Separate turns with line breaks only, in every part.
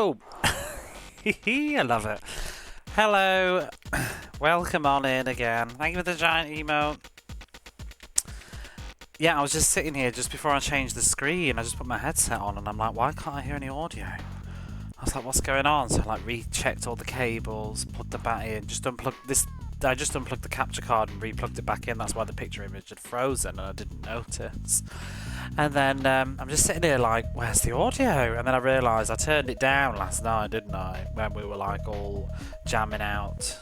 Boom! I love it. Hello, welcome on in again. Thank you for the giant emote. Yeah, I was just sitting here just before I changed the screen. I just put my headset on and I'm like, why can't I hear any audio? I was like, what's going on? So I like rechecked all the cables, plugged the bat in, just unplugged this. I just unplugged the capture card and replugged it back in. That's why the picture image had frozen and I didn't notice. And then I'm just sitting here like, where's the audio? And then I realised I turned it down last night, didn't I? When we were like all jamming out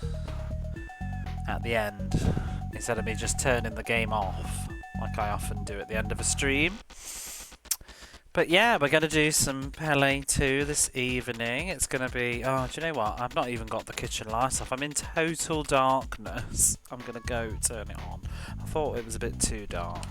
at the end, instead of me just turning the game off like I often do at the end of a stream. But yeah, we're going to do some Pelé 2 this evening. It's going to be... Oh, do you know what? I've not even got the kitchen lights off. I'm in total darkness. I'm going to go turn it on. I thought it was a bit too dark.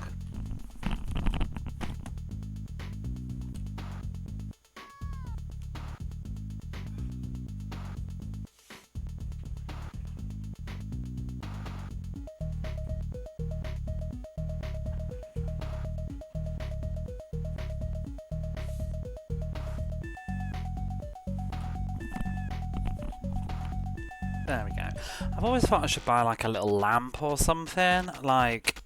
There we go. I've always thought I should buy like a little lamp or something. Like,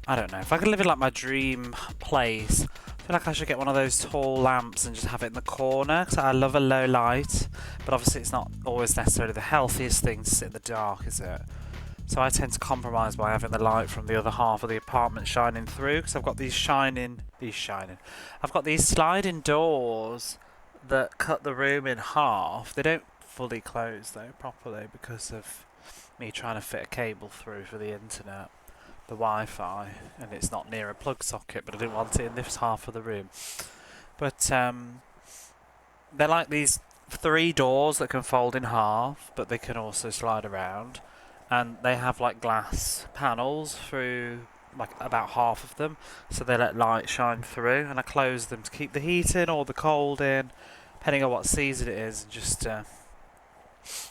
I don't know. If I could live in like my dream place, I feel like I should get one of those tall lamps and just have it in the corner. Because I love a low light. But obviously it's not always necessarily the healthiest thing to sit in the dark, is it? So I tend to compromise by having the light from the other half of the apartment shining through. Because I've got I've got these sliding doors that cut the room in half. They don't fully closed though properly because of me trying to fit a cable through for the internet, the Wi-Fi, and it's not near a plug socket, but I didn't want it in this half of the room. But they're like these 3 doors that can fold in half, but they can also slide around, and they have like glass panels through like about half of them, so they let light shine through, and I close them to keep the heat in or the cold in, depending on what season it is, and just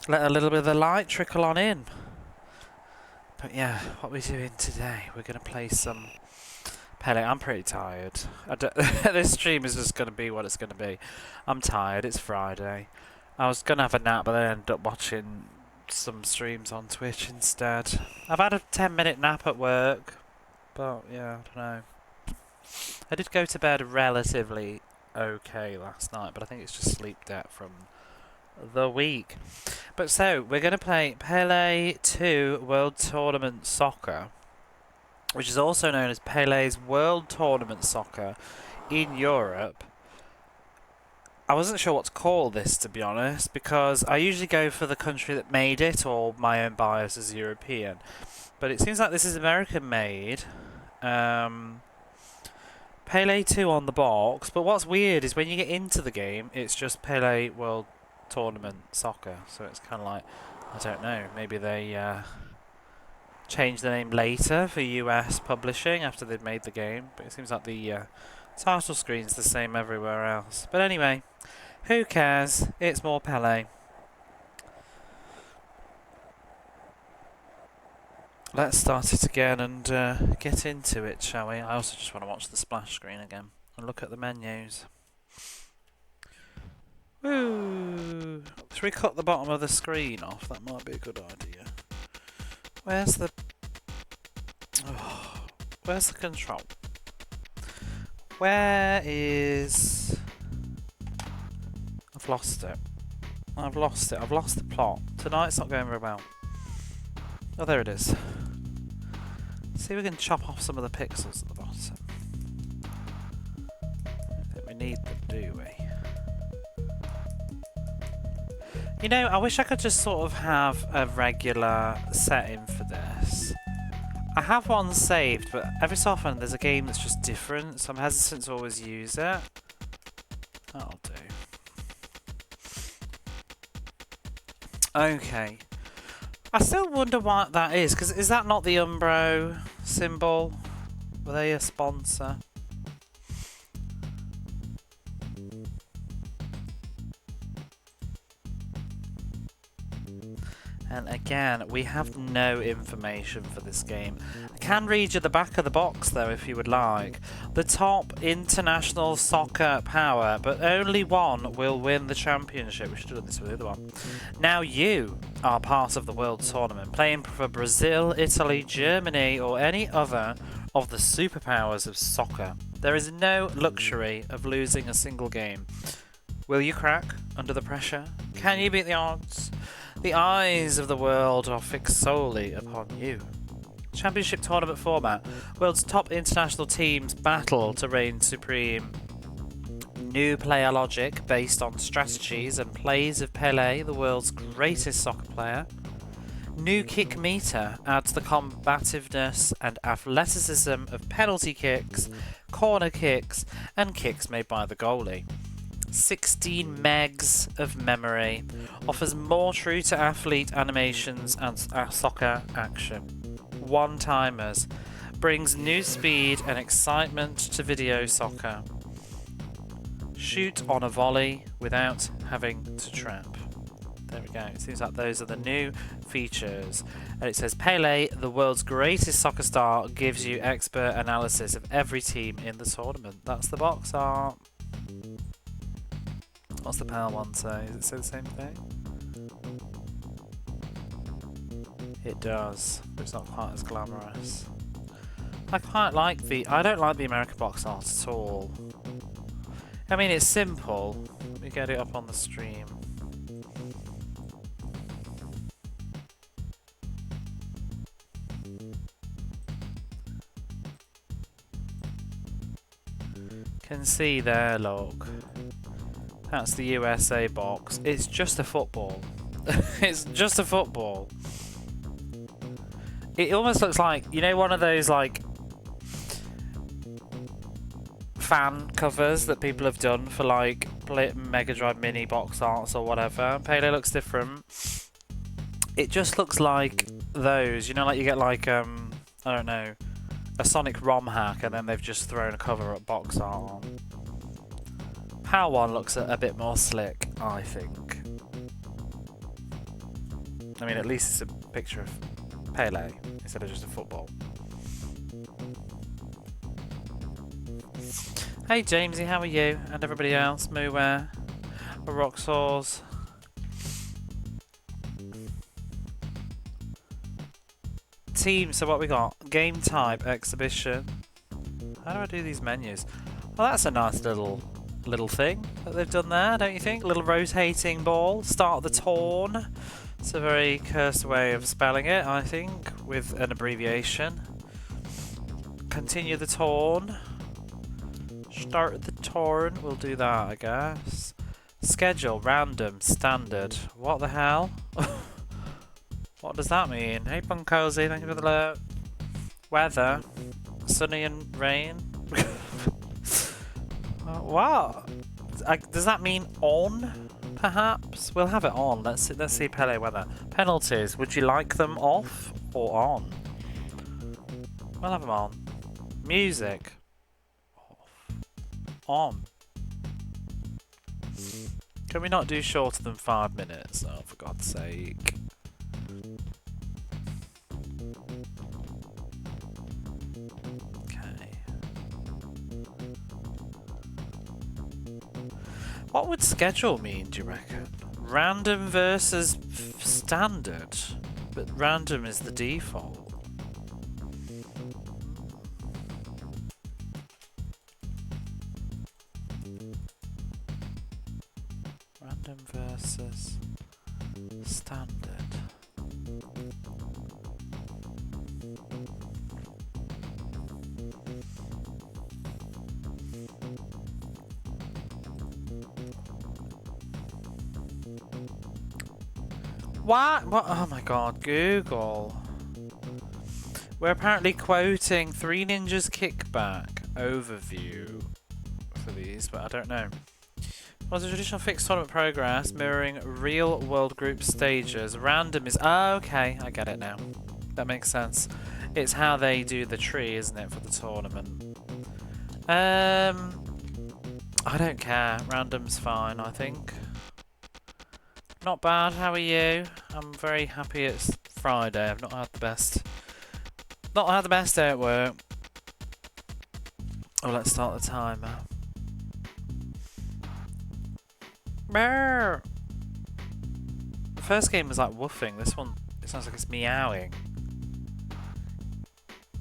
let a little bit of the light trickle on in. But yeah, what we're doing today, we're going to play some Pelé. I'm pretty tired. This stream is just going to be what it's going to be. I'm tired, it's Friday. I was going to have a nap, but then I ended up watching some streams on Twitch instead. I've had a 10-minute nap at work, but yeah, I don't know. I did go to bed relatively okay last night, but I think it's just sleep debt from the week. But so we're going to play Pelé 2 World Tournament Soccer, which is also known as Pelé's World Tournament Soccer in Europe. I wasn't sure what to call this, to be honest, because I usually go for the country that made it or my own bias as European, but it seems like this is American made. Pelé 2 on the box, but what's weird is when you get into the game it's just Pelé World Tournament Soccer, so it's kind of like, I don't know, maybe they changed the name later for US publishing after they'd made the game, but it seems like the title screen's the same everywhere else. But anyway, who cares, it's more Pelé. Let's start it again and get into it, shall we? I also just want to watch the splash screen again and look at the menus. Woo! Should we cut the bottom of the screen off? That might be a good idea. Where's the... Oh, where's the control? Where is... I've lost it. I've lost it. I've lost the plot. Tonight's not going very well. Oh, there it is. See if we can chop off some of the pixels at the bottom. I don't think we need them, do we? You know, I wish I could just sort of have a regular setting for this. I have one saved, but every so often there's a game that's just different, so I'm hesitant to always use it. That'll do. Okay. I still wonder what that is, because is that not the Umbro symbol? Were they a sponsor? And again, we have no information for this game. I can read you the back of the box though if you would like. the top international soccer power, but only one will win the championship. We should have done this with the other one. Now you are part of the World Tournament, playing for Brazil, Italy, Germany, or any other of the superpowers of soccer. There is no luxury of losing a single game. Will you crack under the pressure? Can you beat the odds? The eyes of the world are fixed solely upon you. Championship tournament format. World's top international teams battle to reign supreme. New player logic based on strategies and plays of Pelé, the world's greatest soccer player. New kick meter adds the combativeness and athleticism of penalty kicks, corner kicks, and kicks made by the goalie. 16 megs of memory, offers more true to athlete animations and soccer action. One-timers, brings new speed and excitement to video soccer. Shoot on a volley without having to trap. There we go. It seems like those are the new features. And it says Pelé, the world's greatest soccer star, gives you expert analysis of every team in the tournament. That's the box art. What's the power one say? Does it say the same thing? It does, but it's not quite as glamorous. I quite like I don't like the American box art at all. I mean, it's simple. We get it up on the stream. Can see there, look. That's the USA box. It's just a football. It's just a football. It almost looks like, you know, one of those like fan covers that people have done for like Mega Drive Mini box arts or whatever. Pelé looks different. It just looks like those, you know, like you get like I don't know, a Sonic ROM hack and then they've just thrown a cover up box art on. Power one looks a bit more slick, I think. I mean, at least it's a picture of Pelé instead of just a football. Hey Jamesy, how are you? And everybody else, Mooware, Roxors. Team, so what we got? Game type, exhibition. How do I do these menus? Well, that's a nice little thing that they've done there, don't you think? Little rotating ball. Start the torn. It's a very cursed way of spelling it, I think, with an abbreviation. Continue the torn. Start the torn. We'll do that, I guess. Schedule, random, standard. What the hell? What does that mean? Hey Punkozy, thank you for the alert. Weather. Sunny and rain. What? Does that mean on? Perhaps? We'll have it on. Let's see Pelé weather. Penalties. Would you like them off or on? We'll have them on. Music. Off. On. Can we not do shorter than 5 minutes? Oh, for God's sake. What would schedule mean, do you reckon? Random versus standard, but random is the default. Random versus standard. What? Oh my god, Google. We're apparently quoting Three Ninjas Kickback overview for these, but I don't know. Was a traditional fixed tournament progress mirroring real world group stages. Random is... Oh, okay, I get it now. That makes sense. It's how they do the tree, isn't it, for the tournament? I don't care. Random's fine, I think. Not bad, how are you? I'm very happy it's Friday. I've not had the best day at work. Oh, let's start the timer. Brr. The first game was like woofing. This one, it sounds like it's meowing.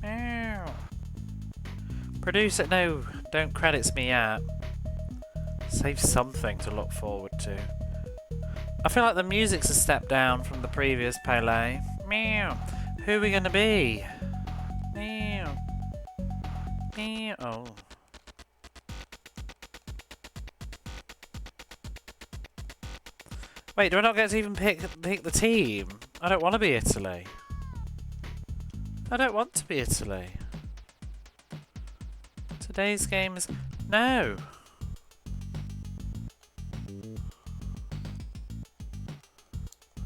Meow. Producer, no, don't credits me yet. Save something to look forward to. I feel like the music's a step down from the previous Pelé. Meow. Who are we gonna be? Meow. Meow. Oh. Wait, do I not get to even pick the team? I don't want to be Italy. I don't want to be Italy. Today's game is... No!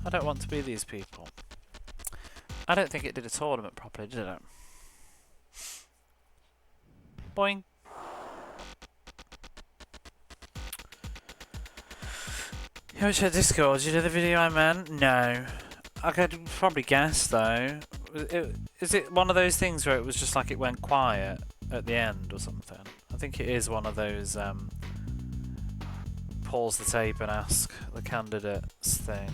I don't want to be these people. I don't think it did a tournament properly, did it? Boing. You watch Discord, did you know the video I meant? No. I could probably guess though. Is it one of those things where it was just like it went quiet at the end or something? I think it is one of those pause the tape and ask the candidates thing.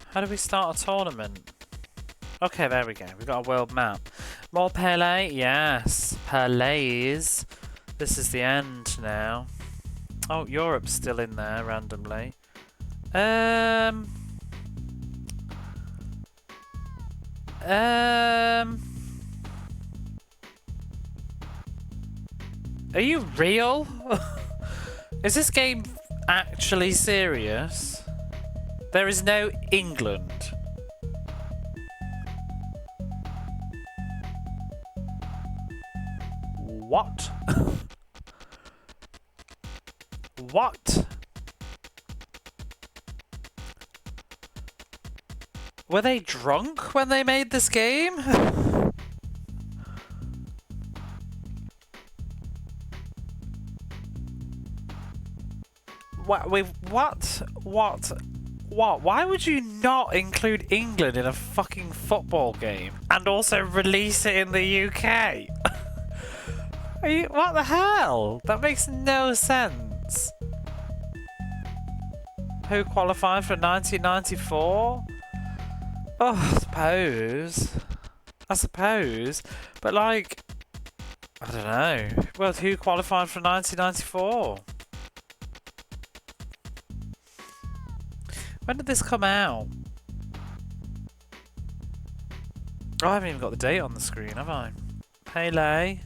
How do we start a tournament? Okay, there we go. We've got a world map. More Pelé? Yes. Pelés. This is the end now. Oh, Europe's still in there randomly. Are you real? Is this game actually serious? There is no England. What? What? Were they drunk when they made this game? What? Wait, what? What? What? Why would you not include England in a fucking football game and also release it in the UK? What the hell? That makes no sense. Who qualified for 1994? Oh, I suppose. But like, I don't know. Well, who qualified for 1994? When did this come out? Oh, I haven't even got the date on the screen, have I? Pelé.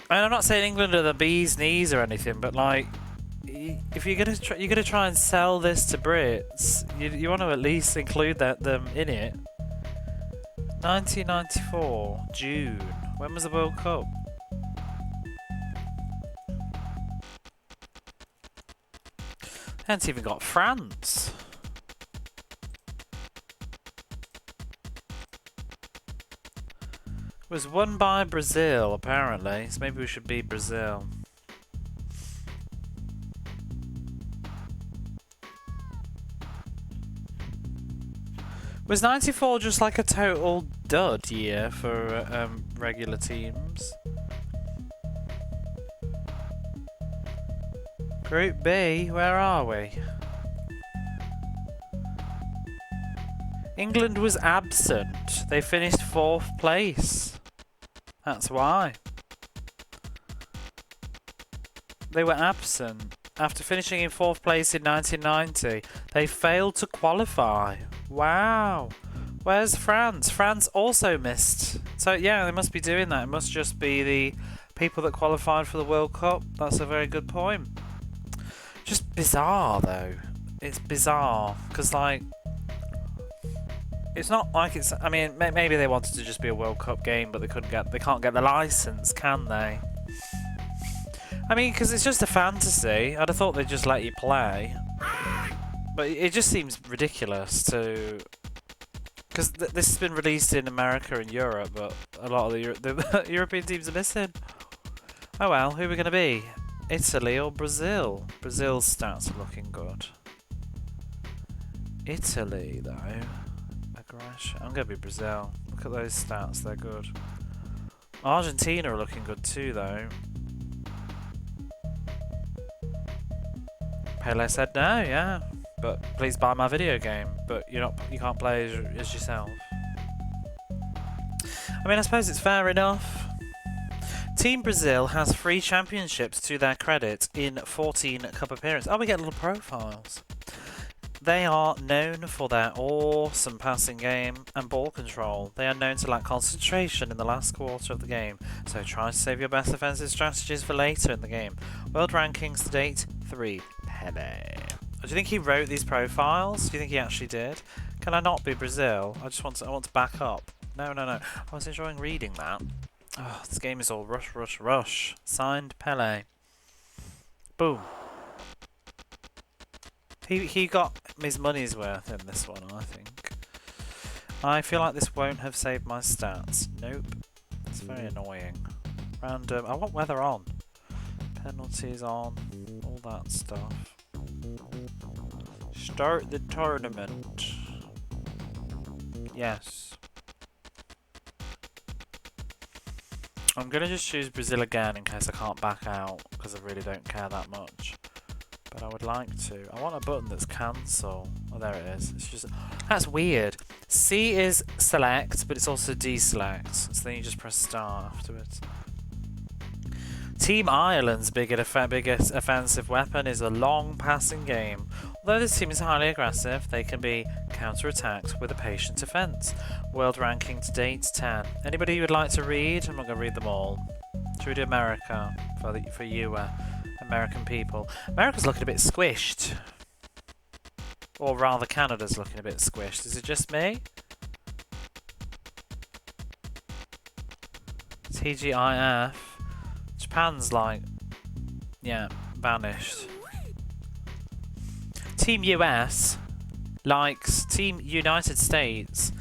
I mean, I'm not saying England are the bee's knees or anything, but like, if you're gonna try and sell this to Brits, you want to at least include them in it. 1994 June. When was the World Cup? Hadn't even got France. It was won by Brazil, apparently, so maybe we should be Brazil. Was 94 just like a total dud year for regular teams? Group B, where are we? England was absent. They finished 4th place. That's why. They were absent. After finishing in 4th place in 1990, they failed to qualify. Wow. Where's France? France also missed. So yeah, they must be doing that. It must just be the people that qualified for the World Cup. That's a very good point. Just bizarre though. It's bizarre because like, it's not like it's. I mean, maybe they wanted to just be a World Cup game, but they can't get the license, can they? I mean, because it's just a fantasy. I'd have thought they'd just let you play, but it just seems ridiculous to. Because this has been released in America and Europe, but a lot of the European teams are missing. Oh well, who are we going to be? Italy or Brazil? Brazil's stats are looking good. Italy, though. Aggression. I'm going to be Brazil. Look at those stats, they're good. Argentina are looking good too, though. Pelé said no, yeah. But please buy my video game. But you can't play as yourself. I mean, I suppose it's fair enough. Team Brazil has 3 championships to their credit in 14 cup appearances. Oh, we get little profiles. They are known for their awesome passing game and ball control. They are known to lack concentration in the last quarter of the game, so try to save your best offensive strategies for later in the game. World rankings to date, 3. Pelé. Do you think he wrote these profiles? Do you think he actually did? Can I not be Brazil? I want to back up. No. I was enjoying reading that. Oh, this game is all rush. Signed Pelé. Boom. He got his money's worth in this one, I think. I feel like this won't have saved my stats. Nope. It's very annoying. Random. I want weather on. Penalties on. All that stuff. Start the tournament. Yes. I'm going to just choose Brazil again in case I can't back out, because I really don't care that much. But I would like to. I want a button that's cancel. Oh, there it is. It's just... That's weird. C is select, but it's also deselect. So then you just press start afterwards. Team Ireland's biggest offensive weapon is a long passing game. Although this team is highly aggressive, they can be counter-attacked with a patient defence. World ranking to date, 10. Anybody you would like to read? I'm not going to read them all. Should we do America for you, American people? America's looking a bit squished. Or rather, Canada's looking a bit squished. Is it just me? TGIF. Japan's like, yeah, vanished. Team US likes, Team United States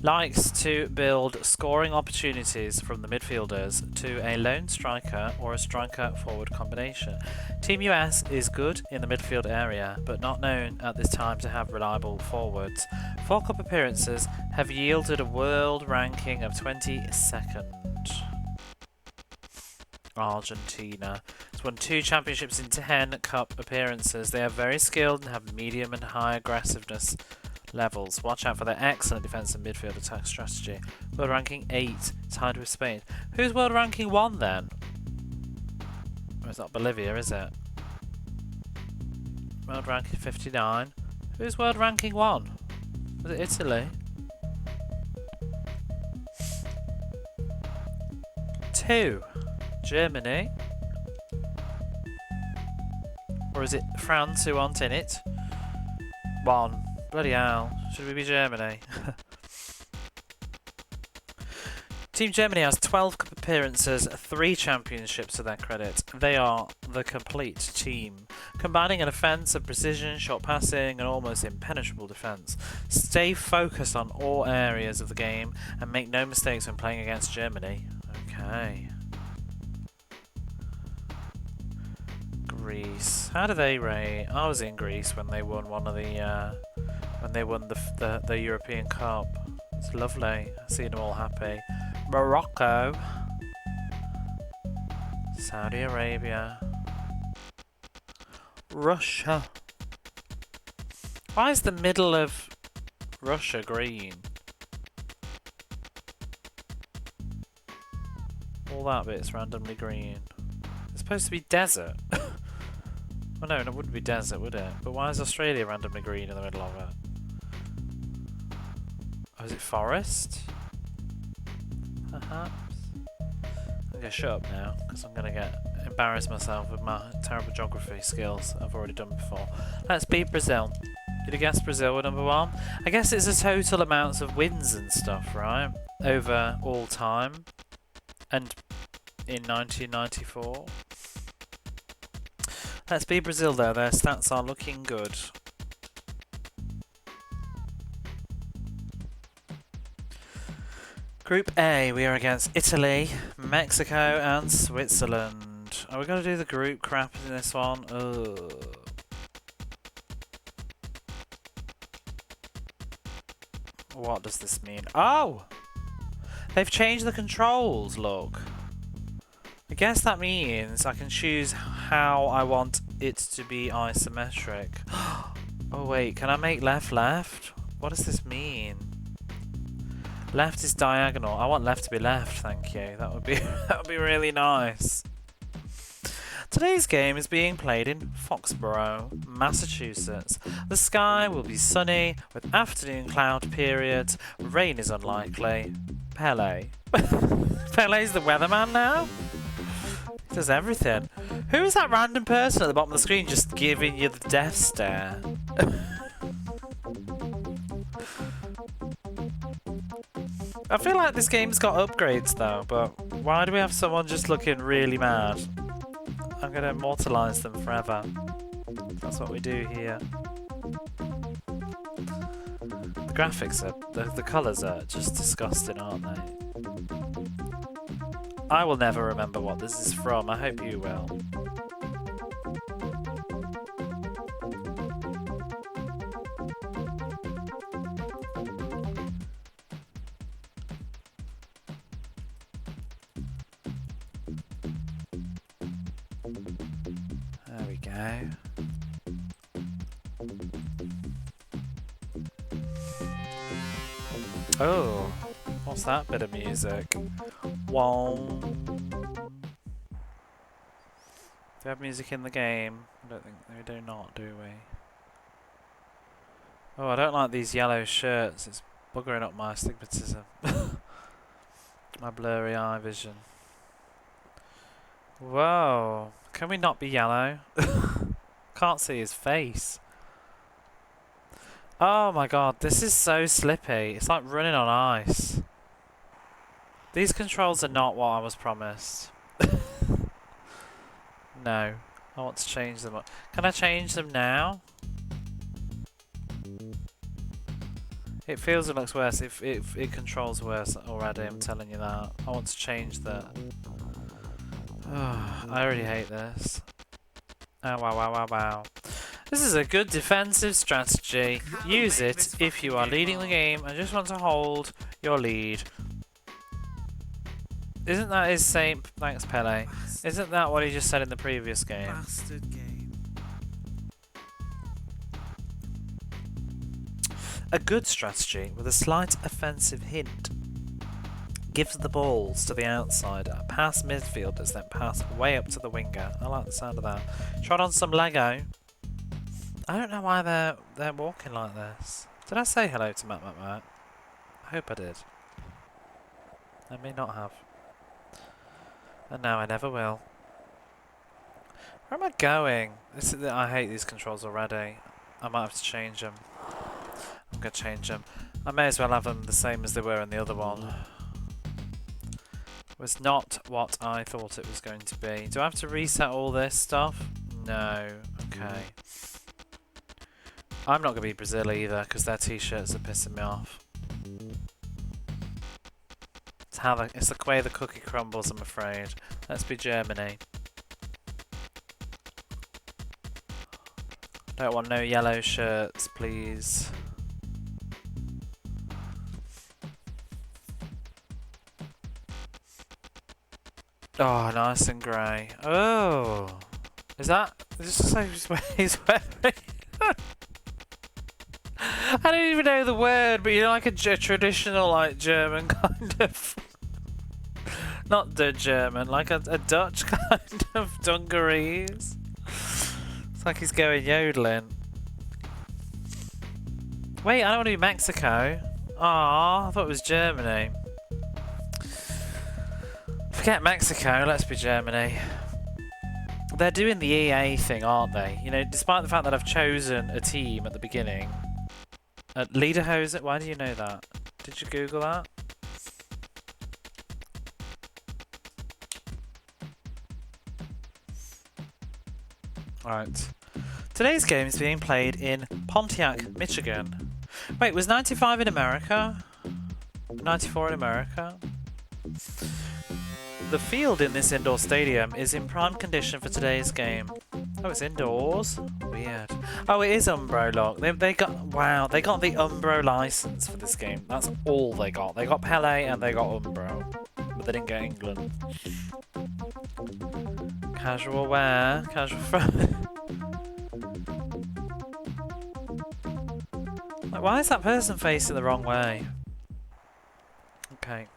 likes to build scoring opportunities from the midfielders to a lone striker or a striker-forward combination. Team US is good in the midfield area, but not known at this time to have reliable forwards. 4 cup appearances have yielded a world ranking of 22nd. Argentina has won 2 championships in 10 cup appearances. They are very skilled and have medium and high aggressiveness levels. Watch out for their excellent defense and midfield attack strategy. World ranking 8, tied with Spain. Who's world ranking 1 then? Oh, it's not Bolivia, is it? World ranking 59. Who's world ranking 1? Was it Italy? 2. Germany? Or is it France who aren't in it? 1. Bloody hell. Should we be Germany? Team Germany has 12 cup appearances, 3 championships to their credit. They are the complete team, combining an offence of precision, short passing and almost impenetrable defence. Stay focused on all areas of the game and make no mistakes when playing against Germany. Okay. Greece. How do they rate? I was in Greece when they won one of the the European Cup. It's lovely. Seeing them all happy. Morocco. Saudi Arabia. Russia. Why is the middle of Russia green? All that bit's randomly green. It's supposed to be desert. Well, no, it wouldn't be desert, would it? But why is Australia randomly green in the middle of it? Oh, is it forest? Perhaps? I'm going to shut up now, because I'm going to embarrass myself with my terrible geography skills I've already done before. Let's beat Brazil. Did you guess Brazil were number 1? I guess it's the total amounts of wins and stuff, right? Over all time. And in 1994. Let's beat Brazil though, their stats are looking good. Group A, we are against Italy, Mexico and Switzerland. Are we going to do the group crap in this one? Ugh. What does this mean? Oh! They've changed the controls, look. I guess that means I can choose how I want it to be isometric. Oh wait, can I make left left? What does this mean? Left is diagonal. I want left to be left, thank you. That would be that would be really nice. Today's game is being played in Foxborough, Massachusetts. The sky will be sunny with afternoon cloud periods. Rain is unlikely. Pelé. Pelé's the weatherman now? He does everything. Who is that random person at the bottom of the screen just giving you the death stare? I feel like this game's got upgrades though, but why do we have someone just looking really mad? I'm going to immortalise them forever. That's what we do here. The graphics are... The colours are just disgusting, aren't they? I will never remember what this is from. I hope you will. There we go. Oh, what's that bit of music? Whoa. Do we have music in the game? I don't think we do not, do we? Oh, I don't like these yellow shirts. It's buggering up my astigmatism. My blurry eye vision. Whoa. Can we not be yellow? Can't see his face. Oh my god, this is so slippy. It's like running on ice. These controls are not what I was promised. No. I want to change them. Can I change them now? It feels it looks worse. It controls worse already, I'm telling you that. I want to change that. Oh, I already hate this. Oh, wow, wow, wow, wow. This is a good defensive strategy. Use it if you are leading the game and just want to hold your lead. Isn't that his same... Thanks, Pelé. Isn't that what he just said in the previous game?
Bastard game.
A good strategy with a slight offensive hint. Gives the balls to the outsider, pass midfielders, then pass way up to the winger. I like the sound of that. Trot on some Lego. I don't know why they're walking like this. Did I say hello to Matt? I hope I did. I may not have. And now I never will. Where am I going? I hate these controls already. I might have to change them. I'm going to change them. I may as well have them the same as they were in the other one. It was not what I thought it was going to be. Do I have to reset all this stuff? No. Okay. I'm not going to be Brazil either because their t-shirts are pissing me off. It's the way the cookie crumbles, I'm afraid. Let's be Germany. Don't want no yellow shirts, please. Oh, nice and grey. Oh, is that? Is this like he's wearing? I don't even know the word, but you know, like a traditional, like German kind of. Not the German, like a Dutch kind of dungarees. It's like he's going yodeling. Wait, I don't want to be Mexico. Ah, I thought it was Germany. Forget Mexico, let's be Germany. They're doing the EA thing, aren't they? You know, despite the fact that I've chosen a team at the beginning. Lederhosen, why do you know that? Did you Google that? Right. Today's game is being played in Pontiac, Michigan. Wait, was 95 in America? 94 in America? The field in this indoor stadium is in prime condition for today's game. Oh, it's indoors? Weird. Oh, it is Umbro, look. They got, wow, they got the Umbro license for this game. That's all they got. They got Pelé and they got Umbro. But they didn't get England. Casual wear, casual like, why is that person facing the wrong way? Okay.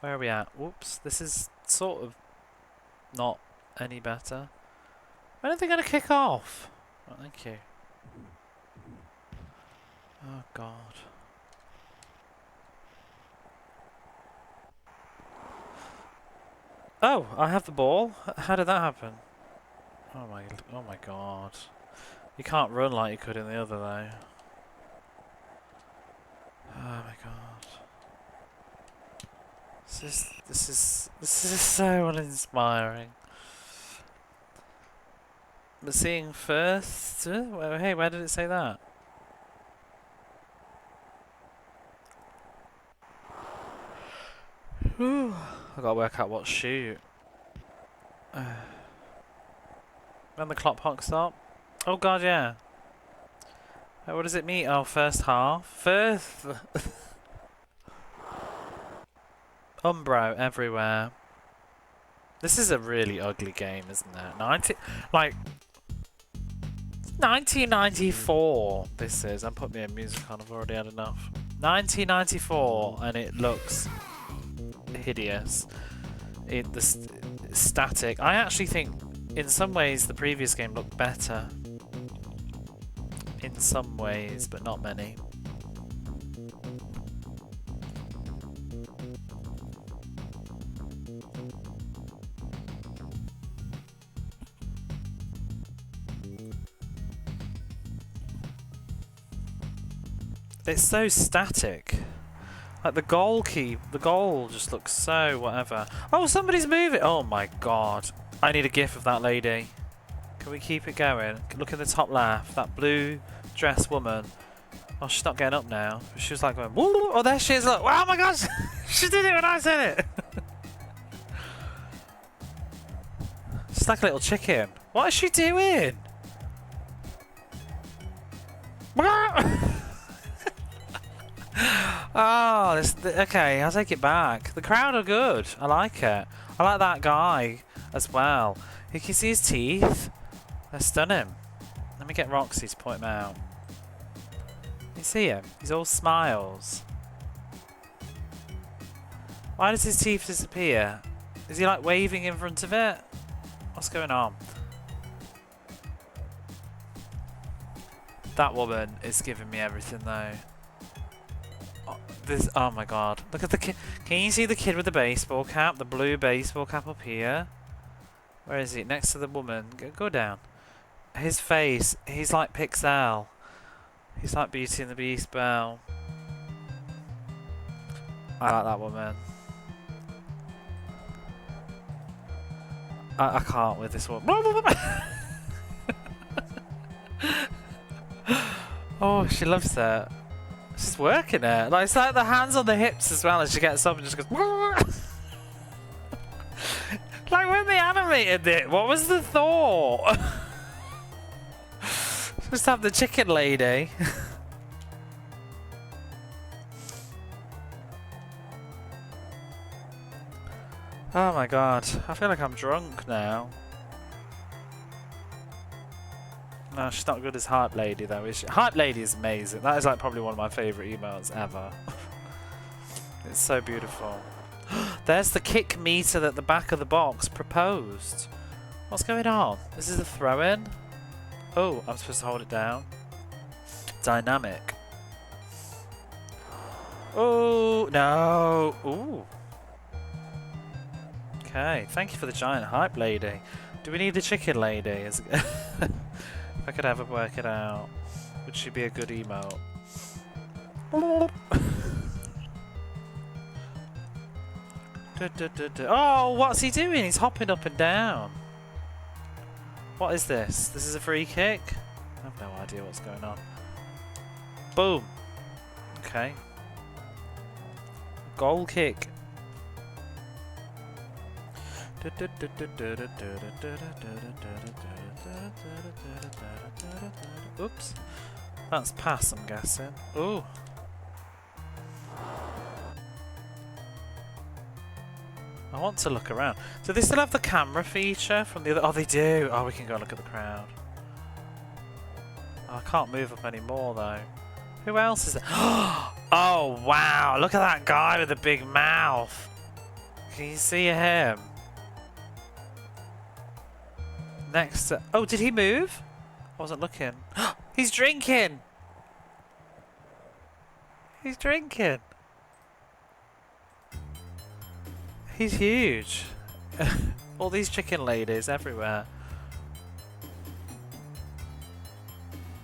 Where are we at? Whoops, this is sort of not any better. When are they going to kick off? Oh, thank you. Oh, God. Oh, I have the ball? How did that happen? Oh my God. You can't run like you could in the other, though. Oh my God. This is so uninspiring. But seeing first... hey, where did it say that? Whew. I gotta work out what shoot. When the clock stop? Oh God, yeah. What does it mean? Oh, first half. First... Umbro everywhere. This is a really ugly game, isn't it? 1994 this is. I'm putting me a music on, I've already had enough. 1994 and it looks hideous. It's static. I actually think in some ways the previous game looked better. In some ways, but not many. It's so static. Like the goal just looks so whatever. Oh, somebody's moving! Oh my God. I need a gif of that lady. Can we keep it going? Look in the top left. That blue dress woman. Oh, she's not getting up now. She was like going, woo! Oh, there she is, look! Oh my gosh! She did it when I said it! She's like a little chicken. What is she doing? Oh, okay, I'll take it back. The crowd are good. I like it. I like that guy as well. You can see his teeth. They're stunning. Let me get Roxy to point him out. You see him? He's all smiles. Why does his teeth disappear? Is he like waving in front of it? What's going on? That woman is giving me everything though. Oh my God. Look at the kid. Can you see the kid with the baseball cap? The blue baseball cap up here? Where is he? Next to the woman. Go down. His face. He's like Pixel. He's like Beauty and the Beast Belle. I like that woman. I can't with this one. Oh, she loves it. She's working it. Like, it's like the hands on the hips as well as she gets up and just goes. Like when they animated it, what was the thought? Just have the chicken lady. Oh my God, I feel like I'm drunk now. No, she's not good as Heart Lady though, is she? Heart Lady is amazing. That is like probably one of my favourite emails ever. It's so beautiful. There's the kick meter at the back of the box proposed. What's going on? This is a throw-in? Oh, I'm supposed to hold it down. Dynamic. Oh, no. Ooh. Okay, thank you for the giant hype lady. Do we need the chicken lady? If I could ever work it out, would she be a good emote? Oh, what's he doing? He's hopping up and down. What is this? This is a free kick? I have no idea what's going on. Boom. Okay. Goal kick. Oops. That's pass, I'm guessing. Ooh. I want to look around. Do they still have the camera feature from the other? Oh, they do. Oh, we can go look at the crowd. Oh, I can't move up anymore though. Who else is there? Oh, wow. Look at that guy with the big mouth. Can you see him? Next to... Oh, did he move? I wasn't looking. He's drinking. He's drinking. He's huge. All these chicken ladies everywhere.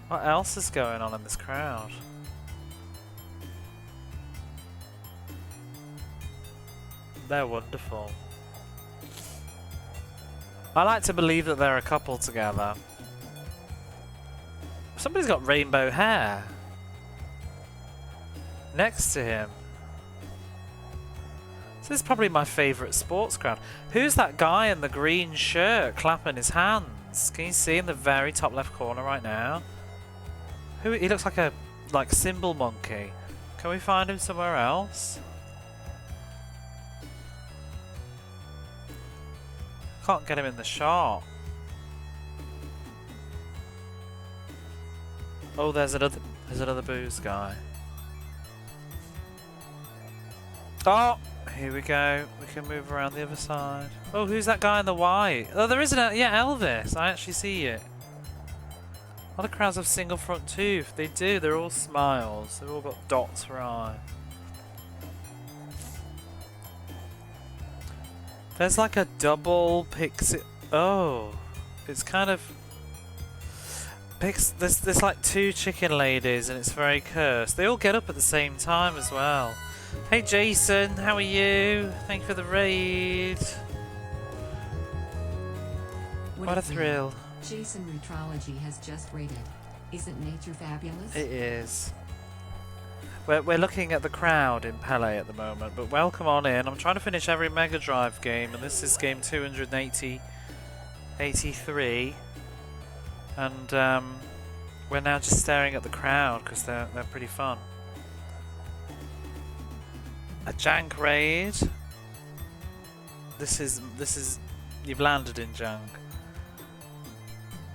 What else is going on in this crowd? They're wonderful. I like to believe that they're a couple together. Somebody's got rainbow hair. Next to him. This is probably my favourite sports crowd. Who's that guy in the green shirt clapping his hands? Can you see in the very top left corner right now? Who? He looks like a cymbal monkey. Can we find him somewhere else? Can't get him in the shot. Oh, there's another booze guy. Oh! Here we go. We can move around the other side. Oh, who's that guy in the white? Oh, there isn't a... Yeah, Elvis. I actually see it. A lot of crowds have single front tooth. They do. They're all smiles. They've all got dots for eyes. There's like a double pixie... Oh. It's kind of... There's like two chicken ladies and it's very cursed. They all get up at the same time as well. Hey Jason, how are you? Thank you for the raid. What a thrill.
Jason Neutrology has just raided. Isn't nature fabulous?
It is. We're looking at the crowd in Pelé at the moment, but welcome on in. I'm trying to finish every Mega Drive game, and this is game 283. And we're now just staring at the crowd because they're pretty fun. A jank raid. This is you've landed in jank.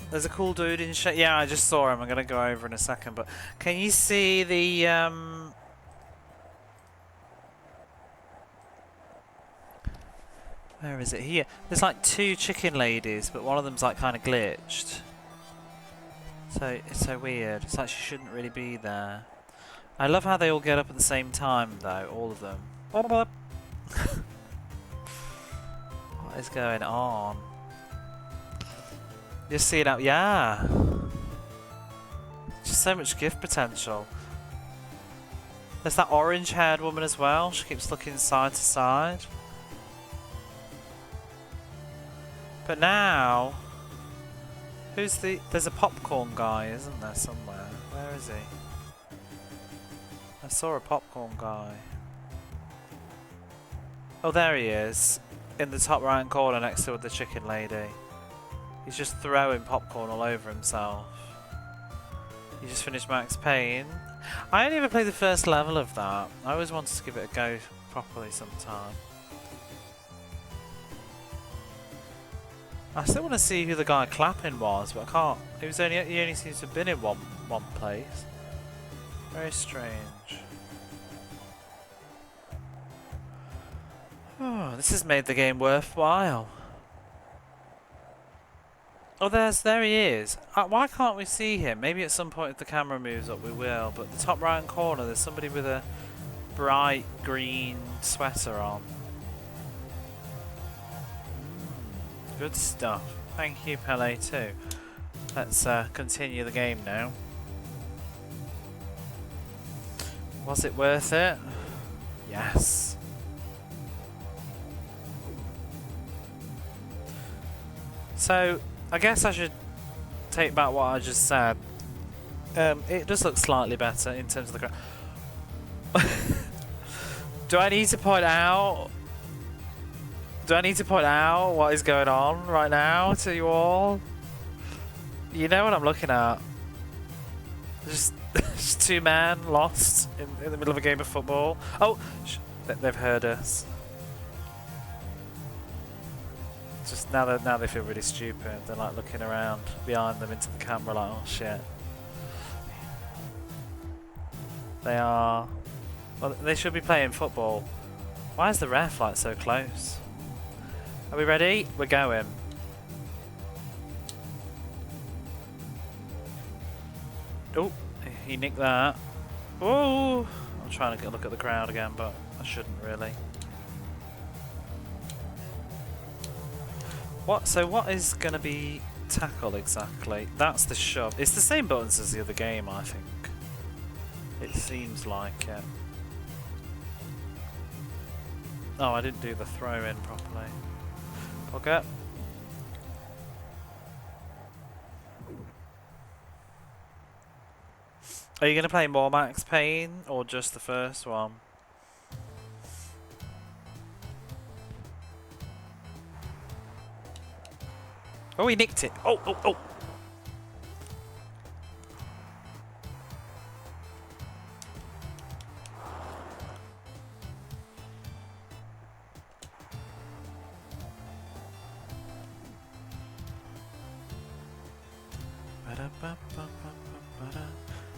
There's a cool dude in shit. Yeah, I just saw him. I'm gonna go over in a second, but can you see the where is it? Here. There's like two chicken ladies, but one of them's like kind of glitched. So it's so weird. It's like she shouldn't really be there. I love how they all get up at the same time, though. All of them. What is going on? Just see it out. Yeah. Just so much gift potential. There's that orange-haired woman as well. She keeps looking side to side. But now, who's the? There's a popcorn guy, isn't there, somewhere? Where is he? I saw a popcorn guy. Oh, there he is. In the top right corner next to the chicken lady. He's just throwing popcorn all over himself. You just finished Max Payne. I only ever played the first level of that. I always wanted to give it a go properly sometime. I still want to see who the guy clapping was, but I can't. He only seems to have been in one place. Very strange. Oh, this has made the game worthwhile. Oh, there he is. Why can't we see him? Maybe at some point if the camera moves up we will, but the top right corner there's somebody with a bright green sweater on. Good stuff. Thank you, Pelé, too. Let's continue the game now. Was it worth it? Yes. So, I guess I should take back what I just said. It does look slightly better in terms of the crowd. Do I need to point out Do I need to point out what is going on right now to you all? You know what I'm looking at. Just two men lost in the middle of a game of football. Oh, they've heard us. Just now they feel really stupid. They're like looking around behind them into the camera like, oh shit. They are. Well, they should be playing football. Why is the ref like so close? Are we ready? We're going. Oh, he nicked that. Oh, I'm trying to look at the crowd again, but I shouldn't really. So what is going to be tackle exactly? That's the shove. It's the same buttons as the other game, I think. It seems like it. Oh, I didn't do the throw in properly. Okay. Are you going to play more Max Payne or just the first one? Oh, he nicked it. Oh, oh, oh.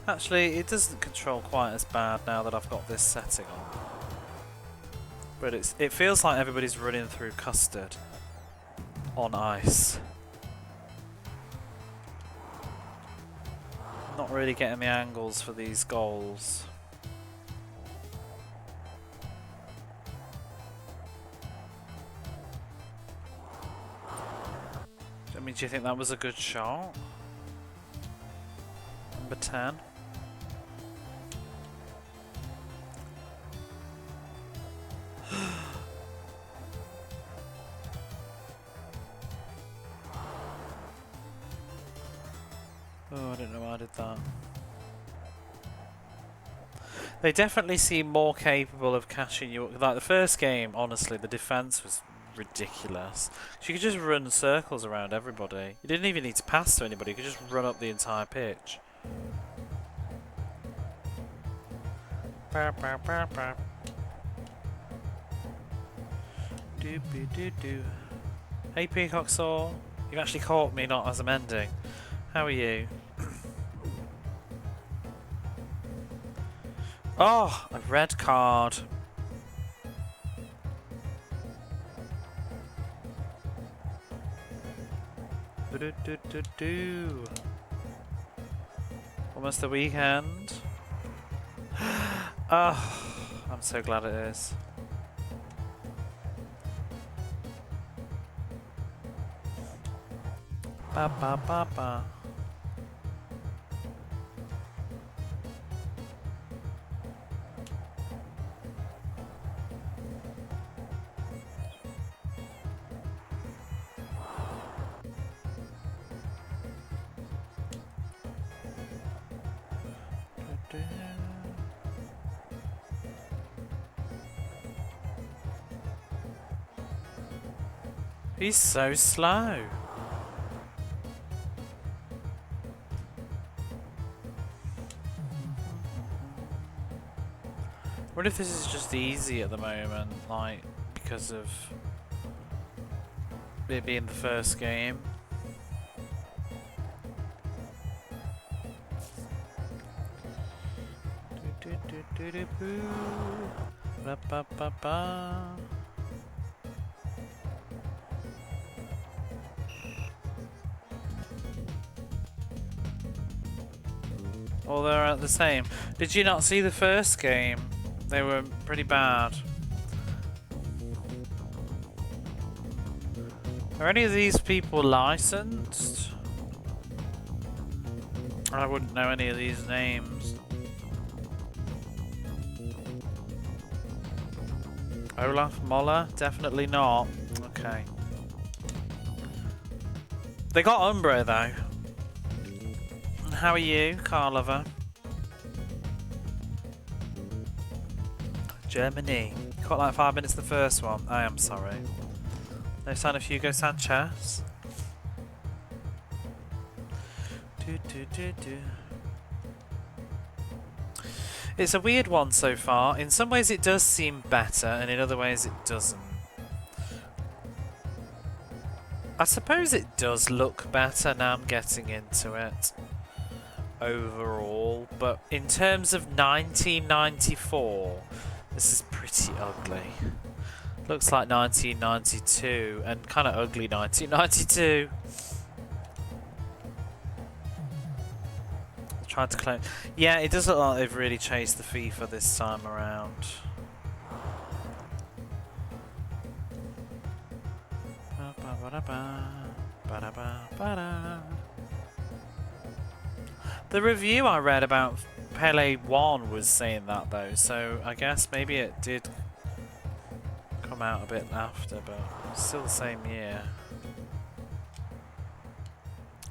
Actually, it doesn't control quite as bad now that I've got this setting on. But it feels like everybody's running through custard on ice. Not really getting the angles for these goals. I mean, do you think that was a good shot? Number 10. Oh, I don't know why I did that. They definitely seem more capable of catching you. Like the first game, honestly, the defense was ridiculous. You could just run circles around everybody. You didn't even need to pass to anybody. You could just run up the entire pitch. Hey Peacock Saw, you've actually caught me not as I'm ending. How are you? Oh, a red card. Almost the weekend. Oh, I'm so glad it is. Ba ba ba ba. He's so slow. I wonder if this is just easy at the moment, like, because of it being the first game. Ba ba ba ba. All they're the same. Did you not see the first game? They were pretty bad. Are any of these people licensed? I wouldn't know any of these names. Olaf Moller? Definitely not. Okay. They got Umbro though. How are you, car lover? Germany. Got like 5 minutes the first one. I am sorry. No sign of Hugo Sanchez. It's a weird one so far. In some ways it does seem better, and in other ways it doesn't. I suppose it does look better now I'm getting into it overall, but in terms of 1994, this is pretty ugly. Looks like 1992, and kind of ugly 1992. Tried to claim. Yeah, it does look like they've really chased the FIFA this time around. The review I read about Pelé 1 was saying that though, so I guess maybe it did come out a bit after, but it's still the same year.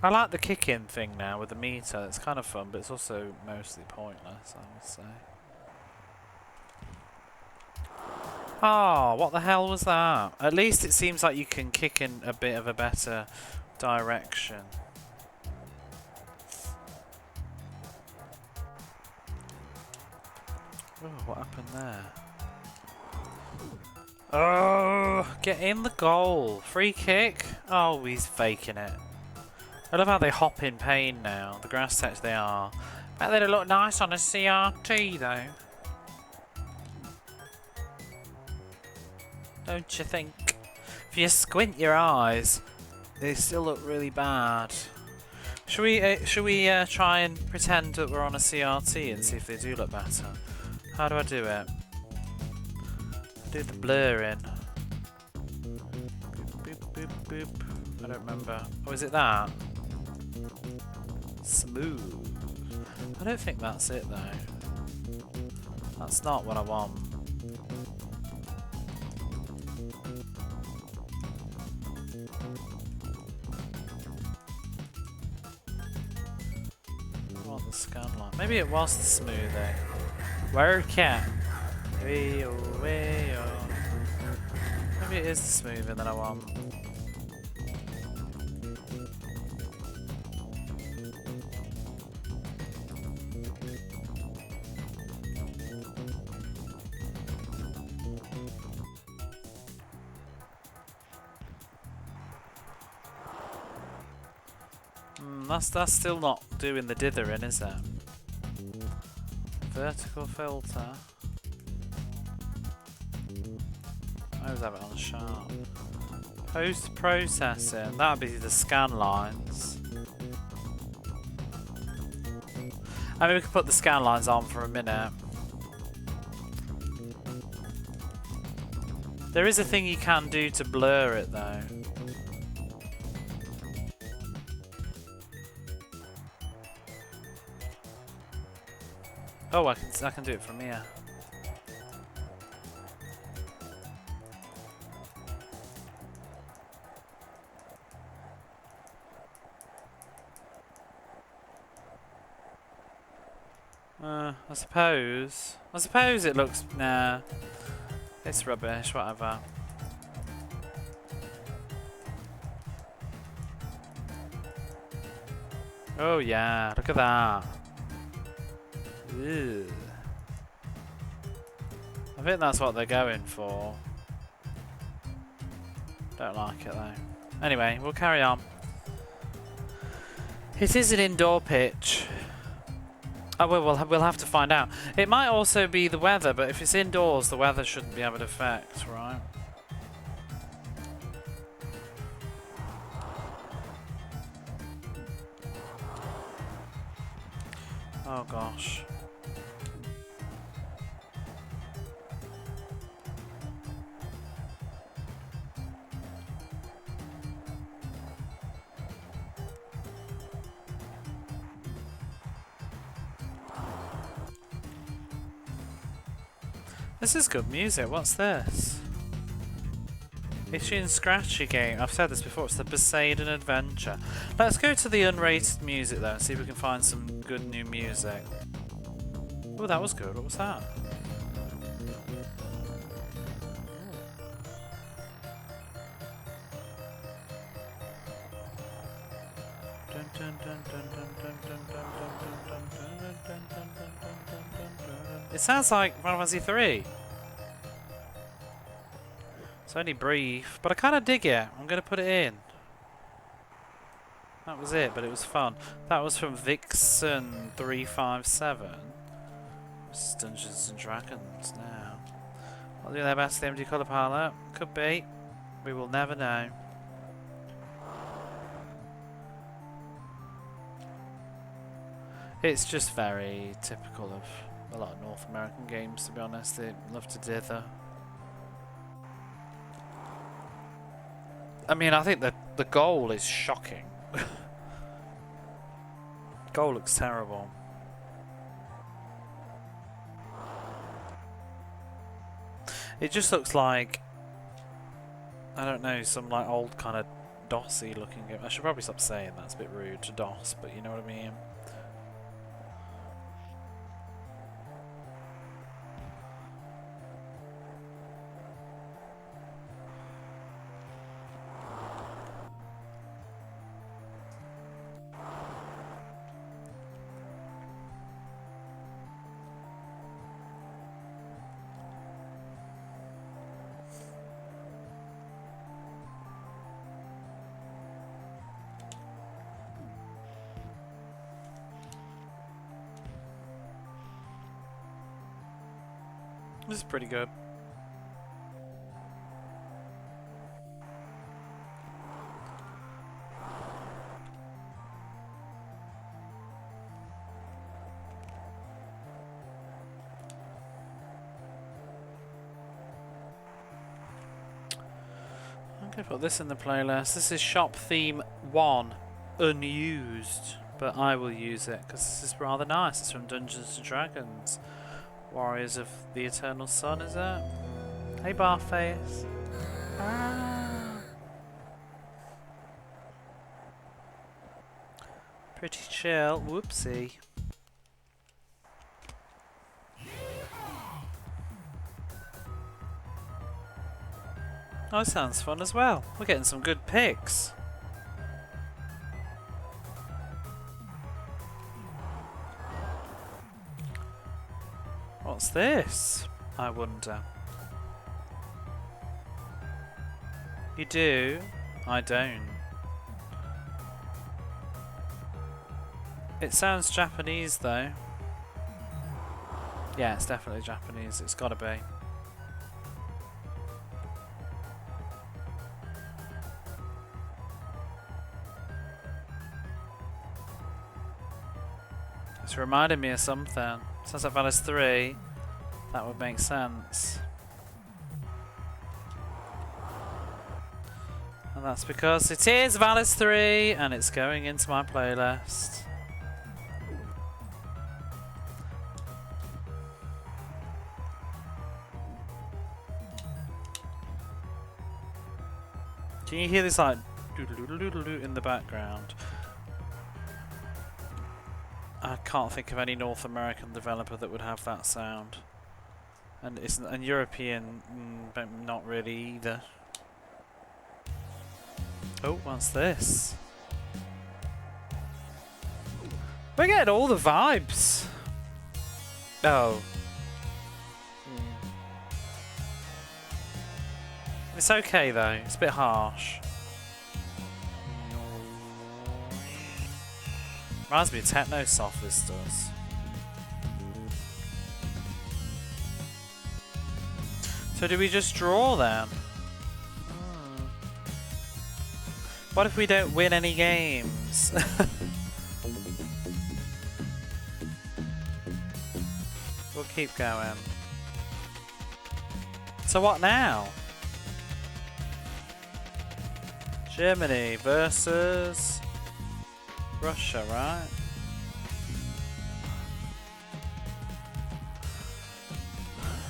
I like the kick-in thing now with the meter. It's kind of fun, but it's also mostly pointless, I would say. Oh, what the hell was that? At least it seems like you can kick in a bit of a better direction. Oh, what happened there? Oh, get in the goal. Free kick. Oh, he's faking it. I love how they hop in pain now. The grass text they are. Bet they'd look nice on a CRT though. Don't you think? If you squint your eyes, they still look really bad. Should we try and pretend that we're on a CRT and see if they do look better? How do I do it? I do the blur in. Boop, boop, boop, boop. I don't remember. Oh, is it that? Smooth. I don't think that's it though. That's not what I want. I want the scan line. Maybe it was the smoothie. Work it. Maybe it is the smoothie that I want. That's still not doing the dithering, is it? Vertical filter. I always have it on sharp. Post processing. That'd be the scan lines. I mean, we could put the scan lines on for a minute. There is a thing you can do to blur it though. Oh, I can do it from here. I suppose it looks... Nah. It's rubbish, whatever. Oh yeah, look at that. Ew. I think that's what they're going for. Don't like it though. Anyway, we'll carry on. It is an indoor pitch. Oh, we'll have to find out. It might also be the weather, but if it's indoors, the weather shouldn't be having an effect, right? Oh gosh. This is good music. What's this? Itchy and Scratchy game. I've said this before. It's the Poseidon Adventure. Let's go to the unrated music though and see if we can find some good new music. Oh, that was good. What was that? It sounds like Final Fantasy 3. It's only brief, but I kind of dig it. I'm going to put it in. That was it, but it was fun. That was from Vixen 357. This is Dungeons and Dragons now. I'll do their best to the empty colour palette. Could be. We will never know. It's just very typical of a lot of North American games, to be honest. They love to dither. I mean, I think that the goal is shocking. Goal looks terrible. It just looks like, I don't know, some like old kind of DOS-y looking game. I should probably stop saying that, it's a bit rude to DOS, but you know what I mean. This is pretty good. I'm going to put this in the playlist. This is Shop Theme 1, unused, but I will use it because this is rather nice. It's from Dungeons and Dragons. Warriors of the Eternal Sun, is it? Hey, Barface. Ah. Pretty chill. Whoopsie. Oh, it sounds fun as well. We're getting some good picks. What's this? I wonder. You do? I don't. It sounds Japanese though. Yeah, it's definitely Japanese. It's gotta be. It's reminding me of something. Sounds like Valis 3. That would make sense. And that's because it is Valis 3 and it's going into my playlist. Can you hear this like doodle-doodle-doodle in the background? I can't think of any North American developer that would have that sound, and European, not really either. Oh, what's this? We're getting all the vibes. Oh, it's okay though. It's a bit harsh. Reminds me of Techno Soft, this does. So do we just draw then? What if we don't win any games? We'll keep going. So what now? Germany versus Russia, right?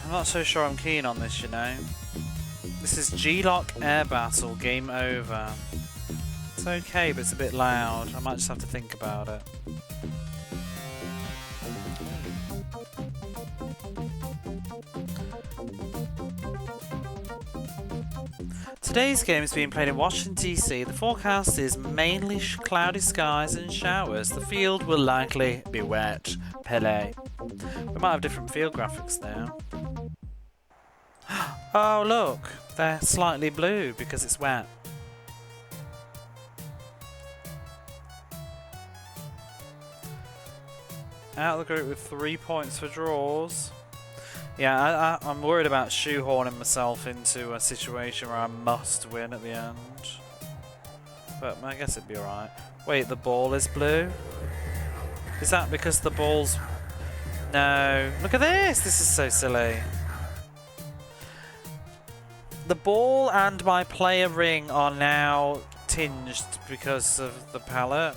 I'm not so sure I'm keen on this, you know. This is G-Lock Air Battle, game over. It's okay, but it's a bit loud. I might just have to think about it. Today's game is being played in Washington DC. The forecast is mainly cloudy skies and showers. The field will likely be wet. Pelé. We might have different field graphics now. Oh look, they're slightly blue because it's wet. Out of the group with 3 points for draws. Yeah, I'm worried about shoehorning myself into a situation where I must win at the end. But I guess it'd be alright. Wait, the ball is blue? Is that because the ball's... No. Look at this! This is so silly. The ball and my player ring are now tinged because of the palette.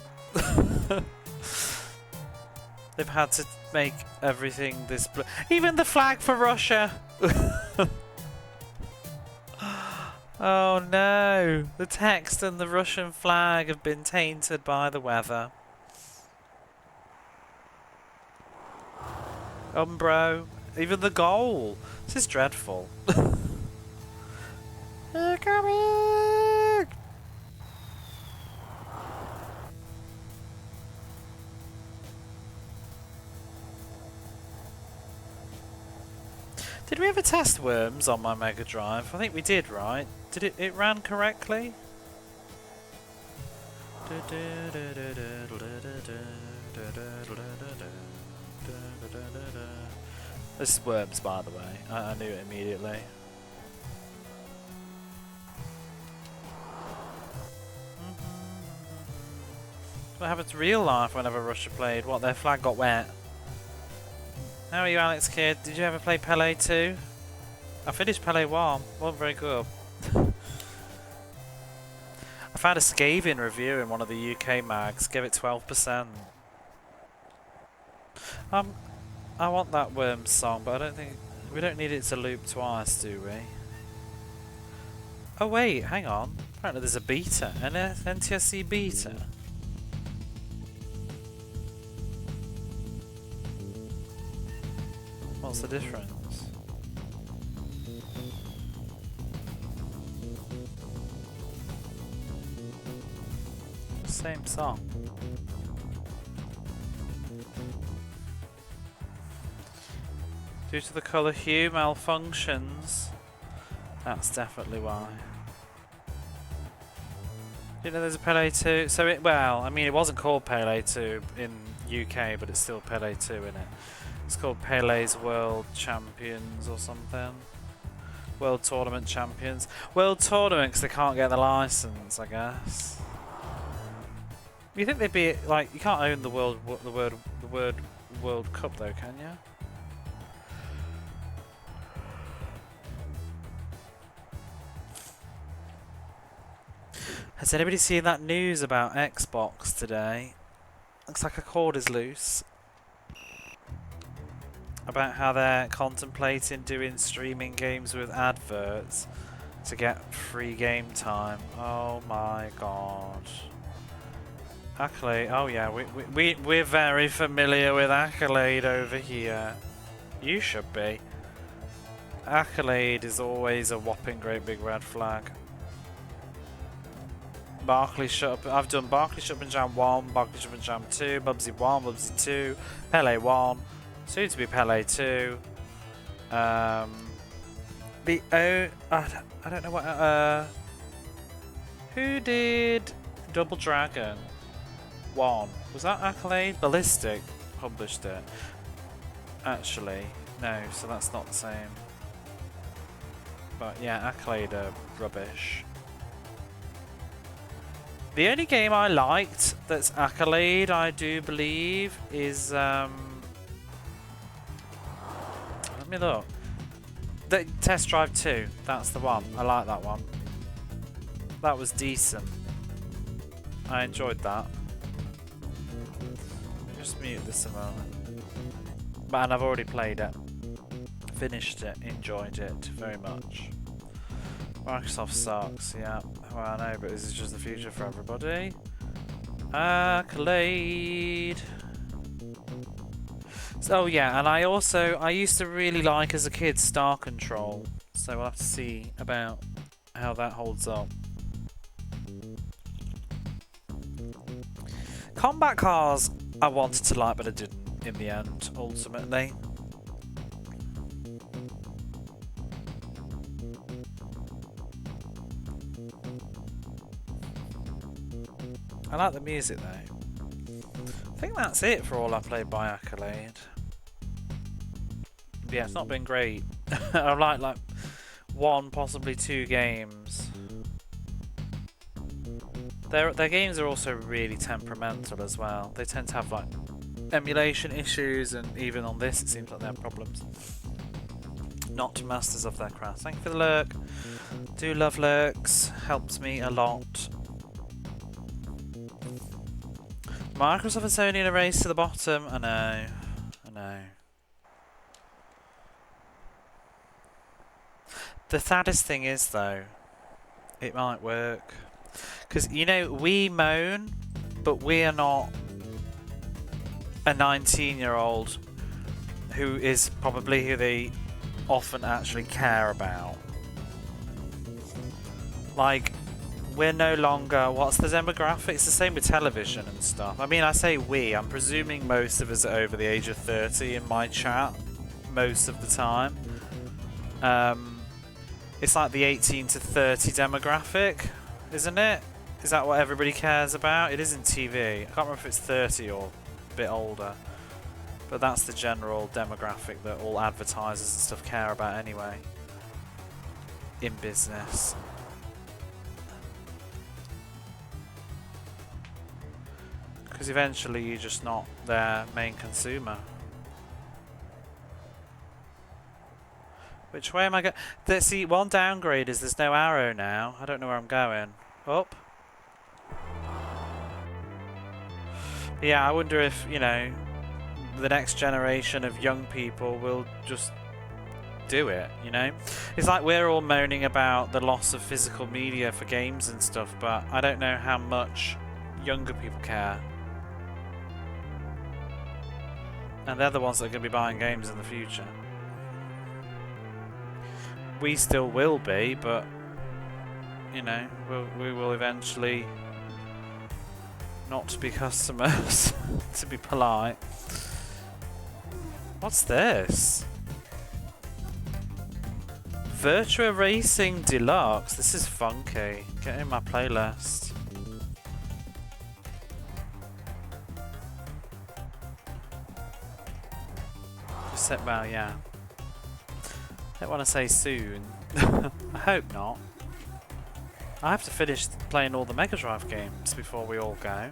They've had to make everything this blue. Even the flag for Russia! Oh no! The text and the Russian flag have been tainted by the weather. Umbro. Even the goal. This is dreadful. They're coming! Did we ever test worms on my Mega Drive? I think we did, right? Did it ran correctly? This is worms, by the way. I knew it immediately. What happened to real life whenever Russia played? What, their flag got wet? How are you, Alex Kid? Did you ever play Pelé 2? I finished Pelé 1. Wasn't very good. I found a scathing review in one of the UK mags. Give it 12%. I want that Worms song, but I don't think... We don't need it to loop twice, do we? Oh wait, hang on. Apparently there's a beta. An NTSC beta. What's the difference? Same song. Due to the colour hue malfunctions. That's definitely why. You know there's a Pelé 2? So it, well, I mean it wasn't called Pelé 2 in UK, but it's still Pelé 2 in it. It's called Pelé's World Champions or something. World Tournament Champions. World Tournament because they can't get the license, I guess. You think they'd be like, you can't own the World Cup though, can you? Has anybody seen that news about Xbox today? Looks like a cord is loose. About how they're contemplating doing streaming games with adverts to get free game time. Oh my god. Accolade. Oh yeah, we're very familiar with Accolade over here. You should be. Accolade is always a whopping great big red flag. Barclay Shut Up. I've done Barclay Shut Up and Jam 1, Barclay Shut Up and Jam 2, Bubsy 1, Bubsy 2, Pelé 1, soon to be Pelé 2. I don't know what. Who did Double Dragon 1? Was that Accolade? Ballistic published it. Actually, no, so that's not the same. But yeah, Accolade are rubbish. The only game I liked that's Accolade, I do believe, is let me look. The Test Drive 2, that's the one. I like that one. That was decent. I enjoyed that. Let me just mute this a moment. And I've already played it. Finished it, enjoyed it very much. Microsoft sucks, yeah. Well, I know, but this is just the future for everybody. Accolade. So yeah, and I used to really like as a kid Star Control. So we'll have to see about how that holds up. Combat cars I wanted to like, but I didn't in the end, ultimately. I like the music though. I think that's it for all I played by Accolade. Yeah, it's not been great. I've liked like 1, possibly 2 games. Their games are also really temperamental as well. They tend to have like emulation issues, and even on this it seems like they have problems. Not masters of their craft. Thank you for the lurk. Do love lurks. Helps me a lot. Microsoft and Sony in a race to the bottom. I know. I know. The saddest thing is though, it might work. Because, you know, we moan, but we are not a 19-year-old who is probably who they often actually care about. Like, we're no longer... What's the demographic? It's the same with television and stuff. I mean, I say we. I'm presuming most of us are over the age of 30 in my chat most of the time. It's like the 18 to 30 demographic, isn't it? Is that what everybody cares about? It is in TV. I can't remember if it's 30 or a bit older. But that's the general demographic that all advertisers and stuff care about anyway. In business. Because eventually you're just not their main consumer. Which way am I going? See, one downgrade is there's no arrow now. I don't know where I'm going. Up? Yeah, I wonder if, you know, the next generation of young people will just do it, you know? It's like we're all moaning about the loss of physical media for games and stuff, but I don't know how much younger people care. And they're the ones that are going to be buying games in the future. We still will be, but, you know, we will eventually not be customers, to be polite. What's this? Virtua Racing Deluxe. This is funky. Get in my playlist. Set well, yeah. I don't want to say soon. I hope not. I have to finish playing all the Mega Drive games before we all go.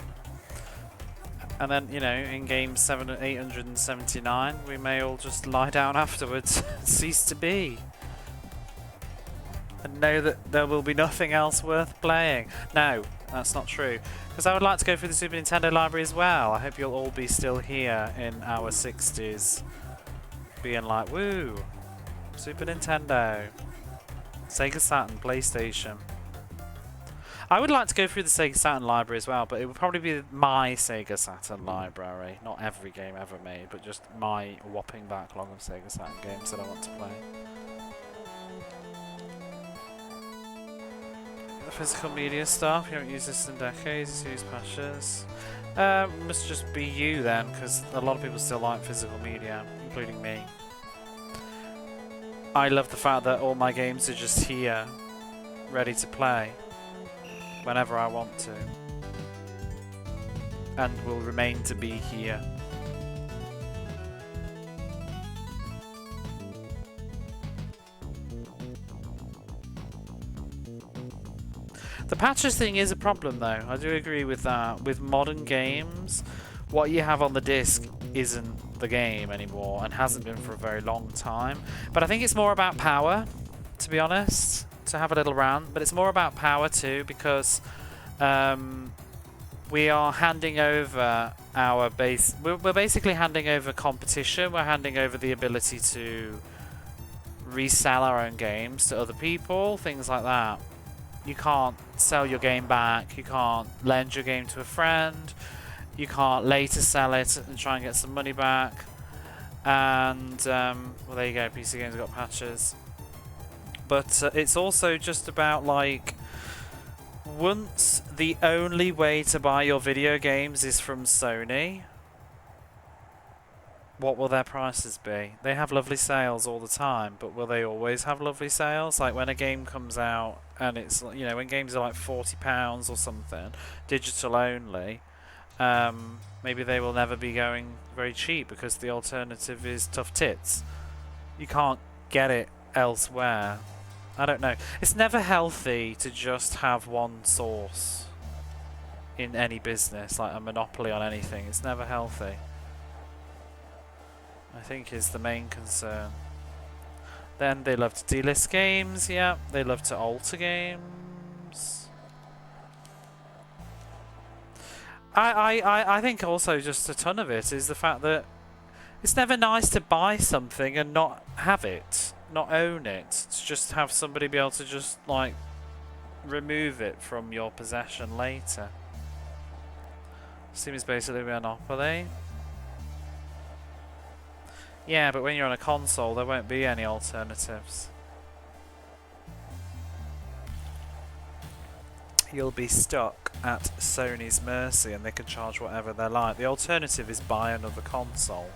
And then, you know, in game 879, we may all just lie down afterwards and cease to be. And know that there will be nothing else worth playing. No, that's not true. Because I would like to go through the Super Nintendo library as well. I hope you'll all be still here in our 60s. Being like, woo! Super Nintendo. Sega Saturn, PlayStation. I would like to go through the Sega Saturn library as well, but it would probably be my Sega Saturn library. Not every game ever made, but just my whopping backlog of Sega Saturn games that I want to play. The physical media stuff, you haven't used this in decades, use patches. Must just be you then, because a lot of people still like physical media, including me. I love the fact that all my games are just here, ready to play. Whenever I want to, and will remain to be here. The patches thing is a problem though, I do agree with that. With modern games, what you have on the disc isn't the game anymore, and hasn't been for a very long time. But I think it's more about power, to be honest. To have a little rant, but it's more about power too, because we are handing over our base. We're basically handing over competition. We're handing over the ability to resell our own games to other people, things like that. You can't sell your game back. You can't lend your game to a friend. You can't later sell it and try and get some money back. And well, there you go. PC games have got patches. But it's also just about, like, once the only way to buy your video games is from Sony, what will their prices be? They have lovely sales all the time, but will they always have lovely sales? Like when a game comes out and it's, you know, when games are like £40 or something, digital only, maybe they will never be going very cheap because the alternative is tough tits. You can't get it elsewhere. I don't know. It's never healthy to just have one source in any business, like a monopoly on anything. It's never healthy, I think, is the main concern. Then they love to delist games, yeah. They love to alter games. I think also just a ton of it is the fact that it's never nice to buy something and not have it, not own it. To just have somebody be able to just, like, remove it from your possession later. Steam is basically a monopoly. Yeah, but when you're on a console, there won't be any alternatives. You'll be stuck at Sony's mercy and they can charge whatever they like. The alternative is buy another console.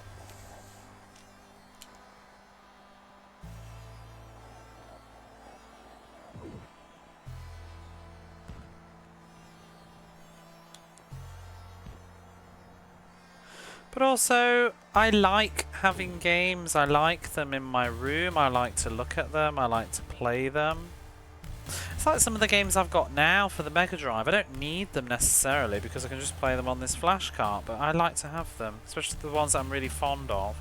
But also, I like having games. I like them in my room. I like to look at them. I like to play them. It's like some of the games I've got now for the Mega Drive. I don't need them necessarily because I can just play them on this flash cart, but I like to have them, especially the ones that I'm really fond of.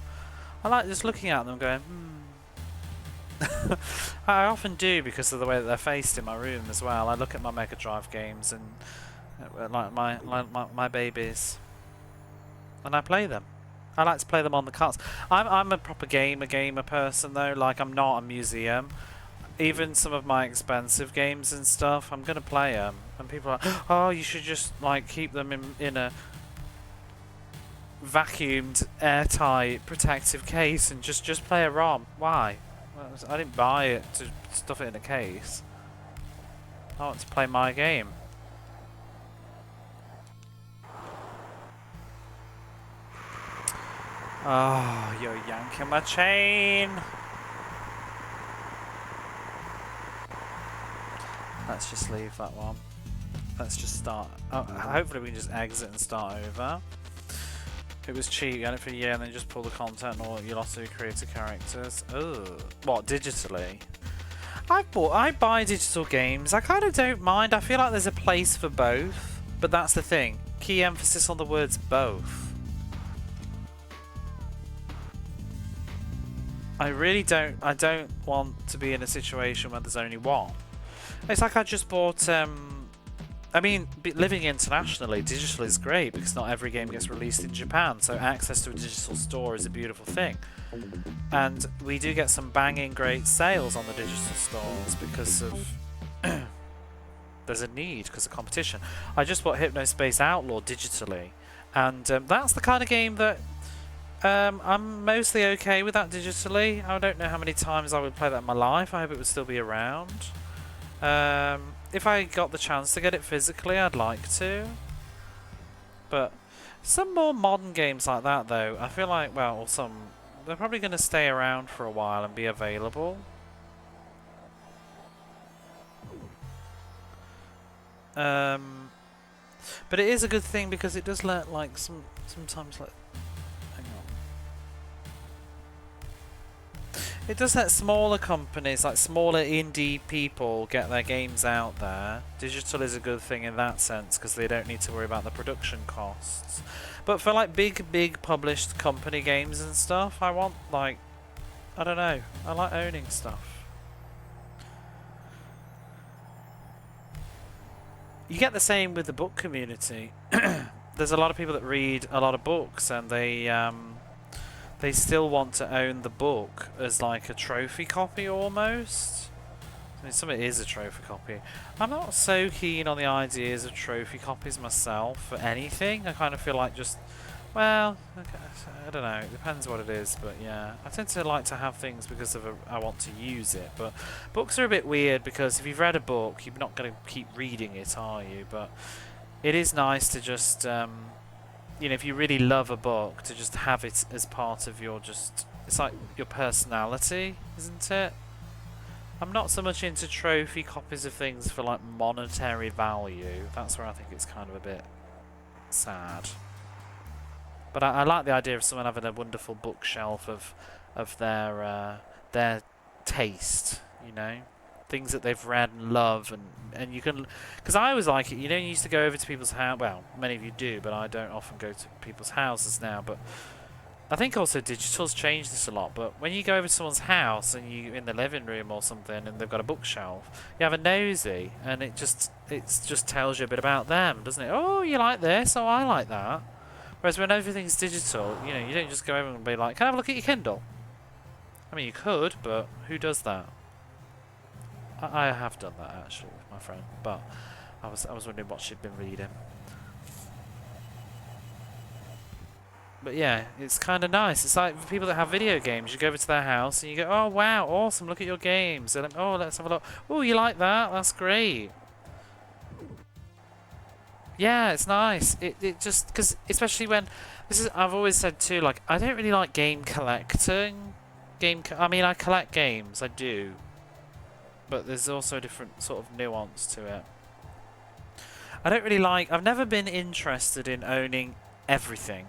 I like just looking at them going, I often do because of the way that they're faced in my room as well. I look at my Mega Drive games and like my babies. And I play them. I like to play them on the carts. I'm a proper gamer person though. Like, I'm not a museum. Even some of my expensive games and stuff, I'm gonna play them. And people are like, oh, you should just like keep them in a vacuumed, airtight, protective case and just play a ROM. Why? Well, I didn't buy it to stuff it in a case. I want to play my game. Oh, you're yanking my chain. Let's just leave that one. Let's just start. Oh, hopefully we can just exit and start over. It was cheap, you had it for a year and then just pull the content or you lost 2 creative characters. Ugh. What, digitally? I buy digital games. I kind of don't mind. I feel like there's a place for both. But that's the thing. Key emphasis on the words both. I don't want to be in a situation where there's only one. It's like I just bought, I mean, living internationally, digital is great because not every game gets released in Japan, so access to a digital store is a beautiful thing. And we do get some banging great sales on the digital stores because of there's a need because of competition. I just bought Hypnospace Outlaw digitally, and that's the kind of game that I'm mostly okay with that digitally. I don't know how many times I would play that in my life. I hope it would still be around. If I got the chance to get it physically, I'd like to. But some more modern games like that, though, I feel like, well, they're probably going to stay around for a while and be available. But it is a good thing because it does let, like, sometimes, like, it does let smaller companies, like smaller indie people, get their games out there. Digital is a good thing in that sense because they don't need to worry about the production costs. But for like big published company games and stuff, I want, like, I don't know, I like owning stuff. You get the same with the book community. There's a lot of people that read a lot of books and they still want to own the book as like a trophy copy almost. I mean, some of it is a trophy copy. I'm not so keen on the ideas of trophy copies myself for anything. I kind of feel like just Well, okay, I don't know. It depends what it is, but yeah, I tend to like to have things because of I want to use it. But books are a bit weird because if you've read a book, you're not going to keep reading it, are you? But it is nice to just, you know, if you really love a book, to just have it as part of your it's like your personality, isn't it? I'm not so much into trophy copies of things for like monetary value. That's where I think it's kind of a bit sad. But I like the idea of someone having a wonderful bookshelf of their taste, you know, things that they've read and love, and you can, because I always like it. You know, you used to go over to people's house. Well, many of you do, but I don't often go to people's houses now. But I think also digital's changed this a lot. But when you go over to someone's house and you in the living room or something, and they've got a bookshelf, you have a nosy, and it just tells you a bit about them, doesn't it? Oh, you like this? Oh, I like that. Whereas when everything's digital, you know, you don't just go over and be like, "Can I have a look at your Kindle?" I mean, you could, but who does that? I have done that actually with my friend, but I was wondering what she'd been reading. But yeah, it's kind of nice. It's like people that have video games. You go over to their house and you go, "Oh wow, awesome! Look at your games." And oh, let's have a look. Oh, you like that? That's great. Yeah, it's nice. It just because especially when I've always said too. Like I don't really like game collecting. I mean, I collect games. I do. But there's also a different sort of nuance to it. I don't really like... I've never been interested in owning everything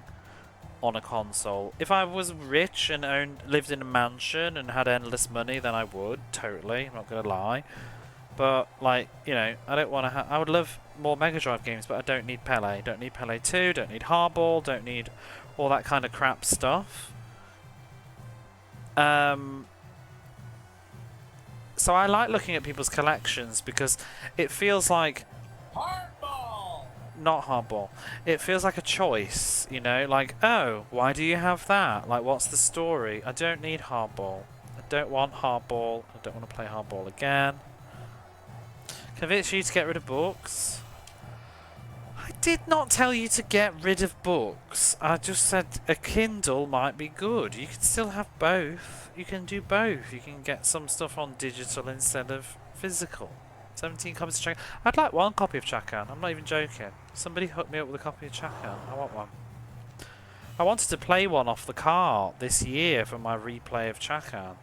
on a console. If I was rich and lived in a mansion and had endless money, then I would, totally. I'm not going to lie. But, like, you know, I don't want to I would love more Mega Drive games, but I don't need Pelé. Don't need Pelé 2, don't need Hardball, don't need all that kind of crap stuff. So I like looking at people's collections because it feels like...
Hardball!
Not hardball. It feels like a choice, you know? Like, oh, why do you have that? Like, what's the story? I don't need hardball. I don't want hardball. I don't want to play hardball again. Convince you to get rid of books? I did not tell you to get rid of books. I just said a Kindle might be good. You can still have both. You can do both. You can get some stuff on digital instead of physical. 17 copies of Chakan. I'd like one copy of Chakan. I'm not even joking. Somebody hook me up with a copy of Chakan. I want one. I wanted to play one off the cart this year for my replay of Chakan.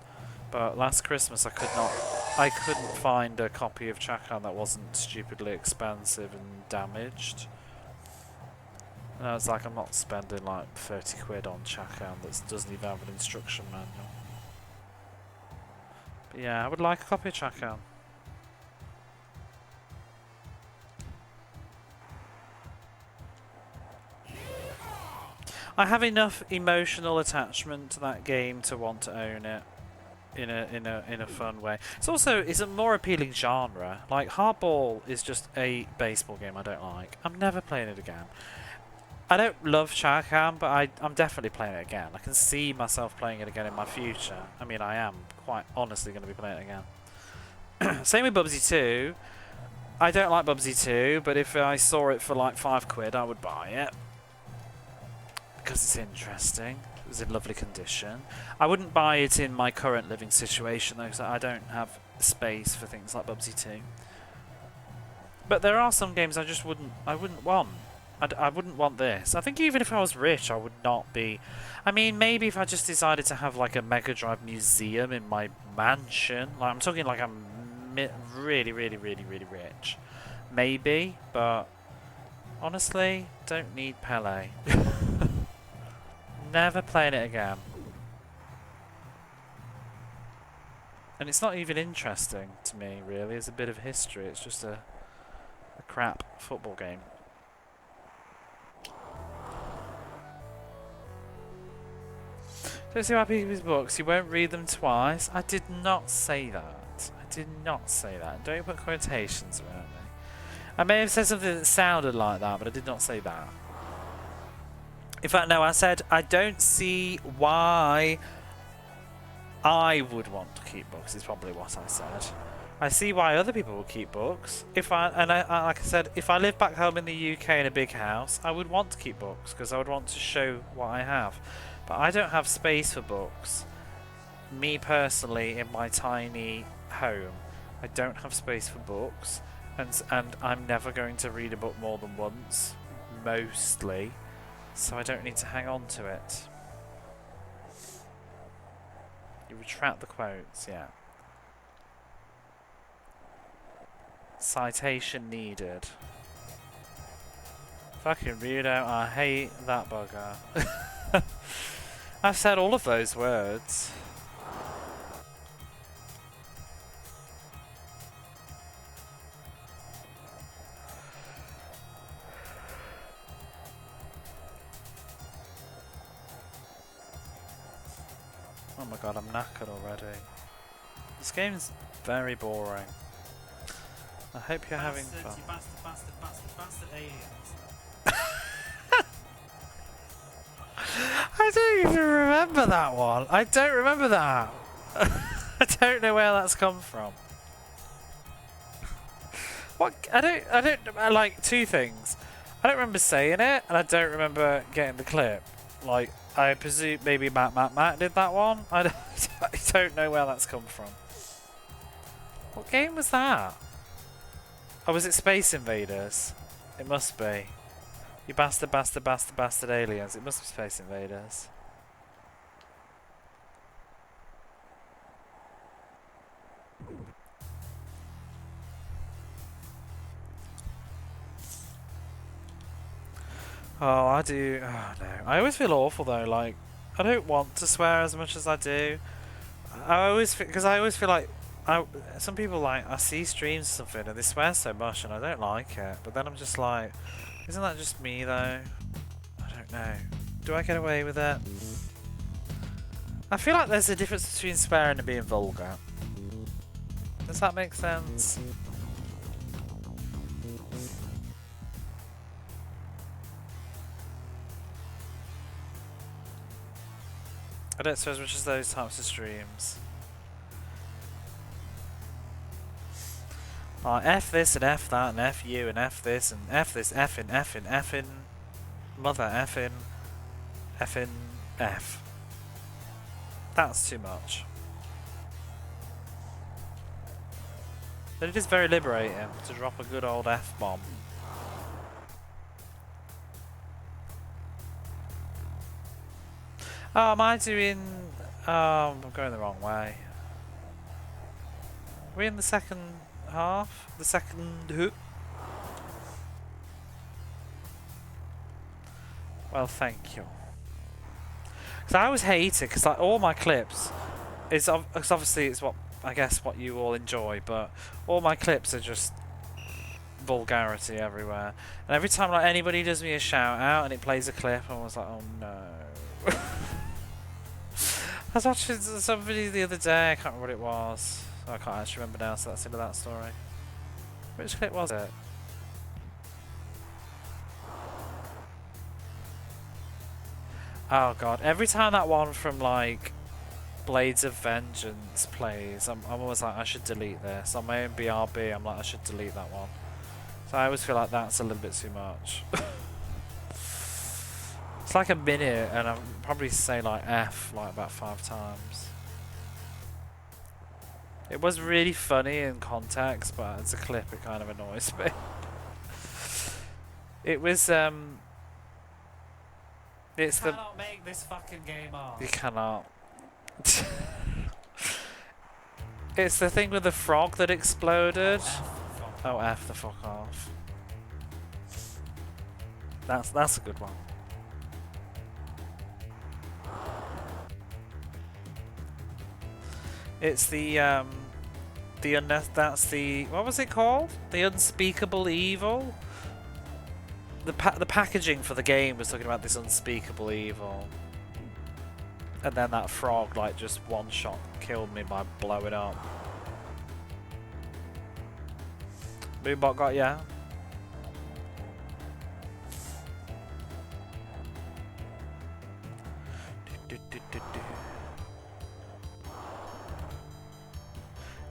But last Christmas I couldn't find a copy of Chakan that wasn't stupidly expensive and damaged. And I was like, I'm not spending like 30 quid on Chakan that doesn't even have an instruction manual. But yeah, I would like a copy of Chakan. I have enough emotional attachment to that game to want to own it in a fun way. It's a more appealing genre. Like Hardball is just a baseball game I don't like. I'm never playing it again. I don't love Chakan, but I'm definitely playing it again. I can see myself playing it again in my future. I mean, I am quite honestly going to be playing it again. Same with Bubsy 2. I don't like Bubsy 2, but if I saw it for like 5 quid, I would buy it. Because it's interesting. It was in lovely condition. I wouldn't buy it in my current living situation though, because I don't have space for things like Bubsy 2. But there are some games I wouldn't want. I wouldn't want this. I think even if I was rich, I would not be... I mean, maybe if I just decided to have like a Mega Drive museum in my mansion. Like, I'm talking like I'm really, really, really, really rich. Maybe, but honestly, don't need Pelé. Never playing it again. And it's not even interesting to me, really. It's a bit of history. It's just a crap football game. Don't see why people use books. You won't read them twice. I did not say that. I did not say that. Don't put quotations around me. I may have said something that sounded like that, but I did not say that. In fact, no, I said I don't see why I would want to keep books, is probably what I said. I see why other people will keep books. If I like I said, if I lived back home in the UK in a big house, I would want to keep books because I would want to show what I have. But I don't have space for books. Me personally, in my tiny home, I don't have space for books, and I'm never going to read a book more than once, mostly. So I don't need to hang on to it. You retract the quotes, yeah. Citation needed. Fucking weirdo, I hate that bugger. I've said all of those words. Oh my god, I'm knackered already. This game is very boring. I hope you're having fun.
You bastard aliens.
I don't even remember that one. I don't remember that. I don't know where that's come from. What? I don't like two things. I don't remember saying it, and I don't remember getting the clip. Like, I presume maybe Matt did that one. I don't know where that's come from. What game was that? Oh, was it Space Invaders? It must be. You bastard aliens. It must be Space Invaders. Oh, I do. Oh, no. I always feel awful though. Like, I don't want to swear as much as I do. Because I always feel like some people, like, I see streams or something and they swear so much and I don't like it. But then I'm just like, isn't that just me though? I don't know. Do I get away with it? I feel like there's a difference between swearing and being vulgar. Does that make sense? I don't swear as much as those types of streams. F this and F that and F you and F this and F this, effing, mother effing, F. That's too much. But it is very liberating to drop a good old F-bomb. Oh, am I doing... I'm going the wrong way. Are we in the second half? The second hoop? Well, thank you. Because I always hate it, because like, all my clips... Cause obviously it's what, I guess, what you all enjoy, but all my clips are just vulgarity everywhere. And every time like anybody does me a shout out and it plays a clip, I was like, oh no. I was watching somebody the other day, I can't remember what it was. I can't actually remember now, so that's the end of that story. Which clip was it? Oh god, every time that one from like Blades of Vengeance plays, I'm always like, I should delete this. On my own BRB, I'm like, I should delete that one. So I always feel like that's a little bit too much. It's like a minute, and I'll probably say like F like about 5 times. It was really funny in context, but as a clip it kind of annoys me. It was it's the...
Cannot make this fucking game off.
You cannot. It's the thing with the frog that exploded. Oh, F the fuck off. That's a good one. It's the that's the, what was it called? The unspeakable evil. The packaging for the game was talking about this unspeakable evil, and then that frog like just one shot killed me by blowing up. Moonbot got ya.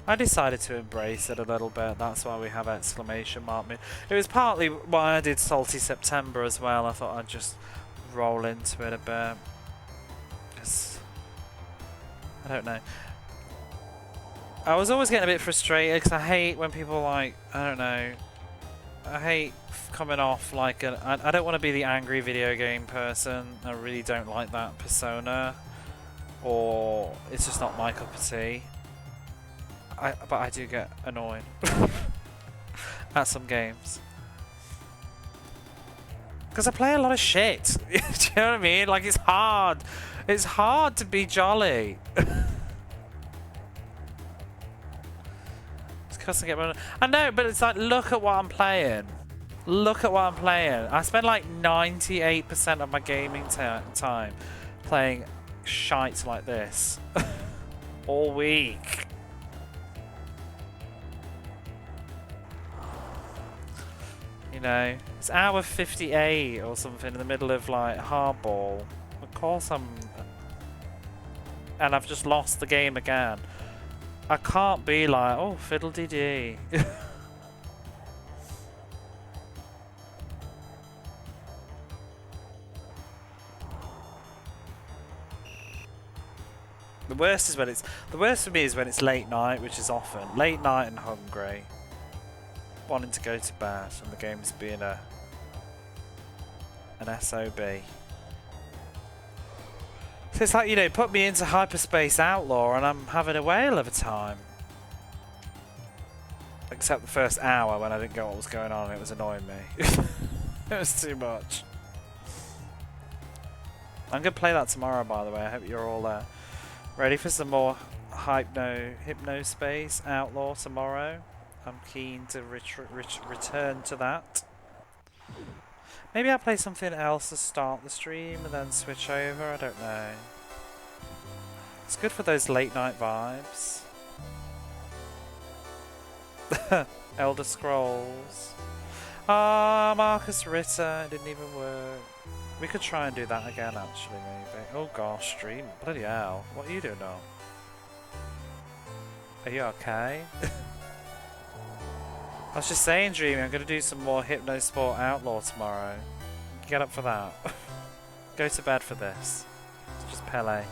I decided to embrace it a little bit. That's why we have exclamation mark. It was partly why I did Salty September as well. I thought I'd just roll into it a bit. I don't know. I was always getting a bit frustrated because I hate when people like, I don't know, I hate coming off like I don't want to be the angry video game person. I really don't like that persona, or it's just not my cup of tea. But I do get annoyed at some games because I play a lot of shit. Do you know what I mean? Like, it's hard. It's hard to be jolly. I know, but it's like, look at what I'm playing. Look at what I'm playing. I spend like 98% of my gaming time playing shite like this all week. You know, it's hour 58 or something in the middle of like hardball. Of course and I've just lost the game again. I can't be like, oh, fiddle-dee-dee. The worst for me is when it's late night, which is often late night and hungry, wanting to go to bed, and the game's being an SOB. So it's like, you know, put me into Hyperspace Outlaw and I'm having a whale of a time. Except the first hour when I didn't get what was going on and it was annoying me. It was too much. I'm going to play that tomorrow, by the way. I hope you're all there. Ready for some more Hypnospace Outlaw tomorrow. I'm keen to return to that. Maybe I'll play something else to start the stream and then switch over, I don't know. It's good for those late night vibes. Elder Scrolls. Ah, Marcus Ritter, it didn't even work. We could try and do that again actually, maybe. Oh gosh, stream, bloody hell. What are you doing now? Are you okay? I was just saying, Dreamy, I'm going to do some more Hypnosport Outlaw tomorrow. Get up for that. Go to bed for this. It's just Pelé.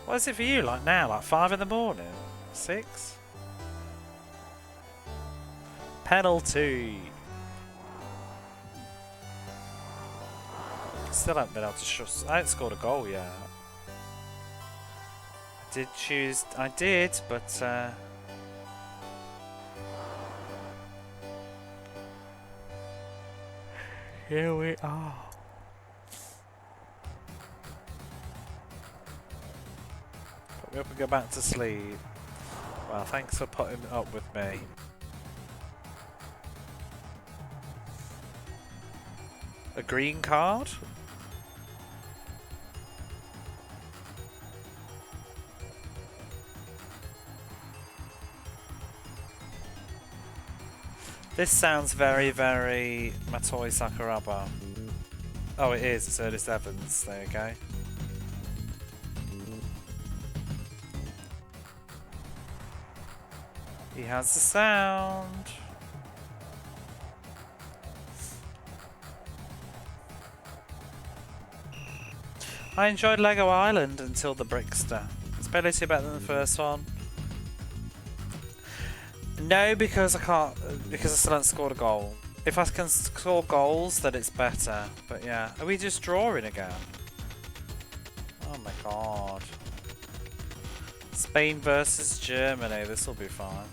What is it for you, like now? Like 5 in the morning? 6? Penalty! Still haven't been able to I haven't scored a goal yet. I did, but here we are. Put me up and go back to sleep. Well, thanks for putting up with me. A green card? This sounds very, very Matoi Sakuraba. Oh, it is. It's Ernest Evans. There you go. He has the sound. I enjoyed Lego Island until the Brickster. It's basically better than the first one. No, because I can't. Because I still haven't scored a goal. If I can score goals, then it's better. But yeah, are we just drawing again? Oh my god! Spain versus Germany. This will be fun.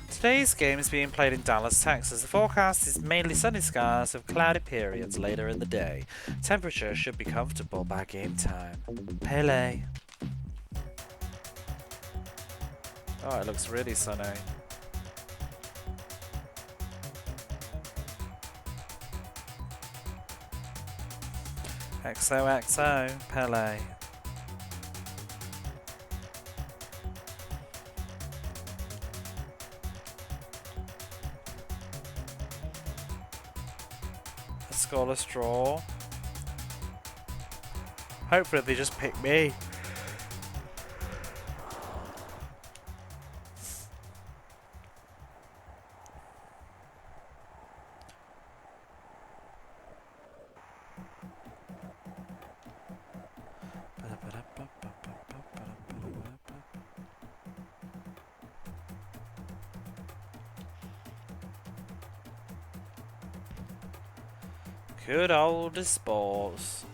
Today's game is being played in Dallas, Texas. The forecast is mainly sunny skies with cloudy periods later in the day. Temperature should be comfortable by game time. Pelé. Oh, it looks really sunny. XOXO, Pelé. A scoreless draw. Hopefully they just pick me. Good old sports.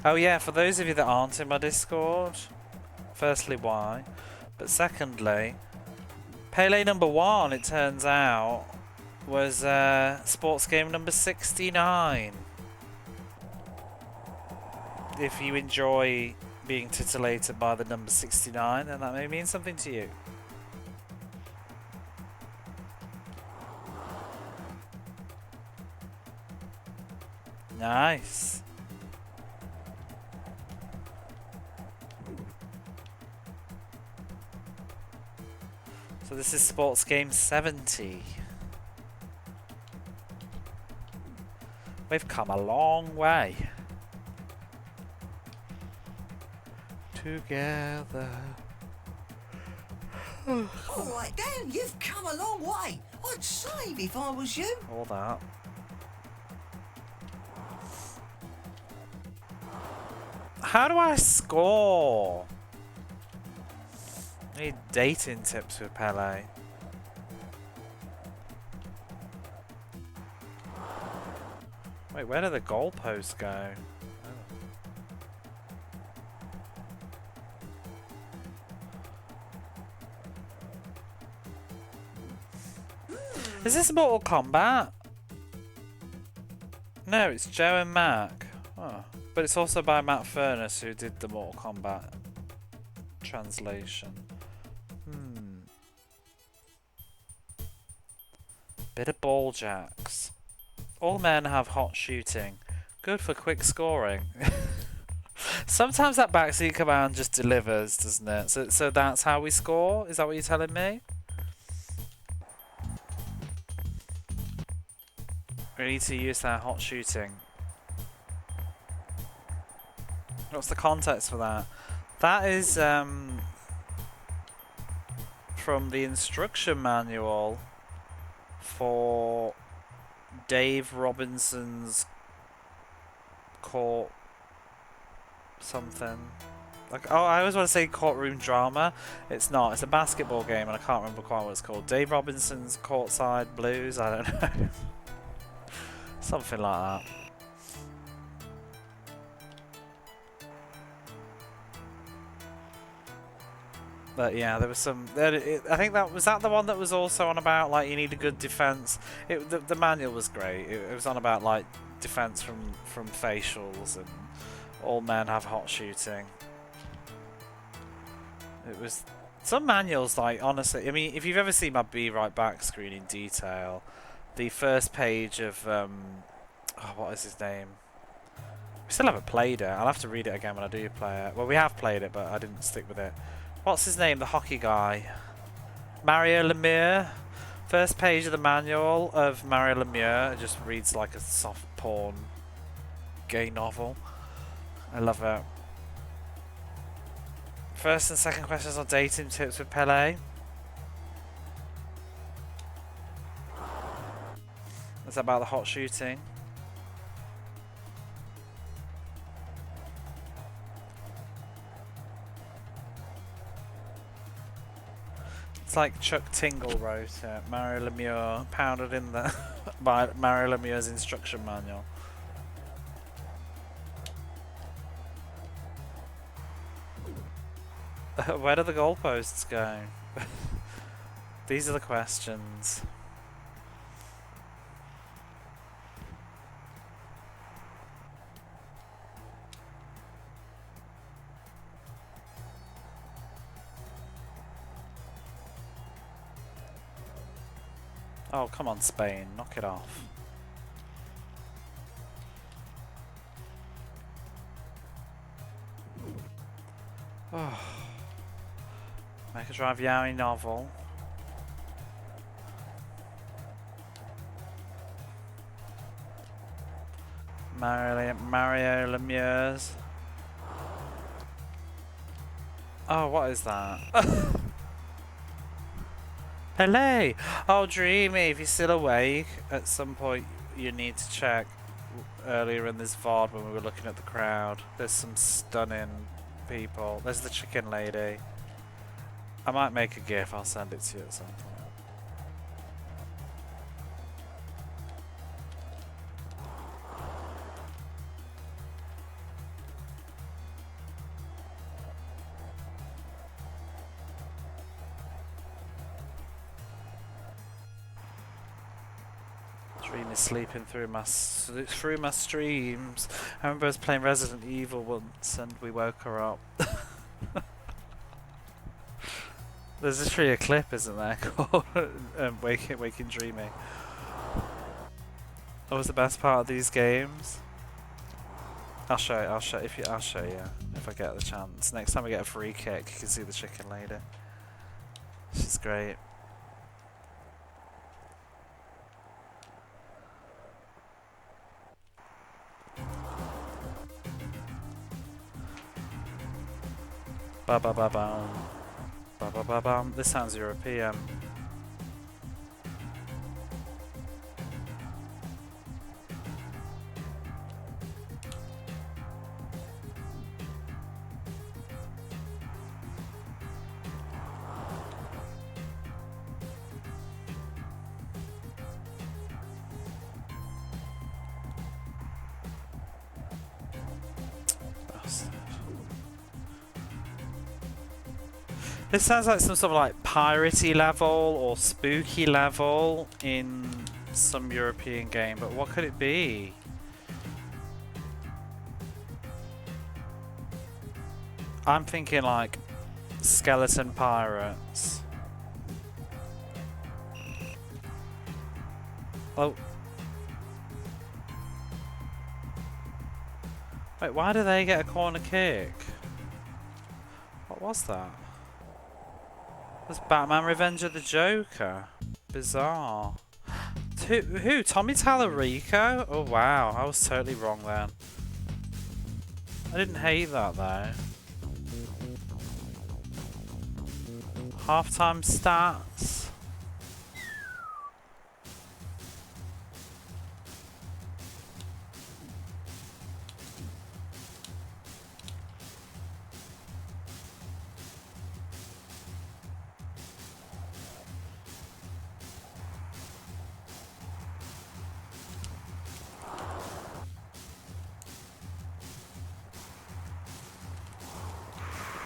Oh yeah, for those of you that aren't in my Discord, firstly, why? But secondly, Pelé number 1, it turns out, was sports game number 69. If you enjoy being titillated by the number 69, then that may mean something to you. Nice. So this is sports game 70. We've come a long way. Together.
Alright then, you've come a long way. I'd save if I was you.
All that. How do I score? I need dating tips with Pelé. Wait, where do the goalposts go? Is this Mortal Kombat? No, it's Joe and Mac. Oh. But it's also by Matt Furness, who did the Mortal Kombat translation. Bit of ball jacks. All men have hot shooting. Good for quick scoring. Sometimes that backseat command just delivers, doesn't it? So that's how we score? Is that what you're telling me? We need to use that hot shooting. What's the context for that? That is from the instruction manual for Dave Robinson's court something. Like, oh, I always want to say courtroom drama. It's not. It's a basketball game, and I can't remember quite what it's called. Dave Robinson's Courtside Blues. I don't know. Something like that. But yeah, there was some. I think that was the one that was also on about like you need a good defense. The manual was great. It was on about like defense from facials and all men have hot shooting. It was some manuals like honestly. I mean, if you've ever seen my Be Right Back screen in detail, the first page of oh, what is his name? We still haven't played it. I'll have to read it again when I do play it. Well, we have played it, but I didn't stick with it. What's his name? The hockey guy. Mario Lemieux. First page of the manual of Mario Lemieux. It just reads like a soft porn gay novel. I love it. First and second questions on dating tips with Pelé. Is that about the hot shooting? It's like Chuck Tingle wrote it. Mario Lemieux, pounded in the by Mario Lemieux's instruction manual. Where do the goalposts go? These are the questions. Oh, come on, Spain. Knock it off. Oh. Mega Drive Yaoi novel. Mario Lemieux's. Oh, what is that? Pelé! Oh, Dreamy, if you're still awake, at some point you need to check earlier in this VOD when we were looking at the crowd. There's some stunning people. There's the chicken lady. I might make a GIF, I'll send it to you at some point. Dreamy's sleeping through my streams. I remember I was playing Resident Evil once and we woke her up. There's literally a clip, isn't there, called Waking Dreamy. What was the best part of these games? I'll show you if I get the chance. Next time I get a free kick, you can see the chicken lady. She's great. Ba ba ba bam. Ba ba ba bam. This sounds European. This sounds like some sort of like piratey level or spooky level in some European game, but what could it be? I'm thinking like skeleton pirates. Oh. Wait, why do they get a corner kick? What was that? Was Batman Revenge of the Joker? Bizarre. Who? Tommy Tallarico? Oh wow, I was totally wrong then. I didn't hate that though. Halftime stats.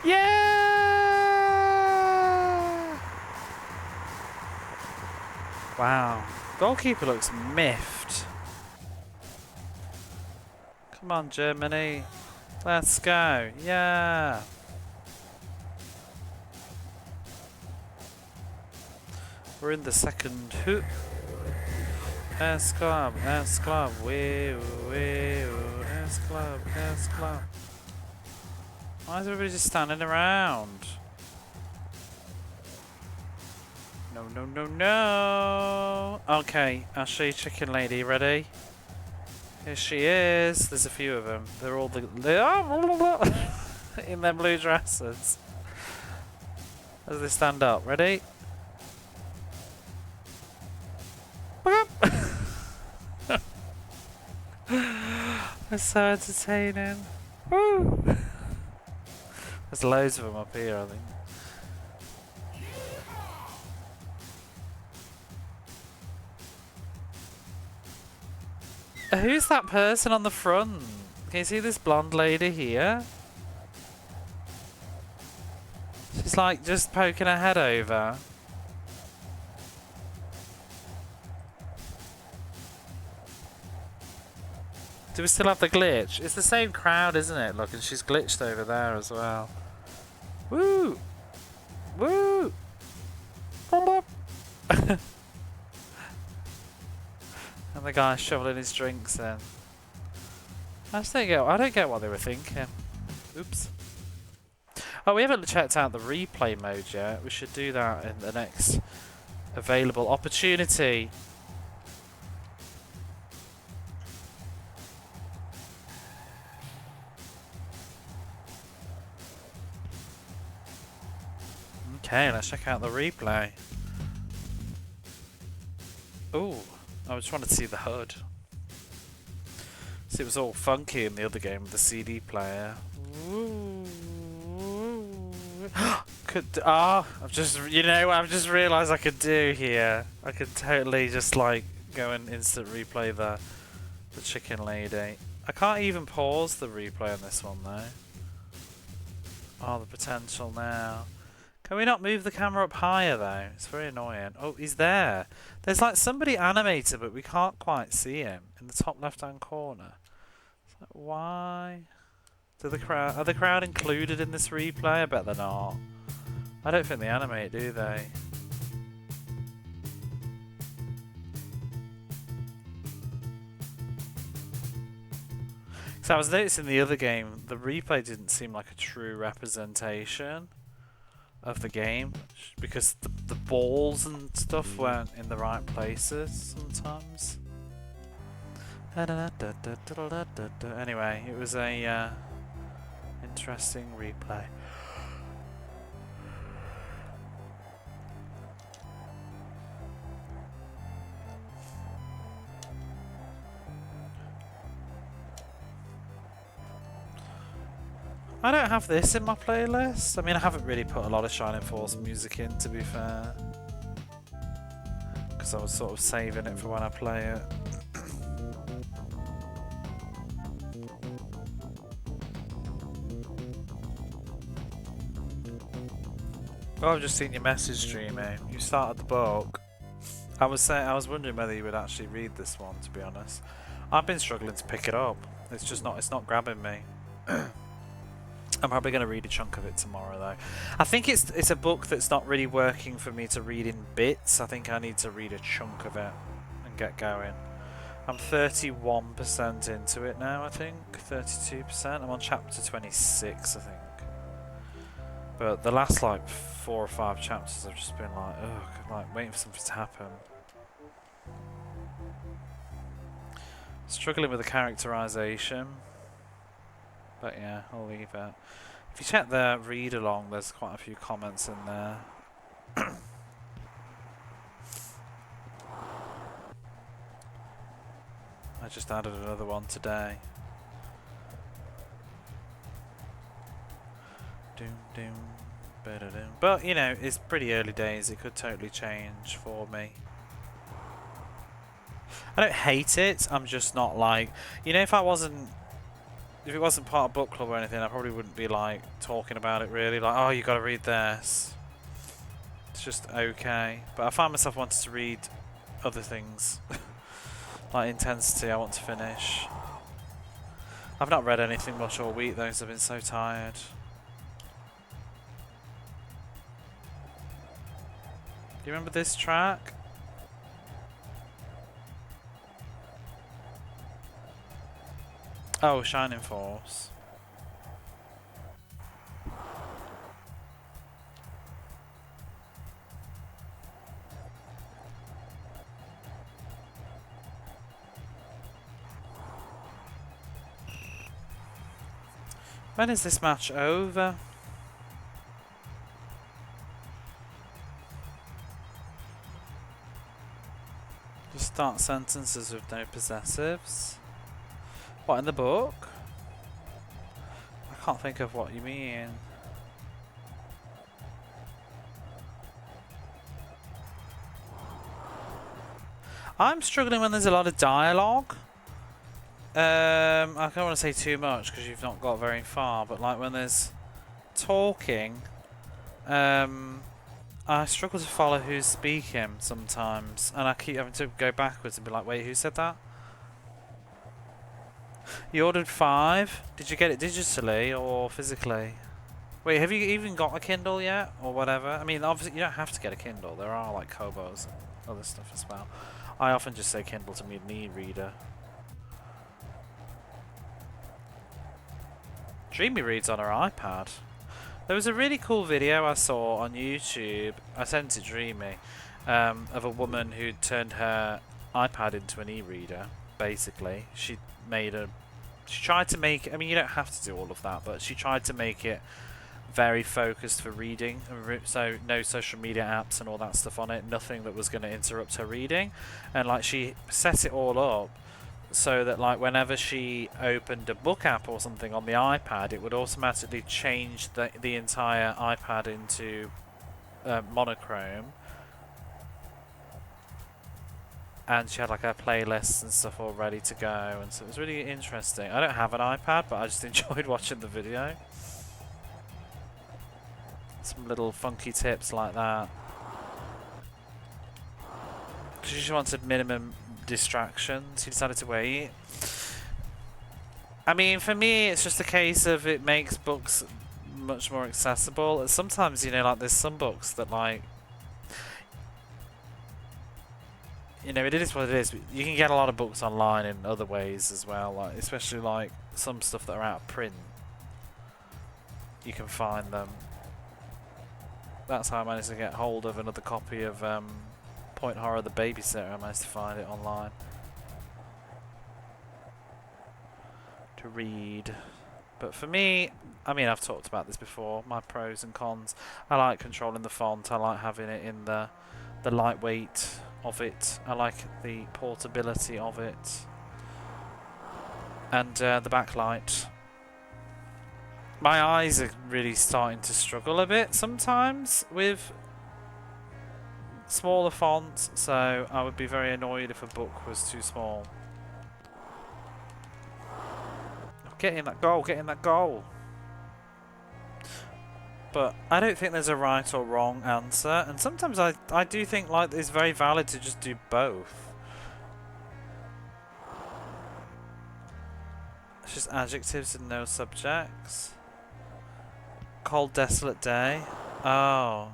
Yeah! Wow. Goalkeeper looks miffed. Come on, Germany. Let's go. Yeah. We're in the second hoop. S Club, wee, S Club, S Club. Why is everybody just standing around? No, no, no, no. Okay, I'll show you Chicken Lady. Ready? Here she is. There's a few of them. They're all in their blue dresses. As they stand up. Ready? It's so entertaining. Woo! There's loads of them up here, I think. Who's that person on the front? Can you see this blonde lady here? She's like just poking her head over. Do we still have the glitch? It's the same crowd, isn't it? Look, and she's glitched over there as well. Woo! Woo! And the guy shoveling his drinks in. I don't get what they were thinking. Oops. Oh, we haven't checked out the replay mode yet. We should do that in the next available opportunity. Okay, let's check out the replay. Ooh, I just wanted to see the HUD. See, it was all funky in the other game with the CD player. I've just realised I could do here. I could totally just like go and instant replay the Chicken Lady. I can't even pause the replay on this one though. Oh, the potential now. Can we not move the camera up higher though? It's very annoying. Oh, he's there. There's like somebody animated, but we can't quite see him in the top left-hand corner. It's like, why? Are the crowd included in this replay? I bet they're not. I don't think they animate, do they? So I was noticing the other game, the replay didn't seem like a true representation of the game because the balls and stuff weren't in the right places sometimes. Anyway, it was a interesting replay. I don't have this in my playlist. I mean, I haven't really put a lot of Shining Force music in, to be fair, because I was sort of saving it for when I play it. Oh, I've just seen your message, Dreamy. You started the book. I was wondering whether you would actually read this one, to be honest. I've been struggling to pick it up. It's not grabbing me. I'm probably going to read a chunk of it tomorrow, though. I think it's a book that's not really working for me to read in bits. I think I need to read a chunk of it and get going. I'm 31% into it now, I think. 32%. I'm on chapter 26, I think. But the last, like, 4 or 5 chapters, I've just been like, ugh, like, waiting for something to happen. Struggling with the characterization. But yeah, I'll leave it. If you check the read along, there's quite a few comments in there. I just added another one today. Doom, doom, ba-da-doom. But you know, it's pretty early days. It could totally change for me. I don't hate it. I'm just not like, you know, if it wasn't part of book club or anything, I probably wouldn't be like talking about it really. Like, oh, you got to read this. It's just okay. But I find myself wanting to read other things, like Intensity. I want to finish. I've not read anything much all week though, because I've been so tired. Do you remember this track? Oh, Shining Force. When is this match over? Just start sentences with no possessives. What, in the book? I can't think of what you mean. I'm struggling when there's a lot of dialogue. I don't want to say too much because you've not got very far, but like when there's talking, I struggle to follow who's speaking sometimes, and I keep having to go backwards and be like, wait, who said that? You ordered 5? Did you get it digitally or physically? Wait, have you even got a Kindle yet? Or whatever? I mean, obviously you don't have to get a Kindle. There are like Kobos and other stuff as well. I often just say Kindle to mean an e-reader. Dreamy reads on her iPad. There was a really cool video I saw on YouTube, I sent it to Dreamy, of a woman who turned her iPad into an e-reader, basically. She tried to make it, I mean you don't have to do all of that, but she tried to make it very focused for reading, so no social media apps and all that stuff on it, nothing that was going to interrupt her reading, and like she set it all up so that like whenever she opened a book app or something on the iPad, it would automatically change the entire iPad into monochrome, and she had like her playlists and stuff all ready to go, and so it was really interesting. I don't have an iPad, but I just enjoyed watching the video. Some little funky tips like that. Because she just wanted minimum distractions. He decided to wait. I mean, for me, it's just a case of it makes books much more accessible. And sometimes, you know, like there's some books that like, you know, it is what it is. You can get a lot of books online in other ways as well, like especially like some stuff that are out of print. You can find them. That's how I managed to get hold of another copy of Point Horror the Babysitter. I managed to find it online to read. But for me, I mean, I've talked about this before, my pros and cons. I like controlling the font. I like having it in the lightweight of it. I like the portability of it. And the backlight. My eyes are really starting to struggle a bit sometimes with smaller fonts, so I would be very annoyed if a book was too small. Get in that goal, get in that goal! But I don't think there's a right or wrong answer, and sometimes I do think like it's very valid to just do both. It's just adjectives and no subjects. Cold, desolate day. Oh.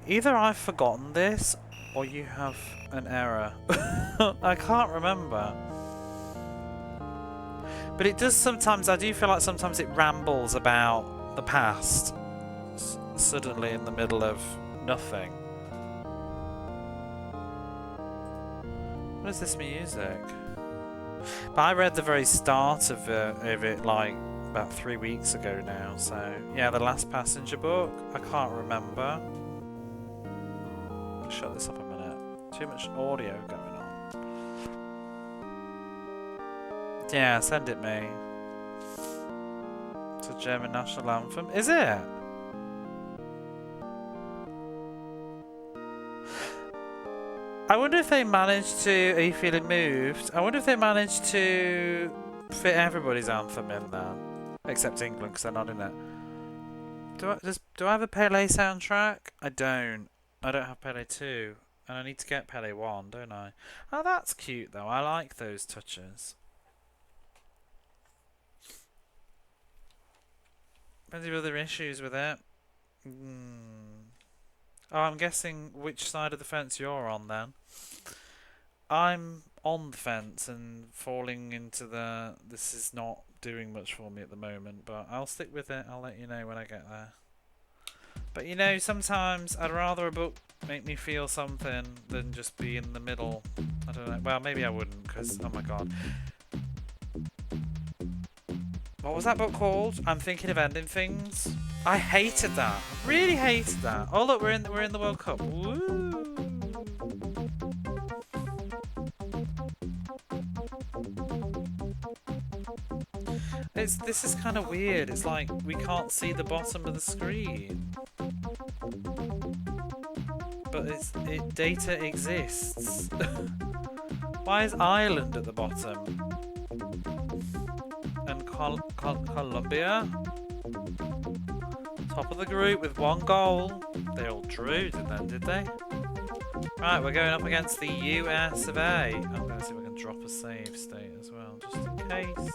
Either I've forgotten this, or you have an error. I can't remember. But it does sometimes, I do feel like sometimes it rambles about the past. Suddenly in the middle of nothing. What is this music? But I read the very start of it like about 3 weeks ago now, so yeah, The Last Passenger book. I can't remember. I'll shut this up a minute. Too much audio going on. Yeah, send it me. It's a German national anthem. Is it? I wonder if they managed to... Are you feeling moved? I wonder if they managed to fit everybody's anthem in there. Except England, because they're not in it. Do I have a Pelé soundtrack? I don't. I don't have Pelé 2. And I need to get Pelé 1, don't I? Oh, that's cute, though. I like those touches. Plenty of other issues with it. Oh, I'm guessing which side of the fence you're on, then. I'm on the fence and falling into the... This is not doing much for me at the moment, but I'll stick with it. I'll let you know when I get there. But you know, sometimes I'd rather a book make me feel something than just be in the middle. I don't know. Well, maybe I wouldn't, because... Oh my god. What was that book called? I'm Thinking of Ending Things. I hated that. Really hated that. Oh look, we're in the World Cup. Woo! This is kind of weird. It's like we can't see the bottom of the screen, but data exists. Why is Ireland at the bottom? And Colombia, top of the group with 1 goal. They all drew, did they? Right, we're going up against the US of A. I'm going to see if we can drop a save state as well, just in case.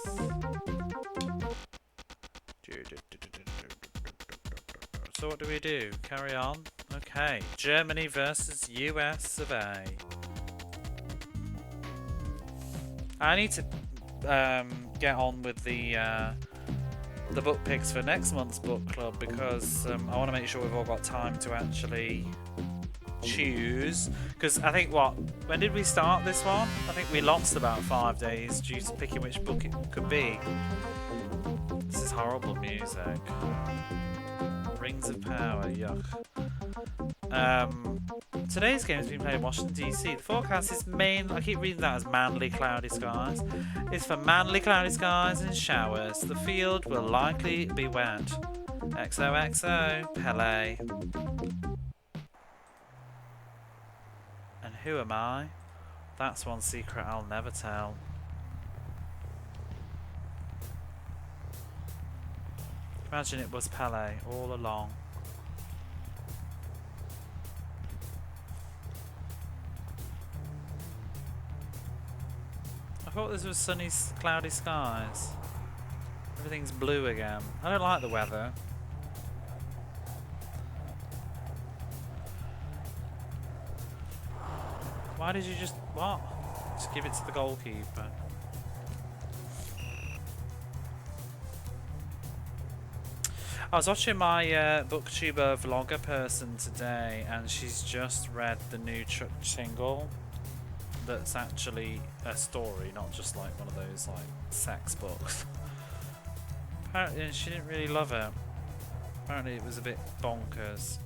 So what do we do? Carry on? Okay, Germany versus US of A. I need to get on with the book picks for next month's book club, because I want to make sure we've all got time to actually choose. Because I think when did we start this one? I think we lost about 5 days due to picking which book it could be. This is horrible music. Rings of Power, yuck. Today's game has been played in Washington DC. The forecast is I keep reading that as manly cloudy skies. It's for manly cloudy skies and showers. The field will likely be wet. XOXO, Pelé. And who am I? That's one secret I'll never tell. Imagine it was Pelé all along. I thought this was sunny, cloudy skies. Everything's blue again. I don't like the weather. Why did you just... what? Just give it to the goalkeeper. I was watching my booktuber vlogger person today, and she's just read the new Chuck single. That's actually a story, not just like one of those like sex books. Apparently, she didn't really love it. Apparently, it was a bit bonkers.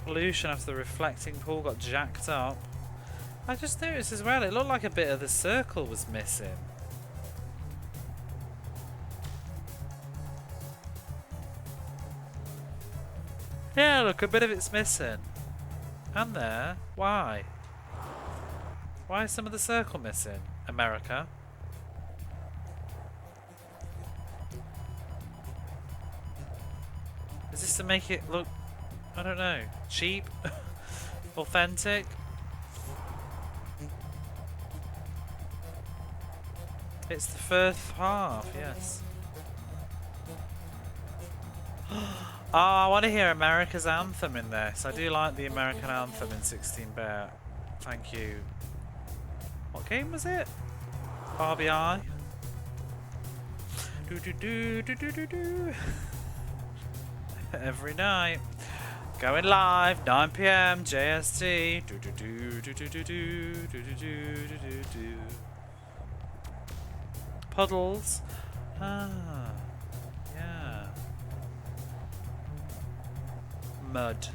Pollution after the reflecting pool got jacked up. I just noticed as well, it looked like a bit of the circle was missing. Yeah, look, a bit of it's missing. And there. Why? Why is some of the circle missing? America? Is this to make it look, I don't know, cheap? Authentic? It's the first half, yes. Oh, I want to hear America's anthem in this. I do like the American anthem in 16-bit. Thank you. What game was it? RBI? Do do do do do do do. Every night. Going live, 9 PM, JST. Do do do do do do do do do do do do do. Puddles. Ah. Yeah. Mud.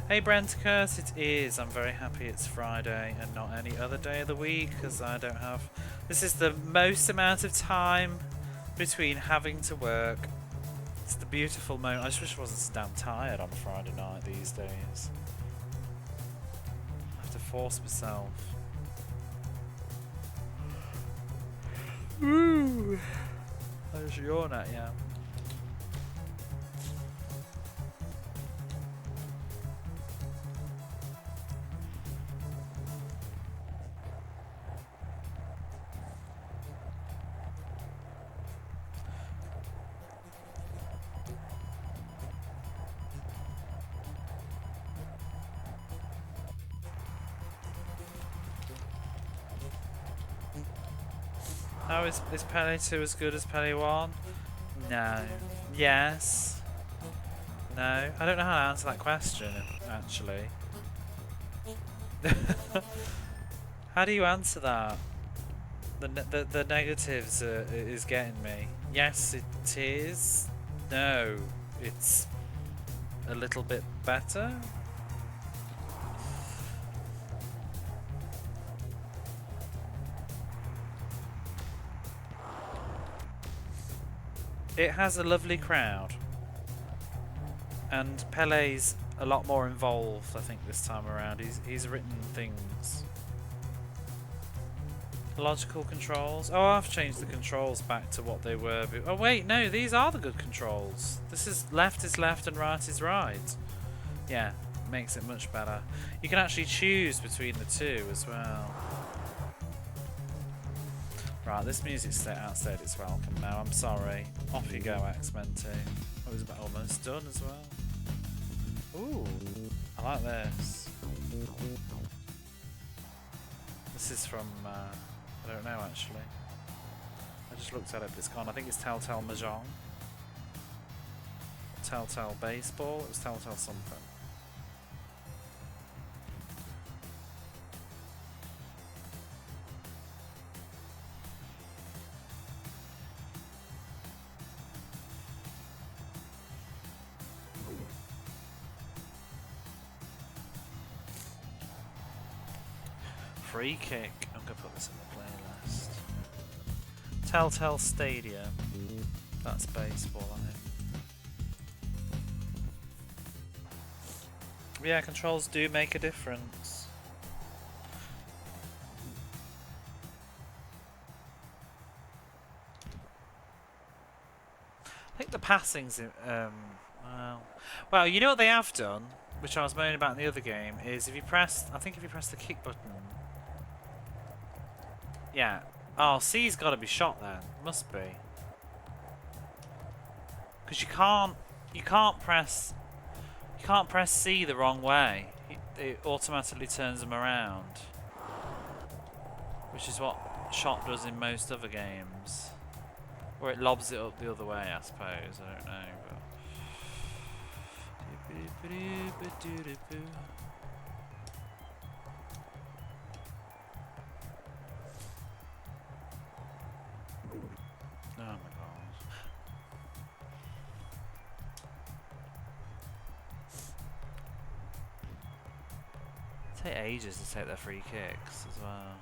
Hey Brenticus, it is. I'm very happy it's Friday and not any other day of the week because I don't have... This is the most amount of time between having to work. It's the beautiful moment. I just wish I wasn't so damn tired on a Friday night these days. I have to force myself. Woo! I just yawn at you. How is Pelé 2 as good as Pelé 1? No. Yes. No. I don't know how to answer that question, actually. How do you answer that? The negatives is getting me. Yes, it is. No, it's a little bit better. It has a lovely crowd, and Pelé's a lot more involved, I think, this time around. He's written things. Logical controls. Oh, I've changed the controls back to what they were. Oh wait, no, these are the good controls. This is left and right is right. Yeah, makes it much better. You can actually choose between the two as well. Right, this music's outstayed its welcome now, I'm sorry. Off you go, X-Men 2. Oh, it was about almost done as well. Ooh, I like this. This is from, I don't know actually. I just looked at it, but it's gone. I think it's Telltale Mahjong. Telltale Baseball, it was Telltale something. Free kick. I'm gonna put this in the playlist. Telltale Stadium. That's baseball, I think. Yeah, controls do make a difference. I think the passing's well, you know what they have done, which I was moaning about in the other game, is if you press, I think if you press the kick button, yeah. Oh, C's got to be shot then. Must be. Because you can't press C the wrong way. It automatically turns them around, which is what shot does in most other games, or it lobs it up the other way. I suppose, I don't know. But oh my god. It takes ages to take their free kicks as well.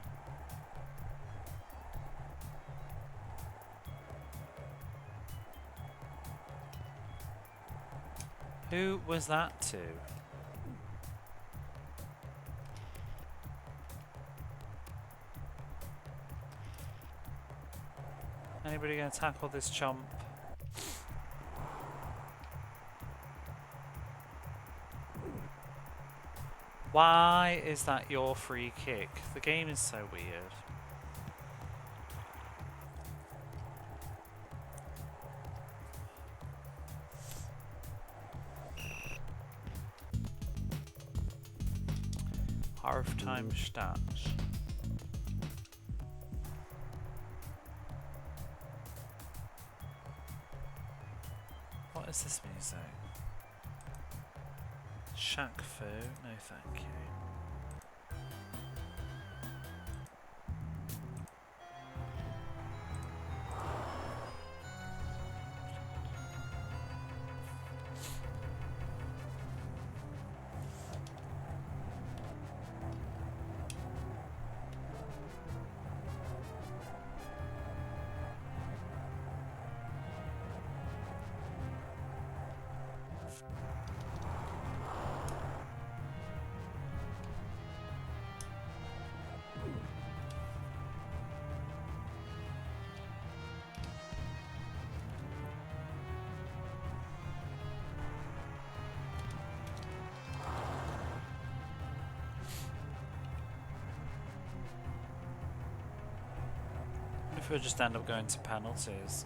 Who was that to? Anybody gonna tackle this chump? Why is that your free kick? The game is so weird. Halftime stats. What is this music? Shaq Fu? No thank you. If we'll just end up going to penalties.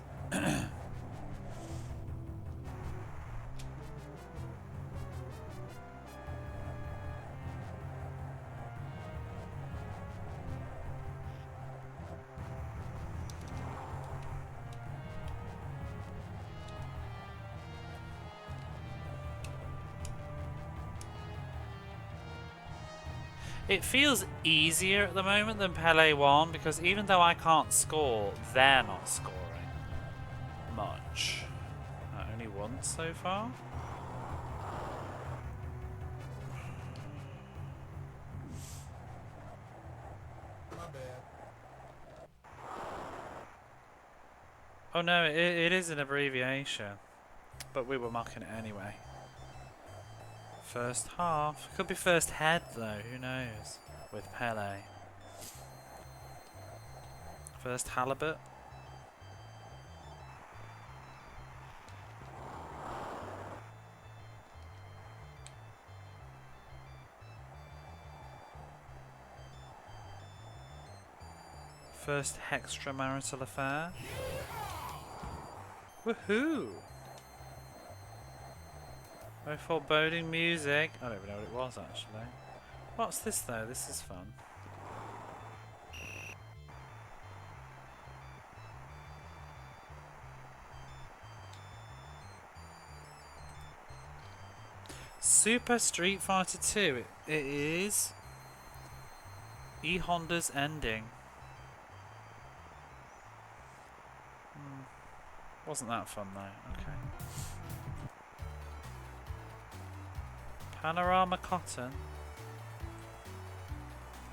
It feels easier at the moment than Pelé 1 because even though I can't score, they're not scoring much. Only once so far.
My bad.
Oh no, it is an abbreviation. But we were mocking it anyway. First half. Could be first head though, who knows? With Pelé. First halibut. First extramarital affair. Woohoo! Oh, foreboding music. I don't even know what it was actually. What's this though? This is fun. Super Street Fighter 2. It is E-Honda's ending. Wasn't that fun though. Okay. Panorama Cotton.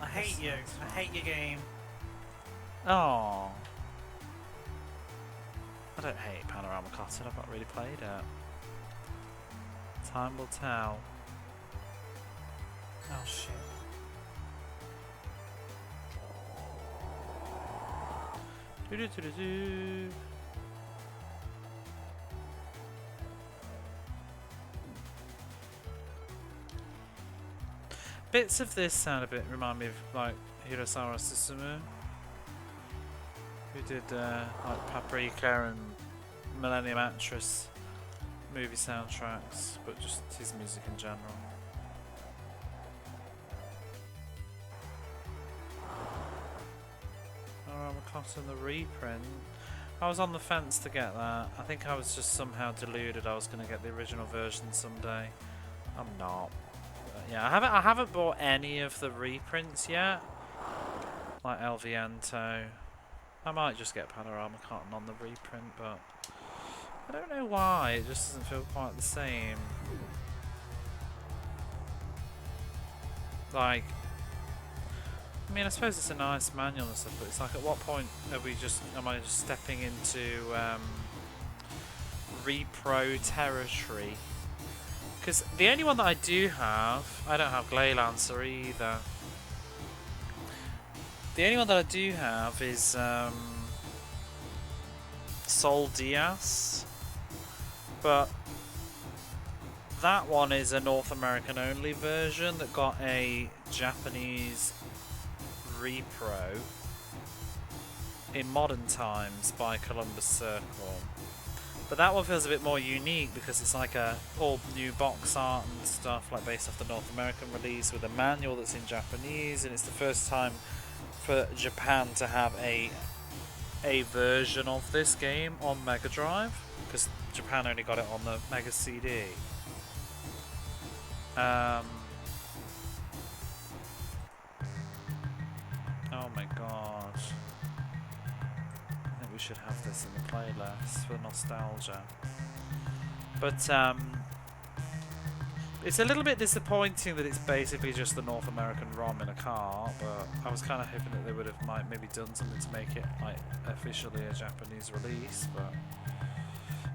I hate you. I hate your game.
Oh. I don't hate Panorama Cotton. I've not really played it. Time will tell.
Oh shit.
Do-do-do-do-do. Bits of this sound a bit remind me of like Hirosawa Susumu, who did like Paprika and Millennium Actress movie soundtracks, but just his music in general. Cotton, the reprint. I was on the fence to get that. I think I was just somehow deluded I was going to get the original version someday. I'm not. But yeah, I haven't bought any of the reprints yet, like El Viento. I might just get Panorama Cotton on the reprint, but I don't know why. It just doesn't feel quite the same. Like, I mean, I suppose it's a nice manual and stuff, but it's like, at what point am I just stepping into repro territory? Because the only one that I do have, I don't have Gleylancer either. The only one that I do have is Sol Diaz, but that one is a North American only version that got a Japanese repro in Modern Times by Columbus Circle, but that one feels a bit more unique because it's like a all new box art and stuff, like based off the North American release, with a manual that's in Japanese, and it's the first time for Japan to have a version of this game on Mega Drive, because Japan only got it on the Mega CD. Oh my god. I think we should have this in the playlist for nostalgia. But it's a little bit disappointing that it's basically just the North American ROM in a car, but I was kind of hoping that they would have maybe done something to make it like officially a Japanese release, but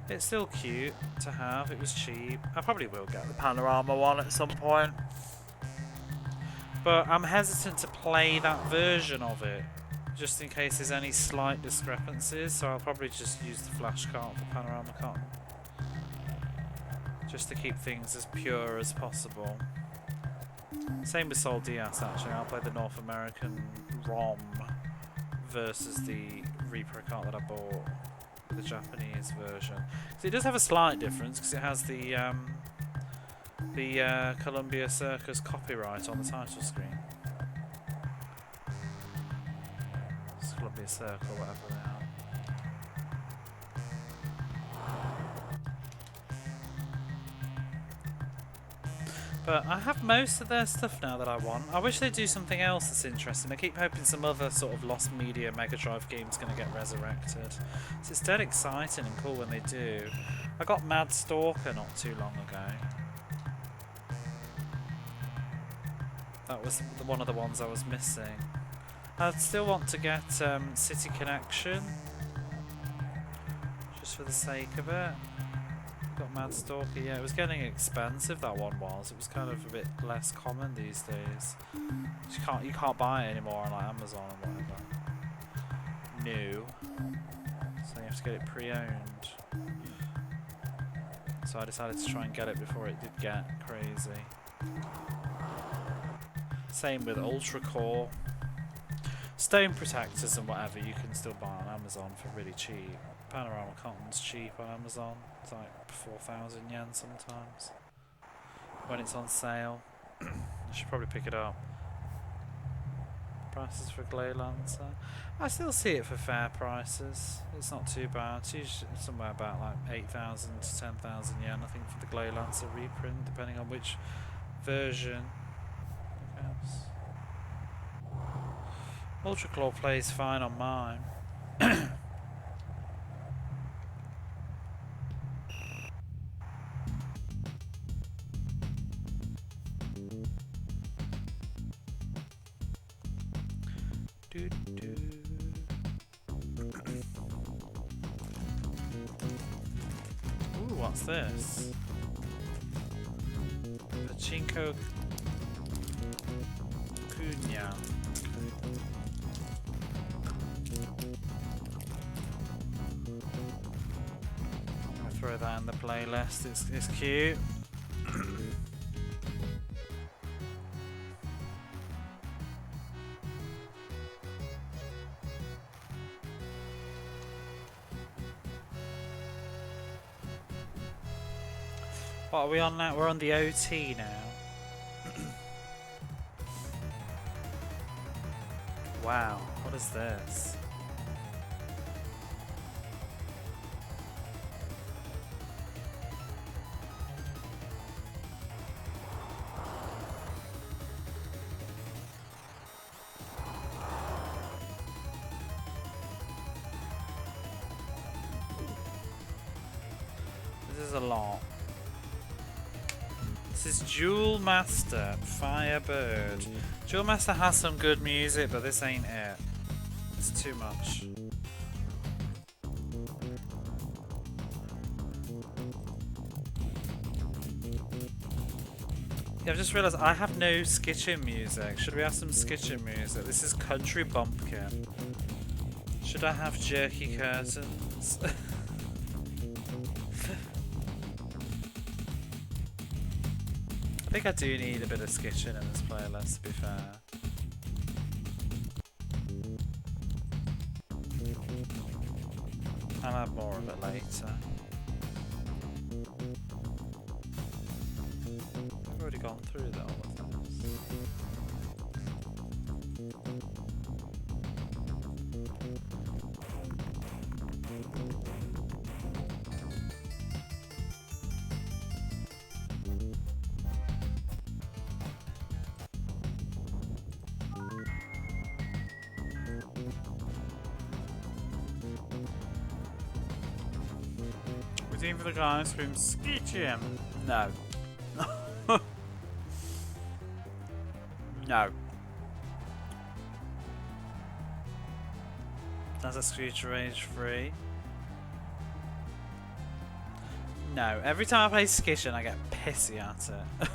it's still cute to have. It was cheap. I probably will get the Panorama one at some point. But I'm hesitant to play that version of it, just in case there's any slight discrepancies, so I'll probably just use the flash card for Panorama Cotton, just to keep things as pure as possible. Same with Sol Diaz actually, I'll play the North American ROM versus the repro card that I bought, the Japanese version. So it does have a slight difference, because it has the Columbia Circus copyright on the title screen. It's Columbia Circle, whatever they are. But I have most of their stuff now that I want. I wish they'd do something else that's interesting. I keep hoping some other sort of lost media Mega Drive game's going to get resurrected. So it's dead exciting and cool when they do. I got Mad Stalker not too long ago. That was one of the ones I was missing. I still want to get City Connection, just for the sake of it. Got Mad Stalker, yeah, it was getting expensive, that one was. It was kind of a bit less common these days. You can't buy it anymore on like Amazon or whatever. New. So you have to get it pre-owned. So I decided to try and get it before it did get crazy. Same with Ultra Core. Stone Protectors and whatever you can still buy on Amazon for really cheap. Panorama Cotton's cheap on Amazon. It's like 4,000 yen sometimes. When it's on sale. I should probably pick it up. Prices for Gleylancer. I still see it for fair prices. It's not too bad. It's usually somewhere about like 8,000 to 10,000 yen, I think, for the Gleylancer reprint, depending on which version. Ultra Claw plays fine on mine. Ooh, what's this? Pachinko Junior. I'll throw that in the playlist. It's cute. What are we on now? We're on the OT now. Wow, what is this? This is a lot. This is Jewel Master Firebird. Jewel Master has some good music, but this ain't it. It's too much. Yeah, I've just realised I have no skitching music. Should we have some skitching music? This is Country Bumpkin. Should I have jerky curtains? I think I do need a bit of skitching in this playlist, to be fair. I'll have more of it later. I've already gone through that all of this. Waiting for the guys from Skitchim. No. No. That's a Screecher Range free. No. Every time I play Skitchin, I get pissy at it.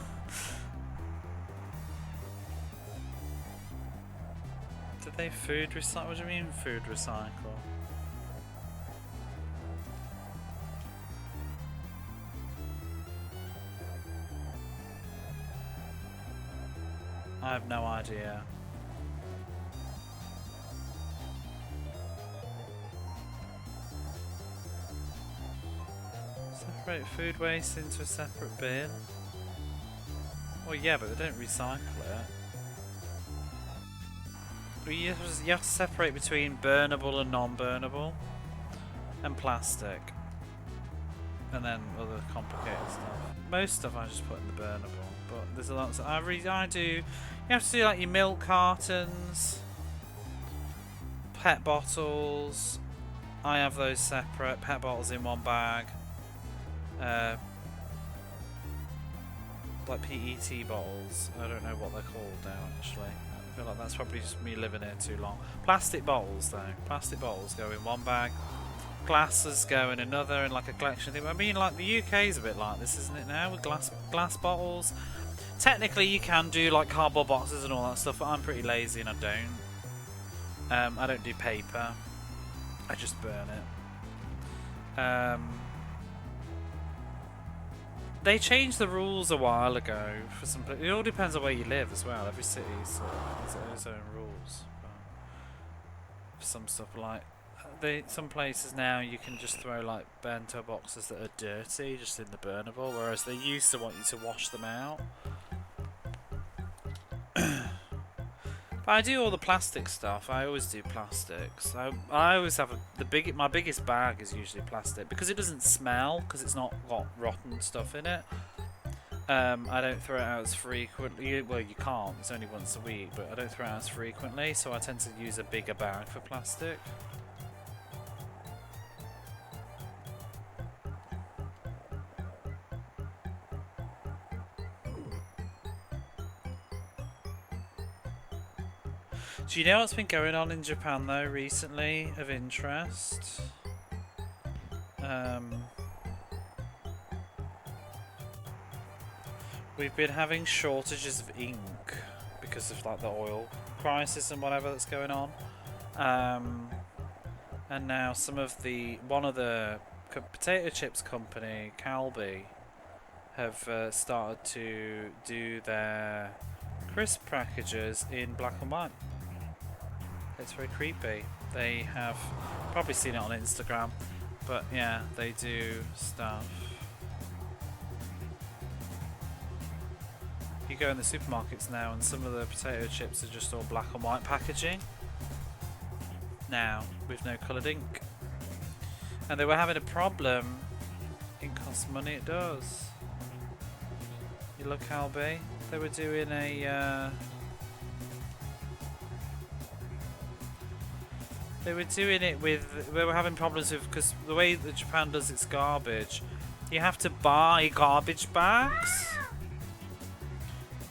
Did they food recycle? What do you mean food recycle? I have no idea. Separate food waste into a separate bin. Well, yeah, but they don't recycle it. You have to separate between burnable and non-burnable, and plastic, and then other complicated stuff. Most stuff I just put in the burnable, but there's a lot. So I do. You have to do like your milk cartons, pet bottles. I have those separate. Pet bottles in one bag. Like PET bottles. I don't know what they're called now. Actually, I feel like that's probably just me living here too long. Plastic bottles though. Plastic bottles go in one bag. Glasses go in another, in like a collection thing. I mean, like the UK's a bit like this, isn't it now, with glass bottles? Technically, you can do like cardboard boxes and all that stuff, but I'm pretty lazy and I don't. I don't do paper. I just burn it. They changed the rules a while ago for some. It all depends on where you live as well. Every city has its own rules. For some stuff, like some places now you can just throw like bento boxes that are dirty just in the burnable, whereas they used to want you to wash them out. But I do all the plastic stuff. I always do plastics. I always have my biggest bag is usually plastic because it doesn't smell, because it's not got rotten stuff in it. I don't throw it out as frequently. Well, you can't. It's only once a week, but I don't throw it out as frequently, so I tend to use a bigger bag for plastic. Do you know what's been going on in Japan though recently of interest? We've been having shortages of ink because of like the oil crisis and whatever that's going on. And now one of the potato chips company, Calbee, have started to do their crisp packages in black and white. It's very creepy. They have probably seen it on Instagram, but yeah, they do stuff. You go in the supermarkets now and some of the potato chips are just all black and white packaging now with no coloured ink, and they were having a problem. Ink costs money, it does. You look, Albie, they were doing a they were having problems with, because the way that Japan does its garbage, you have to buy garbage bags.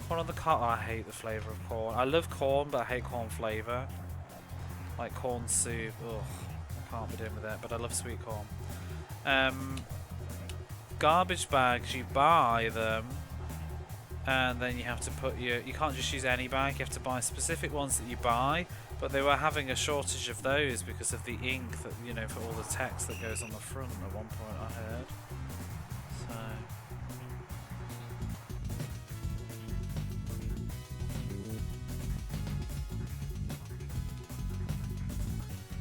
Corn on the cob. Oh, I hate the flavour of corn. I love corn, but I hate corn flavour. Like corn soup. Ugh, I can't be doing with it. But I love sweet corn. Garbage bags, you buy them, and then you have to put you can't just use any bag. You have to buy specific ones that you buy. But they were having a shortage of those because of the ink that, you know, for all the text that goes on the front at one point, I heard. So.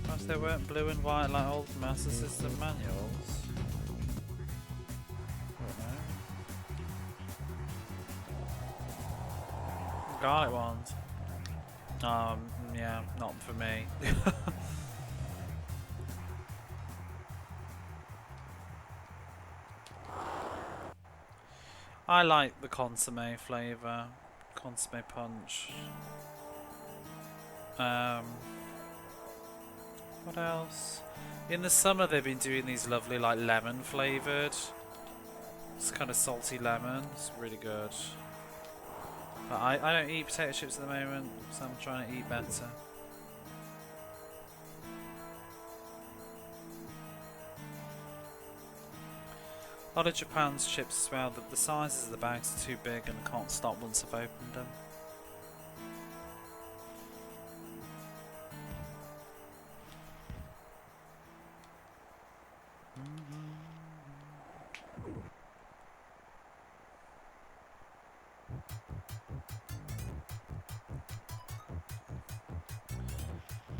Perhaps they weren't blue and white like old Master System manuals. I don't know. Garlic ones. Yeah, not for me. I like the consomme flavour, consomme punch. What else? In the summer they've been doing these lovely like lemon flavoured. It's kind of salty lemon, it's really good. But I don't eat potato chips at the moment, so I'm trying to eat better. A lot of Japan's chips as well, the sizes of the bags are too big and I can't stop once I've opened them.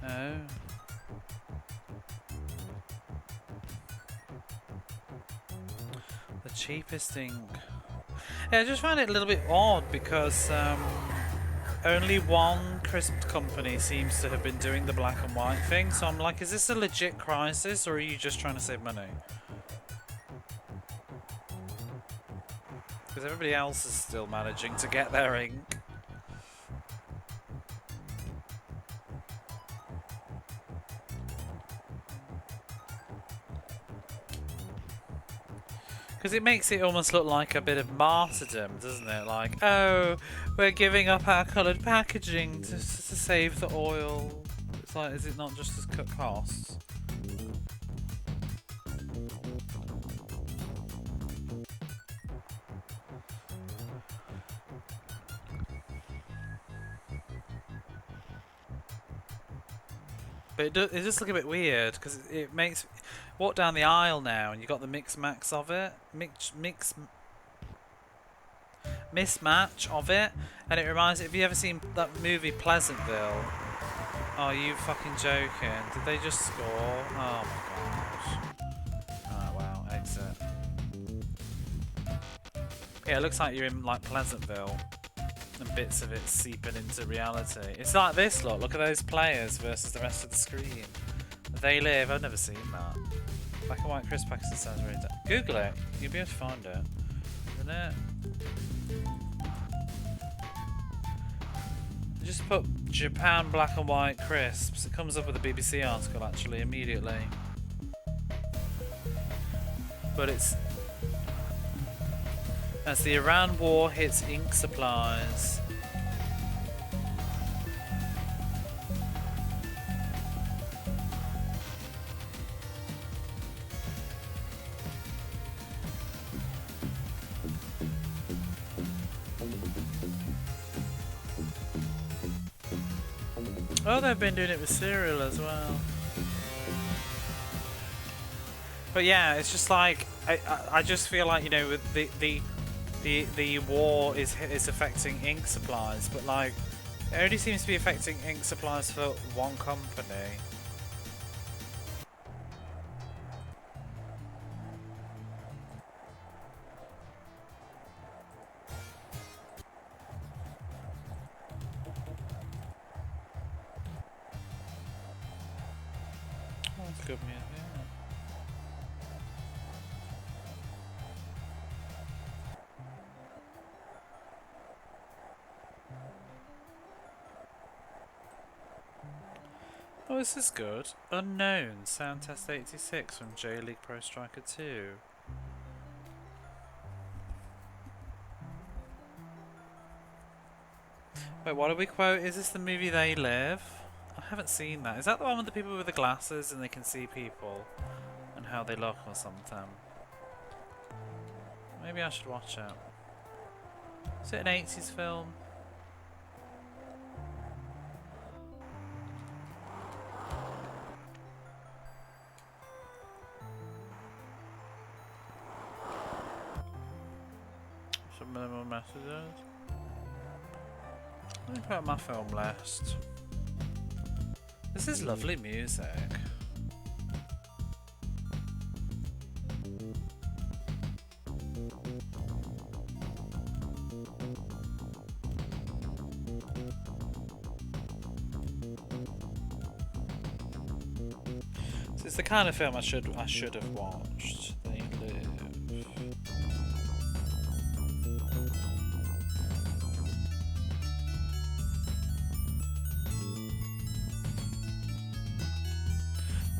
Oh. The cheapest ink. Yeah, I just found it a little bit odd because only one crisp company seems to have been doing the black and white thing. So I'm like, is this a legit crisis or are you just trying to save money? Because everybody else is still managing to get their ink. Because it makes it almost look like a bit of martyrdom, doesn't it? Like, oh, we're giving up our coloured packaging to save the oil. It's like, is it not just as cut costs? But it does look a bit weird because it makes walk down the aisle now and you got the mix-max of it, mismatch of it, and it reminds. Have you ever seen that movie Pleasantville? Oh, you fucking joking? Did they just score? Oh my gosh! Oh wow, exit. Yeah, it looks like you're in like Pleasantville. And bits of it seeping into reality. It's like this, look at those players versus the rest of the screen. They live. I've never seen that. Black and white crisp packaging sounds really Google it. You'll be able to find it. Isn't it? Just put Japan black and white crisps. It comes up with a BBC article actually immediately. But it's as the Iran war hits ink supplies. Oh, they've been doing it with cereal as well. But yeah, it's just like I just feel like, you know, with the war is affecting ink supplies, but like it only seems to be affecting ink supplies for one company. Oh, that's good music. Yeah. Oh, this is good. Unknown Sound Test 86 from J League Pro Striker 2. Wait, what do we quote? Is this the movie They Live? I haven't seen that. Is that the one with the people with the glasses and they can see people and how they look or something? Maybe I should watch it. Is it an 80s film? Some minimal messages. Let me put on my film list. This is lovely music. This is the kind of film I should have watched. They Live.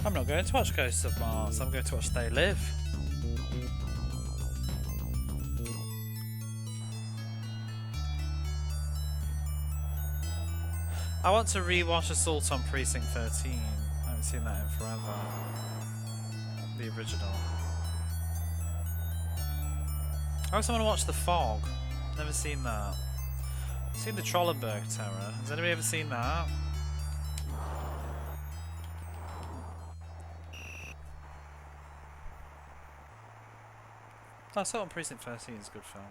I'm not going to watch Ghosts of Mars, I'm going to watch They Live. I want to rewatch Assault on Precinct 13. I haven't seen that in forever. The original. I also want to watch The Fog. Never seen that. I've seen the Trollenberg Terror. Has anybody ever seen that? I saw it on Precinct 13, it's a good film.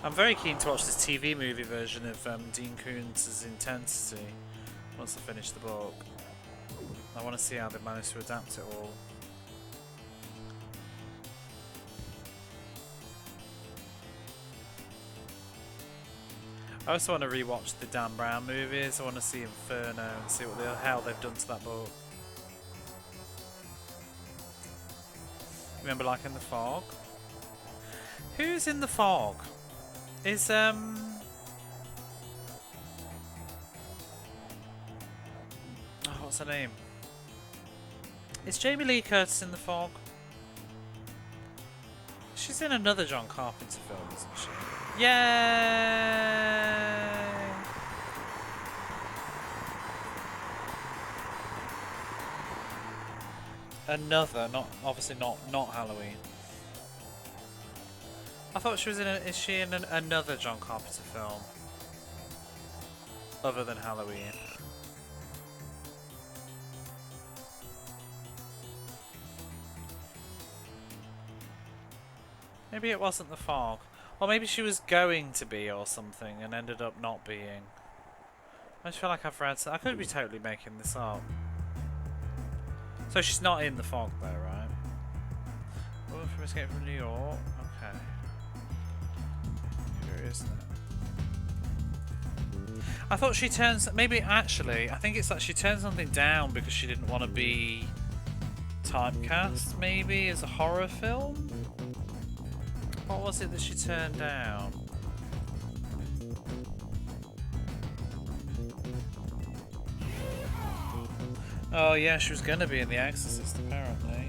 I'm very keen to watch this TV movie version of Dean Koontz' Intensity once I finish the book. I want to see how they managed to adapt it all. I also want to rewatch the Dan Brown movies. I want to see Inferno and see what the hell they've done to that book. Remember, like in The Fog? Who's in The Fog? Is oh, what's her name? Is Jamie Lee Curtis in The Fog? She's in another John Carpenter film, isn't she? Yay! Another, obviously not Halloween. I thought she was in is she in another John Carpenter film? Other than Halloween. Maybe it wasn't The Fog. Or maybe she was going to be or something and ended up not being. I just feel like I've read... I could be totally making this up. So she's not in The Fog though, right? Woman from Escape from New York. Okay. Curious now. I thought she turns... Maybe actually, I think it's that she turned something down because she didn't want to be typecast, maybe, as a horror film? What was it that she turned down? Oh yeah, she was going to be in The Exorcist apparently.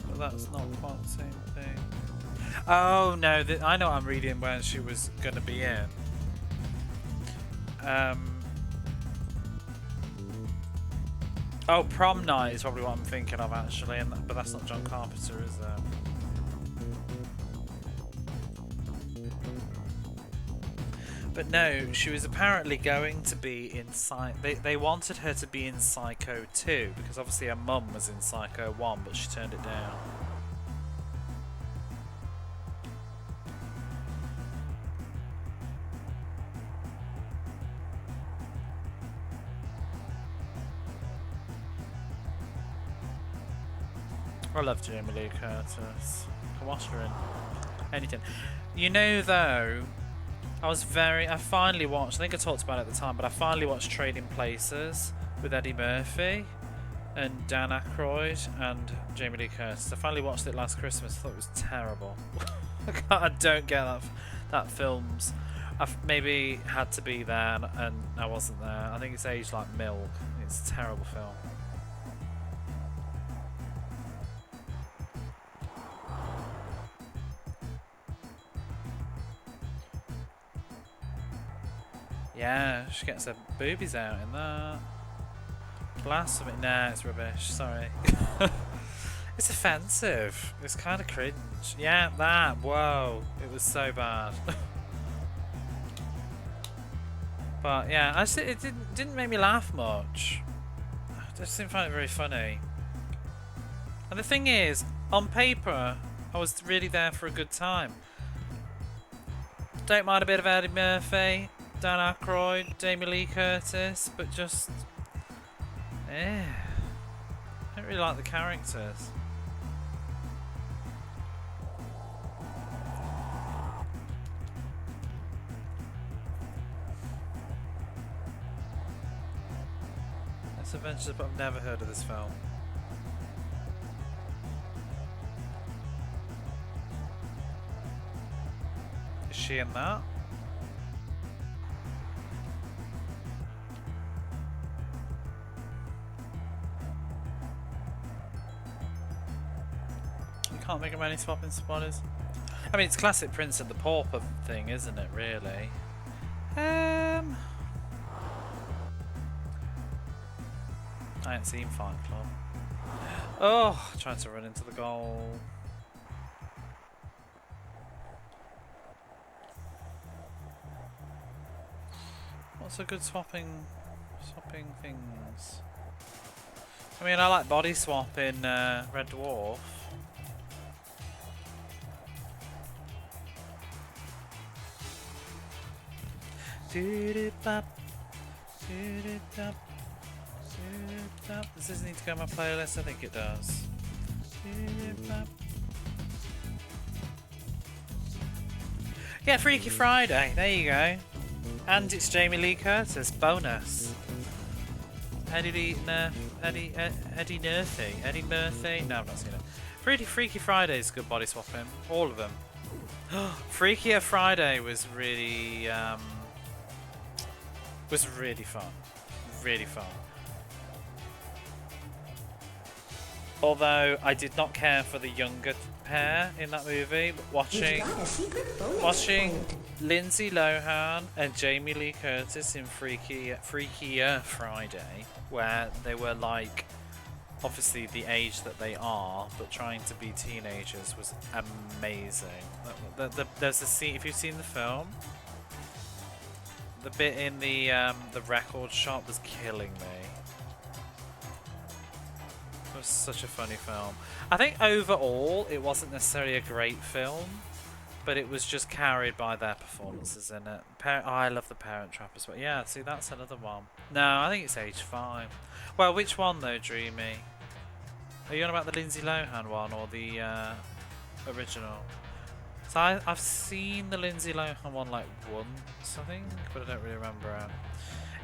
But that's not quite the same thing. Oh no, I know what I'm reading where she was going to be in. Oh, Prom Night is probably what I'm thinking of actually, but that's not John Carpenter, is it? But no, she was apparently going to be in They wanted her to be in Psycho 2 because obviously her mum was in Psycho 1, but she turned it down. I love Jamie Lee Curtis. I can watch her in anything. You know, though, I finally watched, I think I talked about it at the time, but I finally watched Trading Places with Eddie Murphy and Dan Aykroyd and Jamie Lee Curtis. I finally watched it last Christmas. I thought it was terrible. I don't get that film's. I've maybe had to be there and I wasn't there. I think it's aged like milk. It's a terrible film. Yeah, she gets her boobies out in that. Blasphemy. Nah, it's rubbish. Sorry. It's offensive. It's kind of cringe. Yeah, that. Whoa. It was so bad. But yeah, it didn't make me laugh much. I just didn't find it very funny. And the thing is, on paper, I was really there for a good time. Don't mind a bit of Eddie Murphy, Dan Aykroyd, Jamie Lee Curtis, but just... I don't really like the characters. It's Adventures, but I've never heard of this film. Is she in that? Can't think of any swapping spotters. I mean, it's classic Prince and the Pauper thing, isn't it, really? I ain't seen Fight Club. Oh, trying to run into the goal. What's a good swapping things? I mean, I like body swap in Red Dwarf. Does this need to go on my playlist? I think it does. Yeah, Freaky Friday. There you go. And it's Jamie Lee Curtis. Bonus. Eddie Murphy. No, I've not seen it. Freaky Friday is good body swapping. All of them. Freakier Friday was really fun. Really fun. Although I did not care for the younger pair in that movie, but watching Lindsay Lohan and Jamie Lee Curtis in Freakier Friday, where they were like obviously the age that they are, but trying to be teenagers, was amazing. There's a scene, if you've seen the film, the bit in the record shop was killing me. It was such a funny film. I think overall it wasn't necessarily a great film, but it was just carried by their performances in it. I love The Parent Trap as well. Yeah, see, that's another one. No, I think it's age 5. Well, which one though, Dreamy? Are you on about the Lindsay Lohan one or the original? So I've seen the Lindsay Lohan one like once, I think, but I don't really remember it.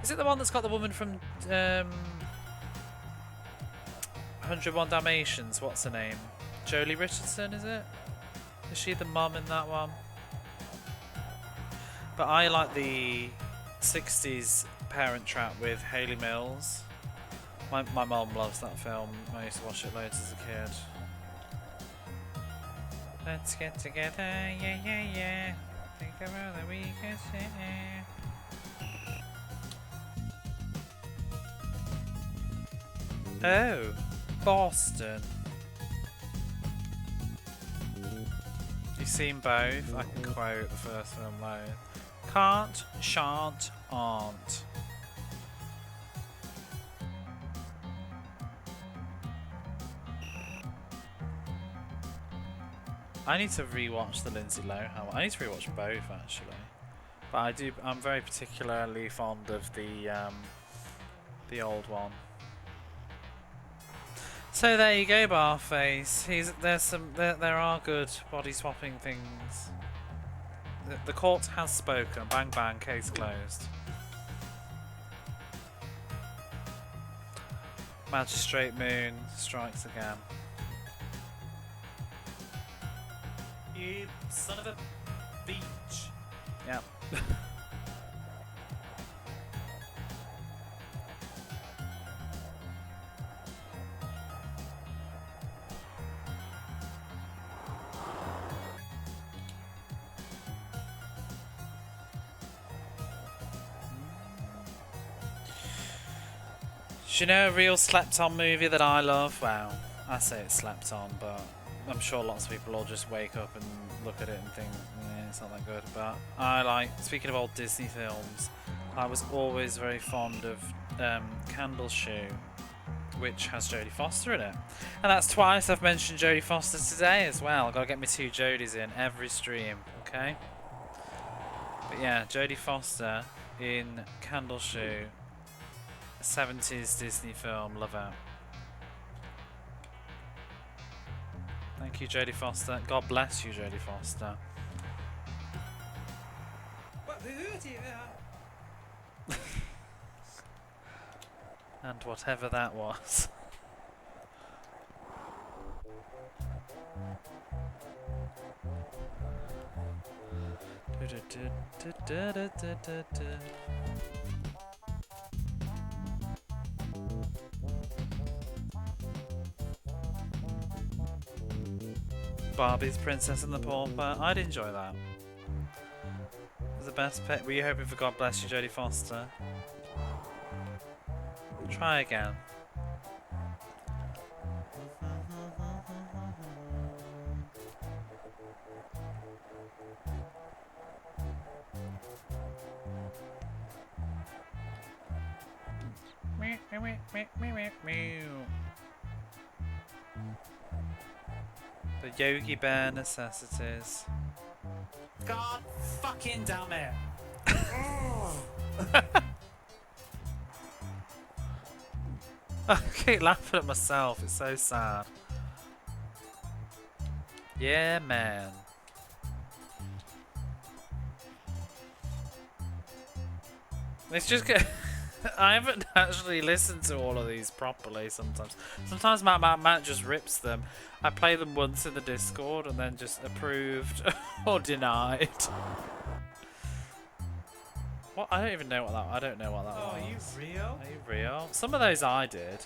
Is it the one that's got the woman from 101 Dalmatians? What's her name? Jolie Richardson, is it? Is she the mum in that one? But I like the 60s Parent Trap with Hayley Mills. My mum loves that film. I used to watch it loads as a kid. Let's get together, yeah, yeah, yeah. Think of all that we can share. Oh, Boston. You've seen both? I can quote the first film though. Can't, shan't, aren't. I need to rewatch the Lindsay Lohan one. I need to rewatch both actually. But I'm very particularly fond of the old one. So there you go, Barface. There are good body swapping things. The court has spoken. Bang bang, case closed. Magistrate Moon strikes again.
You son of a beach.
Yep. Do you know a real slept-on movie that I love? Well, I say it's slept on, but I'm sure lots of people will just wake up and look at it and think, it's not that good. But speaking of old Disney films, I was always very fond of Candleshoe, which has Jodie Foster in it. And that's twice I've mentioned Jodie Foster today as well. I've got to get my 2 Jodies in every stream, okay? But yeah, Jodie Foster in Candleshoe, a 70s Disney film, love it. Thank you, Jodie Foster. God bless you, Jodie Foster.
What? Who hurt you?
And whatever that was. Barbie's Princess and the Pauper. I'd enjoy that. It was the best pet. Were you hoping for God Bless You, Jodie Foster? Try again. The Yogi Bear necessities.
God fucking damn it.
I keep laughing at myself, it's so sad. Yeah, man. It's just I haven't actually listened to all of these properly sometimes. Sometimes Matt just rips them. I play them once in the Discord and then just approved or denied. What? I don't even know what that. I don't know what that was.
Are you real?
Are you real? Some of those I did.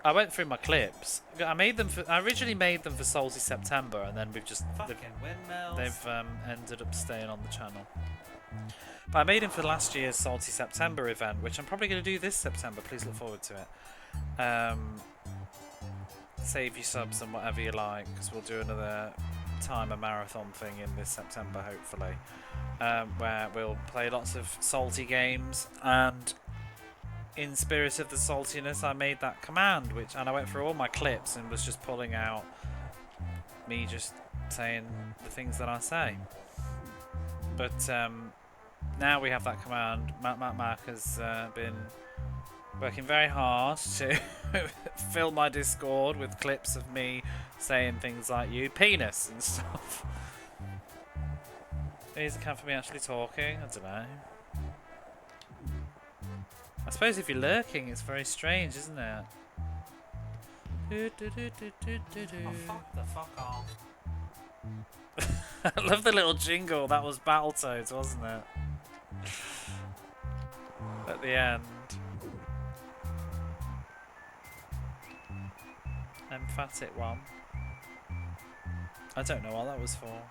I went through my clips. I made them. I originally made them for Salty September, and then we've just
Fucking windmills.
they've ended up staying on the channel. But I made them for last year's Salty September event, which I'm probably going to do this September. Please look forward to it. Save your subs and whatever you like, because we'll do another timer marathon thing in this September, hopefully, where we'll play lots of salty games. And in spirit of the saltiness, I made that command, and I went through all my clips and was just pulling out me just saying the things that I say. But now we have that command. Mac has been working very hard to fill my Discord with clips of me saying things like "you penis" and stuff. Is it count for me actually talking? I don't know. I suppose if you're lurking, it's very strange, isn't it?
Oh, fuck the fuck off.
I love the little jingle. That was Battletoads, wasn't it? At the end. Emphatic one. I don't know what that was for.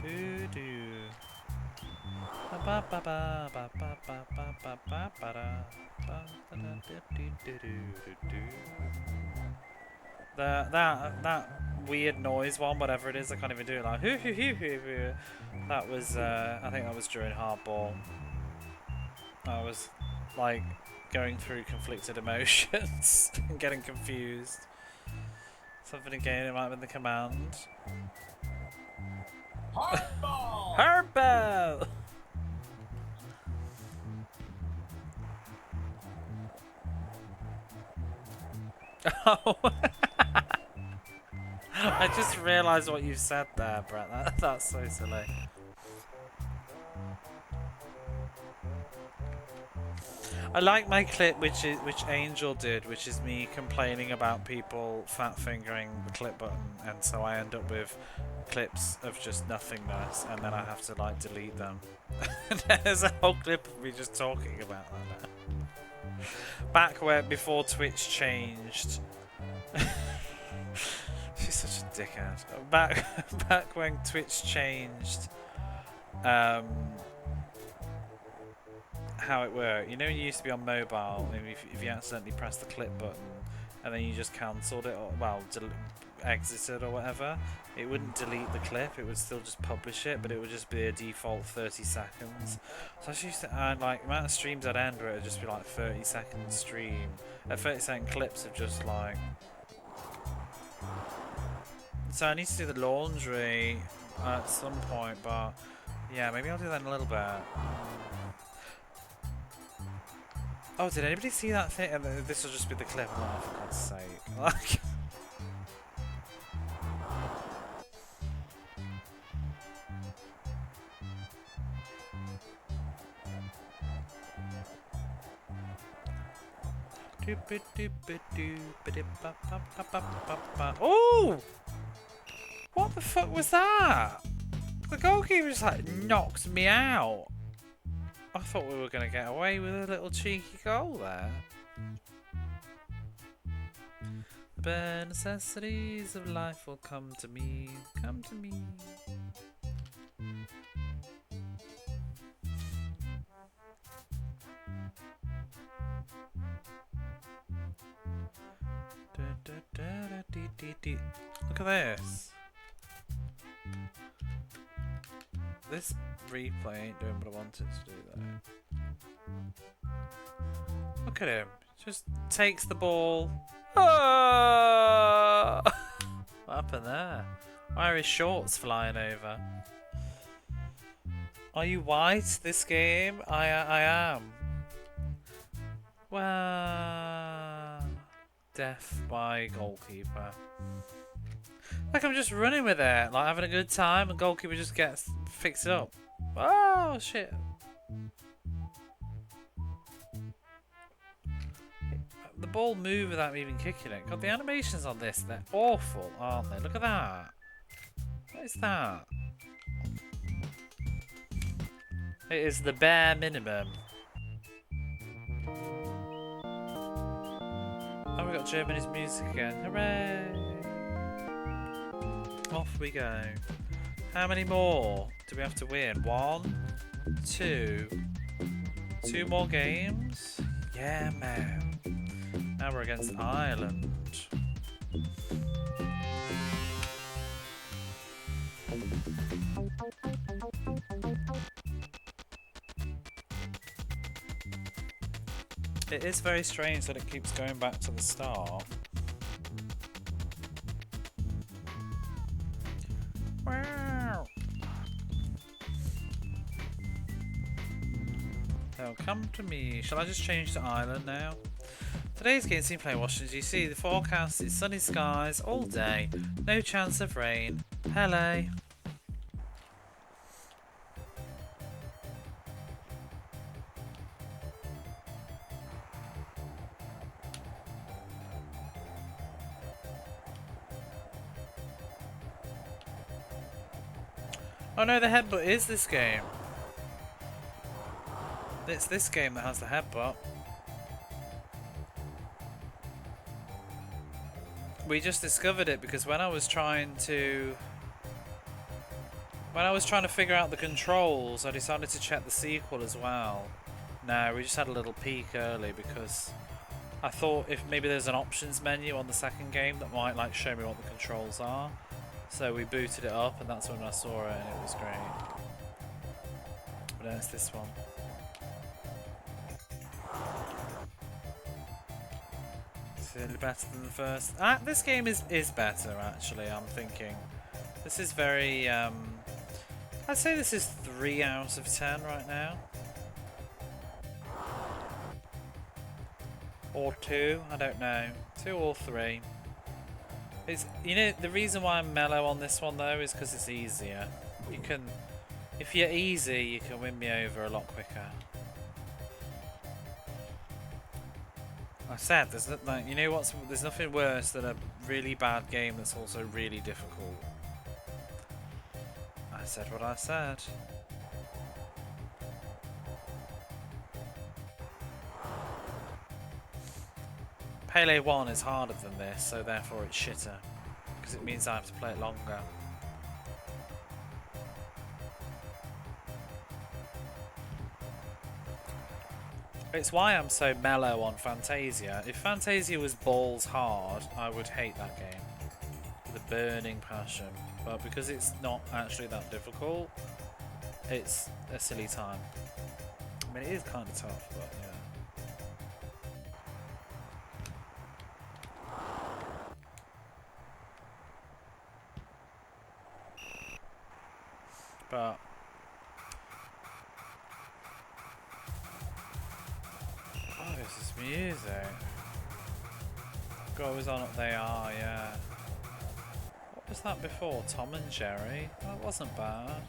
Doo doo. That weird noise one, whatever it is, I can't even do it. Like hoo hoo hoo hoo hoo. That was I think that was during hardball. I was like going through conflicted emotions and getting confused. Something again, it might have been the command.
Hardball!
Hardball! Oh. I just realised what you said there, Brett. That's so silly. I like my clip, which Angel did, which is me complaining about people fat fingering the clip button, and so I end up with clips of just nothingness, and then I have to like delete them. There's a whole clip of me just talking about that now. Back where before Twitch changed. She's such a dickhead. Back when Twitch changed. How it worked. You know, you used to be on mobile, and if you accidentally press the clip button and then you just cancelled it, or well, exited or whatever, it wouldn't delete the clip, it would still just publish it, but it would just be a default 30 seconds. So I used to, like, the amount of streams I'd end where it would just be like 30-second stream, 30-second clips of just like. So I need to do the laundry at some point, but yeah, maybe I'll do that in a little bit. Oh, did anybody see that thing? This will just be the clip. Oh, for God's sake. Like. Oh! What the fuck was that? The goalkeeper just like knocked me out. I thought we were going to get away with a little cheeky goal there. The bare necessities of life will come to me, come to me. Look at this. This replay ain't doing what I want it to do though. Look at him. Just takes the ball. Oh! What happened there? Why are his shorts flying over? Are you white this game? I am. Wow. Death by goalkeeper. Like I'm just running with it, like having a good time, and goalkeeper just gets fixed up. Oh shit! The ball moved without me even kicking it. God, the animations on this, they're awful, aren't they? Look at that. What is that? It is the bare minimum. Oh, we got Germany's music again. Hooray! Off we go. How many more do we have to win? 1, 2. 2 more games? Yeah, man. Now we're against Ireland. It is very strange that it keeps going back to the start. Wow. They'll come to me. Shall I just change to Ireland now? Today's game team play Washington DC. The forecast is sunny skies all day. No chance of rain. Pelé. Oh no, the headbutt is this game. It's this game that has the headbutt. We just discovered it because when I was trying to When I was trying to figure out the controls, I decided to check the sequel as well. No, we just had a little peek early because I thought if maybe there's an options menu on the second game that might like show me what the controls are. So we booted it up and that's when I saw it and it was great. But then it's this one. It's really better than the first. This game is better actually, I'm thinking. This is very, I'd say this is 3 out of 10 right now. Or 2, I don't know. 2 or 3. It's, you know, the reason why I'm mellow on this one though is because it's easier. You can, if you're easy, you can win me over a lot quicker. I said, there's like, you know what's, there's nothing worse than a really bad game that's also really difficult. I said what I said. Pelé 1 is harder than this, so therefore it's shitter. Because it means I have to play it longer. It's why I'm so mellow on Fantasia. If Fantasia was balls hard, I would hate that game. With a burning passion. But because it's not actually that difficult, it's a silly time. I mean, it is kind of tough, but yeah. But oh, this is music. Goes on up they are, yeah. What was that before? Tom and Jerry? That wasn't bad.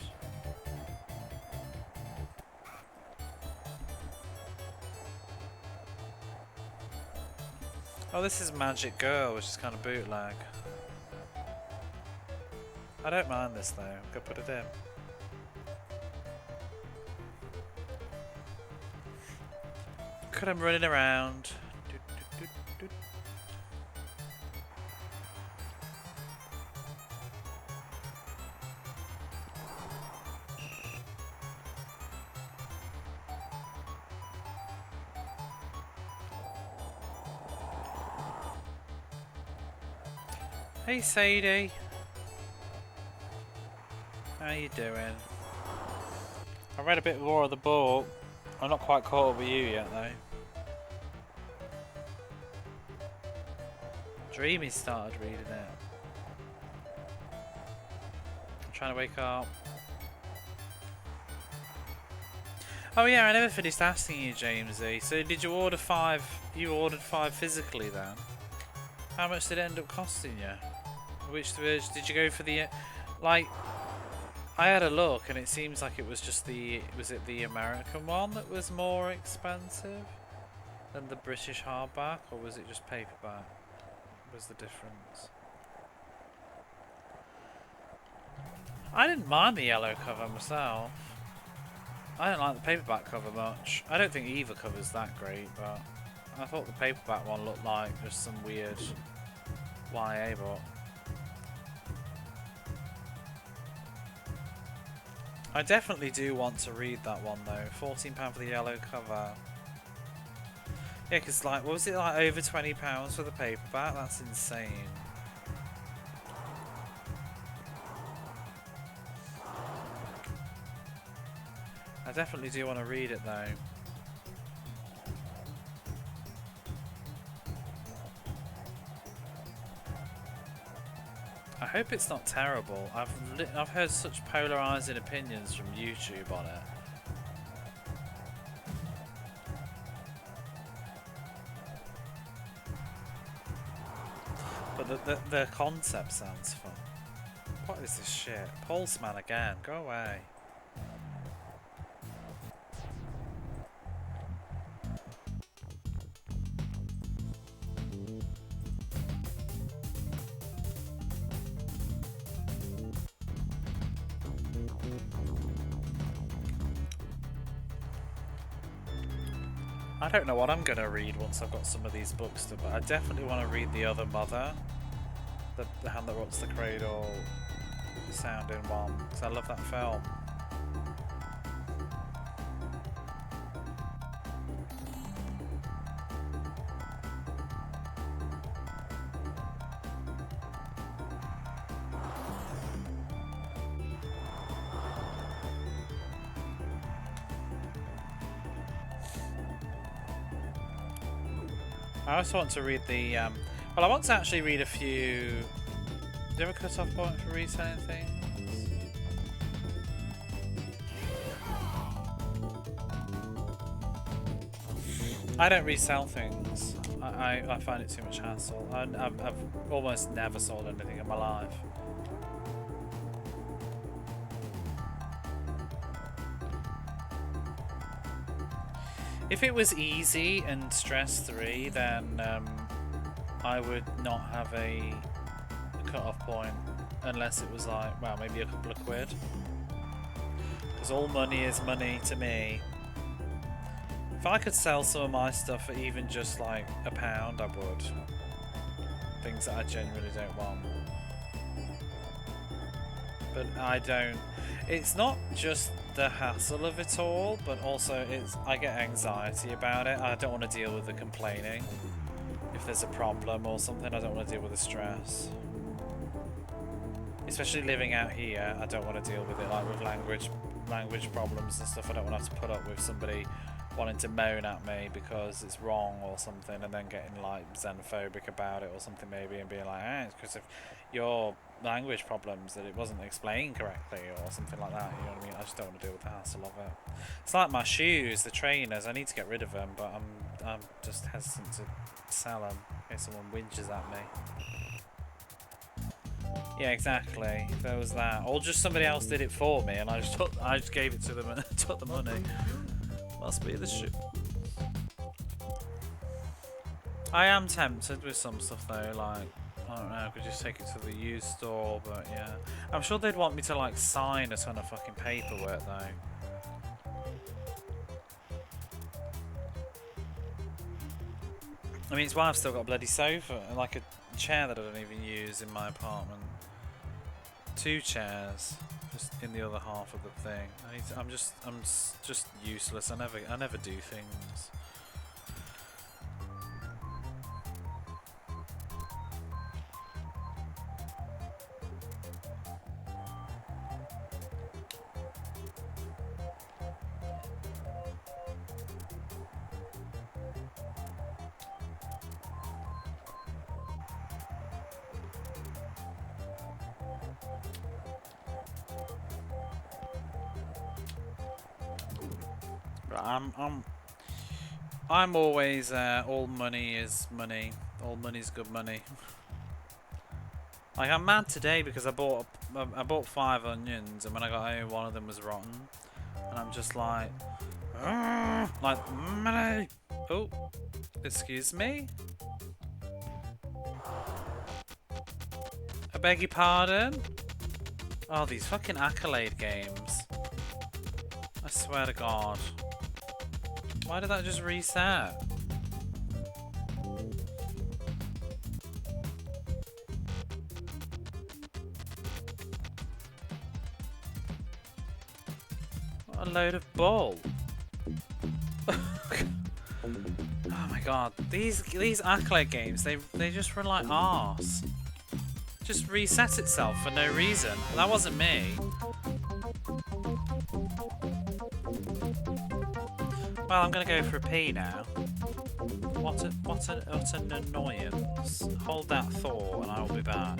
Oh, this is Magic Girl, which is kind of bootleg. I don't mind this though. Go put it in. Could I'm running around. Hey Sadie. How you doing? I read a bit more of the book. I'm not quite caught up with you yet though. Dreamy started reading it. I'm trying to wake up. Oh yeah, I never finished asking you, Jamesy. So did you order 5? You ordered 5 physically then? How much did it end up costing you? Which version did you go for? The like, I had a look and it seems like it was just the, was it the American one that was more expensive than the British hardback, or was it just paperback? Was the difference? I didn't mind the yellow cover myself. I don't like the paperback cover much. I don't think either cover's that great, but I thought the paperback one looked like just some weird YA book. I definitely do want to read that one though. £14 for the yellow cover. Yeah, because like, what was it, like over £20 for the paperback? That's insane. I definitely do want to read it though. I hope it's not terrible. I've heard such polarizing opinions from YouTube on it. But the concept sounds fun. What is this shit? Pulseman again. Go away. I don't know what I'm gonna read once I've got some of these books to, but I definitely want to read The Other Mother, the Hand That Rots the Cradle, sounding one, because I love that film. I also want to read the, well, I want to actually read a few. Do you have a cut-off point for reselling things? I don't resell things. I find it too much hassle. I've almost never sold anything in my life. If it was easy and stress-free, then I would not have a cut-off point unless it was like, well, maybe a couple of quid. Because all money is money to me. If I could sell some of my stuff for even just like £1, I would. Things that I genuinely don't want. But I don't. It's not just the hassle of it all, but also I get anxiety about it. I don't want to deal with the complaining. If there's a problem or something, I don't want to deal with the stress. Especially living out here, I don't want to deal with it, like with language problems and stuff. I don't want to have to put up with somebody wanting to moan at me because it's wrong or something, and then getting like xenophobic about it or something maybe, and being like, it's because of your language problems that it wasn't explained correctly or something like that. You know what I mean? I just don't want to deal with the hassle of it. It's like my shoes, the trainers. I need to get rid of them, but I'm just hesitant to sell them in case someone whinges at me. Yeah, exactly. If there was that, or just somebody else did it for me, and I just gave it to them and took the money. Must be the shoe. I am tempted with some stuff though, like, I don't know, I could just take it to the used store, but yeah. I'm sure they'd want me to like sign a ton of fucking paperwork though. I mean, it's why I've still got a bloody sofa and like a chair that I don't even use in my apartment. 2 chairs. Just in the other half of the thing. I'm just useless. I never do things. I'm always all money is money. All money's good money. Like, I'm mad today because I bought 5 onions, and when I got home, one of them was rotten, and I'm just like money. Oh, excuse me. I beg your pardon. Oh, these fucking accolade games. I swear to God. Why did that just reset? What a load of bull. Oh my God. These accolade games, they just run like arse. Just reset itself for no reason. That wasn't me. Well, I'm gonna go for a pee now. What an annoyance. Hold that thought and I will be back.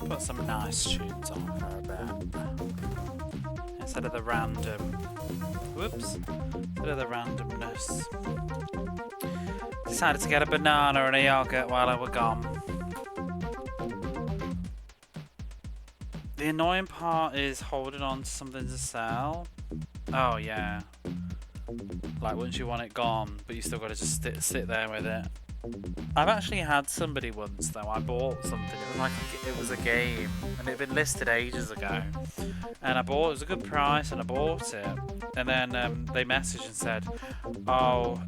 Put some nice tunes on for a bit. Instead of the random... Whoops. Instead of the randomness. Decided to get a banana and a yogurt while I were gone. The annoying part is holding on to something to sell. Oh yeah. Like once you want it gone, but you still got to just sit there with it. I've actually had somebody once though. I bought something. It was like it was a game, and it had been listed ages ago. And I bought. It was a good price, and I bought it. And then they messaged and said, "Oh,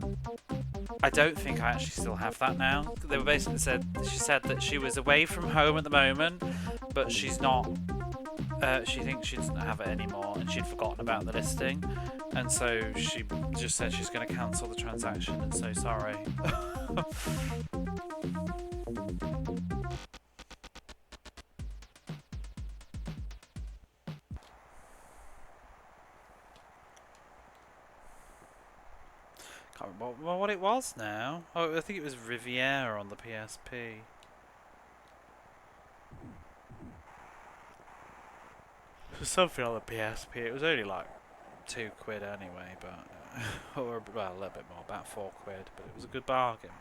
I don't think I actually still have that now." They were basically said. She said that she was away from home at the moment, but she's not. She thinks she doesn't have it anymore, and she'd forgotten about the listing, and so she just said she's going to cancel the transaction. And so sorry. Can't remember what it was now. Oh, I think it was Riviera on the PSP. It was something on the PSP. It was only like £2 anyway, but or well, a little bit more, about £4, but it was a good bargain.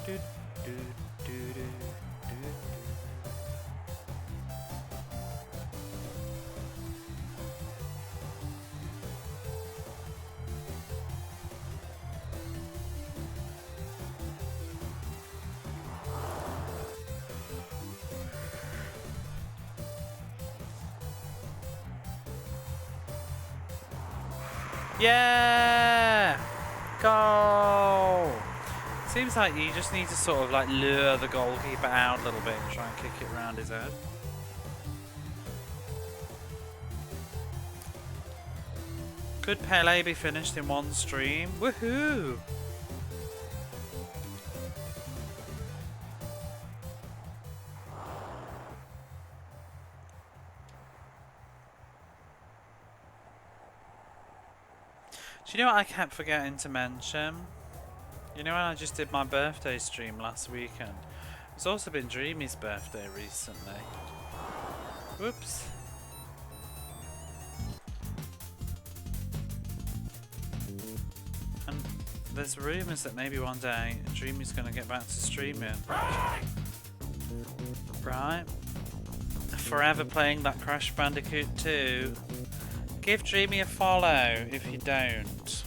Do, do, do, do, do. Yeah! Goal! Seems like you just need to sort of like lure the goalkeeper out a little bit and try and kick it around his head. Could Pelé be finished in one stream? Woohoo! Do you know what I kept forgetting to mention? You know when I just did my birthday stream last weekend? It's also been Dreamy's birthday recently. Whoops. And there's rumours that maybe one day Dreamy's going to get back to streaming. Right? Forever playing that Crash Bandicoot 2. Give Dreamy a follow if you don't.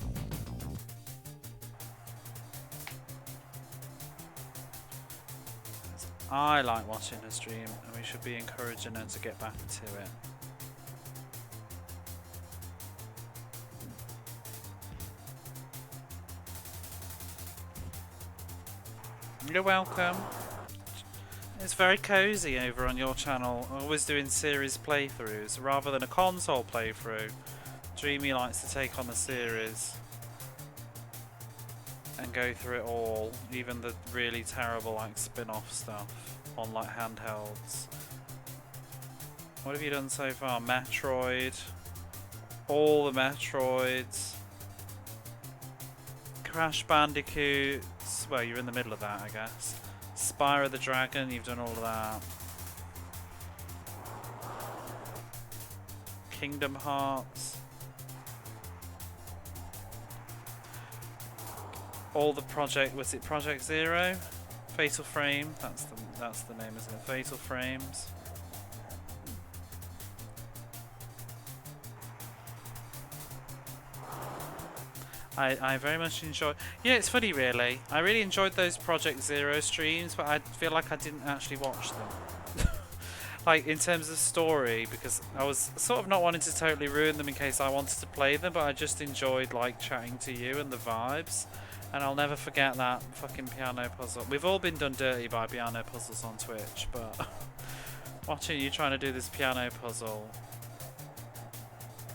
I like watching her stream, and we should be encouraging her to get back to it. You're welcome. It's very cozy over on your channel, always doing series playthroughs rather than a console playthrough. Dreamy likes to take on a series and go through it all, even the really terrible like spin-off stuff on like handhelds. What have you done so far? Metroid, all the Metroids, Crash Bandicoots, well you're in the middle of that I guess. Spyro the Dragon, you've done all of that. Kingdom Hearts. All the Project, was it Project Zero? Fatal Frame, that's the name, isn't it? Fatal Frames. I very much enjoy. Yeah, it's funny really. I really enjoyed those Project Zero streams, but I feel like I didn't actually watch them. Like in terms of story, because I was sort of not wanting to totally ruin them in case I wanted to play them, but I just enjoyed like chatting to you and the vibes. And I'll never forget that fucking piano puzzle. We've all been done dirty by piano puzzles on Twitch, but Watching you trying to do this piano puzzle.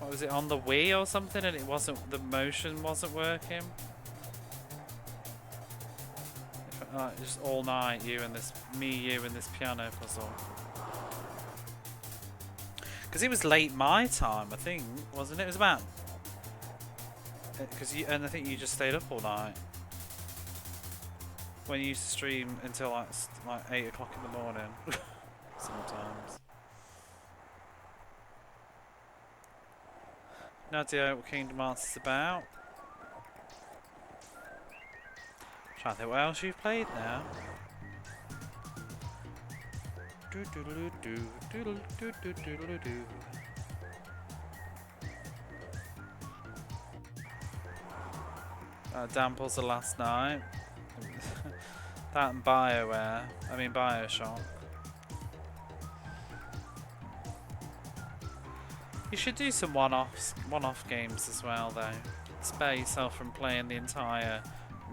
What was it, on the Wii or something, and it wasn't, the motion wasn't working? Like, just all night, you and this piano puzzle. Because it was late my time, I think, wasn't it? It was about... and I think you just stayed up all night. When you used to stream until like 8 o'clock in the morning. Sometimes. No idea what Kingdom Hearts is about. Trying to think what else you've played now. Dan puzzle last night. That and Bioshock. You should do some one-off games as well, though. Spare yourself from playing the entire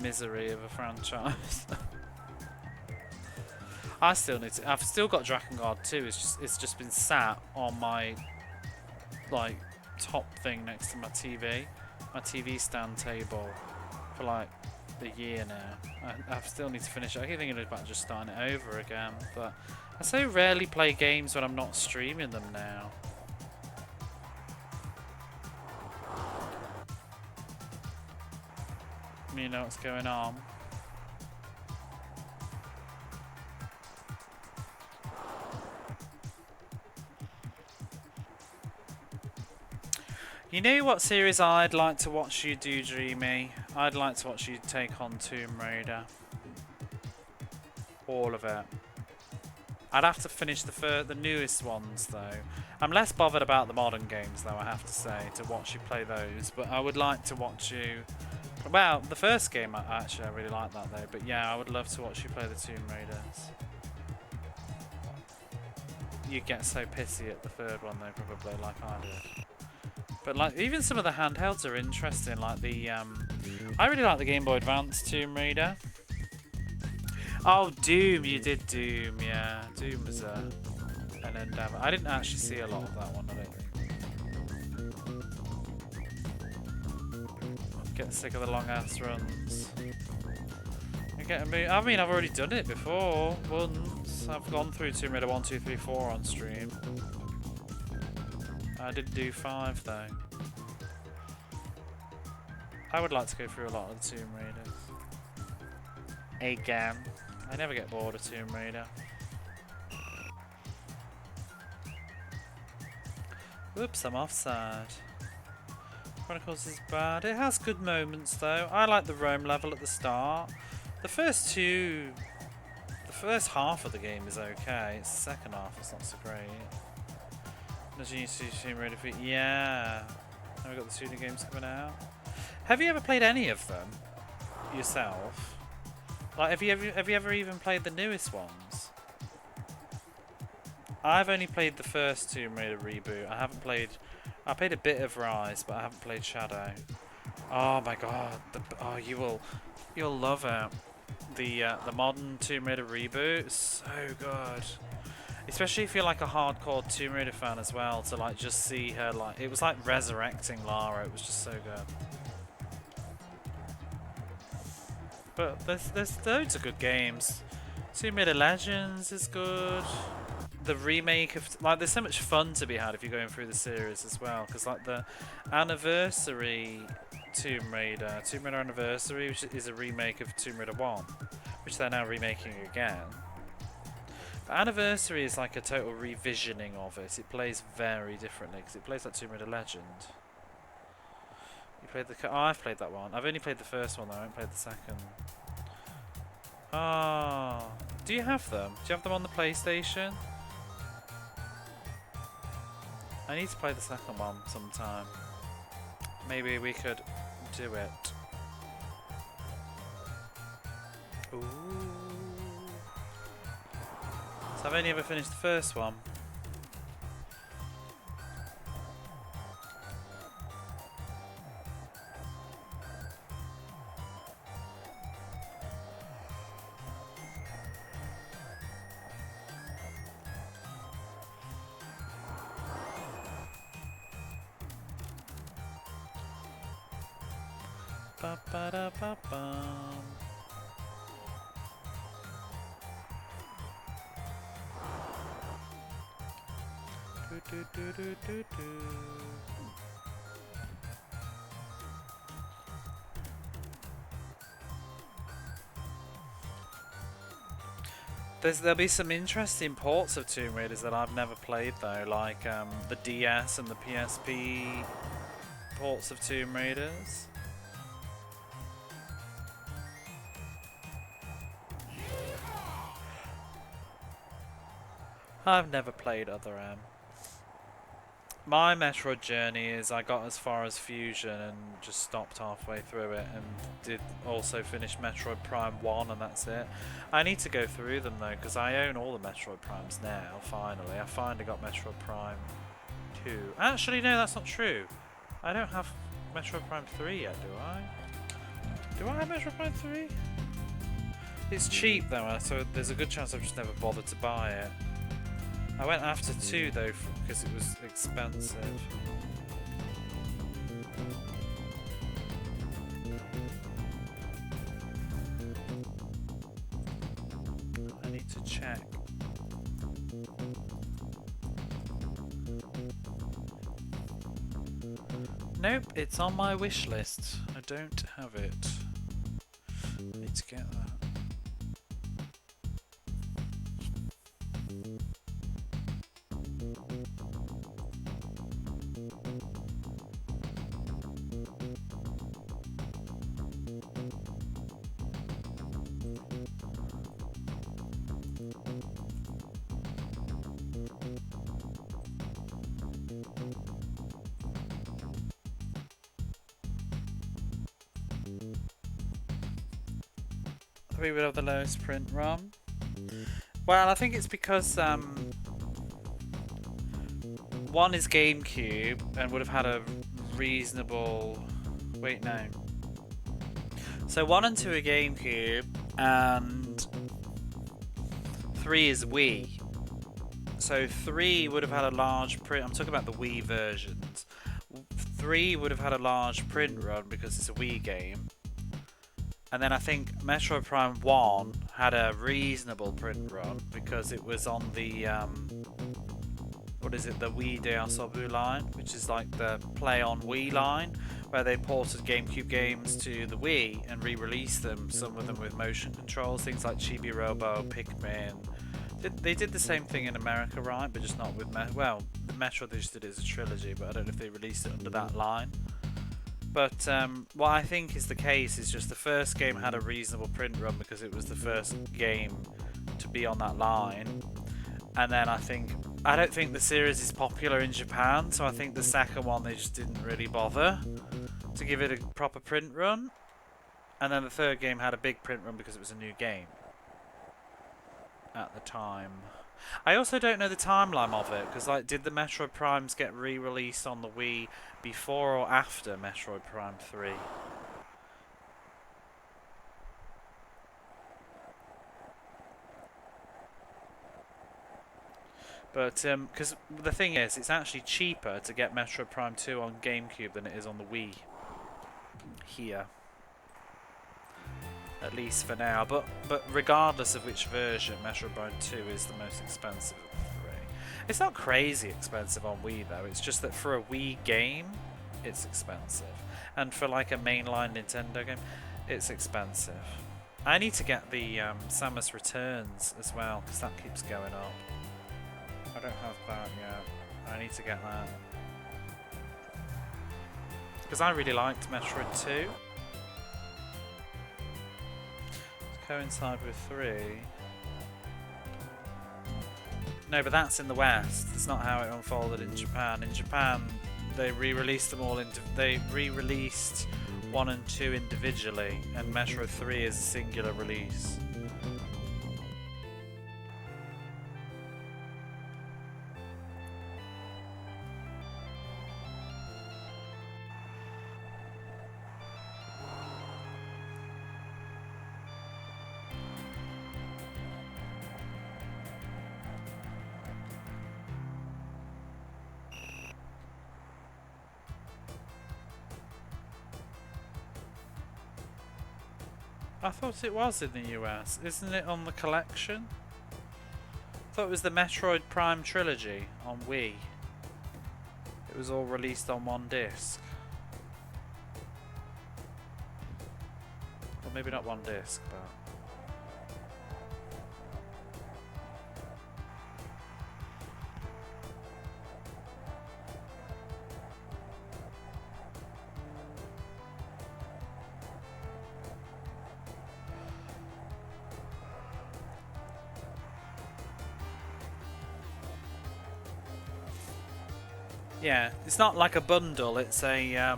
misery of a franchise. I still need to. I've still got Drakengard 2. It's just been sat on my like top thing next to my TV stand table for like a year now. I still need to finish it. I keep thinking about just starting it over again, but I so rarely play games when I'm not streaming them now. You know what's going on. You know what series I'd like to watch you do, Dreamy? I'd like to watch you take on Tomb Raider. All of it. I'd have to finish the newest ones though. I'm less bothered about the modern games though, I have to say, to watch you play those. But I would like to watch you... Well, the first game, I really like that though. But yeah, I would love to watch you play the Tomb Raiders. You get so pissy at the third one though, probably, like I did. But like, even some of the handhelds are interesting. Like the, I really like the Game Boy Advance Tomb Raider. Oh, Doom! You did Doom, yeah. Doom was an endeavour. I didn't actually see a lot of that one, I don't think. Get sick of the long ass runs. I mean, I've already done it before once. I've gone through Tomb Raider 1, 2, 3, 4 on stream. I didn't do 5 though. I would like to go through a lot of the Tomb Raiders. Again. I never get bored of Tomb Raider. Whoops, I'm offside. Chronicles is bad. It has good moments though. I like the Rome level at the start. The first half of the game is okay. It's the second half that's not so great. Does you see Tomb Raider? Yeah. Have we got the Suda games coming out? Have you ever played any of them yourself? Like, have you ever even played the newest ones? I've only played the first Tomb Raider reboot. I played a bit of Rise, but I haven't played Shadow. Oh my god! You'll love it. The modern Tomb Raider reboot is so good. Especially if you're like a hardcore Tomb Raider fan as well, to like just see her like, it was like resurrecting Lara. It was just so good. But there's loads of good games. Tomb Raider Legends is good. The remake of, like, there's so much fun to be had if you're going through the series as well, because like the anniversary Tomb Raider Anniversary, which is a remake of Tomb Raider 1, which they're now remaking again. But Anniversary is like a total revisioning of it. It plays very differently because it plays like Tomb Raider Legend. You played the? Oh, I've played that one. I've only played the first one though. I haven't played the second. Oh, do you have them? Do you have them on the PlayStation? I need to play the second one sometime. Maybe we could do it. Ooh. So I've only ever finished the first one. Ba-ba-da-ba-bum. Do-do-do-do-do-do. There'll be some interesting ports of Tomb Raiders that I've never played though, like the DS and the PSP ports of Tomb Raiders. I've never played other My Metroid journey is I got as far as Fusion and just stopped halfway through it, and did also finish Metroid Prime 1, and that's it. I need to go through them though, because I own all the Metroid Primes now, finally. I finally got Metroid Prime 2. Actually, no, that's not true. I don't have Metroid Prime 3 yet, do I? Do I have Metroid Prime 3? It's cheap though, so there's a good chance I've just never bothered to buy it. I went after 2 though because it was expensive. I need to check. Nope, it's on my wish list. I don't have it. I need to get that. We would have the lowest print run. Well, I think it's because 1 is GameCube and would have had a reasonable. Wait, no. So 1 and 2 are GameCube, and 3 is Wii. So 3 would have had a large print. I'm talking about the Wii versions. 3 would have had a large print run because it's a Wii game. And then I think Metroid Prime 1 had a reasonable print run because it was on the, what is it, the Wii de Asobu line, which is like the Play on Wii line, where they ported GameCube games to the Wii and re-released them, some of them with motion controls, things like Chibi Robo, Pikmin. They did the same thing in America, right? But just not with, well, the Metroid they just did it as a trilogy, but I don't know if they released it under that line. But what I think is the case is just the first game had a reasonable print run because it was the first game to be on that line. And then I don't think the series is popular in Japan, so I think the second one they just didn't really bother to give it a proper print run. And then the third game had a big print run because it was a new game at the time. I also don't know the timeline of it, because like, did the Metroid Primes get re-released on the Wii before or after Metroid Prime 3? But, because the thing is, it's actually cheaper to get Metroid Prime 2 on GameCube than it is on the Wii here. At least for now, but regardless of which version, Metroid Prime 2 is the most expensive of the 3. It's not crazy expensive on Wii though, it's just that for a Wii game, it's expensive. And for like a mainline Nintendo game, it's expensive. I need to get the Samus Returns as well, because that keeps going up. I don't have that yet. I need to get that. Because I really liked Metroid 2. Coincide with 3. No, but that's in the West. That's not how it unfolded in Japan. In Japan, they re-released them all. They re-released 1 and 2 individually, and Metroid 3 is a singular release. I thought it was in the US. Isn't it on the collection? I thought it was the Metroid Prime trilogy on Wii. It was all released on one disc. Well, maybe not one disc, but... Yeah, it's not like a bundle. It's a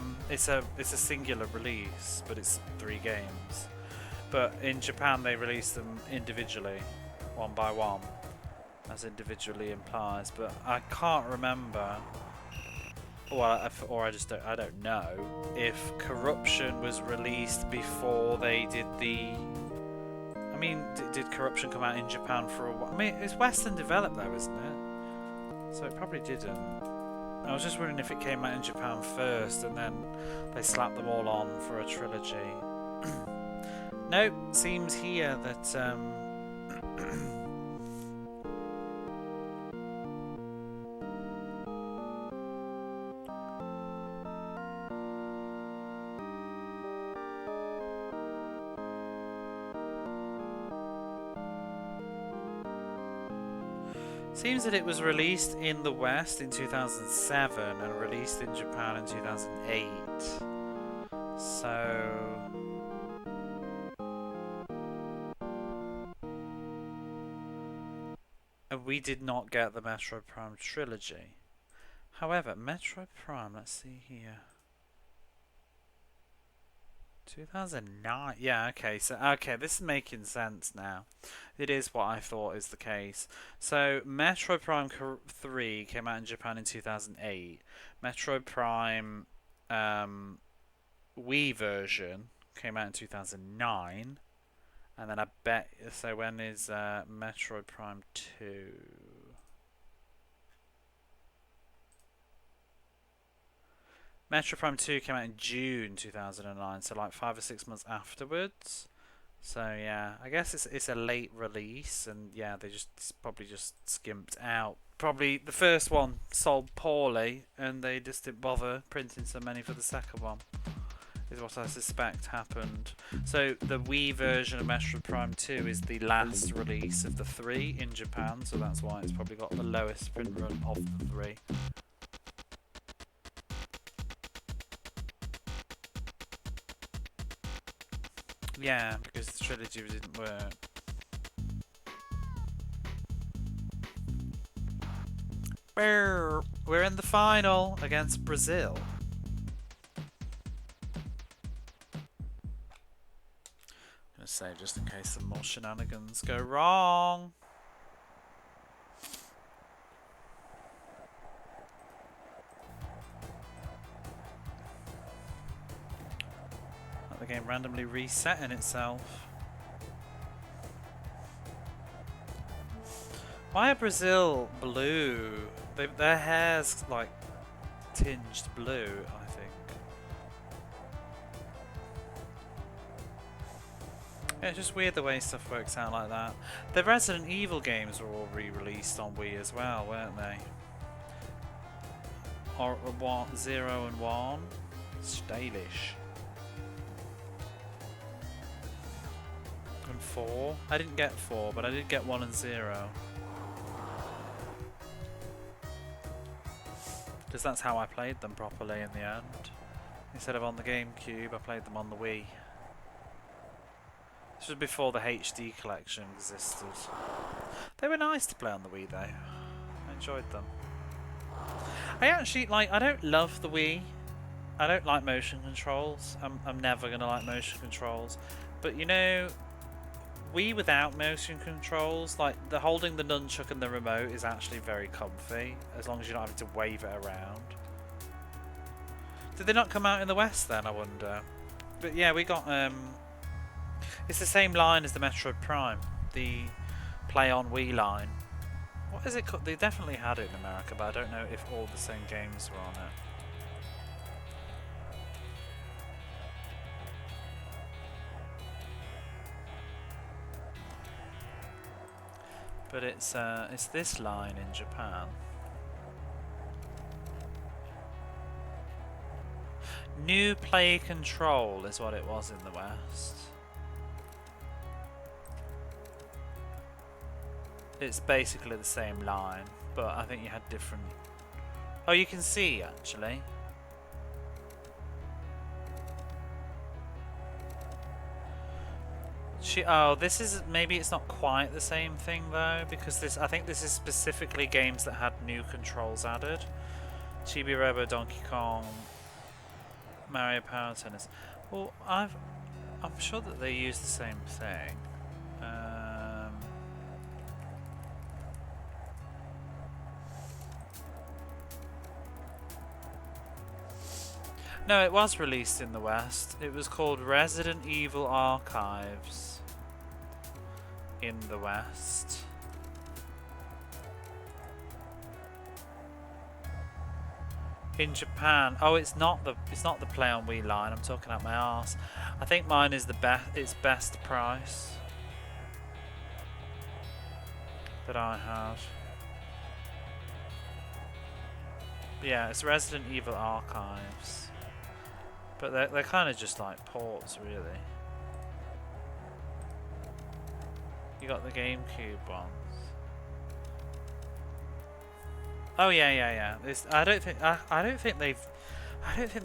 singular release, but it's 3 games. But in Japan, they release them individually, one by one, as individually implies. But I can't remember, or I don't know if Corruption was released before they did the. I mean, did Corruption come out in Japan for a while? I mean, it's Western developed though, isn't it? So it probably didn't. I was just wondering if it came out in Japan first and then they slapped them all on for a trilogy. Nope, seems here that seems that it was released in the West in 2007 and released in Japan in 2008. So... and we did not get the Metroid Prime trilogy. However, Metroid Prime, let's see here. 2009. Yeah, okay. So, okay, this is making sense now. It is what I thought is the case. So, Metroid Prime 3 came out in Japan in 2008. Metroid Prime Wii version came out in 2009. And then I bet... so, when is Metroid Prime 2? Metroid Prime 2 came out in June 2009, so like 5 or 6 months afterwards. So yeah, I guess it's a late release, and yeah, they probably just skimped out. Probably the first one sold poorly, and they just didn't bother printing so many for the second one, is what I suspect happened. So the Wii version of Metroid Prime 2 is the last release of the 3 in Japan, so that's why it's probably got the lowest print run of the 3. Yeah, because the trilogy didn't work. We're in the final against Brazil. I'm going to save just in case some more shenanigans go wrong. The game randomly resetting itself. Why are Brazil blue? Their hair's like tinged blue, I think. Yeah, it's just weird the way stuff works out like that. The Resident Evil games were all re-released on Wii as well, weren't they? Or what? 0 and 1? Stylish. And 4? I didn't get 4, but I did get 1 and 0. Because that's how I played them properly in the end. Instead of on the GameCube, I played them on the Wii. This was before the HD collection existed. They were nice to play on the Wii though. I enjoyed them. I actually, like, I don't love the Wii. I don't like motion controls. I'm never gonna like motion controls. But you know, Wii without motion controls, like the holding the nunchuck and the remote is actually very comfy, as long as you're not having to wave it around. Did they not come out in the West then, I wonder? But yeah, we got, it's the same line as the Metroid Prime, the Play on Wii line. What is it called? They definitely had it in America, but I don't know if all the same games were on it. But it's this line in Japan. New play control is what it was in the West. It's basically the same line, but I think you had different... Oh, you can see, actually. Oh, this is... Maybe it's not quite the same thing, though, because I think this is specifically games that had new controls added. Chibi Robo, Donkey Kong, Mario Power Tennis. Well, I'm sure that they use the same thing. No, it was released in the West. It was called Resident Evil Archives in the West. In Japan, oh, it's not the Play on Wii line. I'm talking out my arse. I think mine is it's best price that I have. Yeah, it's Resident Evil Archives. But they're kind of just like ports, really. You got the GameCube ones. Oh yeah. I don't think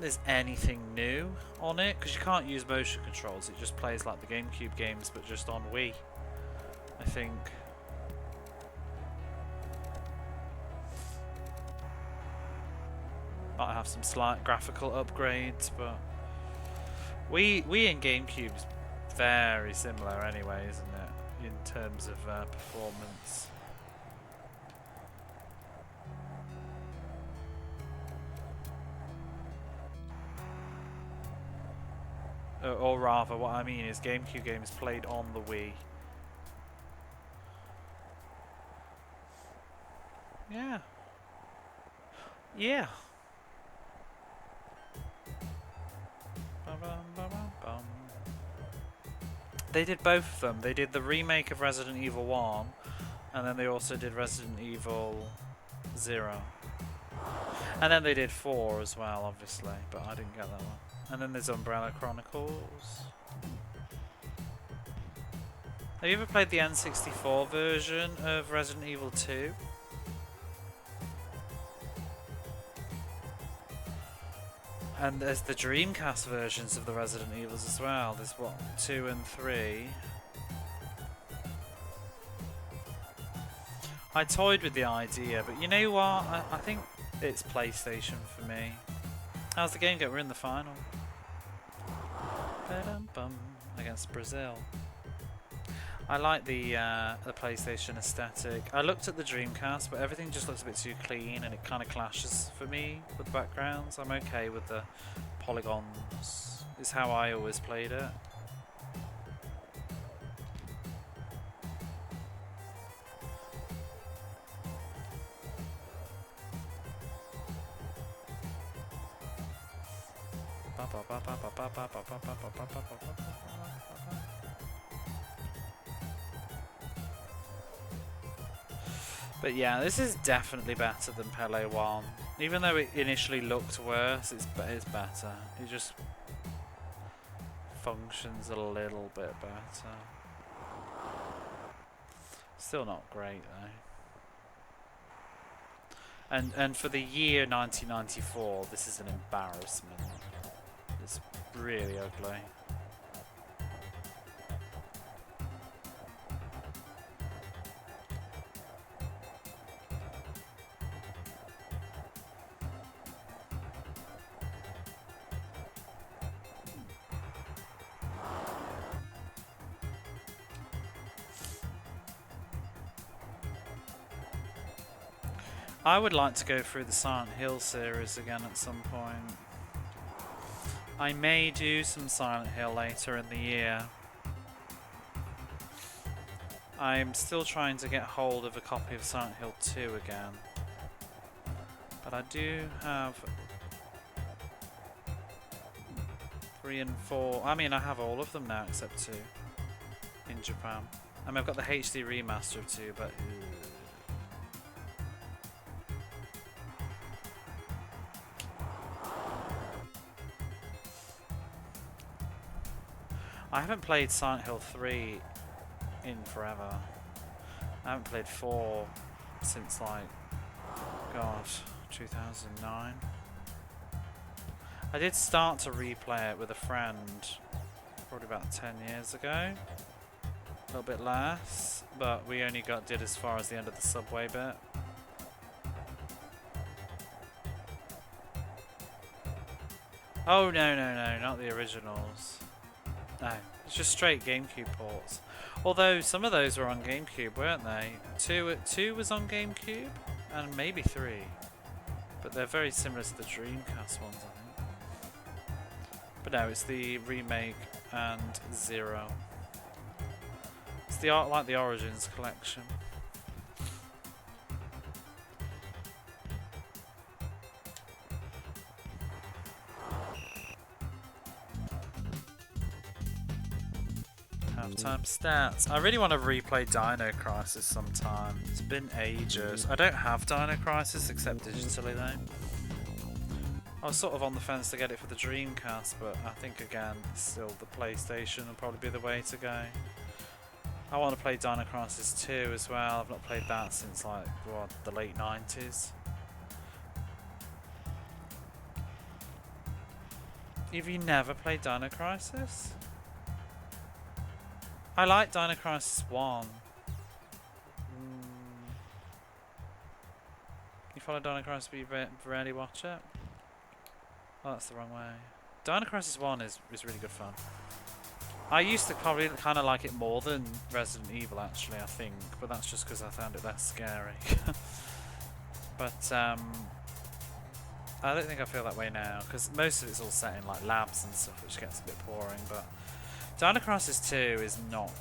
there's anything new on it because you can't use motion controls. It just plays like the GameCube games, but just on Wii. I think. Might have some slight graphical upgrades, but Wii and GameCube's very similar anyway, isn't it? In terms of performance. Or rather, what I mean is GameCube games played on the Wii. Yeah. Yeah. They did both of them. They did the remake of Resident Evil 1, and then they also did Resident Evil 0. And then they did 4 as well, obviously, but I didn't get that one. And then there's Umbrella Chronicles. Have you ever played the N64 version of Resident Evil 2? And there's the Dreamcast versions of the Resident Evils as well. There's what, 2 and 3. I toyed with the idea, but you know what? I think it's PlayStation for me. How's the game go? We're in the final. Ba-dum-bum, against Brazil. I like the PlayStation aesthetic. I looked at the Dreamcast, but everything just looks a bit too clean, and it kind of clashes for me with the backgrounds. I'm okay with the polygons. It's how I always played it. But yeah, this is definitely better than Pelé 1. Even though it initially looked worse, it's better. It just functions a little bit better. Still not great though. And for the year 1994, this is an embarrassment. It's really ugly. I would like to go through the Silent Hill series again at some point. I may do some Silent Hill later in the year. I'm still trying to get hold of a copy of Silent Hill 2 again. But I do have 3 and 4. I mean, I have all of them now except 2 in Japan. I mean, I've got the HD remaster of 2, but I haven't played Silent Hill 3 in forever. I haven't played 4 since like, God, 2009. I did start to replay it with a friend probably about 10 years ago. A little bit less, but we only did as far as the end of the subway bit. Oh no, not the originals. No, it's just straight GameCube ports. Although some of those were on GameCube, weren't they? 2 was on GameCube, and maybe 3. But they're very similar to the Dreamcast ones, I think. But no, it's the remake and 0. It's the like the Origins collection. Halftime stats. I really want to replay Dino Crisis sometime. It's been ages. I don't have Dino Crisis except digitally though. I was sort of on the fence to get it for the Dreamcast, but I think again, still the PlayStation will probably be the way to go. I want to play Dino Crisis 2 as well. I've not played that since like, what, the late 90s. Have you never played Dino Crisis? I like Dino Crisis 1. You follow Dino Crisis but you rarely watch it? Oh, that's the wrong way. Dino Crisis 1 is really good fun. I used to probably kind of like it more than Resident Evil actually, I think. But that's just because I found it less scary. But I don't think I feel that way now. Because most of it's all set in like labs and stuff, which gets a bit boring. But Dino Crisis 2 is not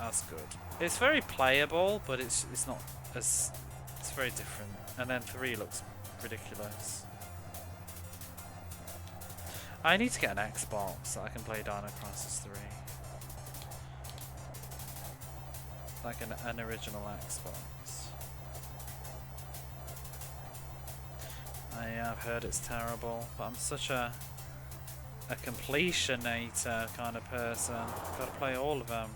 as good. It's very playable, but it's not as, it's very different. And then 3 looks ridiculous. I need to get an Xbox so I can play Dino Crisis 3. Like an original Xbox. I've heard it's terrible, but I'm such a completionator kind of person. Gotta play all of them.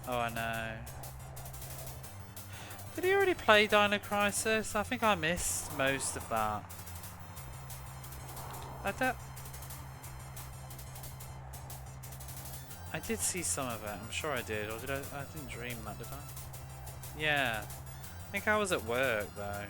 Oh, I know. Did he already play Dino Crisis? I think I missed most of that. I did see some of it. I'm sure I did. Or did I didn't dream that, did I? Yeah. I think I was at work though.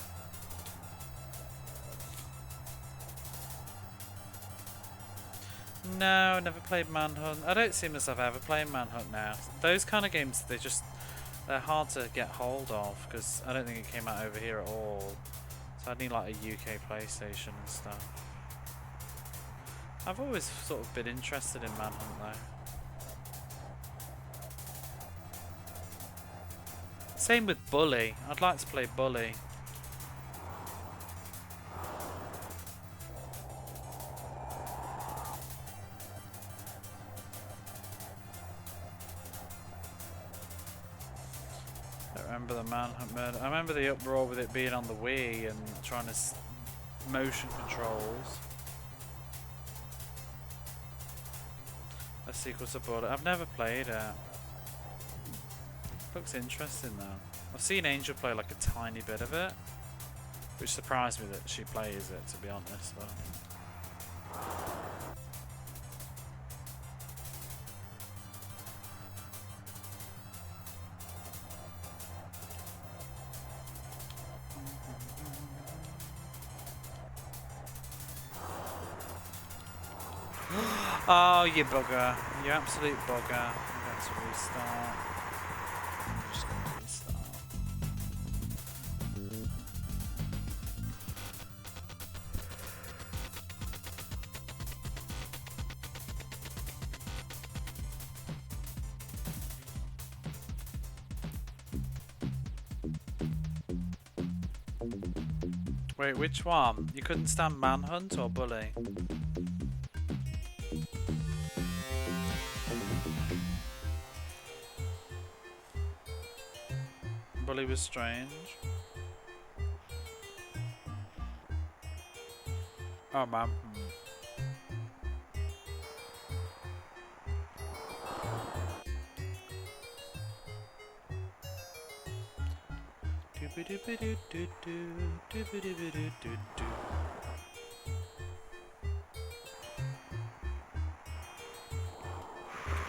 No, never played Manhunt. I don't see myself ever playing Manhunt now. Those kind of games, they're hard to get hold of because I don't think it came out over here at all. So I'd need like a UK PlayStation and stuff. I've always sort of been interested in Manhunt though. Same with Bully. I'd like to play Bully. Remember the Manhunt murder. I remember the uproar with it being on the Wii and trying to motion controls. A sequel to Bully. I've never played it. Looks interesting though. I've seen Angel play like a tiny bit of it, which surprised me that she plays it, to be honest. But oh, you bugger. You absolute bugger. I'm going to restart. I'm just going to restart. Wait, which one? You couldn't stand Manhunt or Bully? Bully was strange. Oh man.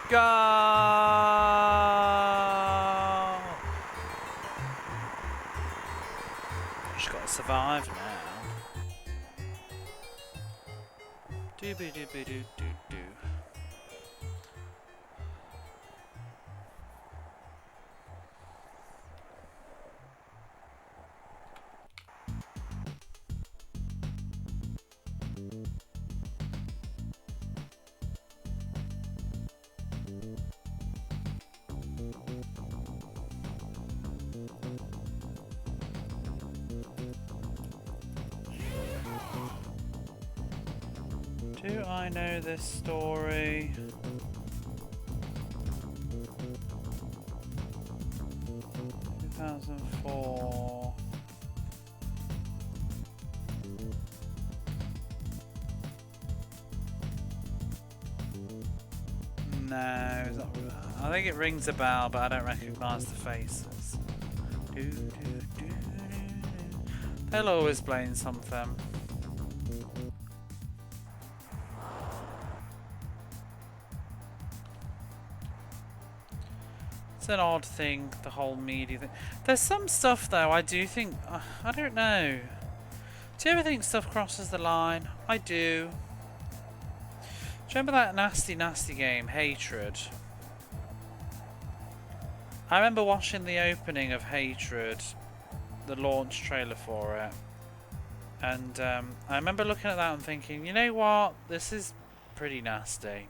Go! Just gotta survive now. Doo-ba-doo-ba-doo-doo-doo. Do I know this story? 2004. No, it's not, I think it rings a bell, but I don't recognise the faces. They'll always blame something. It's an odd thing, the whole media thing. There's some stuff though, I do think, I don't know. Do you ever think stuff crosses the line? I do. Do you remember that nasty, nasty game, Hatred? I remember watching the opening of Hatred, the launch trailer for it. And I remember looking at that and thinking, you know what? This is pretty nasty.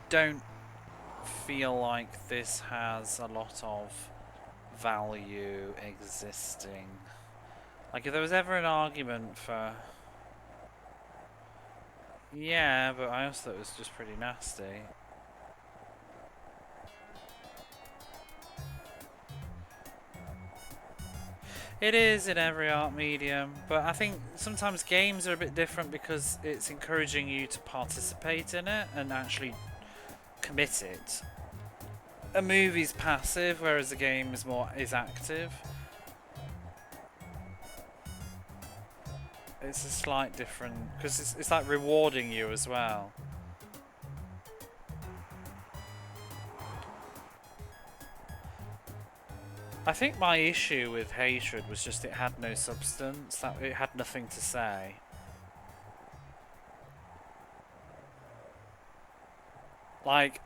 Don't feel like this has a lot of value existing. Like if there was ever an argument for, yeah, but I also thought it was just pretty nasty. It is in every art medium, but I think sometimes games are a bit different because it's encouraging you to participate in it and actually commit it. A movie's passive, whereas a game is active. It's a slight different, because it's like rewarding you as well. I think my issue with Hatred was just it had no substance, that it had nothing to say. Like,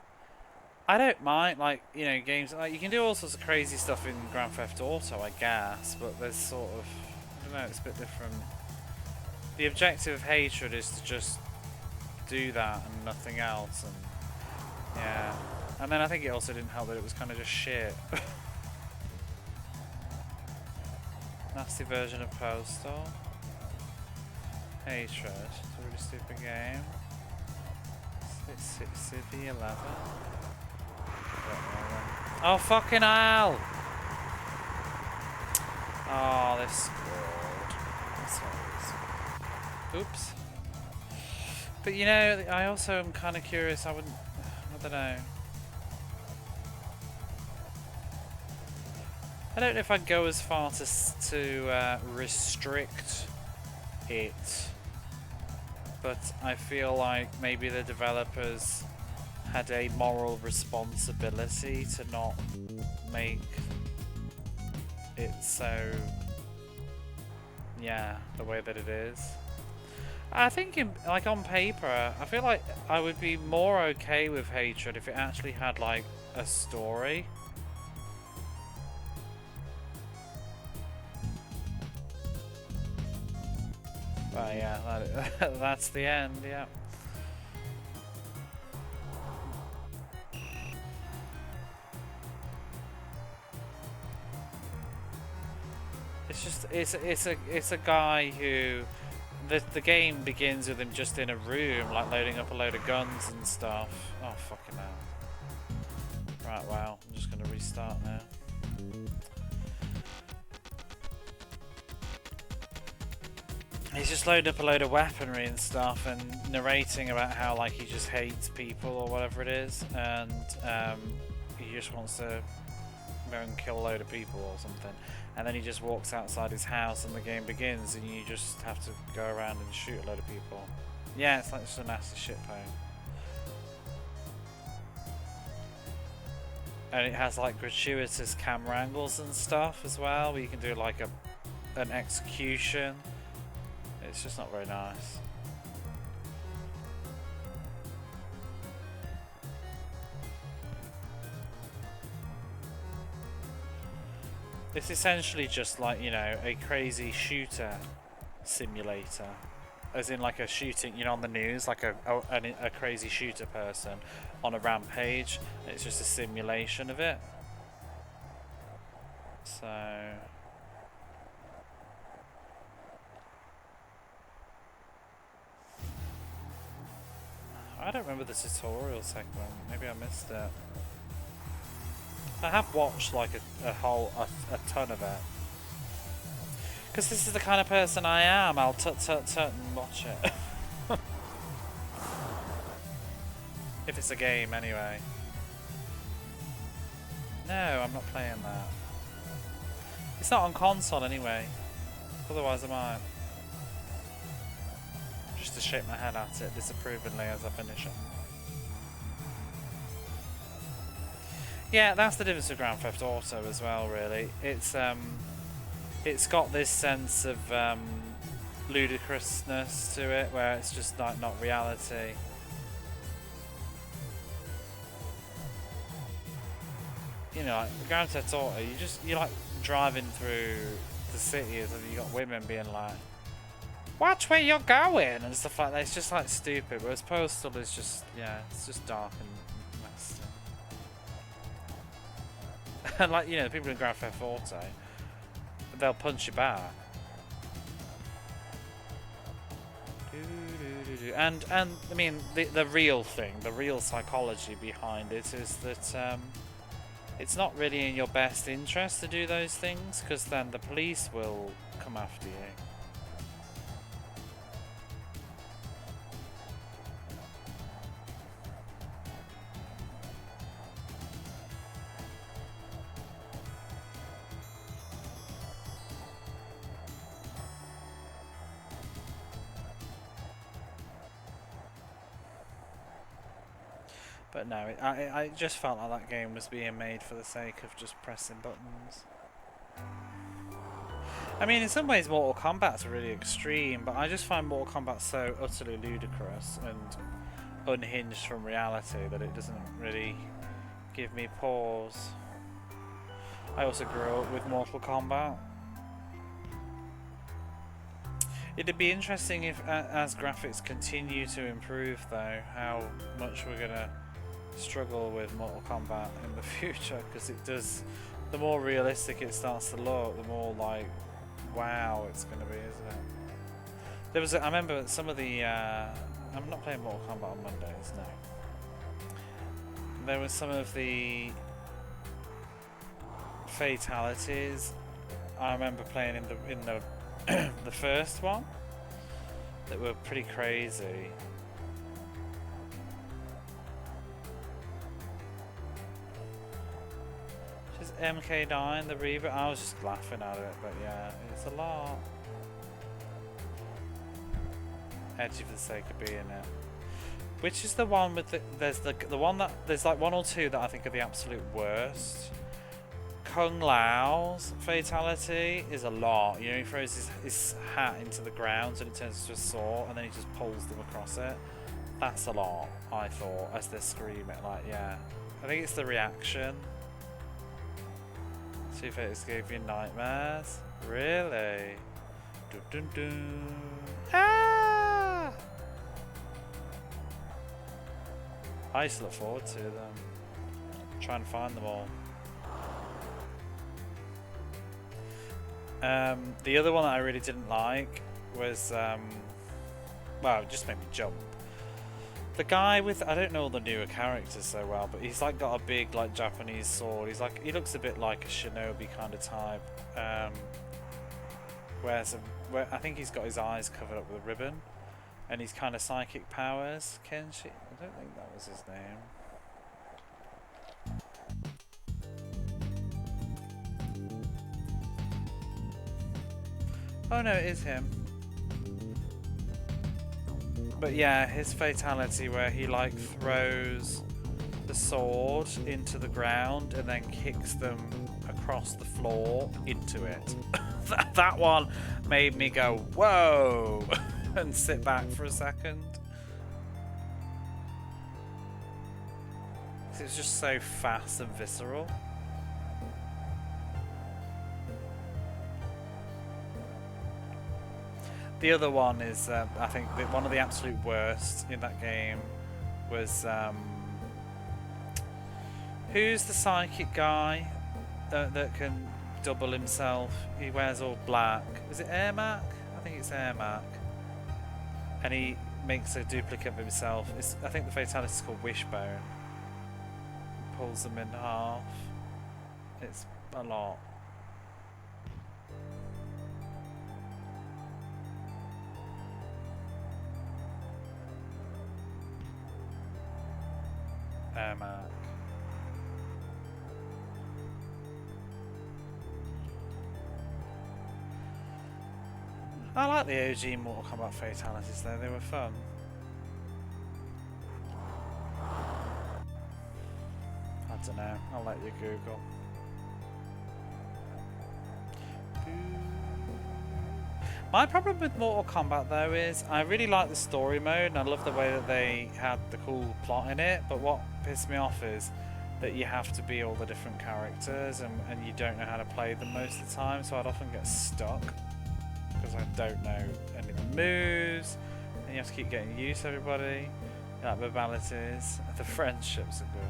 I don't mind, like, you know, games, like, you can do all sorts of crazy stuff in Grand Theft Auto, I guess, but there's sort of, I don't know, it's a bit different. The objective of Hatred is to just do that and nothing else, and, yeah. And then I think it also didn't help that it was kind of just shit. Nasty version of Postal. Hatred, it's a really stupid game. City 11. Oh fucking hell! Oh, they've scored. Oops. But you know, I also am kind of curious. I don't know. I don't know if I'd go as far to restrict it, but I feel like maybe the developers had a moral responsibility to not make it so, yeah, the way that it is. I think like on paper, I feel like I would be more okay with Hatred if it actually had like a story. But yeah, that's the end, yeah. It's just it's a guy who the game begins with him just in a room, like loading up a load of guns and stuff. Oh fucking hell. Right, wow, I'm just gonna restart now. He's just loading up a load of weaponry and stuff and narrating about how like he just hates people or whatever it is, and he just wants to go and kill a load of people or something, and then he just walks outside his house and the game begins and you just have to go around and shoot a load of people. Yeah, it's like just a nasty shit poem. And it has like gratuitous camera angles and stuff as well, where you can do like an execution. It's just not very nice. It's essentially just like, you know, a crazy shooter simulator. As in like a shooting, you know, on the news, like a crazy shooter person on a rampage. It's just a simulation of it. So... I don't remember the tutorial segment. Maybe I missed it. I have watched like a ton of it. Because this is the kind of person I am. I'll tut and watch it. If it's a game, anyway. No, I'm not playing that. It's not on console, anyway. Otherwise I might. Just to shake my head at it disapprovingly as I finish it. Yeah, that's the difference with Grand Theft Auto as well, really. It's got this sense of ludicrousness to it, where it's just like not reality. You know, like Grand Theft Auto, you're like driving through the city and you got women being like, "Watch where you're going," and stuff like that. It's just like stupid. Whereas Postal is just, yeah, it's just dark and nasty. And like, you know, the people in Grand Theft Auto, they'll punch you back. And I mean, the real thing, the real psychology behind it is that it's not really in your best interest to do those things, because then the police will come after you. But no, I just felt like that game was being made for the sake of just pressing buttons. I mean, in some ways Mortal Kombat's really extreme, but I just find Mortal Kombat so utterly ludicrous and unhinged from reality that it doesn't really give me pause. I also grew up with Mortal Kombat. It'd be interesting if, as graphics continue to improve though, how much we're gonna struggle with Mortal Kombat in the future, because it does, the more realistic it starts to look, the more like wow it's going to be, isn't it? There was I remember some of the I'm not playing Mortal Kombat on Mondays, no. There was some of the fatalities I remember playing in the the first one that were pretty crazy. MK9, the Reaver, I was just laughing at it, but yeah, it's a lot. Edgy for the sake of being it. Which is the one with there's the one that, there's like one or two that I think are the absolute worst. Kung Lao's fatality is a lot. You know, he throws his hat into the ground and it turns into a saw and then he just pulls them across it. That's a lot, I thought, as they're screaming, like, yeah. I think it's the reaction. Two Fates gave you nightmares? Really? Dun dun dun. Ah! I used to look forward to them. Try and find them all. The other one that I really didn't like was, well, it just made me jump. The guy with, I don't know all the newer characters so well, but he's like got a big like Japanese sword. He's like, he looks a bit like a shinobi kind of type. I think he's got his eyes covered up with a ribbon, and he's kind of psychic powers. Kenshi, I don't think that was his name. Oh no, it is him. But yeah, his fatality where he like throws the sword into the ground and then kicks them across the floor into it. That one made me go, whoa, and sit back for a second. It was just so fast and visceral. The other one is, I think, one of the absolute worst in that game was, who's the psychic guy that can double himself? He wears all black. Is it Ermac? I think it's Ermac. And he makes a duplicate of himself. I think the fatality is called Wishbone. Pulls them in half. It's a lot. Ermac. I like the OG Mortal Kombat fatalities though, they were fun. I don't know, I'll let you Google. My problem with Mortal Kombat though is I really like the story mode and I love the way that they had the cool plot in it, but what pissed me off is that you have to be all the different characters and you don't know how to play them most of the time, so I'd often get stuck because I don't know any of the moves and you have to keep getting used to everybody, like verbalities. The friendships are good.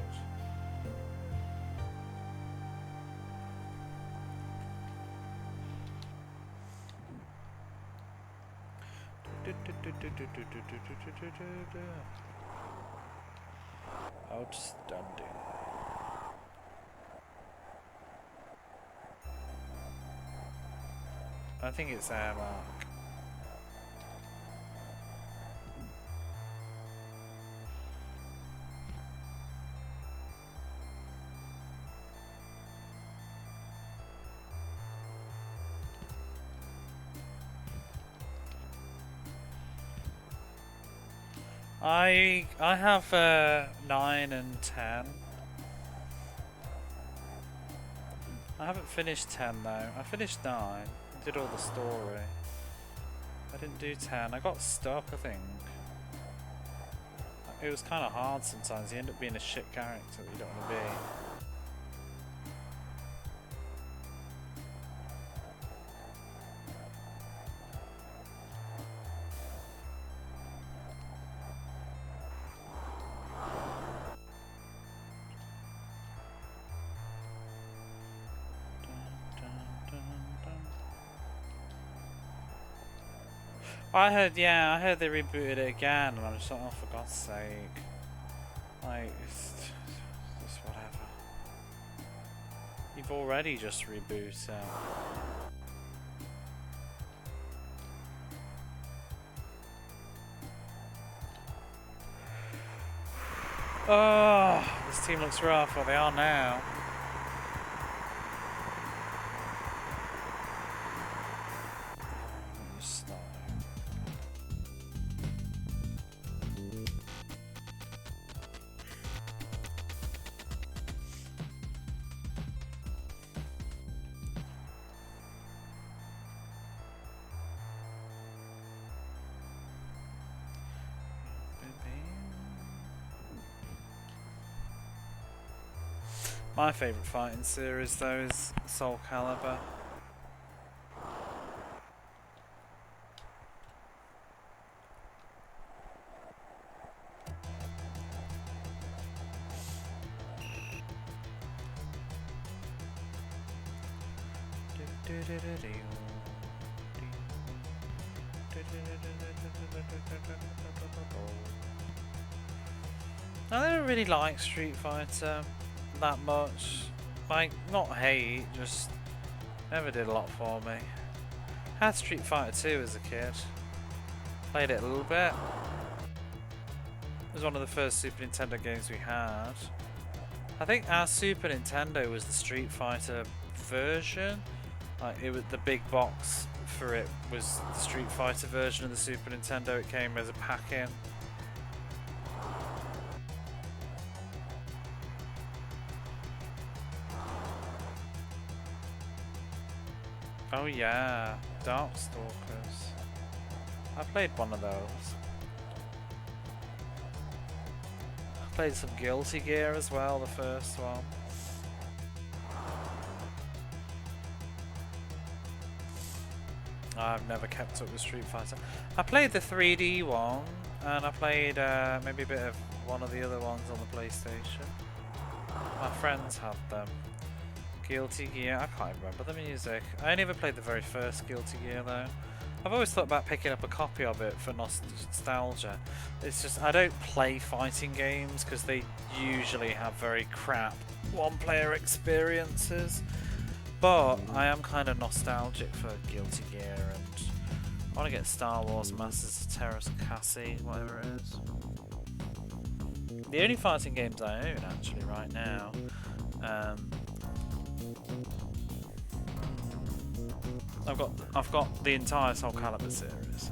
Outstanding. I think it's Airmark. I have 9 and 10. I haven't finished 10 though. I finished 9. I did all the story. I didn't do 10. I got stuck, I think. It was kind of hard sometimes. You end up being a shit character that you don't want to be. I heard they rebooted it again, and I'm just like, oh, for God's sake. Like, it's just whatever. You've already just rebooted it. Oh, this team looks rough. Well, they are now. My favourite fighting series though is Soul Calibur. I don't really like Street Fighter that much. Like, not hate, just never did a lot for me. Had Street Fighter 2 as a kid. Played it a little bit. It was one of the first Super Nintendo games we had. I think our Super Nintendo was the Street Fighter version. Like, it was the big box for it was the Street Fighter version of the Super Nintendo. It came as a pack-in. Oh yeah, Darkstalkers. I played one of those. I played some Guilty Gear as well, the first one. I've never kept up with Street Fighter. I played the 3D one, and I played maybe a bit of one of the other ones on the PlayStation. My friends had them. Guilty Gear, I can't remember the music. I only ever played the very first Guilty Gear though. I've always thought about picking up a copy of it for nostalgia. It's just, I don't play fighting games because they usually have very crap one-player experiences. But I am kind of nostalgic for Guilty Gear, and I want to get Star Wars Masters of Terrace Cassie, whatever it is. The only fighting games I own actually right now, I've got the entire Soul Calibur series.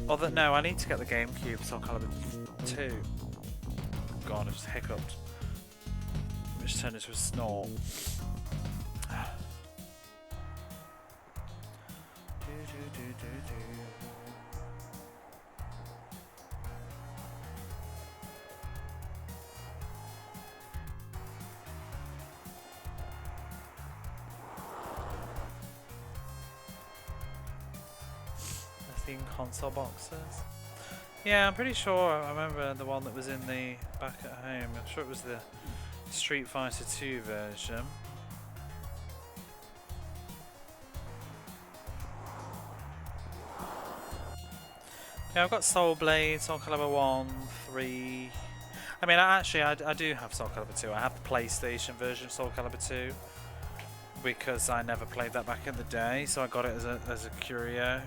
Although no, I need to get the GameCube Soul Calibur 2. God, I just hiccuped, which turned into a snort. Console boxes. Yeah, I'm pretty sure I remember the one that was in the back at home. I'm sure it was the Street Fighter 2 version. Yeah, I've got Soul Blade, Soul Calibur 1, 3. I mean, I do have Soul Calibur 2. I have the PlayStation version of Soul Calibur 2 because I never played that back in the day, so I got it as a curio.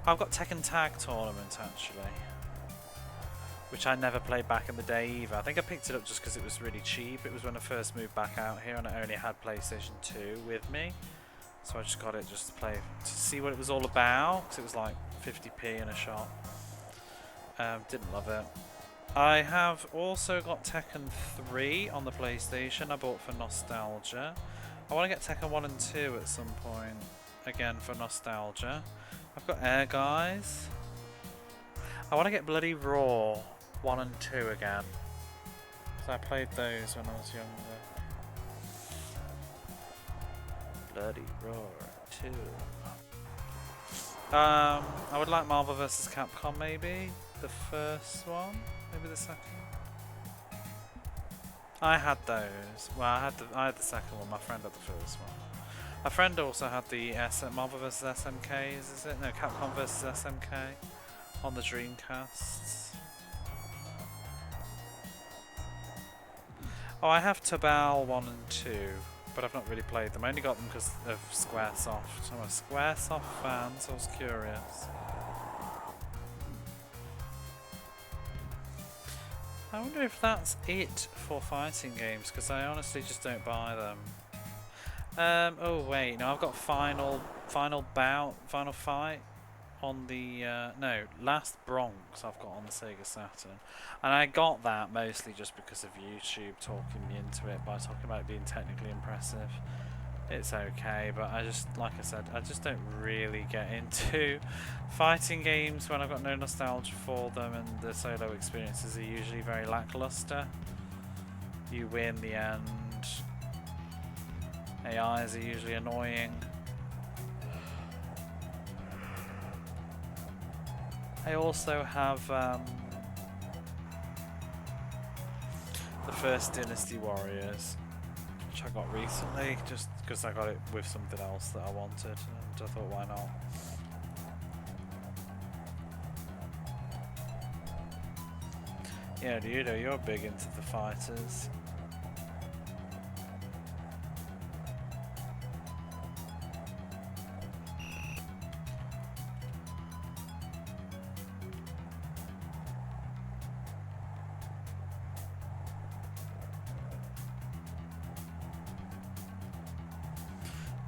I've got Tekken Tag Tournament actually, which I never played back in the day either. I think I picked it up just because it was really cheap. It was when I first moved back out here and I only had PlayStation 2 with me. So I just got it just to see what it was all about, because it was like 50p in a shop. Didn't love it. I have also got Tekken 3 on the PlayStation, I bought for nostalgia. I want to get Tekken 1 and 2 at some point, again for nostalgia. I've got Air Guys. I want to get Bloody Raw 1 and 2 again, because I played those when I was younger. Bloody Raw 2. I would like Marvel vs. Capcom maybe. The first one, maybe the second. I had those. Well, I had the second one. My friend had the first one. My friend also had the Marvel vs. SMKs, is it? No, Capcom vs. SMK on the Dreamcasts. Oh, I have Tabal 1 and 2, but I've not really played them. I only got them because of Squaresoft. I'm a Squaresoft fan, so I was curious. I wonder if that's it for fighting games, because I honestly just don't buy them. Oh wait, no, I've got Final Fight on the, no, Last Bronx I've got on the Sega Saturn. And I got that mostly just because of YouTube talking me into it by talking about it being technically impressive. It's okay, but I just, like I said, I just don't really get into fighting games when I've got no nostalgia for them, and the solo experiences are usually very lackluster. You win the end. AIs are usually annoying. I also have the first Dynasty Warriors, which I got recently, just because I got it with something else that I wanted, and I thought, why not? Yeah, you're big into the fighters.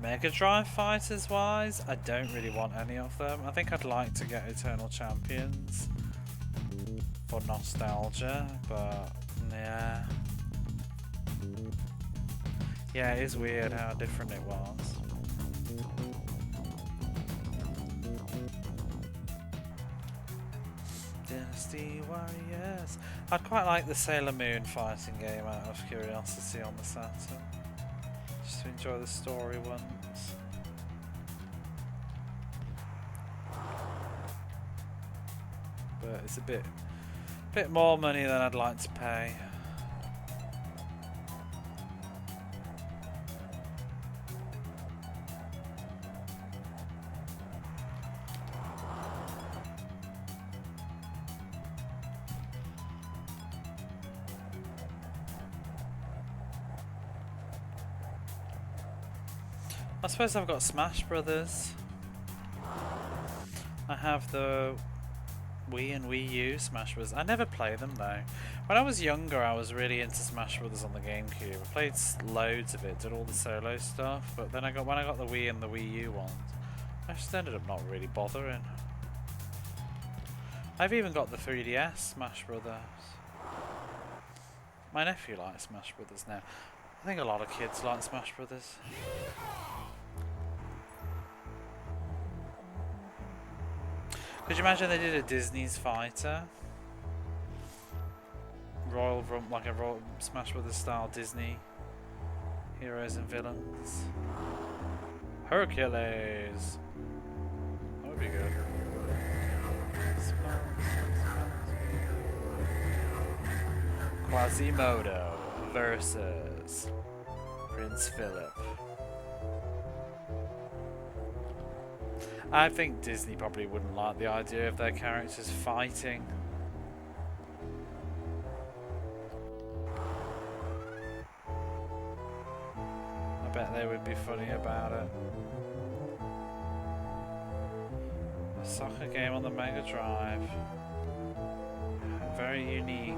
Mega Drive fighters wise, I don't really want any of them. I think I'd like to get Eternal Champions for nostalgia, but yeah. Yeah, it is weird how different it was. Dynasty Warriors. I'd quite like the Sailor Moon fighting game out of curiosity on the Saturn. Just to enjoy the story ones. But it's a bit more money than I'd like to pay. I suppose I've got Smash Brothers. I have the Wii and Wii U Smash Brothers. I never play them though. When I was younger, I was really into Smash Brothers on the GameCube. I played loads of it, did all the solo stuff. But then when I got the Wii and the Wii U ones, I just ended up not really bothering. I've even got the 3DS Smash Brothers. My nephew likes Smash Brothers now. I think a lot of kids like Smash Brothers. Could you imagine they did a Disney's Fighter? Like a Royal Smash Brothers style Disney heroes and villains. Hercules! That would be good. Quasimodo versus Prince Philip. I think Disney probably wouldn't like the idea of their characters fighting. I bet they would be funny about it. A soccer game on the Mega Drive. Very unique.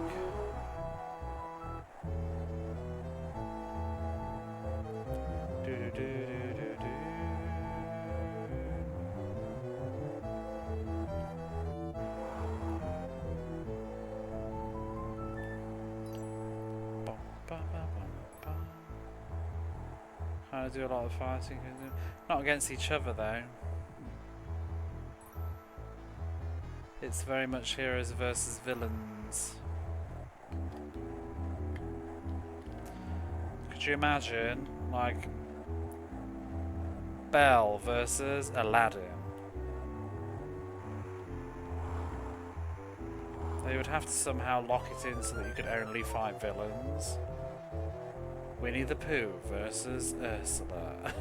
I do a lot of fighting, not against each other though. It's very much heroes versus villains. Could you imagine, like, Belle versus Aladdin? They would have to somehow lock it in so that you could only fight villains. Winnie the Pooh versus Ursula.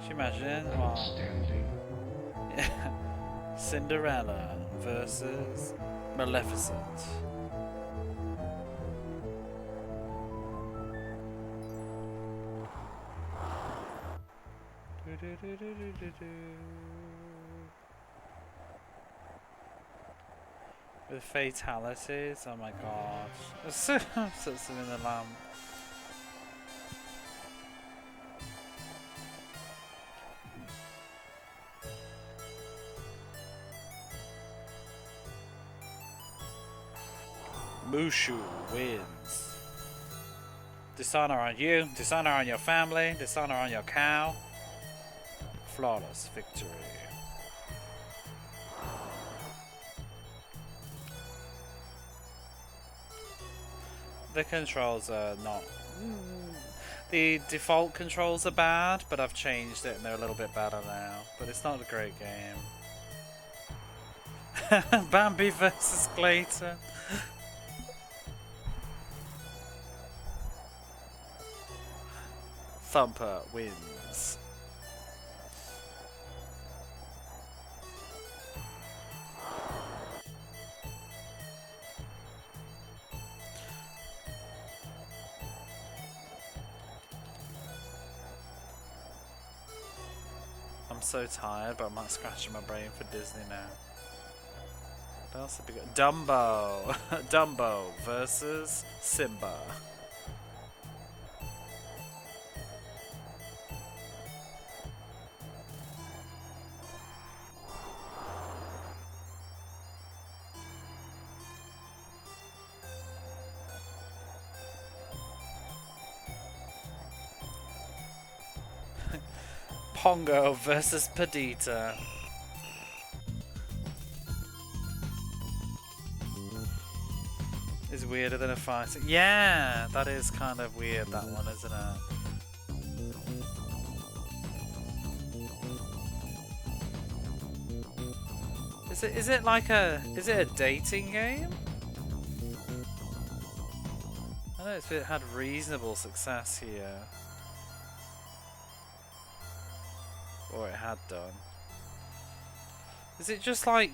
Can you imagine? Yeah. Cinderella versus Maleficent. With fatalities, oh my gosh. Sits in the lamp. Mushu wins. Dishonor on you, dishonor on your family, dishonor on your cow. Flawless victory. The controls are not... The default controls are bad, but I've changed it and they're a little bit better now. But it's not a great game. Bambi versus Clayton. Thumper wins. I'm so tired, but I'm not scratching my brain for Disney now. What else have we got? Dumbo! Dumbo versus Simba. Pongo versus Perdita. Is weirder than a fighting. Yeah, that is kind of weird, that one, isn't it? Is it like a dating game? I know it had reasonable success here. Or it had done. Is it just like...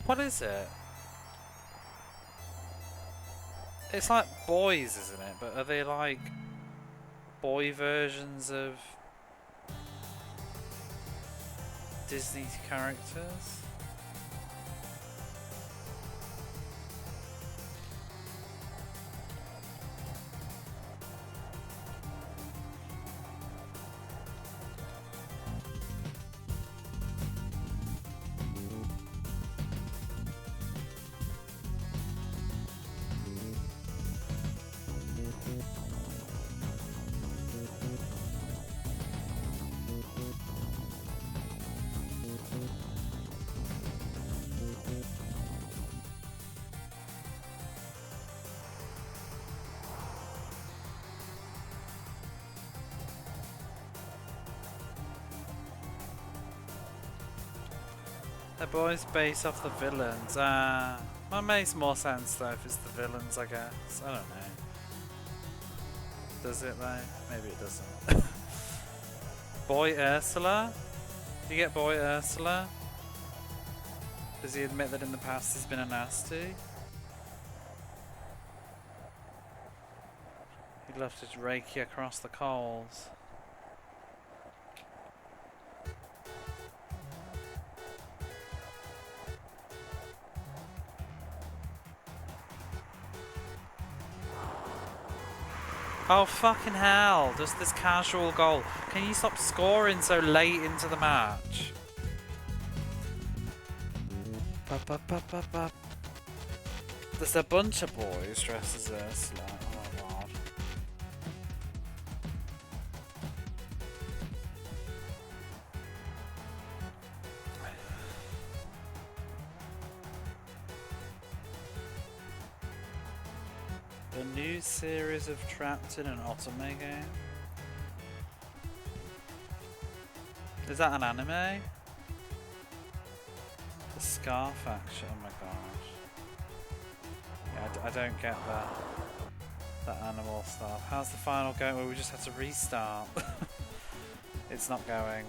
What is it? It's like boys, isn't it? But are they like boy versions of Disney characters? The boys base off the villains. That makes more sense though if it's the villains, I guess. I don't know. Does it though? Maybe it doesn't. Boy Ursula? Do you get Boy Ursula? Does he admit that in the past he's been a nasty? He'd love to rake you across the coals. Oh fucking hell, just this casual goal. Can you stop scoring so late into the match? There's a bunch of boys dressed as Ursula. Oh my god. A new series of Trapped in an Otome game? Is that an anime? The Scar Faction, oh my gosh. Yeah, I don't get that animal stuff. How's the final going? Well, we just had to restart. It's not going.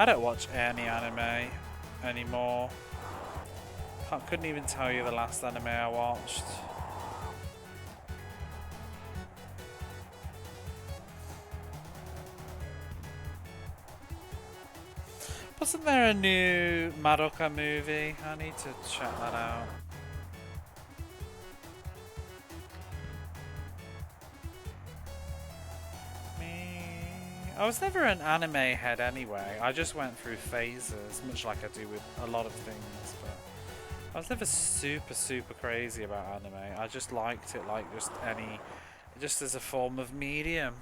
I don't watch any anime anymore. Couldn't even tell you the last anime I watched. Wasn't there a new Madoka movie? I need to check that out. I was never an anime head anyway. I just went through phases, much like I do with a lot of things. But I was never super crazy about anime. I just liked it like just as a form of medium.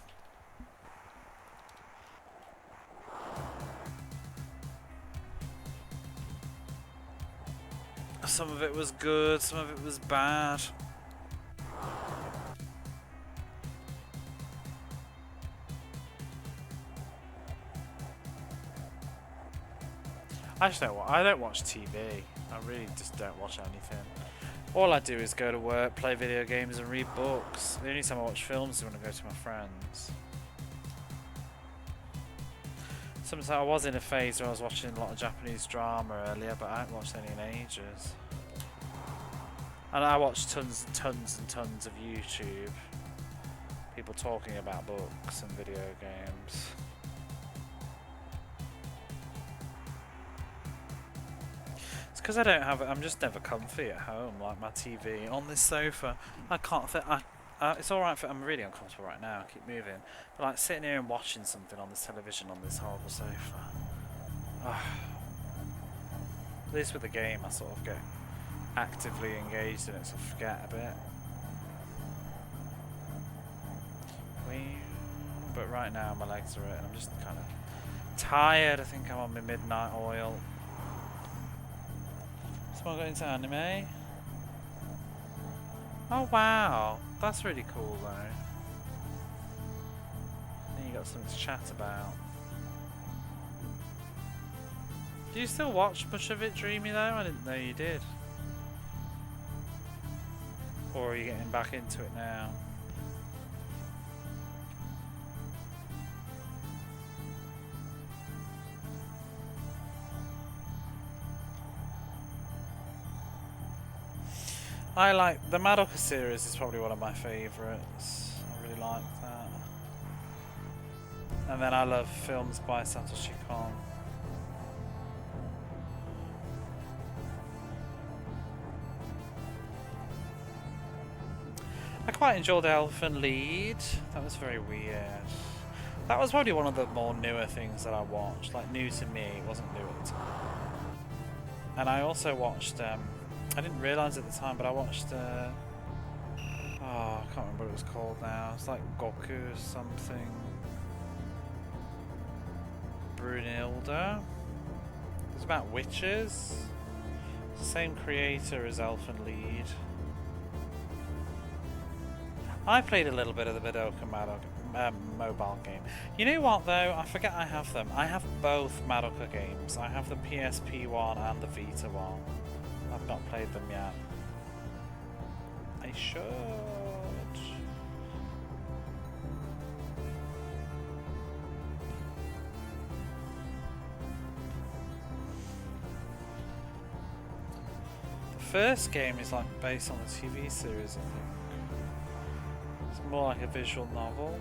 Some of it was good, some of it was bad. I don't watch TV. I really just don't watch anything. All I do is go to work, play video games and read books. The only time I watch films is when I go to my friends. Sometimes I was in a phase where I was watching a lot of Japanese drama earlier, but I haven't watched any in ages. And I watch tons and tons of YouTube. People talking about books and video games. It's because I don't have it. I'm just never comfy at home, like my TV on this sofa. I can't fit. It's alright for. I'm really uncomfortable right now. I keep moving, but like sitting here and watching something on this television on this horrible sofa. At least with the game, I sort of get actively engaged in it, so I forget a bit. But right now, my legs are it, and I'm just kind of tired. I think I'm on my midnight oil. Someone got into anime. Oh wow, that's really cool though. Then you got something to chat about. Do you still watch much of it, Dreamy, though? I didn't know you did. Or are you getting back into it now? I like the Madoka series is probably one of my favourites. I really like that. And then I love films by Satoshi Kon. I quite enjoyed Elephant Lead. That was very weird. That was probably one of the more newer things that I watched. Like, new to me, it wasn't new at the time. And I also watched I didn't realise at the time, but I watched I can't remember what it was called now. It's like Goku or something. Brunilda. It's about witches. It's the same creator as Elfen Lied. I played a little bit of the Madoka mobile game. You know what though? I forget I have them. I have both Madoka games. I have the PSP one and the Vita one. I've not played them yet. I should. The first game is like based on the TV series, I think. It's more like a visual novel.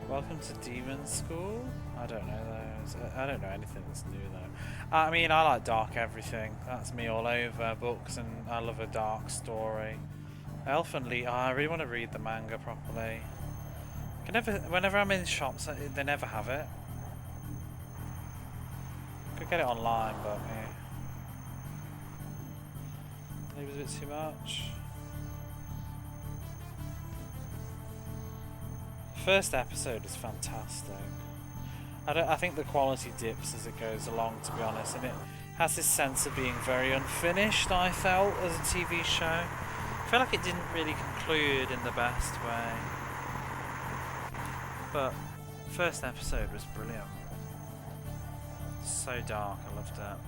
Welcome to Demon School? I don't know those. I don't know anything that's new though. I mean, I like dark everything. That's me all over. Books, and I love a dark story. Elfen Lied. I really want to read the manga properly. Whenever I'm in shops, they never have it. Could get it online, but maybe it was a bit too much. First episode is fantastic. I think the quality dips as it goes along, to be honest, and it has this sense of being very unfinished, I felt, as a TV show. I feel like it didn't really conclude in the best way. But first episode was brilliant. So dark, I loved it.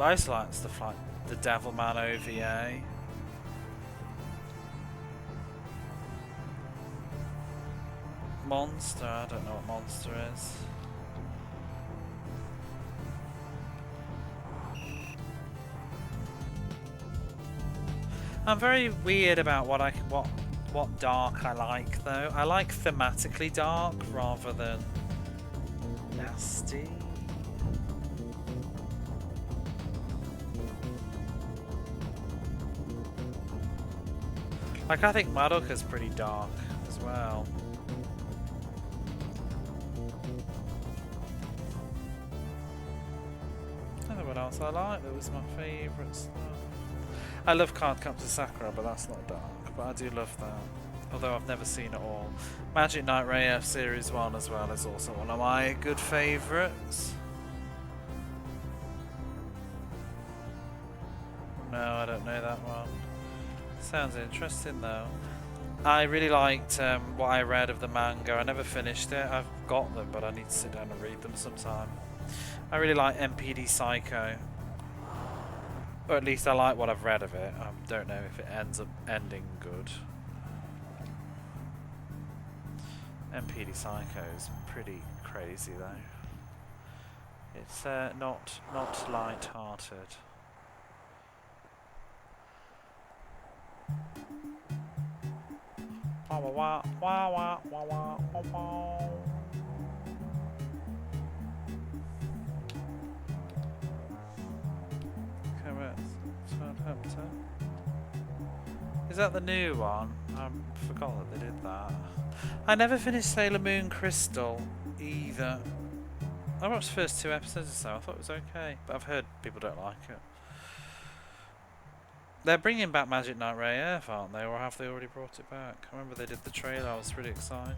I used to like stuff like the Devilman OVA. Monster, I don't know what Monster is. I'm very weird about what dark I like though. I like thematically dark rather than nasty. Like, I think Madoka's pretty dark as well. I don't know what else I like. That was my favourite stuff. I love Card Captor Sakura, but that's not dark. But I do love that. Although I've never seen it all. Magic Knight Ray F Series 1 as well is also one of my good favourites. No, I don't know that one. Sounds interesting though. I really liked what I read of the manga. I never finished it. I've got them, but I need to sit down and read them sometime. I really like MPD Psycho. Or at least I like what I've read of it. I don't know if it ends up ending good. MPD Psycho is pretty crazy though. It's not light-hearted. Wah wah wah wah wah wah wah wah. Correct. Southampton. Is that the new one? I forgot that they did that. I never finished Sailor Moon Crystal either. I watched the first 2 episodes or so. I thought it was okay, but I've heard people don't like it. They're bringing back Magic Knight Ray F, aren't they? Or have they already brought it back? I remember they did the trailer. I was really excited.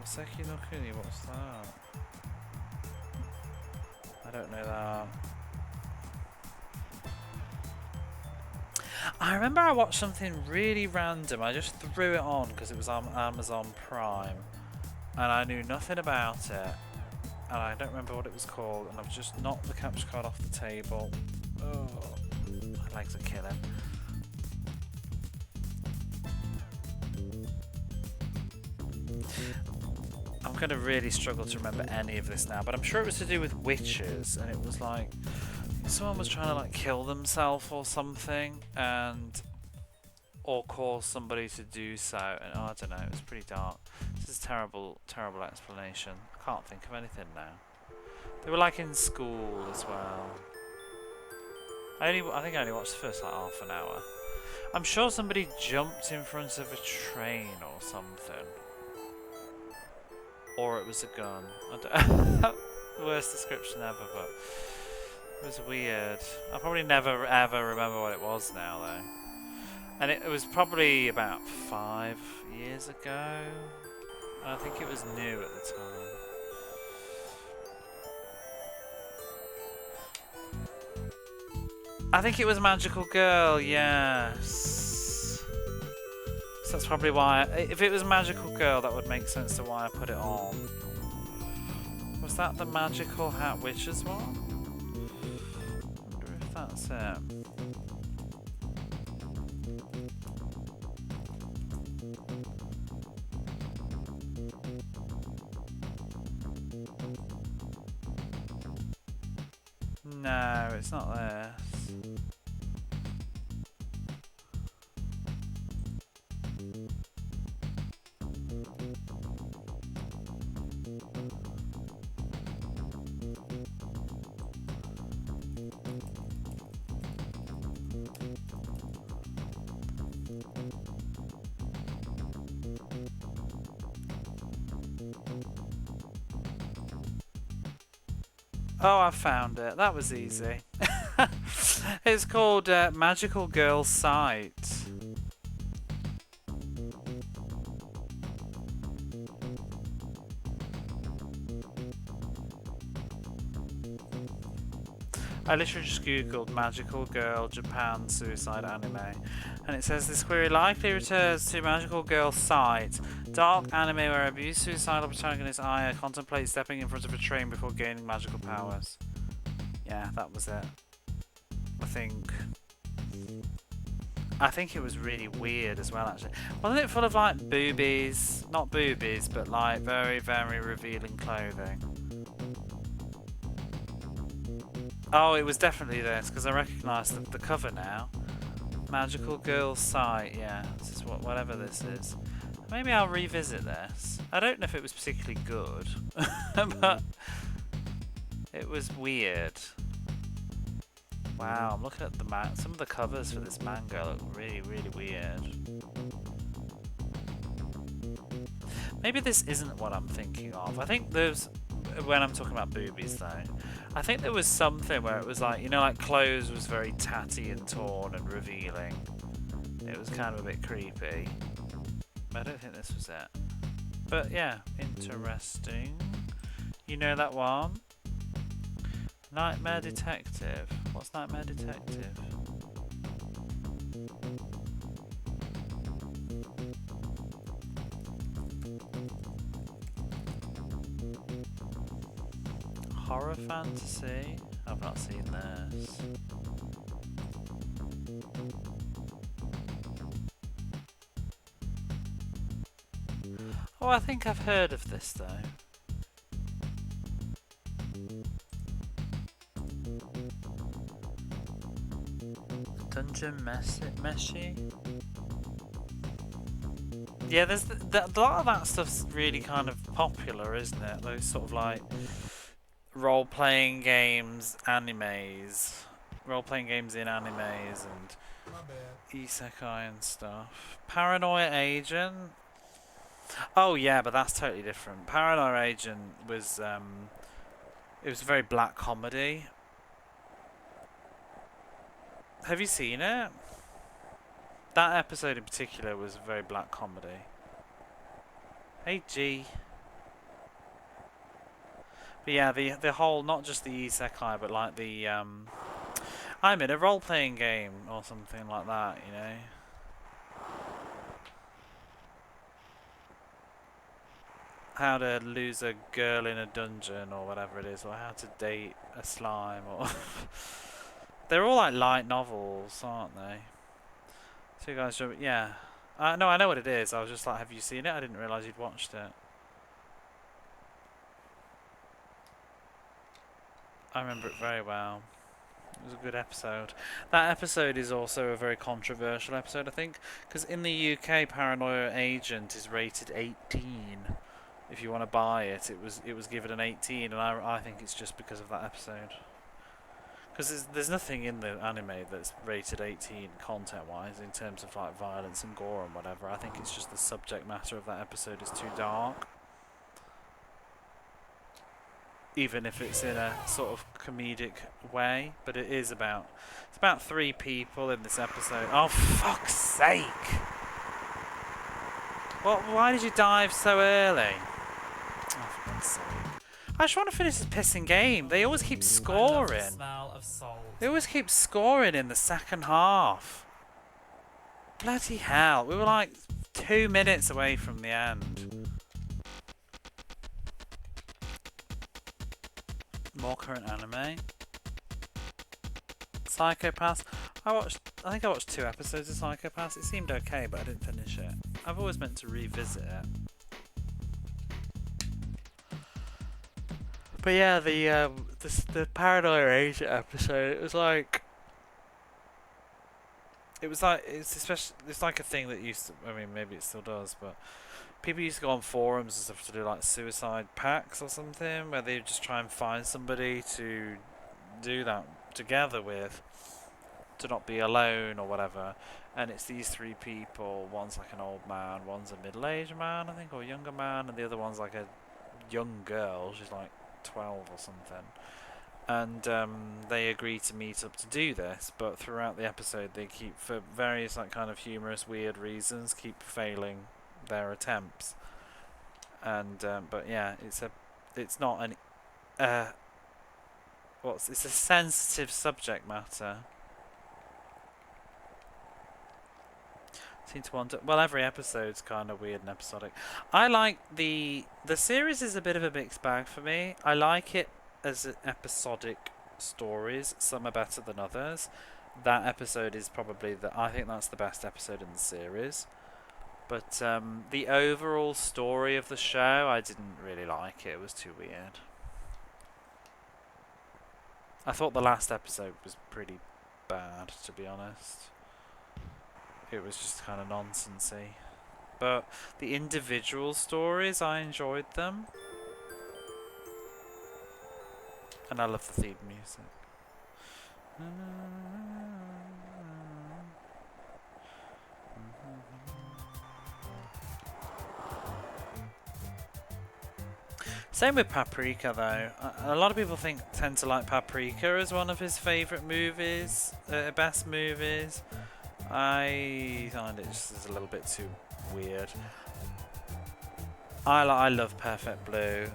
Oseki no Kuni, what's that? I don't know that. I remember I watched something really random. I just threw it on because it was on Amazon Prime. And I knew nothing about it. And I don't remember what it was called. And I've just knocked the capture card off the table. Oh. My legs are killing. I'm going to really struggle to remember any of this now, but I'm sure it was to do with witches, and it was like someone was trying to like kill themselves or something, and or cause somebody to do so, and I don't know, it was pretty dark. This is a terrible explanation. I can't think of anything now. They were like in school as well. I think I only watched the first like half an hour. I'm sure somebody jumped in front of a train or something. Or it was a gun. I don't worst description ever, but it was weird. I'll probably never ever remember what it was now though. And it was probably about 5 years ago. And I think it was new at the time. I think it was Magical Girl, yes. So that's probably why. If it was Magical Girl, that would make sense to why I put it on. Was that the Magical Hat Witches one? I wonder if that's it. No, it's not this. Oh, I found it. That was easy. It's called Magical Girl Sight. I literally just googled Magical Girl Japan Suicide Anime, and it says this query likely refers to Magical Girl Sight, dark anime where abused suicidal protagonist Aya contemplates stepping in front of a train before gaining magical powers. Yeah, that was it. I think it was really weird as well, actually. Wasn't it full of like boobies? Not boobies, but like very, very revealing clothing. Oh, it was definitely this, because I recognise the cover now. Magical Girl Sight, yeah. This is whatever this is. Maybe I'll revisit this. I don't know if it was particularly good, but it was weird. Wow, I'm looking at the some of the covers for this manga look really, really weird. Maybe this isn't what I'm thinking of. I think there's, when I'm talking about boobies though, I think there was something where it was like, you know, like clothes was very tatty and torn and revealing. It was kind of a bit creepy. But I don't think this was it. But yeah, interesting. You know that one? Nightmare Detective. What's Nightmare Detective? Horror fantasy? I've not seen this. Oh, I think I've heard of this though. Dungeon Meshi? Yeah, there's a lot of that stuff's really kind of popular, isn't it? Those sort of like role-playing games, animes. Role-playing games in animes and
My bad.
isekai and stuff. Paranoia Agent? Oh yeah, but that's totally different. Paranoia Agent was, it was a very black comedy. Have you seen it? That episode in particular was a very black comedy. Hey G. But yeah, the whole, not just the isekai, but like the, I'm in a role-playing game or something like that, you know? How to lose a girl in a dungeon or whatever it is, or how to date a slime, or... They're all like light novels, aren't they? So you guys should, yeah. No, I know what it is. I was just like, have you seen it? I didn't realise you'd watched it. I remember it very well. It was a good episode. That episode is also a very controversial episode, I think, because in the UK, Paranoia Agent is rated 18. If you want to buy it, it was given an 18, and I think it's just because of that episode. Because there's nothing in the anime that's rated 18 content-wise in terms of like violence and gore and whatever. I think it's just the subject matter of that episode is too dark. Even if it's in a sort of comedic way, but it is about, it's about 3 people in this episode. Oh fuck's sake! What? Why did you dive so early? Oh, for God's sake. I just want to finish this pissing game. They always keep
I love the
scoring.
smell of salt.
They always keep scoring in the second half. Bloody hell. We were like 2 minutes away from the end. More current anime. Psychopaths. I think I watched 2 episodes of Psychopaths. It seemed okay, but I didn't finish it. I've always meant to revisit it. But yeah, the Paranoia Agent episode, it was like it's especially, it's like a thing that used to, I mean maybe it still does, but people used to go on forums and stuff to do like suicide pacts or something, where they just try and find somebody to do that together with, to not be alone or whatever. And it's these 3 people. One's like an old man, one's a middle-aged man, I think, or a younger man, and the other one's like a young girl. She's like 12 or something. And they agree to meet up to do this, but throughout the episode they keep, for various like kind of humorous weird reasons, keep failing their attempts. And but yeah, it's not an it's a sensitive subject matter. Seem to wonder, well, every episode's kind of weird and episodic. I like the series is a bit of a mixed bag for me. I like it as episodic stories. Some are better than others. That episode is probably I think that's the best episode in the series. But the overall story of the show, I didn't really like it. It was too weird. I thought the last episode was pretty bad, to be honest. It was just kind of nonsensy. But the individual stories, I enjoyed them. And I love the theme music. Same with Paprika though. A lot of people tend to like Paprika as one of his favourite movies, best movies. I find it just is a little bit too weird. I love Perfect Blue.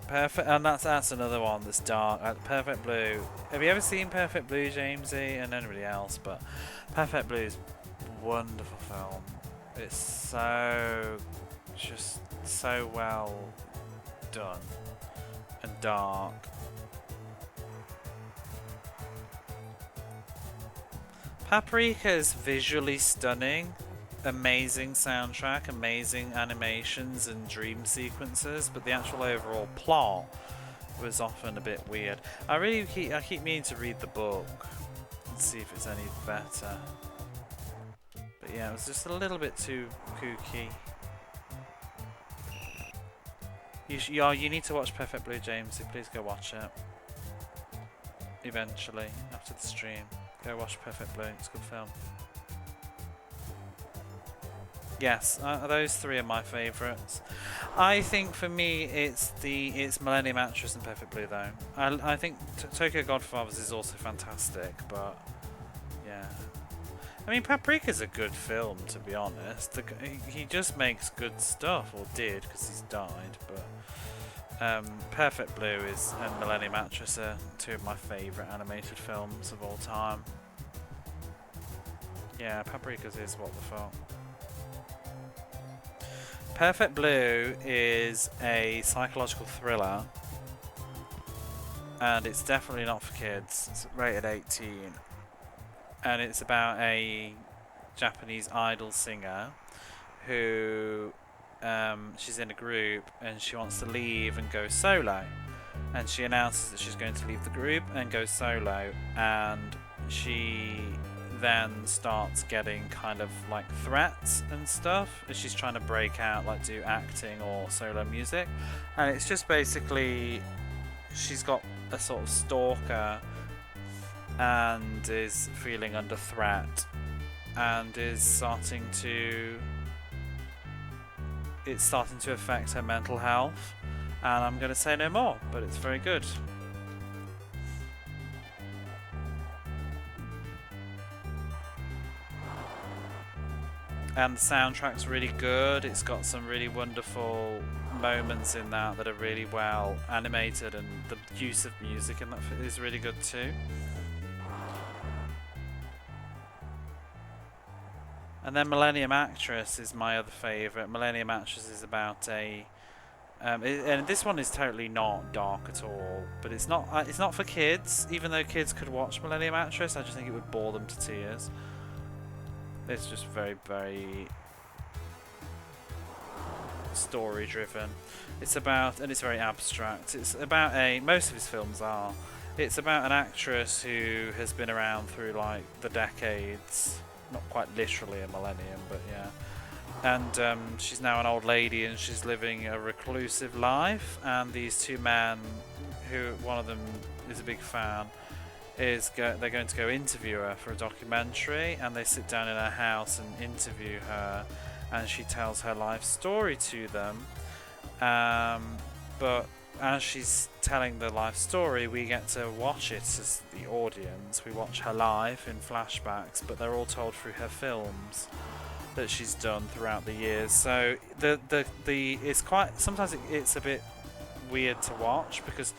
And that's another one that's dark. Perfect Blue. Have you ever seen Perfect Blue, Jamesy, and anybody else? But Perfect Blue is a wonderful film. It's just so well done and dark. Paprika is visually stunning. Amazing soundtrack, amazing animations and dream sequences, but the actual overall plot was often a bit weird. I keep meaning to read the book and see if it's any better. But yeah, it was just a little bit too kooky. You need to watch Perfect Blue, James, so please go watch it. Eventually, after the stream. Go watch Perfect Blue, it's a good film. Yes, those three are my favourites. I think for me it's Millennium Actress and Perfect Blue though. I think Tokyo Godfathers is also fantastic, but yeah. I mean, Paprika's a good film, to be honest. He just makes good stuff, or did, because he's died. But Perfect Blue and Millennium Actress are two of my favourite animated films of all time. Yeah, Paprika's is what the fuck. Perfect Blue is a psychological thriller, and it's definitely not for kids. It's rated 18, and it's about a Japanese idol singer who she's in a group and she wants to leave and go solo, and she announces that she's going to leave the group and go solo, and she then starts getting kind of like threats and stuff as she's trying to break out, like do acting or solo music. And it's just basically she's got a sort of stalker and is feeling under threat and is starting to affect her mental health. And I'm going to say no more, but it's very good. And the soundtrack's really good. It's got some really wonderful moments in that are really well animated, and the use of music in that is really good too. And then Millennium Actress is my other favourite. Millennium Actress is about and this one is totally not dark at all, but it's not for kids. Even though kids could watch Millennium Actress, I just think it would bore them to tears. It's just very, very story driven. It's about, and it's very abstract. It's about most of his films are. It's about an actress who has been around through like the decades, not quite literally a millennium, but yeah. And she's now an old lady and she's living a reclusive life. And these two men, who one of them is a big fan, they're going to go interview her for a documentary, and they sit down in her house and interview her, and she tells her life story to them. But as she's telling the life story, we get to watch it as the audience. We watch her life in flashbacks, but they're all told through her films that she's done throughout the years. So it's quite, sometimes it's a bit weird to watch because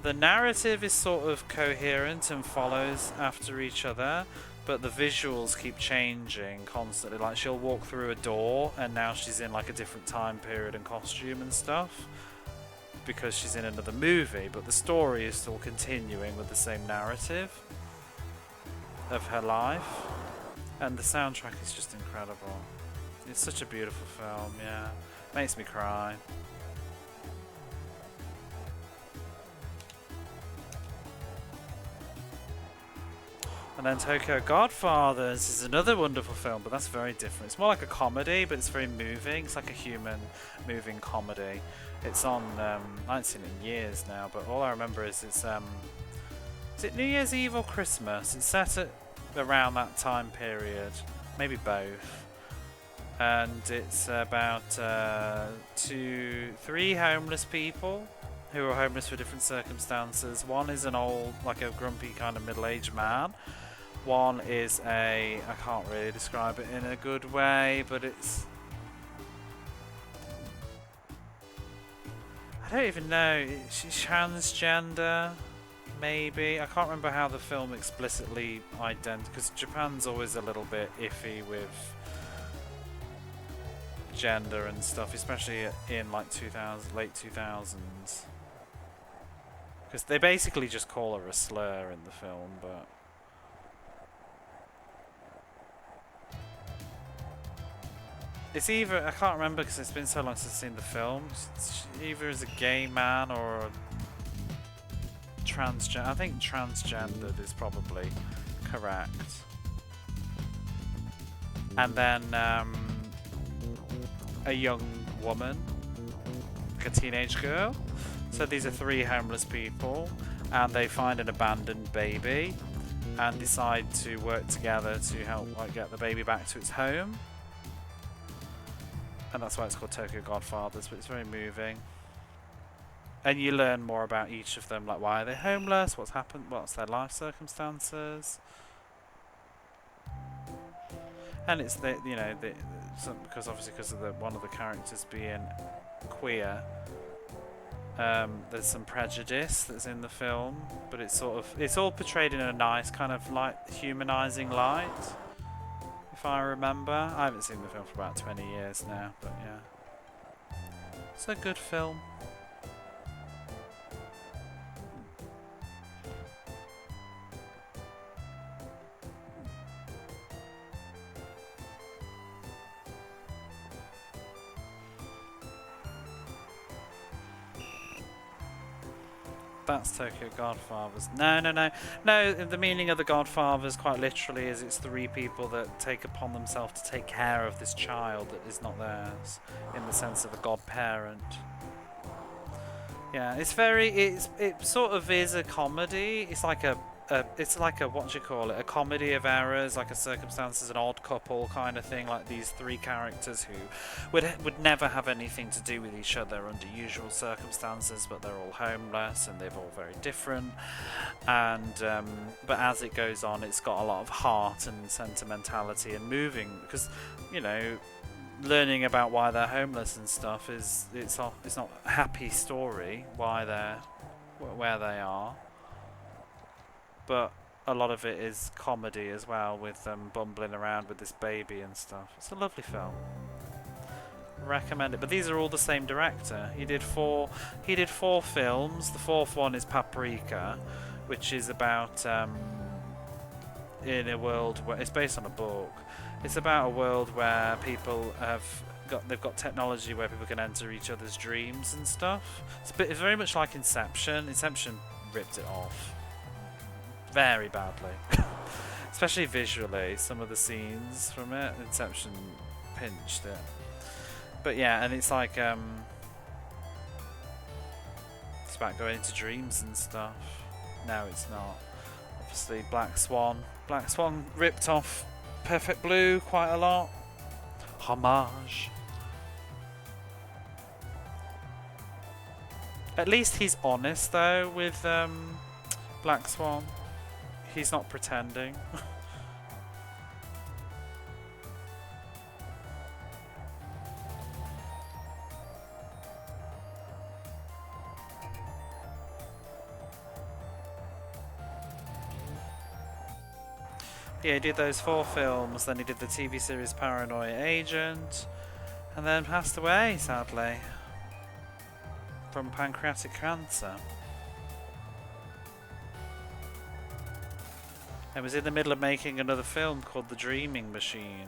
the narrative is sort of coherent and follows after each other, but the visuals keep changing constantly. Like she'll walk through a door and now she's in like a different time period and costume and stuff because she's in another movie, but the story is still continuing with the same narrative of her life. And the soundtrack is just incredible. It's such a beautiful film, yeah. Makes me cry. And then Tokyo Godfathers is another wonderful film, but that's very different. It's more like a comedy, but it's very moving. It's like a human moving comedy. It's on, I haven't seen it in years now, but all I remember is it's Is it New Year's Eve or Christmas? It's set at around that time period, maybe both. And it's about 3 homeless people who are homeless for different circumstances. One is an old, like a grumpy kind of middle-aged man. One is I can't really describe it in a good way, but it's... I don't even know, she's transgender, maybe. I can't remember how the film explicitly identifies, because Japan's always a little bit iffy with gender and stuff, especially in like late 2000s. Because they basically just call her a slur in the film, but... It's either, I can't remember because it's been so long since I've seen the film, it's either as a gay man or a transgender. I think transgendered is probably correct. And then a young woman, like a teenage girl. So these are 3 homeless people, and they find an abandoned baby and decide to work together to help like get the baby back to its home. And that's why it's called Tokyo Godfathers, but it's very moving. And you learn more about each of them, like why are they homeless, what's happened, what's their life circumstances. And it's the, you know, because obviously because of one of the characters being queer, there's some prejudice that's in the film, but it's all portrayed in a nice kind of like humanizing light. If I remember. I haven't seen the film for about 20 years now, but yeah. It's a good film. That's Tokyo Godfathers. No, the meaning of the Godfathers quite literally is it's 3 people that take upon themselves to take care of this child that is not theirs, in the sense of a godparent. Yeah, it sort of is a comedy. It's like a what do you call it? A comedy of errors, like a Circumstances, an Odd Couple kind of thing. Like these 3 characters who would never have anything to do with each other under usual circumstances, but they're all homeless and they're all very different. And but as it goes on, it's got a lot of heart and sentimentality and moving, because you know, learning about why they're homeless and stuff it's not a happy story why they're where they are. But a lot of it is comedy as well, with them bumbling around with this baby and stuff. It's a lovely film. Recommend it. But these are all the same director. He did 4 films. The 4th one is Paprika, which is about in a world where it's based on a book. It's about a world where people they've got technology where people can enter each other's dreams and stuff. It's very much like Inception. Inception ripped it off very badly. Especially visually, some of the scenes from it. Inception pinched it. But yeah, and it's like it's about going into dreams and stuff. No, it's not. Obviously Black Swan ripped off Perfect Blue quite a lot. Homage. At least he's honest though with Black Swan. He's not pretending. Yeah, he did those 4 films, then he did the TV series Paranoia Agent, and then passed away, sadly, from pancreatic cancer. I was in the middle of making another film called The Dreaming Machine.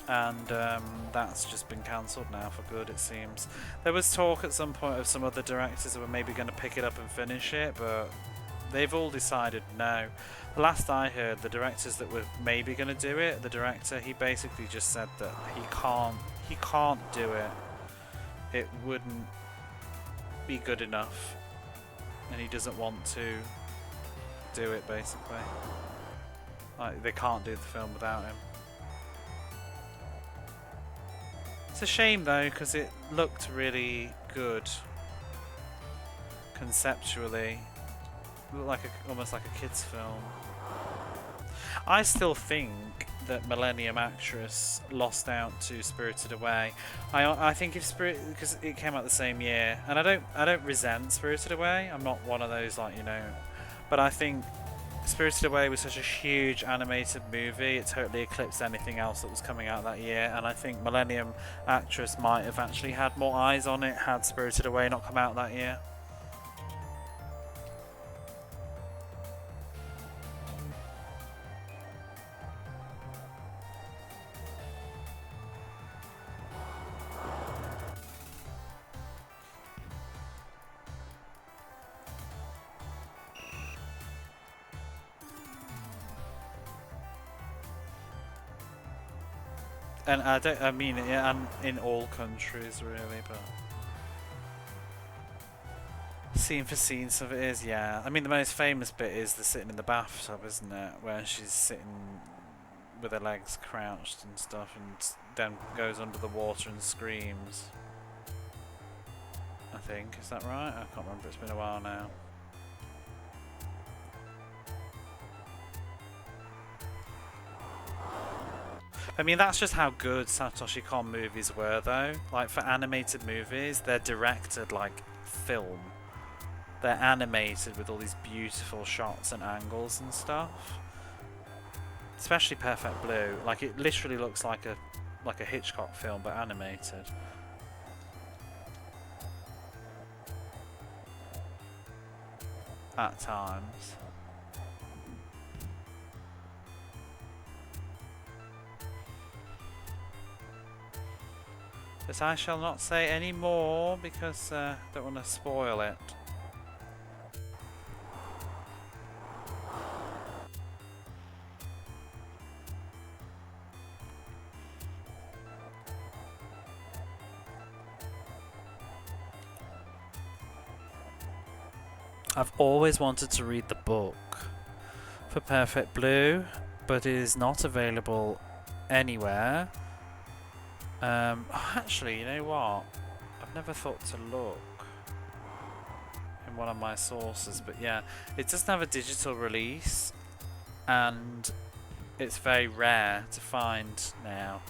And that's just been cancelled now for good, it seems. There was talk at some point of some other directors who were maybe going to pick it up and finish it, but they've all decided no. The last I heard, the directors that were maybe going to do it, the director, he basically just said that he can't do it. It wouldn't be good enough. and he doesn't want to do it, basically. Like, they can't do the film without him. It's a shame though, because it looked really good conceptually. It looked like almost like a kids' film. I still think that Millennium Actress lost out to Spirited Away. I think if because it came out the same year, and I don't resent Spirited Away. I'm not one of those, like, you know, but I think Spirited Away was such a huge animated movie, it totally eclipsed anything else that was coming out that year, and I think Millennium Actress might have actually had more eyes on it had Spirited Away not come out that year. And I mean, yeah, and in all countries really, but scene for scene stuff it is, yeah. I mean, the most famous bit is the sitting in the bathtub, isn't it? Where she's sitting with her legs crouched and stuff, and then goes under the water and screams. I think, is that right? I can't remember, it's been a while now. I mean, that's just how good Satoshi Kon movies were, though. Like, for animated movies, they're directed like film. They're animated with all these beautiful shots and angles and stuff. Especially Perfect Blue. Like, it literally looks like a Hitchcock film, but animated. At times. But I shall not say any more because I don't want to spoil it. I've always wanted to read the book for Perfect Blue, but it is not available anywhere. Actually, you know what? I've never thought to look in one of my sources, but yeah, it doesn't have a digital release, and it's very rare to find now.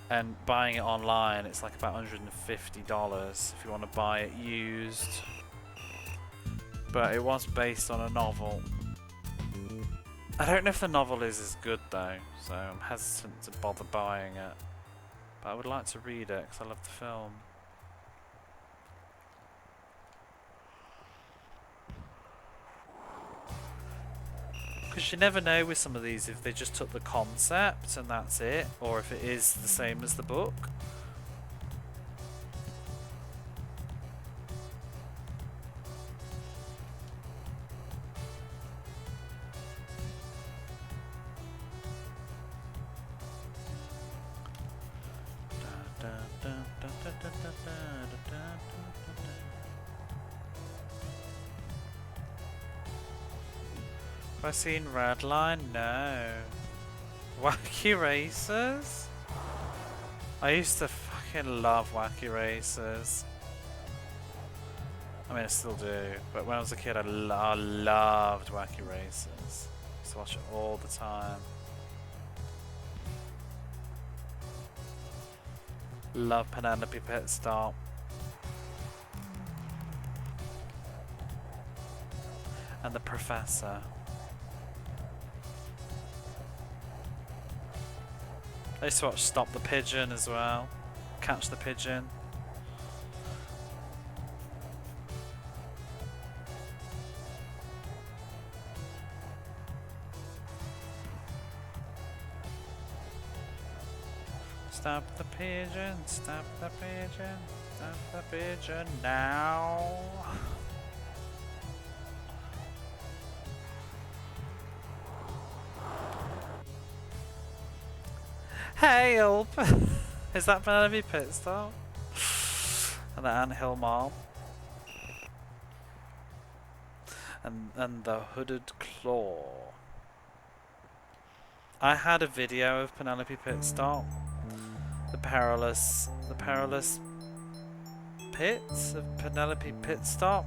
And buying it online, it's like about $150 if you want to buy it used. But it was based on a novel. I don't know if the novel is as good though, so I'm hesitant to bother buying it. But I would like to read it because I love the film. Because you never know with some of these if they just took the concept and that's it, or if it is the same as the book. Have I seen Redline? No. Wacky Racers? I used to fucking love Wacky Racers. I mean, I still do, but when I was a kid, I loved Wacky Racers. I used to watch it all the time. Love Penelope Pit Stop. And the Professor. I used to watch Stop the Pigeon as well. Catch the Pigeon. Stop the pigeon, stop the pigeon, stop the pigeon now. Help! Is that Penelope Pitstop? And the Anthill Mom. and the Hooded Claw. I had a video of Penelope Pitstop. The perilous pits of Penelope Pitstop.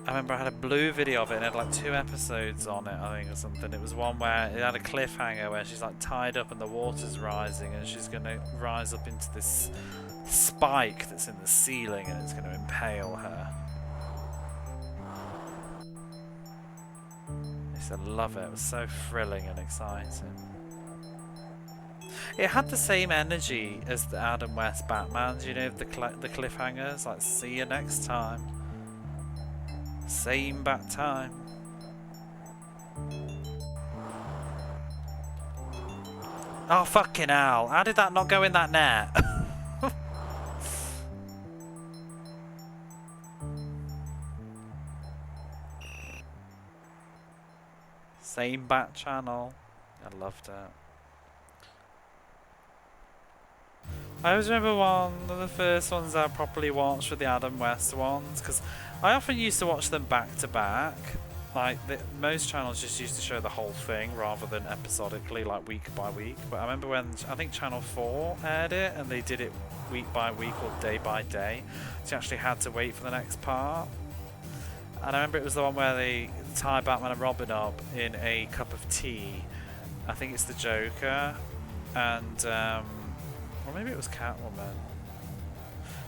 I remember I had a blue video of it and it had like 2 episodes on it, I think, or something. It was one where it had a cliffhanger where she's like tied up and the water's rising and she's going to rise up into this spike that's in the ceiling and it's going to impale her. I used to love it. It was so thrilling and exciting. It had the same energy as the Adam West Batmans, you know, the cliffhangers, like see you next time. Same bat time. Oh fucking hell, how did that not go in that net? Same bat channel. I loved it. I always remember one of the first ones I properly watched were the Adam West ones, because I often used to watch them back to back. Like, most channels just used to show the whole thing rather than episodically, like week by week. But I remember when, I think Channel 4 aired it, and they did it week by week or day by day. So you actually had to wait for the next part. And I remember it was the one where they tie Batman and Robin up in a cup of tea. I think it's the Joker. And, or maybe it was Catwoman.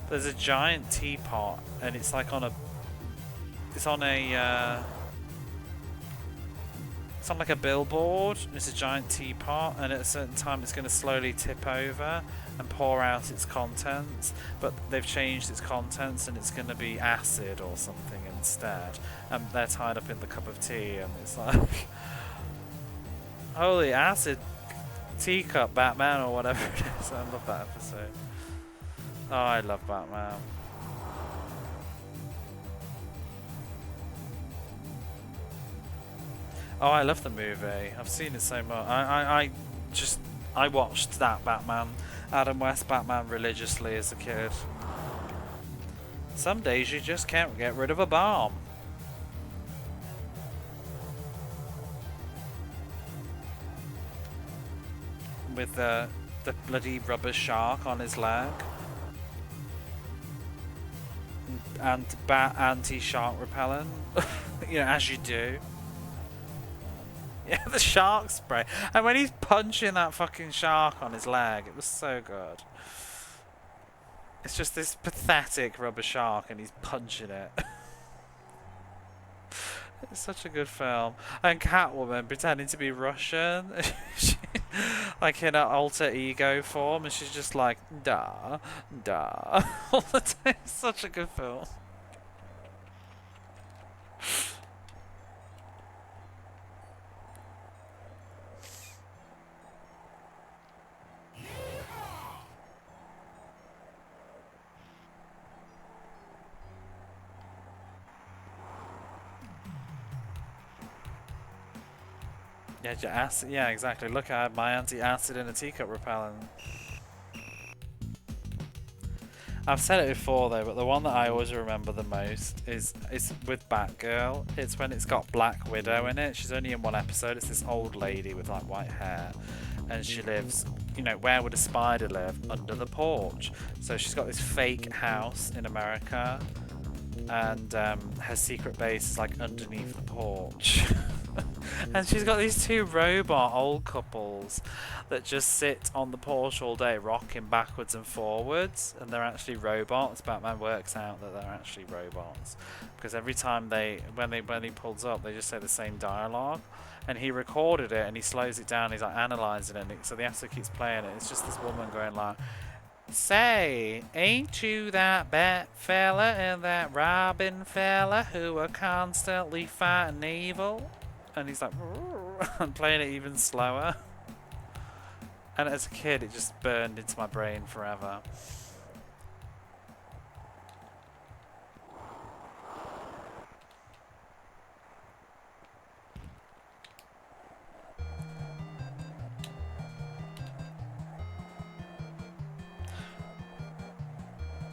There's a giant teapot, and it's like on a... It's on a... It's on like a billboard. It's a giant teapot, and at a certain time it's going to slowly tip over and pour out its contents. But they've changed its contents, and it's going to be acid or something instead. And they're tied up in the cup of tea, and it's like... Holy acid teacup Batman or whatever it is. I love that episode. Oh, I love Batman. Oh, I love the movie. I've seen it so much. I watched that Batman, Adam West Batman, religiously as a kid. Some days you just can't get rid of a bomb. With the bloody rubber shark on his leg. And bat anti-shark repellent. You know, as you do. Yeah, the shark spray. And when he's punching that fucking shark on his leg, it was so good. It's just this pathetic rubber shark and he's punching it. It's such a good film. And Catwoman pretending to be Russian. Like in her alter ego form, and she's just like, da, da. All the time. It's such a good film. Yeah, your acid. Yeah, exactly. Look, I have my anti-acid and a teacup repellent. I've said it before though, but the one that I always remember the most is with Batgirl. It's when it's got Black Widow in it. She's only in one episode. It's this old lady with like white hair, and she lives, you know, where would a spider live? Under the porch. So she's got this fake house in America, and her secret base is like underneath the porch. And she's got these 2 robot old couples that just sit on the porch all day rocking backwards and forwards, and they're actually robots. Batman works out that they're actually robots because every time when he pulls up, they just say the same dialogue, and he recorded it and he slows it down. He's like analysing it, so the actor keeps playing it. It's just this woman going like, "Say, ain't you that Bat fella and that Robin fella who are constantly fighting evil?" And he's like, I'm playing it even slower. And as a kid, it just burned into my brain forever.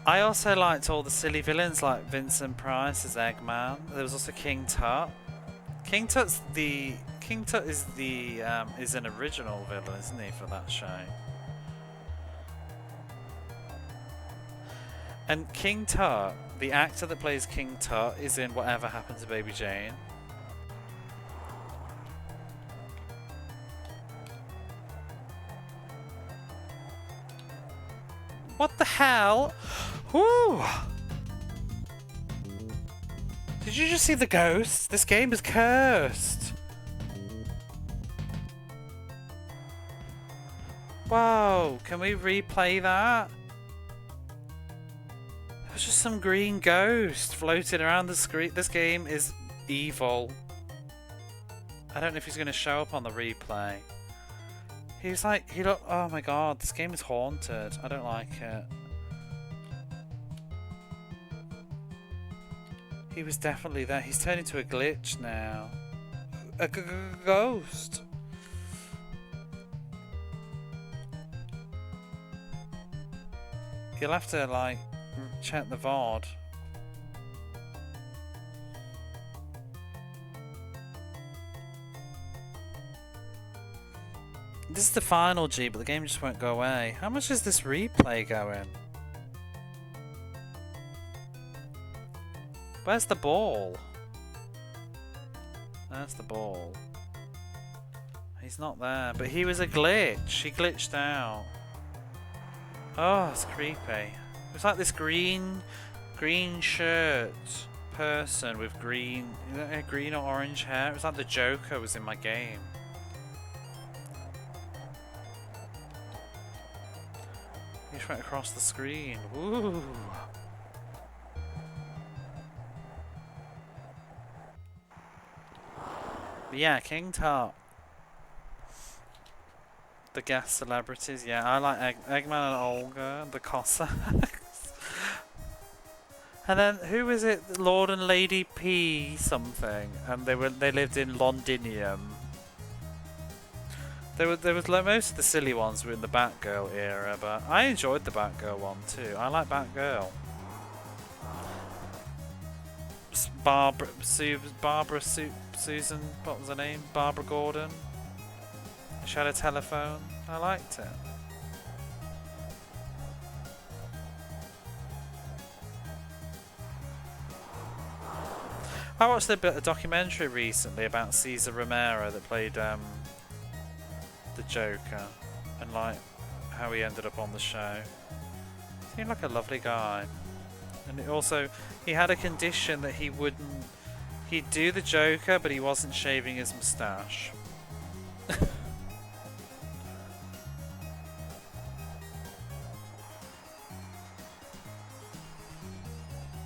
I also liked all the silly villains like Vincent Price as Eggman. There was also King Tut. King Tut is an original villain, isn't he, for that show? And King Tut, the actor that plays King Tut, is in Whatever Happened to Baby Jane. What the hell? Whoo! Did you just see the ghost? This game is cursed. Whoa, can we replay that? There's just some green ghost floating around the screen. This game is evil. I don't know if he's going to show up on the replay. He's like, oh my god, this game is haunted. I don't like it. He was definitely there. He's turned into a glitch now. A ghost. You'll have to, like, check the VOD. This is the final G, but the game just won't go away. How much is this replay going? Where's the ball? There's the ball. He's not there, but he was a glitch. He glitched out. Oh, it's creepy. It was like this green shirt person with green or orange hair. It was like the Joker was in my game. He just went across the screen. Ooh. But yeah, King Tut. The guest celebrities, yeah, I like Eggman and Olga, the Cossacks. And then who was it? Lord and Lady P something, and they lived in Londinium. There was most of the silly ones were in the Batgirl era, but I enjoyed the Batgirl one too. I like Batgirl. Susan, what was her name? Barbara Gordon. She had a telephone. I liked it. I watched a documentary recently about Cesar Romero that played the Joker, and like how he ended up on the show. Seemed like a lovely guy, and he had a condition that he'd do the Joker, but he wasn't shaving his moustache.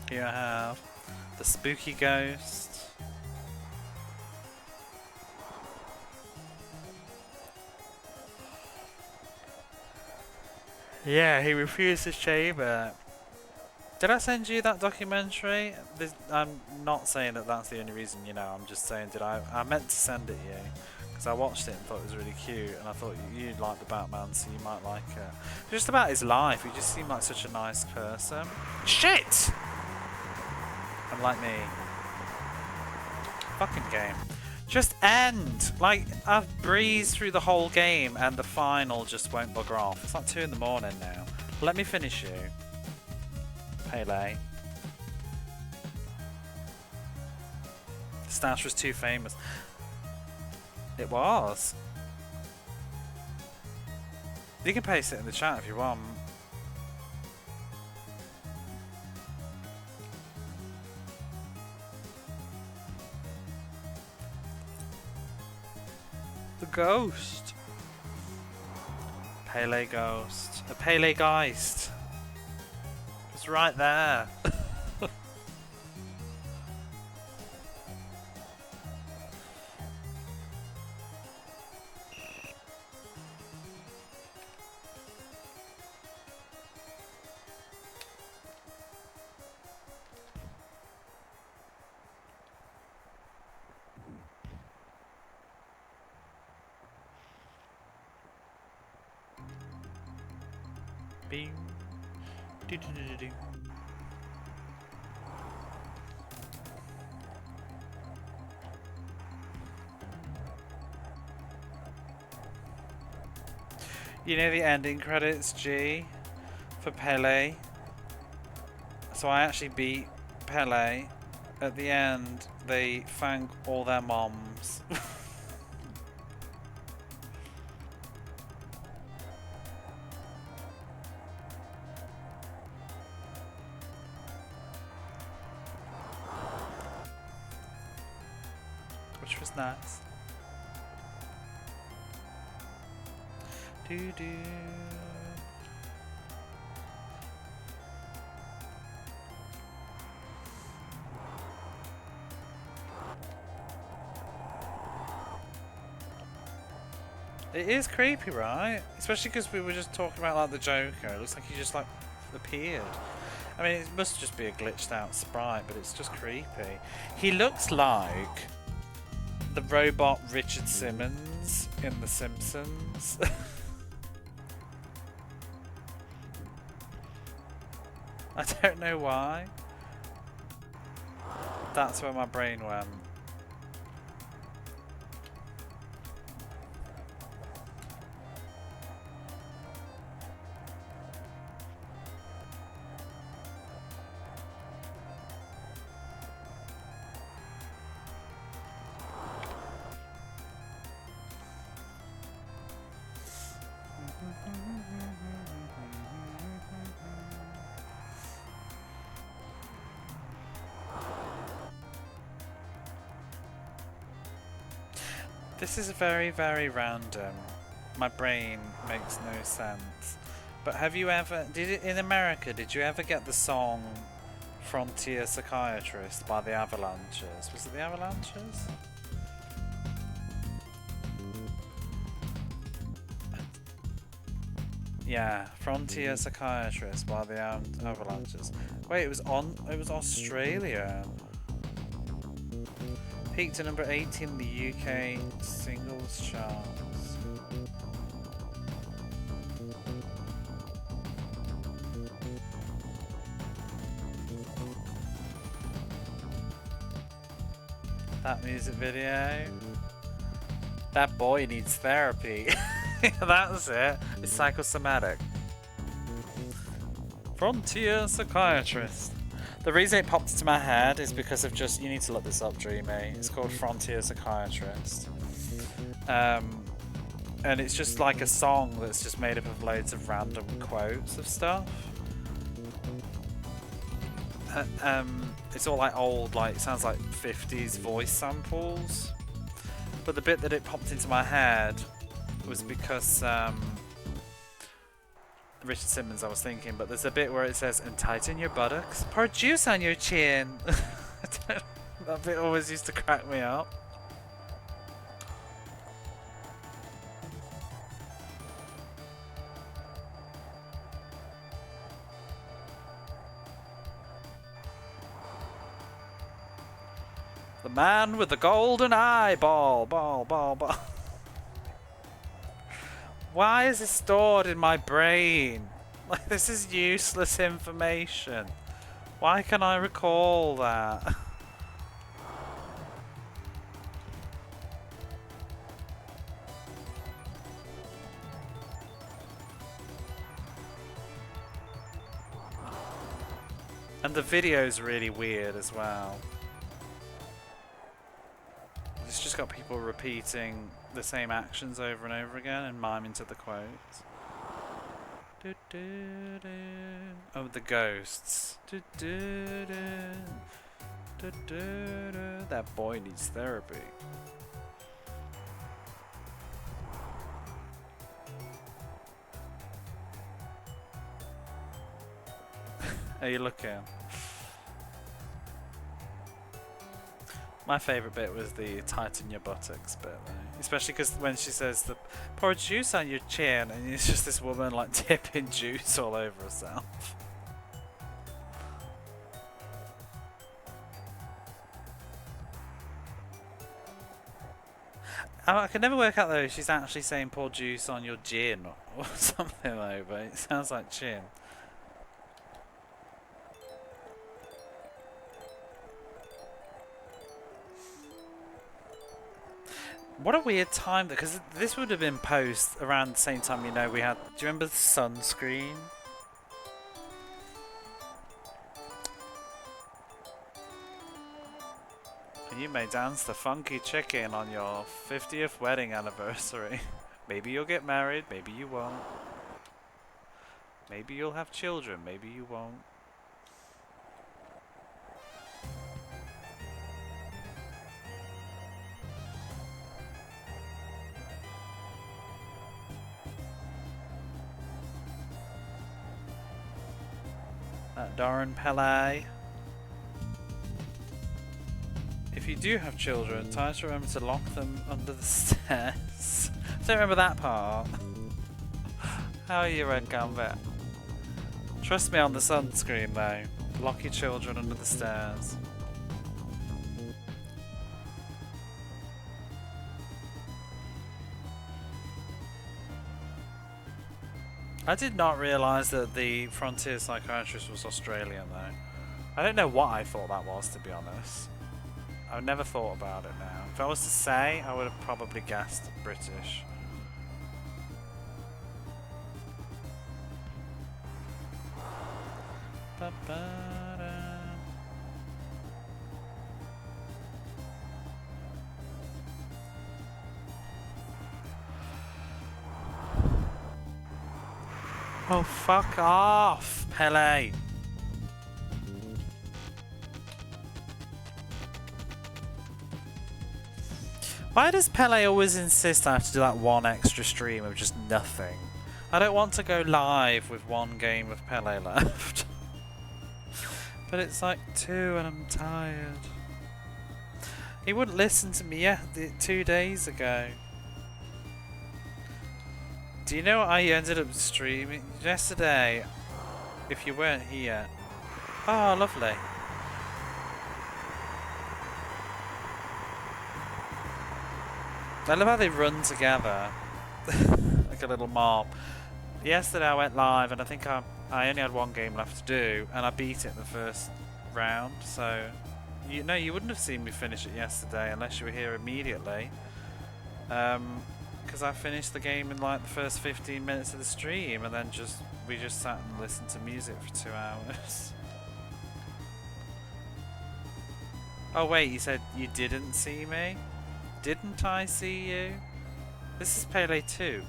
Here I have the spooky ghost. Yeah, he refused to shave it. Did I send you that documentary? I'm not saying that that's the only reason, you know. I'm just saying, I meant to send it you because I watched it and thought it was really cute, and I thought you'd like the Batman, so you might like it. Just about his life, he just seemed like such a nice person. Shit! Unlike me. Fucking game. Just end! Like, I've breezed through the whole game and the final just won't bugger off. It's like 2 in the morning now. Let me finish you. Pelé. Stash was too famous. It was. You can paste it in the chat if you want. The ghost. Pelé ghost. A Pelé Geist. It's right there. Bing. Do do do do do. You know the ending credits, G, for Pelé? So I actually beat Pelé. At the end, they thank all their moms. Which was nice. Doo doo. It is creepy, right? Especially because we were just talking about like the Joker. It looks like he just like appeared. I mean, it must just be a glitched out sprite, but it's just creepy. He looks like the robot Richard Simmons in The Simpsons. I don't know why. That's where my brain went. This is very, very random. My brain makes no sense. But have you ever, in America, did you ever get the song Frontier Psychiatrist by the Avalanches? Was it the Avalanches? Yeah, Frontier Psychiatrist by the Avalanches. Wait, it was Australia. Peaked at number 18 in the UK singles charts. That music video. That boy needs therapy. That's it. It's psychosomatic. Frontier Psychiatrist. The reason it popped into my head is because of just, you need to look this up, Dreamy. It's called Frontier Psychiatrist. And it's just like a song that's just made up of loads of random quotes of stuff. It's all like old, like, it sounds like 50s voice samples. But the bit that it popped into my head was because Richard Simmons, I was thinking, but there's a bit where it says, and tighten your buttocks, pour juice on your chin. That bit always used to crack me up. The man with the golden eyeball, ball. Why is it stored in my brain? Like, this is useless information. Why can I recall that? And the video's really weird as well. It's just got people repeating the same actions over and over again and miming to the quotes. Oh, the ghosts. That boy needs therapy. How you looking? My favourite bit was the tighten your buttocks bit, though. Especially because when she says, pour juice on your chin, and it's just this woman like tipping juice all over herself. I can never work out though if she's actually saying pour juice on your gin or something though, but it sounds like chin. What a weird time, because this would have been post around the same time, you know, we had... Do you remember the sunscreen? And you may dance the funky chicken on your 50th wedding anniversary. Maybe you'll get married, maybe you won't. Maybe you'll have children, maybe you won't. Darren Pelé. If you do have children, try to remember to lock them under the stairs. I don't remember that part. How are you, Red Gambit? Trust me on the sunscreen though. Lock your children under the stairs. I did not realise that the frontier psychiatrist was Australian though. I don't know what I thought that was, to be honest. I've never thought about it now. If I was to say, I would have probably guessed British. Oh, fuck off, Pelé. Why does Pelé always insist I have to do that one extra stream of just nothing? I don't want to go live with one game of Pelé left. But it's like 2 and I'm tired. He wouldn't listen to me 2 days ago. Do you know what I ended up streaming yesterday? If you weren't here. Oh, lovely. I love how they run together. Like a little mob. Yesterday I went live and I think I only had one game left to do and I beat it in the first round, so you know you wouldn't have seen me finish it yesterday unless you were here immediately. Because I finished the game in like the first 15 minutes of the stream and then we just sat and listened to music for 2 hours. Oh wait, you said you didn't see me? Didn't I see you? This is Pelé 2.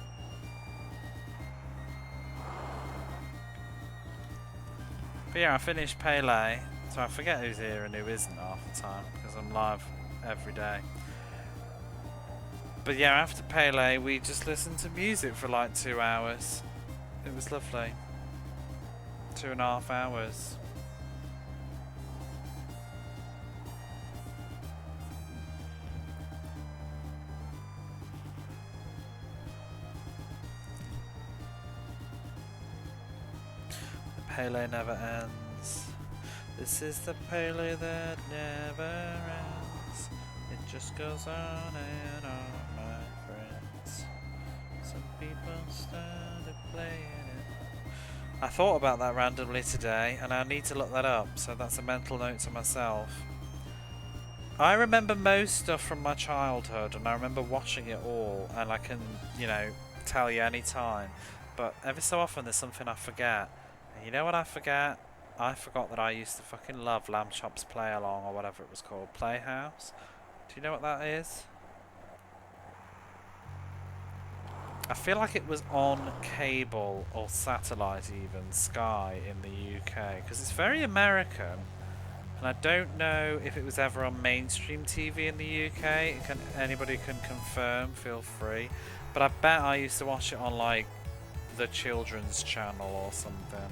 But yeah, I finished Pelé, so I forget who's here and who isn't half the time because I'm live every day. But yeah, after Pelé, we just listened to music for like 2 hours. It was lovely. 2.5 hours. Pelé never ends. This is the Pelé that never ends. It just goes on and on, my friends. Some people started playing it. I thought about that randomly today, and I need to look that up, so that's a mental note to myself. I remember most stuff from my childhood, and I remember watching it all, and I can, you know, tell you any time. But every so often there's something I forget. And you know what I forget? I forgot that I used to fucking love Lamb Chop's Play Along, or whatever it was called, Playhouse. Do you know what that is? I feel like it was on cable or satellite even, Sky in the UK, because it's very American. And I don't know if it was ever on mainstream TV in the UK. Anybody can confirm, feel free. But I bet I used to watch it on like the children's channel or something.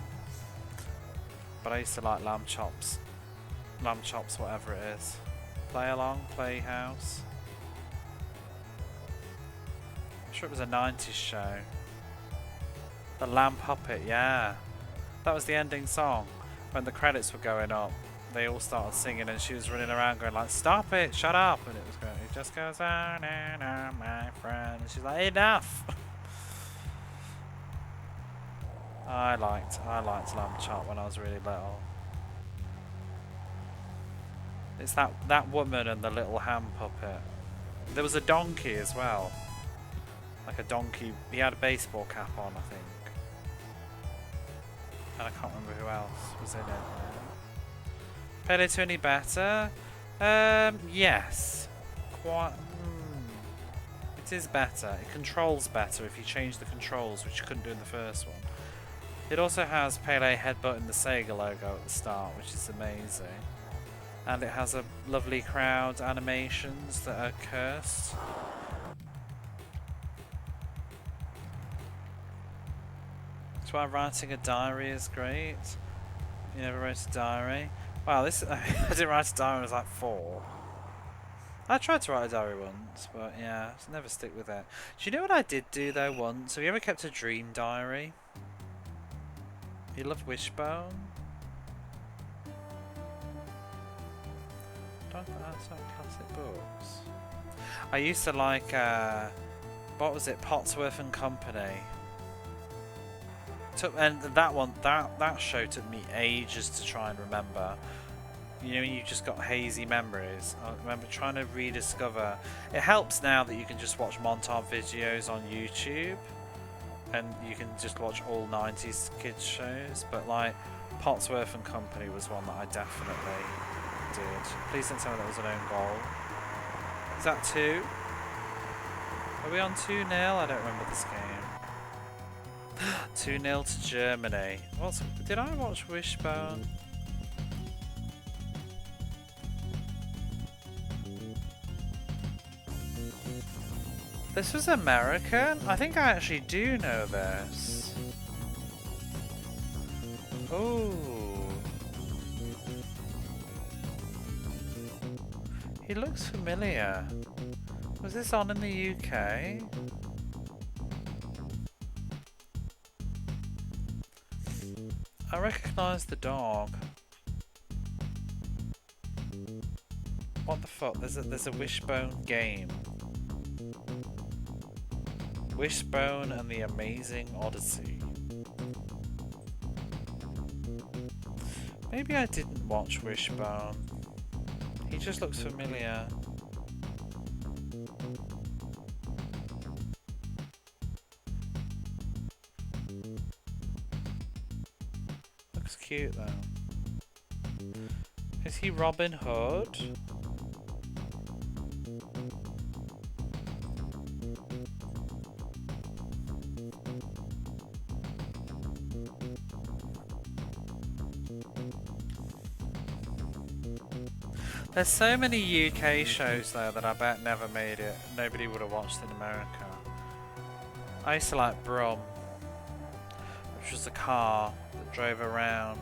But I used to like Lamb Chops, whatever it is. Play Along, Playhouse. I'm sure it was a 90s show. The Lamb Puppet, yeah. That was the ending song. When the credits were going up, they all started singing and she was running around going like, stop it, shut up. And it just goes on and on, my friend. And she's like, enough. I liked Lamb Chop when I was really little. It's that woman and the little ham puppet. There was a donkey as well. Like a donkey. He had a baseball cap on, I think. And I can't remember who else was in it. Pelé to any better? Yes. Quite. It is better. It controls better if you change the controls, which you couldn't do in the first one. It also has Pelé headbutting the Sega logo at the start, which is amazing. And it has a lovely crowd animations that are cursed. That's why writing a diary is great. You never wrote a diary? Wow, this I didn't write a diary when I was like 4. I tried to write a diary once, but yeah, never stick with it. Do you know what I did do though once? Have you ever kept a dream diary? You love Wishbone? Don't that's not classic books. I used to like what was it, Potsworth and Company. And that one, that show took me ages to try and remember. You know, you just got hazy memories. I remember trying to rediscover. It helps now that you can just watch montage videos on YouTube, and you can just watch all 90s kids shows. But like, Potsworth and Company was one that I definitely did. Please don't tell me that was an own goal. Is that 2? Are we on 2-0? I don't remember this game. 2-0 to Germany. Did I watch Wishbone? This was American? I think I actually do know this. Oh. He looks familiar. Was this on in the UK? I recognise the dog. What the fuck? There's a Wishbone game. Wishbone and the Amazing Odyssey. Maybe I didn't watch Wishbone. He just looks familiar. Looks cute though. Is he Robin Hood? There's so many UK shows though that I bet never made it. Nobody would have watched in America. I used to like Brum, which was a car that drove around.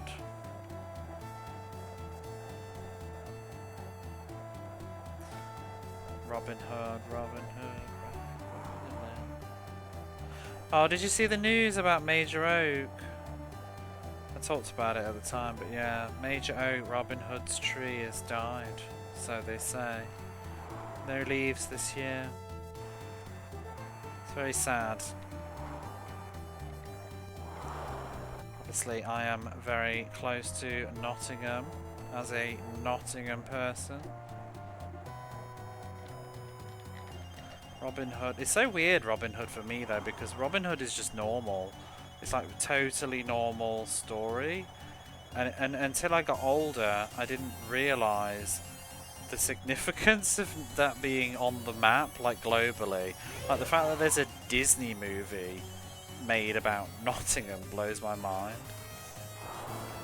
Robin Hood, Robin Hood. Oh, did you see the news about Major Oak? I talked about it at the time, but yeah, Major Oak, Robin Hood's tree has died, so they say. No leaves this year. It's very sad. Obviously, I am very close to Nottingham as a Nottingham person. Robin Hood. It's so weird, Robin Hood, for me though, because Robin Hood is just normal. It's like a totally normal story, and until I got older I didn't realise the significance of that being on the map, like globally. Like the fact that there's a Disney movie made about Nottingham blows my mind.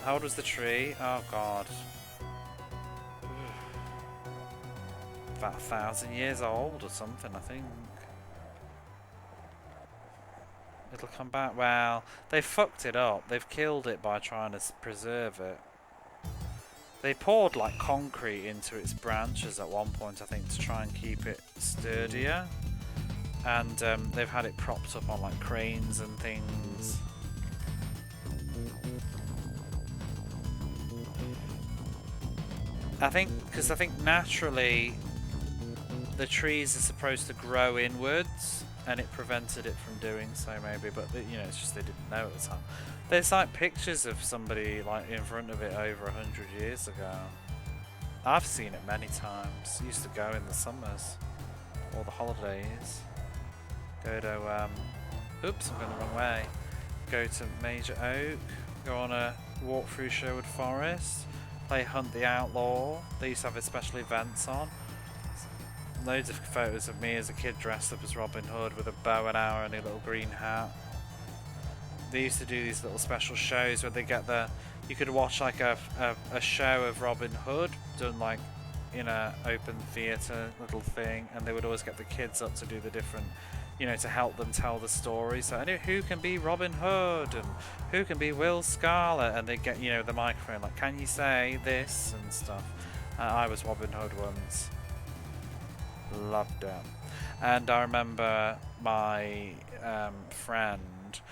How old was the tree? Oh god. About 1,000 years old or something, I think. It'll come back. Well, they fucked it up. They've killed it by trying to preserve it. They poured like concrete into its branches at one point, I think, to try and keep it sturdier. And they've had it propped up on like cranes and things. I think naturally the trees are supposed to grow inwards, and it prevented it from doing so, maybe. But you know, it's just they didn't know at the time. There's like pictures of somebody like in front of it over 100 years ago. I've seen it many times. Used to go in the summers. all the holidays. Go to, oops, I'm going the wrong way. Go to Major Oak, go on a walk through Sherwood Forest, play Hunt the Outlaw. They used to have special events on. Loads of photos of me as a kid dressed up as Robin Hood with a bow and arrow and a little green hat. They used to do these little special shows where they get you could watch like a show of Robin Hood done like in a open theatre little thing, and they would always get the kids up to do the different, you know, to help them tell the story. So I knew who can be Robin Hood and who can be Will Scarlet, and they get, you know, the microphone like, can you say this and stuff. I was Robin Hood once. Loved it. And I remember my friend,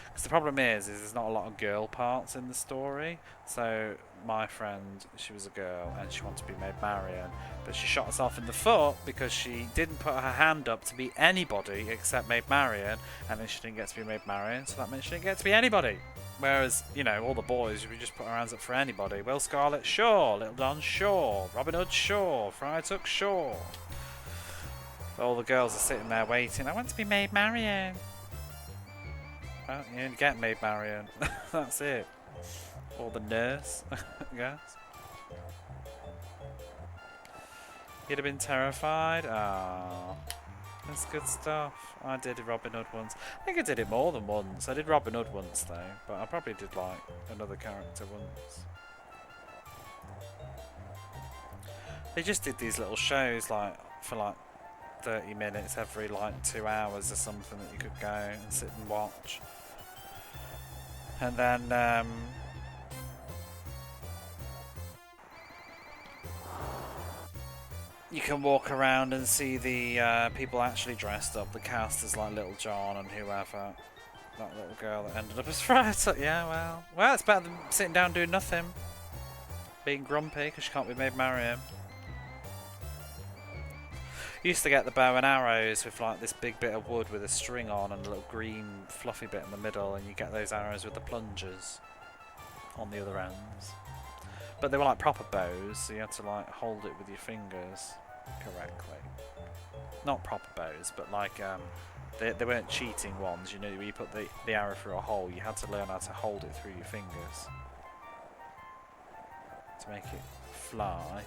because the problem is there's not a lot of girl parts in the story. So my friend, she was a girl and she wanted to be Maid Marian, but she shot herself in the foot because she didn't put her hand up to be anybody except Maid Marian, and then she didn't get to be Maid Marian, so that meant she didn't get to be anybody. Whereas, you know, all the boys, we just put our hands up for anybody. Will Scarlet, sure. Little Don, sure. Robin Hood, sure. Friar Tuck, sure. All the girls are sitting there waiting. I want to be Maid Marian. Well, you didn't get Maid Marian. That's it. Or the nurse, I guess. You'd have been terrified. Ah, that's good stuff. I did Robin Hood once. I think I did it more than once. I did Robin Hood once though, but I probably did like another character once. They just did these little shows like for like 30 minutes every like 2 hours or something that you could go and sit and watch. And then you can walk around and see the people actually dressed up, the cast as like Little John and whoever. That little girl that ended up as Friar Tuck. Yeah, well, it's better than sitting down doing nothing, being grumpy because you can't be Maid Marian. Used to get the bow and arrows with like this big bit of wood with a string on and a little green fluffy bit in the middle, and you get those arrows with the plungers on the other ends. But they were like proper bows, so you had to like hold it with your fingers correctly. Not proper bows, but like they weren't cheating ones, you know, where you put the arrow through a hole. You had to learn how to hold it through your fingers to make it fly.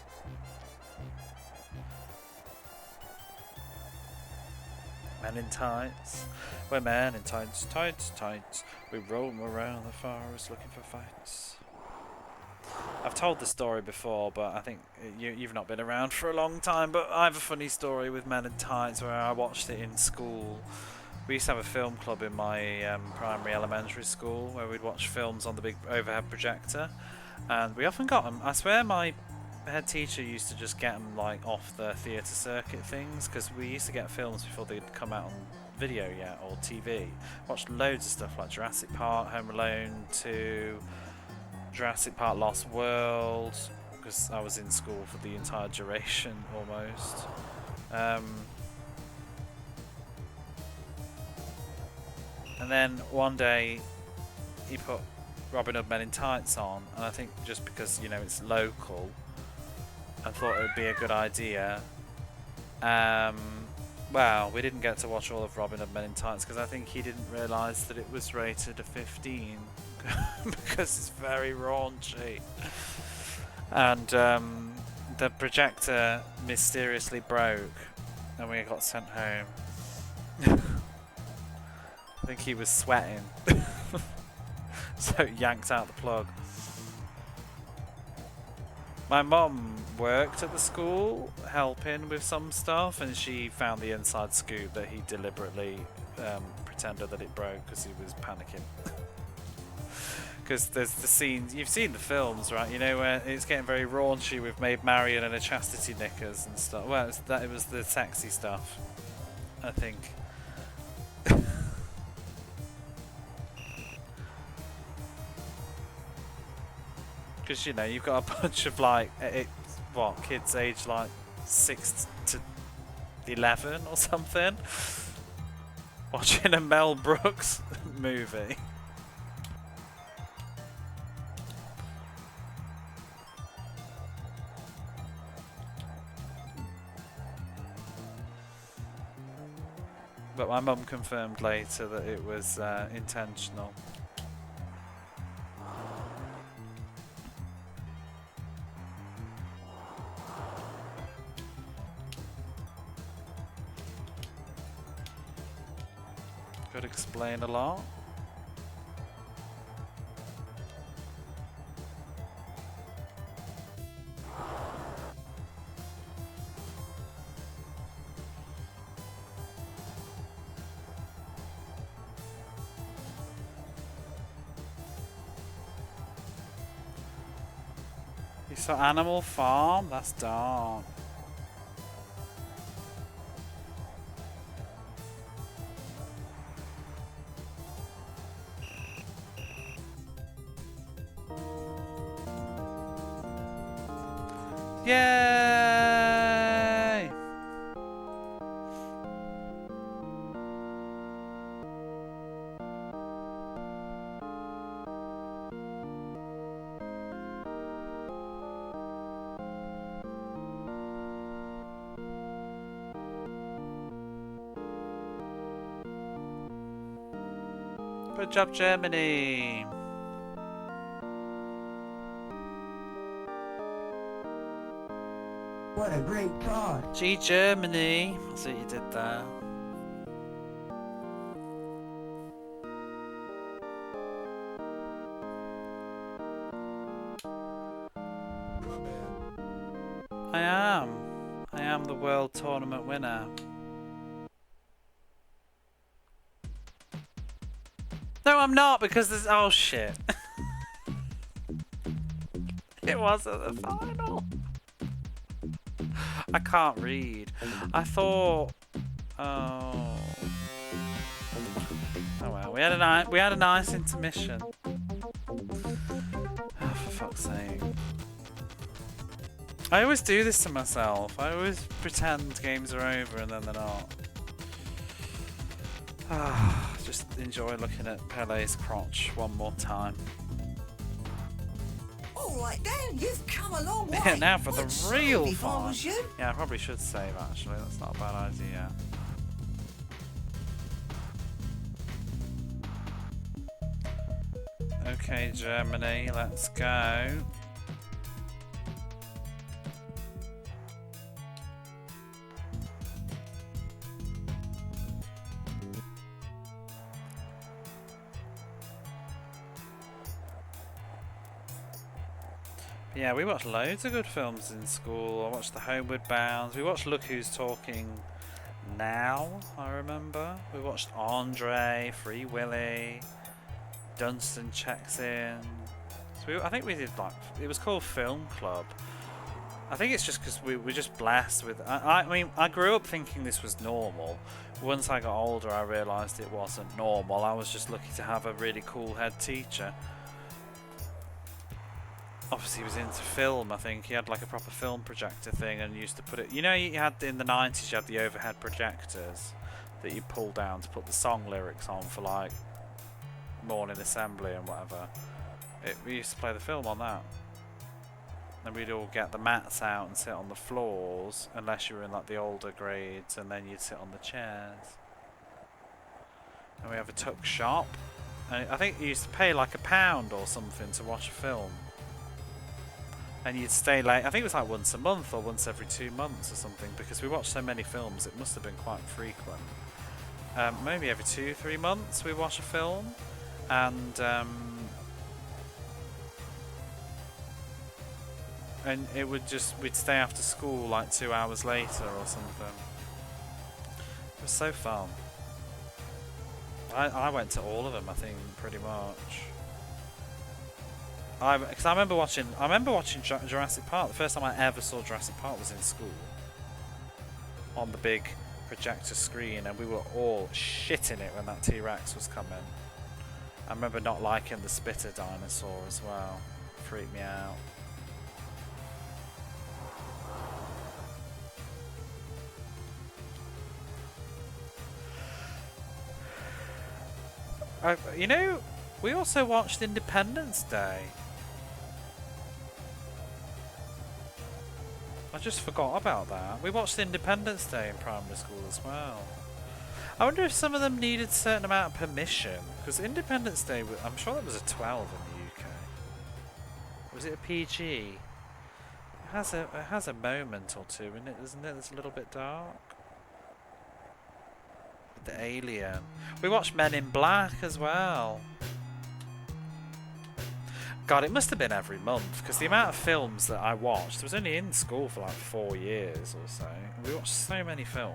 Men in tights. We're men in tights, tights, tights. We roam around the forest looking for fights. I've told the story before, but I think you've not been around for a long time, but I have a funny story with Men in Tights where I watched it in school. We used to have a film club in my primary elementary school where we'd watch films on the big overhead projector, and we often got them. I swear my head teacher used to just get them like off the theatre circuit things, because we used to get films before they'd come out on video yet, or TV. Watched loads of stuff like Jurassic Park, Home Alone 2, Jurassic Park Lost World, because I was in school for the entire duration almost. And then one day he put Robin Hood Men in Tights on, and I think just because, you know, it's local, I thought it would be a good idea. Well, we didn't get to watch all of Robin Hood Men in Tights because I think he didn't realise that it was rated a 15 because it's very raunchy. And the projector mysteriously broke and we got sent home. I think he was sweating, so yanked out the plug. My mum worked at the school helping with some stuff, and she found the inside scoop that he deliberately pretended that it broke because he was panicking. Because there's the scenes, you've seen the films, right? You know, where it's getting very raunchy with Maid Marian and her chastity knickers and stuff. Well, it was the sexy stuff, I think. Because, you know, you've got a bunch of like kids aged like 6 to 11 or something watching a Mel Brooks movie. But my mum confirmed later that it was intentional. Could explain a lot. You saw Animal Farm? That's dark. Yay! Good job, Germany!
What a great car.
Gee, Germany! I see what you did there.
My bad.
I am. I am the world tournament winner. No, I'm not, because there's... Oh, shit. It wasn't the final. I can't read. I thought... Oh... Oh well, we had a nice intermission. Oh, for fuck's sake. I always do this to myself. I always pretend games are over and then they're not. Just enjoy looking at Pelé's crotch one more time.
All right, Dan, you've come a long way.
Yeah, now for the
I'd save
real
if I
fun.
was you.
Yeah, I probably should save actually. That's not a bad idea. Okay, Germany, let's go. Yeah, we watched loads of good films in school. I watched The Homeward Bound. We watched Look Who's Talking Now, I remember. We watched Andre, Free Willy, Dunstan Checks In. So I think we did like, it was called Film Club. I think it's just because we're just blessed with, I mean, I grew up thinking this was normal. Once I got older, I realised it wasn't normal. I was just lucky to have a really cool head teacher. Obviously he was into film. I think he had like a proper film projector thing and used to put it, you know, you had in the 90s you had the overhead projectors that you pull down to put the song lyrics on for like morning assembly and whatever. We used to play the film on that, and we'd all get the mats out and sit on the floors unless you were in like the older grades, and then you'd sit on the chairs. And we have a tuck shop, and I think you used to pay like £1 or something to watch a film. And you'd stay late. I think it was like once a month or once every 2 months or something, because we watched so many films it must have been quite frequent. Maybe every 2-3 months we watch a film, and it would just, we'd stay after school like 2 hours later or something. It was so fun. I went to all of them, I think, pretty much. Because I remember watching Jurassic Park. The first time I ever saw Jurassic Park was in school, on the big projector screen, and we were all shitting it when that T-Rex was coming. I remember not liking the spitter dinosaur as well. It freaked me out. You know, we also watched Independence Day. I just forgot about that. We watched Independence Day in primary school as well. I wonder if some of them needed a certain amount of permission. Because Independence Day, I'm sure that was a 12 in the UK. Was it a PG? It has a moment or two in it, doesn't it? It's a little bit dark. The Alien. We watched Men in Black as well. God, it must have been every month, because the amount of films that I watched, I was only in school for like 4 years or so. And we watched so many films.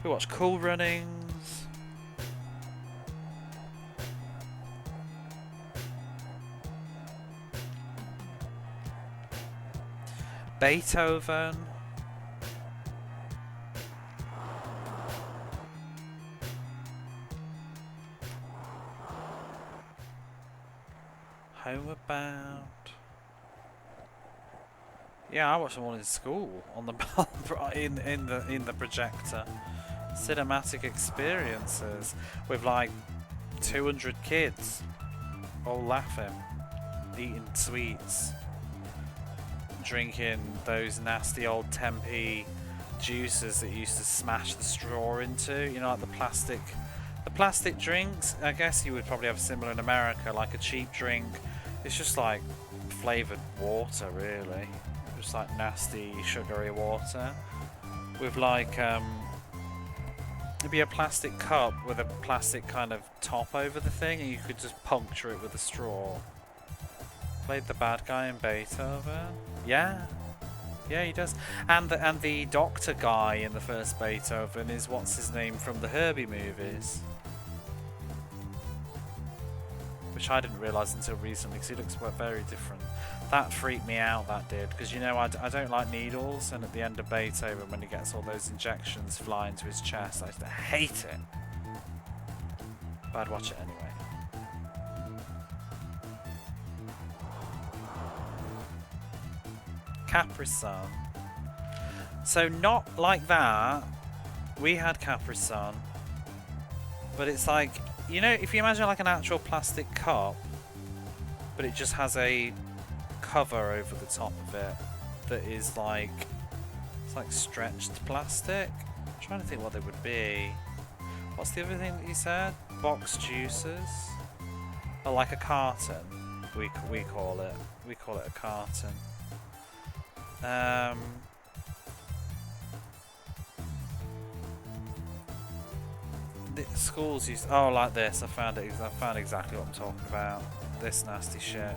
We watched Cool Runnings. Beethoven. Homebound. Yeah, I watched them all in school on the in the projector. Cinematic experiences with like 200 kids, all laughing, eating sweets, drinking those nasty old Tempe juices that you used to smash the straw into. You know, like the plastic drinks. I guess you would probably have similar in America, like a cheap drink. It's just like flavoured water, really. Just like nasty, sugary water. With like, it'd be a plastic cup with a plastic kind of top over the thing, and you could just puncture it with a straw. Played the bad guy in Beethoven. Yeah. Yeah, he does. And the doctor guy in the first Beethoven is, what's his name, from the Herbie movies. Which I didn't realise until recently, because he looks very different. That freaked me out, that did, because you know I don't like needles, and at the end of Beethoven, when he gets all those injections flying to his chest, I used to hate it. But I'd watch it anyway. Capri Sun. So not like that. We had Capri Sun, but it's like, you know, if you imagine like an actual plastic cup, but it just has a cover over the top of it that is like, it's like stretched plastic. I'm trying to think what they would be. What's the other thing that you said? Box juices? Oh, like a carton. We call it. We call it a carton. The schools used, oh, like this. I found exactly what I'm talking about. This nasty shit.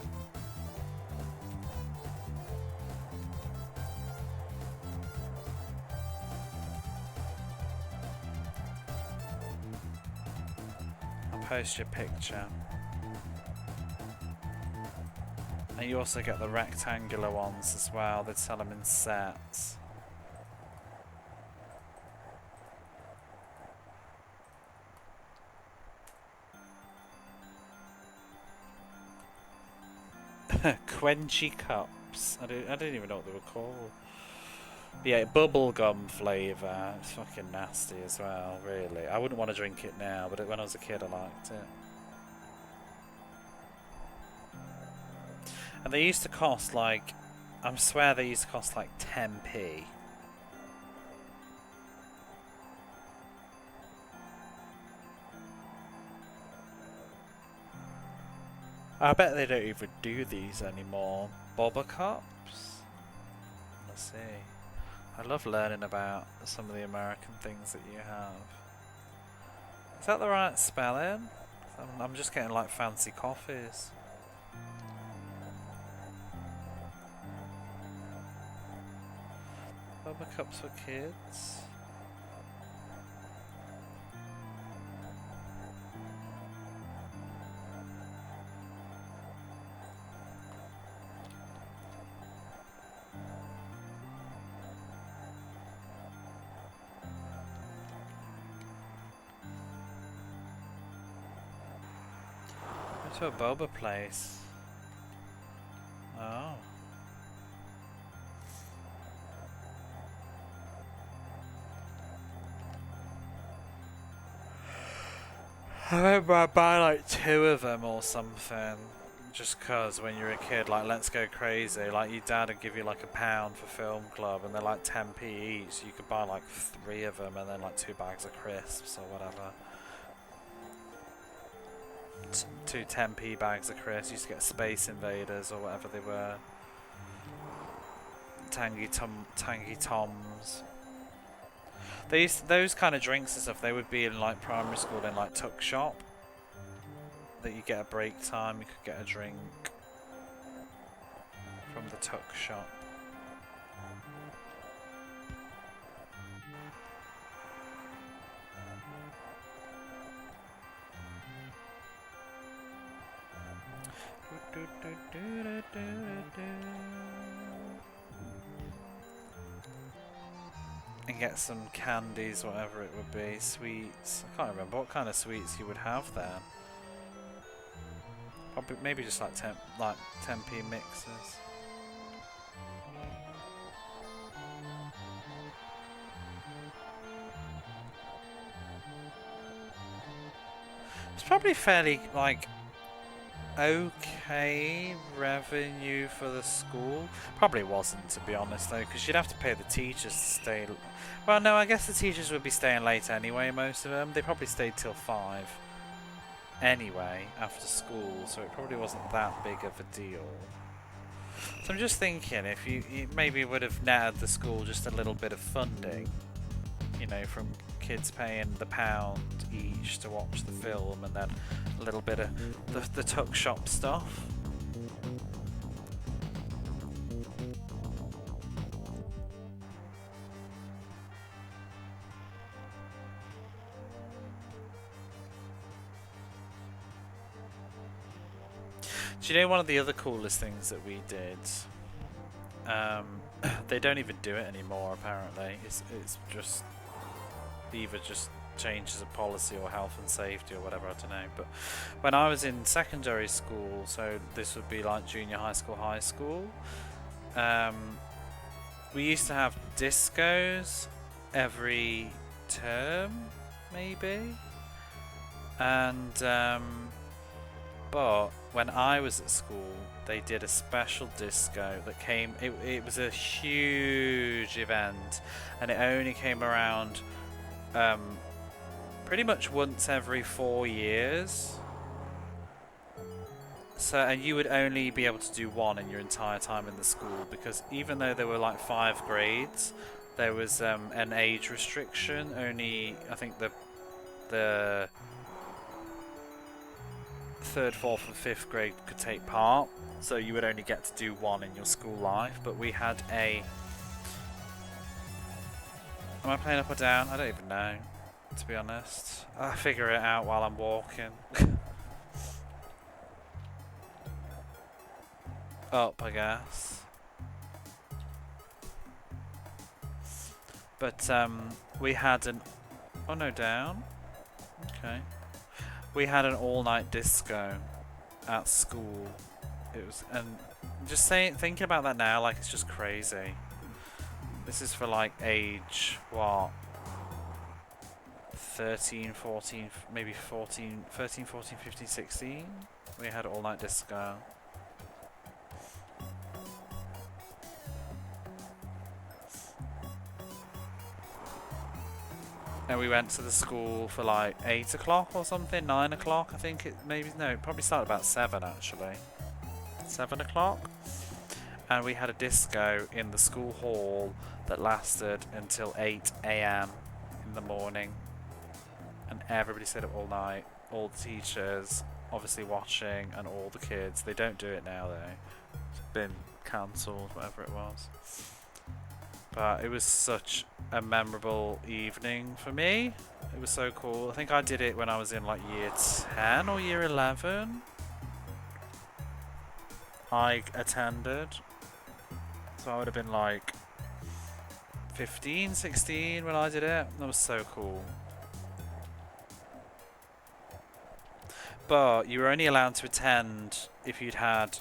I'll post your picture. And you also get the rectangular ones as well. They sell them in sets. Quenchy cups. I didn't even know what they were called. But yeah, bubblegum flavour. It's fucking nasty as well, really. I wouldn't want to drink it now, but when I was a kid I liked it. And they used to cost like, I swear they used to cost like 10p. I bet they don't even do these anymore. Boba cups? Let's see. I love learning about some of the American things that you have. Is that the right spelling? I'm just getting like fancy coffees. Boba cups for kids. To a boba place. Oh. I remember I buy like 2 of them or something. just cause when you're a kid, like, let's go crazy. Like, your dad would give you like £1 for film club, and they're like 10p each. So you could buy like 3 of them, and then like 2 bags of crisps or whatever. Two 10p bags of crisps. You used to get Space Invaders or whatever they were. Tangy Toms. They used those kind of drinks and stuff. They would be in like primary school in like tuck shop. That you get a break time. You could get a drink from the tuck shop. And get some candies, whatever it would be, sweets. I can't remember what kind of sweets you would have there. Probably, maybe just like 10p mixes. It's probably fairly like okay revenue for the school. Probably wasn't, to be honest, though, because you'd have to pay the teachers to stay. Well, no, I guess the teachers would be staying late anyway, most of them. They probably stayed till 5 anyway after school, so it probably wasn't that big of a deal. So I'm just thinking if you maybe would have netted the school just a little bit of funding, you know, from kids paying the £1 each to watch the film, and then a little bit of the tuck shop stuff. Do you know one of the other coolest things that we did? They don't even do it anymore, apparently. It's just either just changes of policy or health and safety or whatever, I don't know. But when I was in secondary school, so this would be like junior high school, we used to have discos every term, maybe. And but when I was at school, they did a special disco that came. It was a huge event, and it only came around pretty much once every 4 years. So, and you would only be able to do one in your entire time in the school, because even though there were like 5 grades, there was an age restriction. Only, I think the 3rd, 4th and 5th grade could take part, so you would only get to do one in your school life. But we had a... Am I playing up or down? I don't even know, to be honest. I figure it out while I'm walking. Up, I guess. But we had an... Oh no, down. Okay. We had an all-night disco at school. It was, and just thinking about that now, like, it's just crazy. This is for like age, what? 13, 14, maybe 14, 13, 14, 15, 16. We had all-night disco. And we went to the school for like 8 o'clock or something, 9 o'clock, I think it maybe, no, it probably started about 7 actually. 7 o'clock. And we had a disco in the school hall that lasted until 8 AM in the morning. And everybody stayed up all night, all the teachers obviously watching, and all the kids. They don't do it now though. It's been cancelled, whatever it was. But it was such a memorable evening for me. It was so cool. I think I did it when I was in like year 10 or year 11. I attended. So I would have been like 15, 16 when I did it. That was so cool. But you were only allowed to attend if you'd had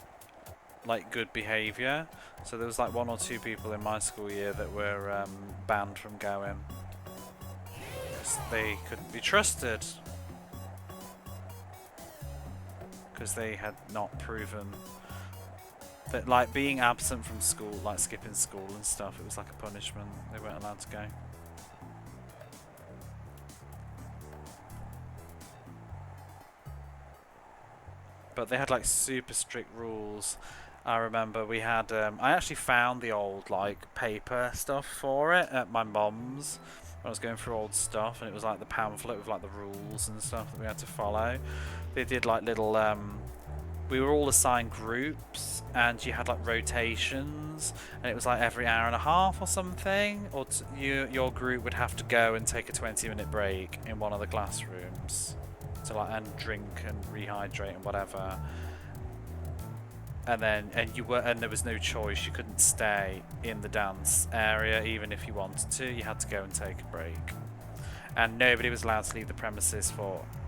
like good behaviour. So there was like 1 or 2 people in my school year that were banned from going. They couldn't be trusted. because they had not proven that, like, being absent from school, like skipping school and stuff, it was like a punishment. They weren't allowed to go. But they had like super strict rules. I remember we had, I actually found the old like paper stuff for it at my mum's when I was going through old stuff, and it was like the pamphlet with like the rules and stuff that we had to follow. They did like little, we were all assigned groups, and you had like rotations, and it was like every hour and a half or something, or your group would have to go and take a 20-minute break in one of the classrooms to like and drink and rehydrate and whatever. And then and there was no choice. You couldn't stay in the dance area even if you wanted to. You had to go and take a break. And nobody was allowed to leave the premises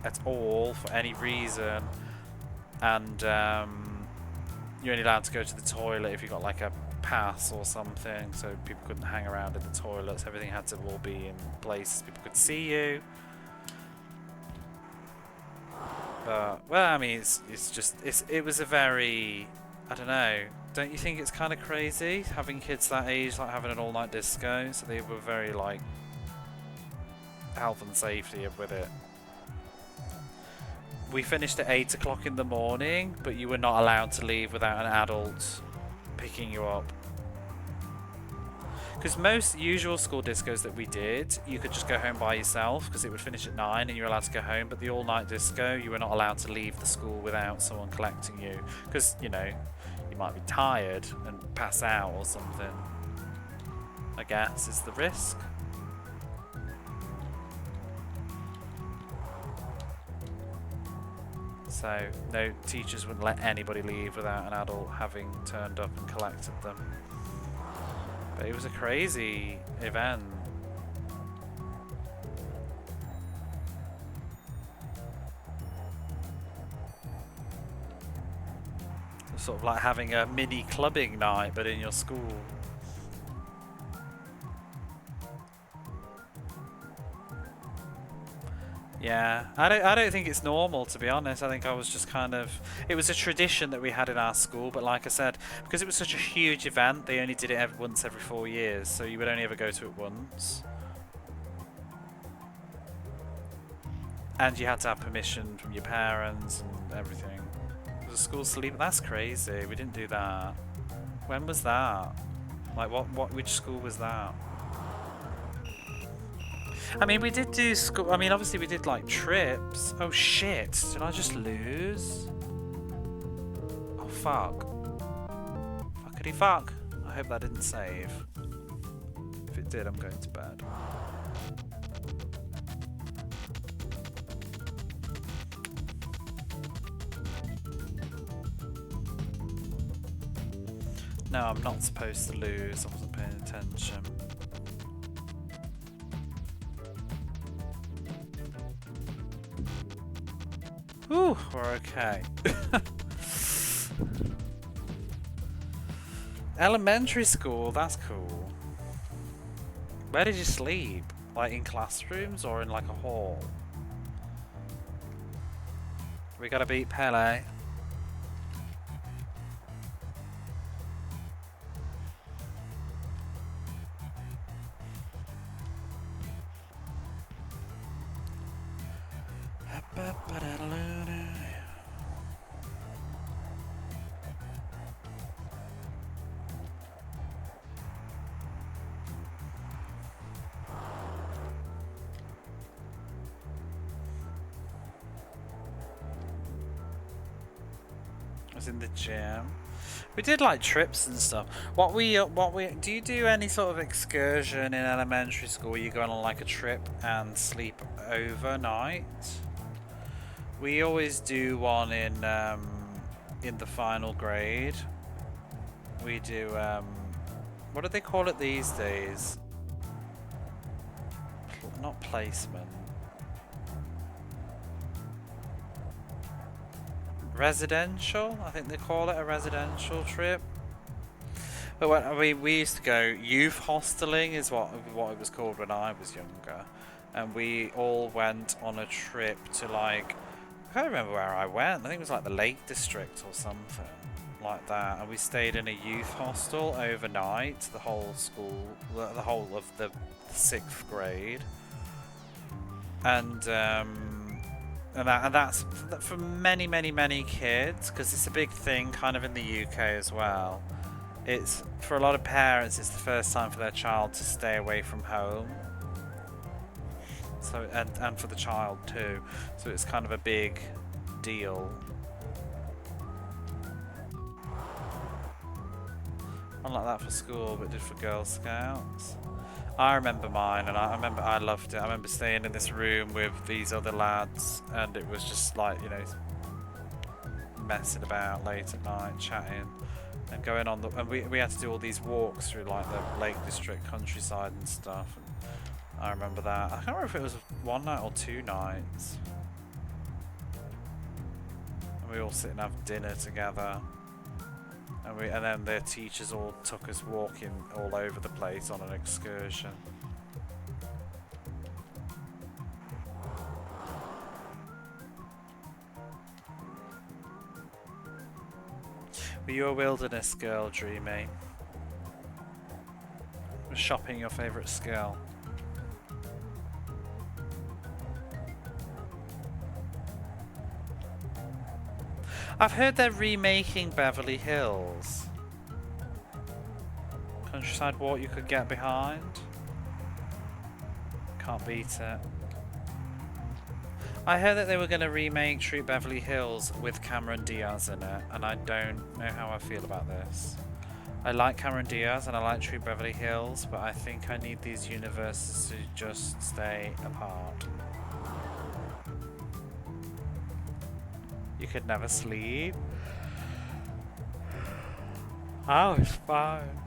at all for any reason. And you're only allowed to go to the toilet if you got like a pass or something. So people couldn't hang around in the toilets. Everything had to all be in places people could see you. But well, I mean, it was a very, I don't know. Don't you think it's kind of crazy having kids that age, like having an all-night disco? So they were very like health and safety with it. We finished at 8 o'clock in the morning, but you were not allowed to leave without an adult picking you up. Because most usual school discos that we did, you could just go home by yourself because it would finish at 9 and you were allowed to go home. But the all-night disco, you were not allowed to leave the school without someone collecting you. Because, you know, you might be tired and pass out or something. I guess is the risk. So, no, teachers wouldn't let anybody leave without an adult having turned up and collected them. But it was a crazy event. It's sort of like having a mini clubbing night, but in your school. Yeah, I don't think it's normal, to be honest. I think I was just kind of... It was a tradition that we had in our school, but like I said, because it was such a huge event, they only did it once every 4 years, so you would only ever go to it once. And you had to have permission from your parents and everything. Was a school sleep? That's crazy. We didn't do that. When was that? Like, which school was that? I mean, we did do school. I mean, obviously, we did like trips. Oh shit! Did I just lose? Oh fuck! Fuckity fuck! I hope that didn't save. If it did, I'm going to bed. No, I'm not supposed to lose. I wasn't paying attention. Ooh, we're okay. Elementary school, that's cool. Where did you sleep? Like in classrooms or in like a hall? We gotta beat Pelé. In the gym. We did like trips and stuff. Do you do any sort of excursion in elementary school where you go on like a trip and sleep overnight? We always do one in the final grade. We do what do they call it these days? Not placement. Residential? I think they call it a residential trip. But when we used to go youth hosteling is what it was called when I was younger, and we all went on a trip to like I can't remember where I went. I think it was like the Lake District or something like that. And we stayed in a youth hostel overnight. The whole school, the whole of the 6th grade. And that's for many kids, because it's a big thing kind of in the UK as well. It's for a lot of parents, it's the first time for their child to stay away from home. So and for the child too. So it's kind of a big deal. Not like that for school, but did for Girl Scouts. I remember mine, and I remember I loved it. I remember staying in this room with these other lads, and it was just like, you know, messing about late at night, chatting, and going on the. And we had to do all these walks through like the Lake District countryside and stuff. And I remember that. I can't remember if it was one night or 2 nights. And we all sit and have dinner together. And then their teachers all took us walking all over the place on an excursion. Were you a wilderness girl, Dreamy? Was shopping your favourite skill? I've heard they're remaking Beverly Hills. Countryside Walk you could get behind. Can't beat it. I heard that they were going to remake Troop Beverly Hills with Cameron Diaz in it, and I don't know how I feel about this. I like Cameron Diaz and I like Troop Beverly Hills, but I think I need these universes to just stay apart. You could never sleep. Oh, it's fine.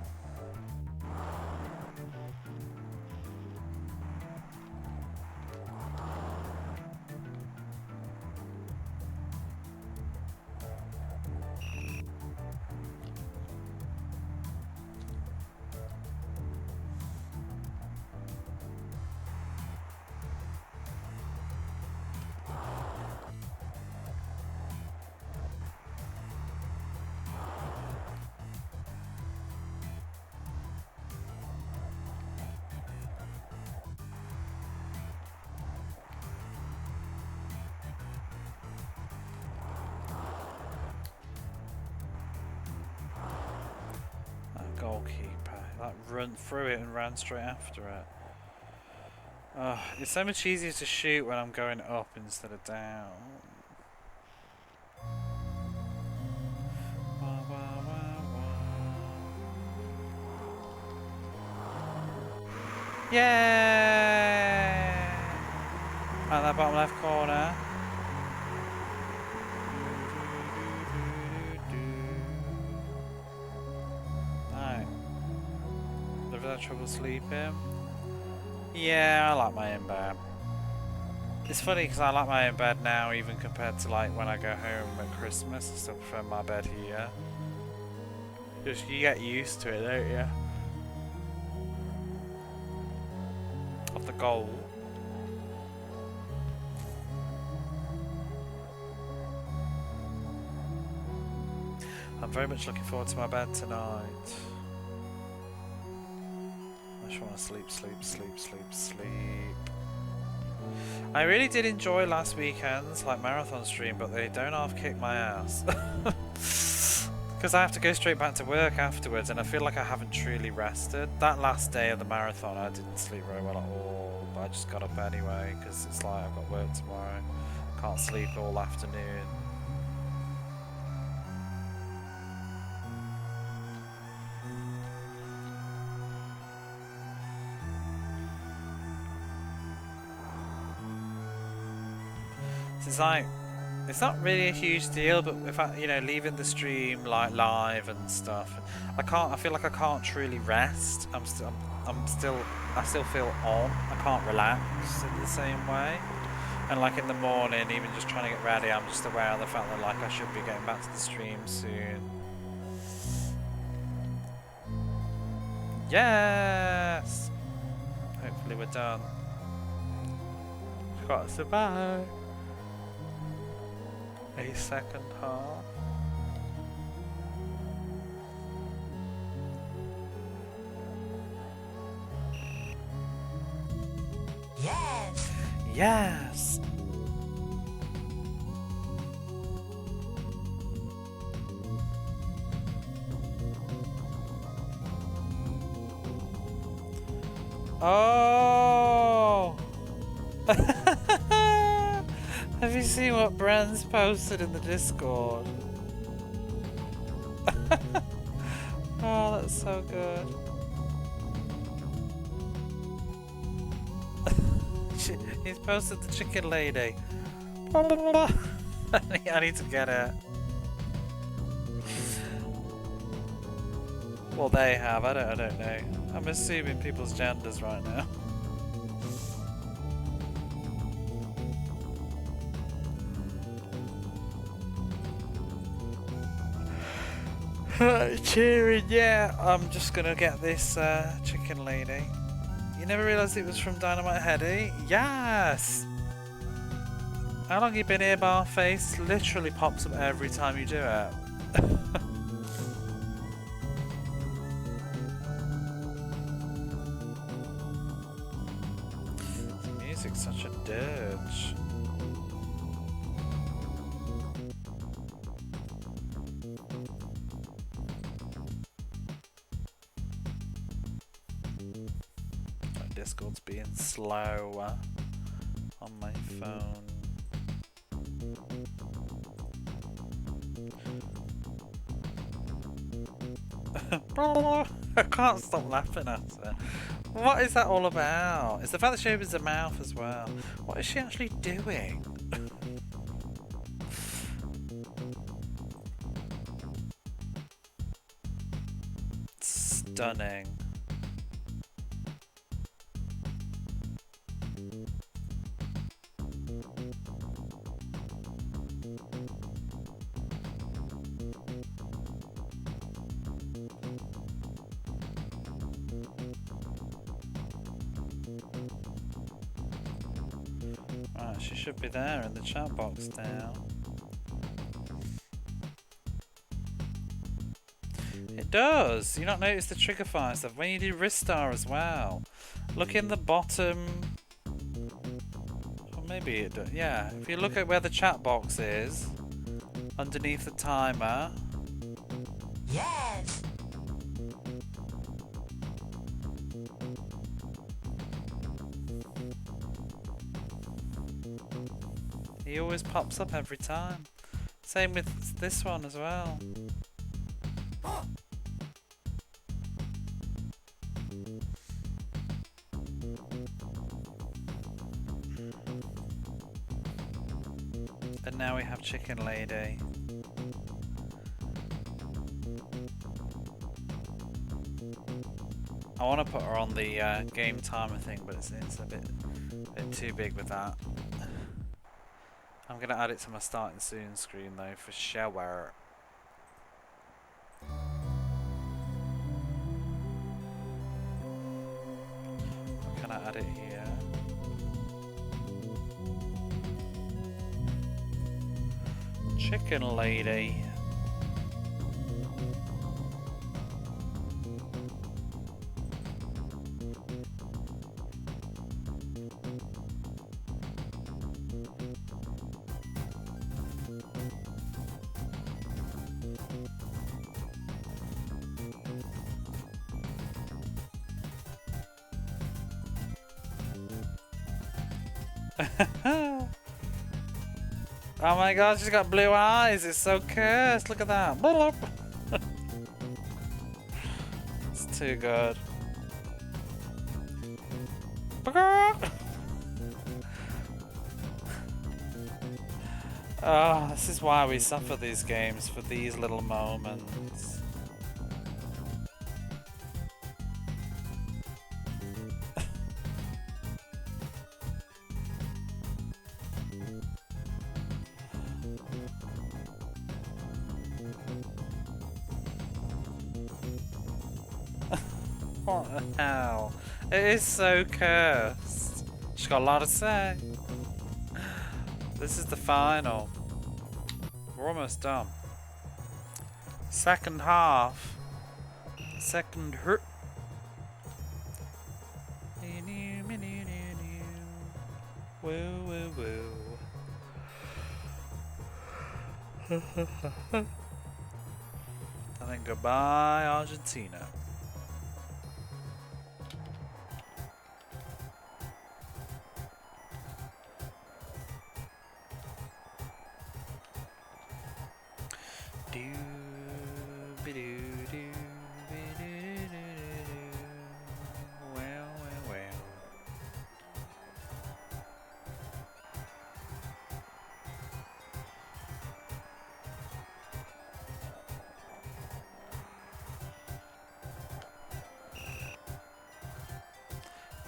Goalkeeper, like run through it and ran straight after it. It's so much easier to shoot when I'm going up instead of down. Yay! At that bottom left corner. Trouble sleeping. Yeah, I like my in bed. It's funny because I like my in bed now, even compared to like when I go home at Christmas. I still prefer my bed here. Just you get used to it, don't you? Of the goal. I'm very much looking forward to my bed tonight. I just want to sleep. I really did enjoy last weekend's like marathon stream, but they don't half kick my ass. Because I have to go straight back to work afterwards, and I feel like I haven't truly rested. That last day of the marathon, I didn't sleep very well at all, but I just got up anyway, because it's like I've got work tomorrow. Can't sleep all afternoon. It's like, it's not really a huge deal, but if I, you know, leaving the stream like live and stuff, I feel like I can't truly rest. I still feel on. I can't relax in the same way. And like in the morning, even just trying to get ready, I'm just aware of the fact that like I should be getting back to the stream soon. Yes! Hopefully we're done. We've got to survive. A second half.
Yes.
Yes! Oh! Have you seen what Brand's posted in the Discord? Oh, that's so good. He's posted the chicken lady. I need to get it. Well, they have. I don't know. I'm assuming people's genders right now. Cheering, yeah. I'm just gonna get this chicken lady. You never realised it was from Dynamite Heady? Yes! How long you been here, Barface? Literally pops up every time you do it. The music's such a dirge. Discord's being slow on my phone. I can't stop laughing at her. What is that all about? It's the fact that she opens her mouth as well. What is she actually doing? Stunning. Right, she should be there in the chat box now. It does! You not notice the trigger fire stuff when you do Ristar as well. Look in the bottom. Or maybe it does. Yeah, if you look at where the chat box is, underneath the timer.
Yes.
He always pops up every time. Same with this one as well. And now we have Chicken Lady. I want to put her on the game timer thing, but it's a bit too big with that. I'm going to add it to my starting soon screen though, for sure. Can I add it here? Chicken Lady. Oh my god, she's got blue eyes, it's so cursed, look at that. It's too good. Oh, this is why we suffer these games, for these little moments. What the hell? It is so cursed. She's got a lot to say. This is the final. We're almost done. Second half. Second hurt. Woo woo woo. And then goodbye, Argentina.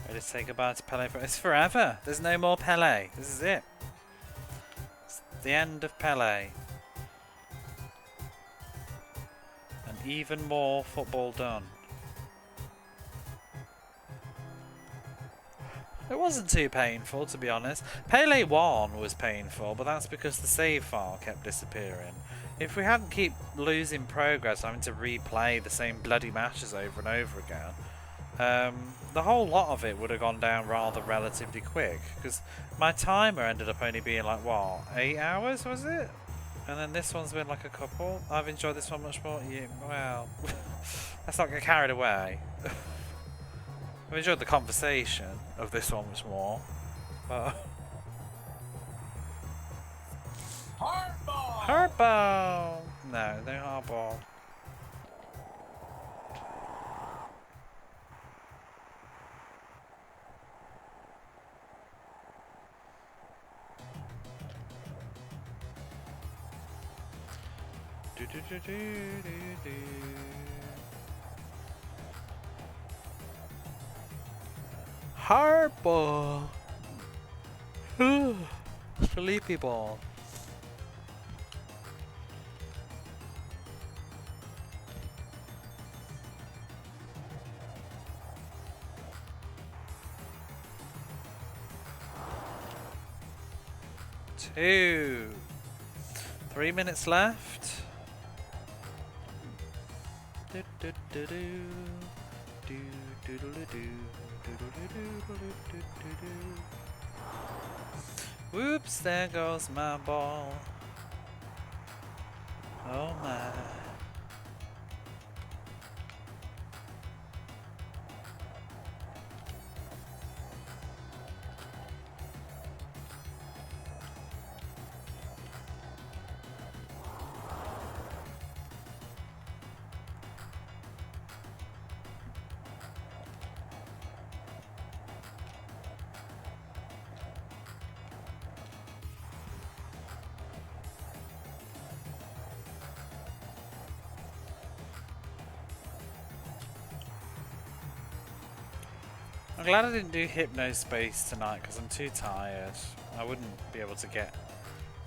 Ready to say goodbye to Pelé for it's forever. There's no more Pelé. This is it. It's the end of Pelé. And even more football done. It wasn't too painful, to be honest. Pelé 1 was painful, but that's because the save file kept disappearing. If we hadn't keep losing progress, having to replay the same bloody matches over and over again, the whole lot of it would have gone down rather relatively quick, because my timer ended up only being like, what, 8 hours was it? And then this one's been like a couple. I've enjoyed this one much more. Yeah, well, let's not get carried away. I've enjoyed the conversation of this one much more. But
Hardball!
hardball! No, no hardball. Do do do do do do. Hardball. Sleepy ball. Two. 3 minutes left. Do do do do. Do do do do. Whoops, there goes my ball. Oh my. I'm glad I didn't do Hypnospace tonight because I'm too tired. I wouldn't be able to get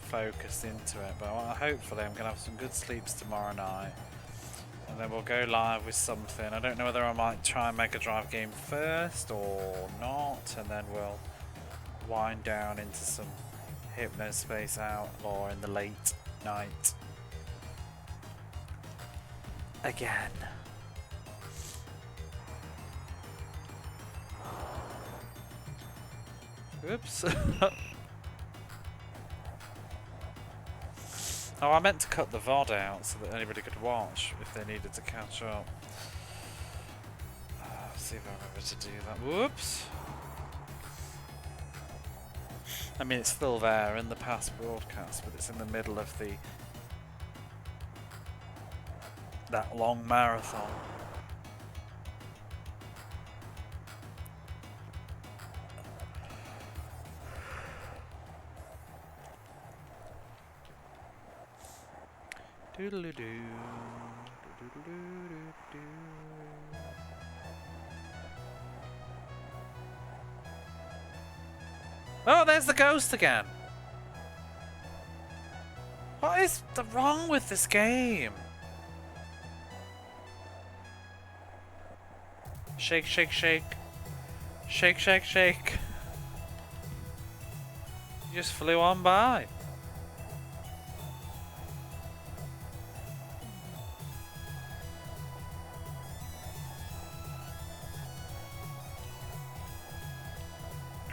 focused into it, but hopefully I'm going to have some good sleeps tomorrow night. And then we'll go live with something. I don't know whether I might try Mega Drive game first or not, and then we'll wind down into some Hypnospace Outlaw in the late night. Again. Oops. Oh, I meant to cut the VOD out so that anybody could watch if they needed to catch up. Let's see if I remember to do that. Whoops. I mean, it's still there in the past broadcast, but it's in the middle of that long marathon. Doodle-doo. Oh, there's the ghost again. What is wrong with this game? Shake, shake, shake. Shake, shake, shake. You just flew on by.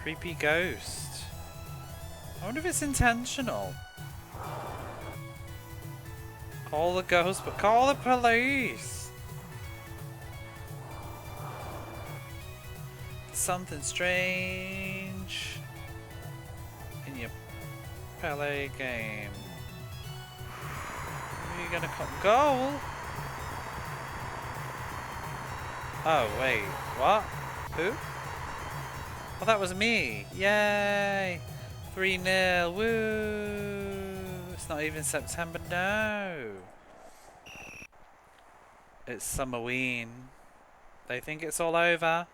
Creepy ghost. I wonder if it's intentional. Call the ghost, but call the police! Something strange in your Pelé game. Who are you gonna call? Goal? Oh, wait, what? Who? Oh, that was me! Yay! 3-0, woo! It's not even September, no! It's Summerween. They think it's all over.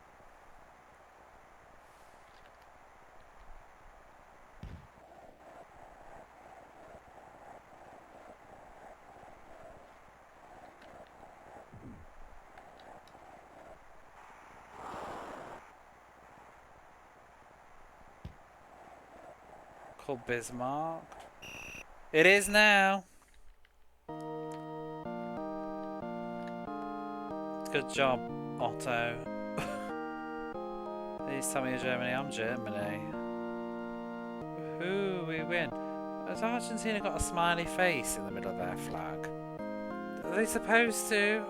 Called Bismarck. It is now. Good job, Otto. Please tell me you're Germany. I'm Germany. Woohoo, we win. Has Argentina got a smiley face in the middle of their flag? Are they supposed to?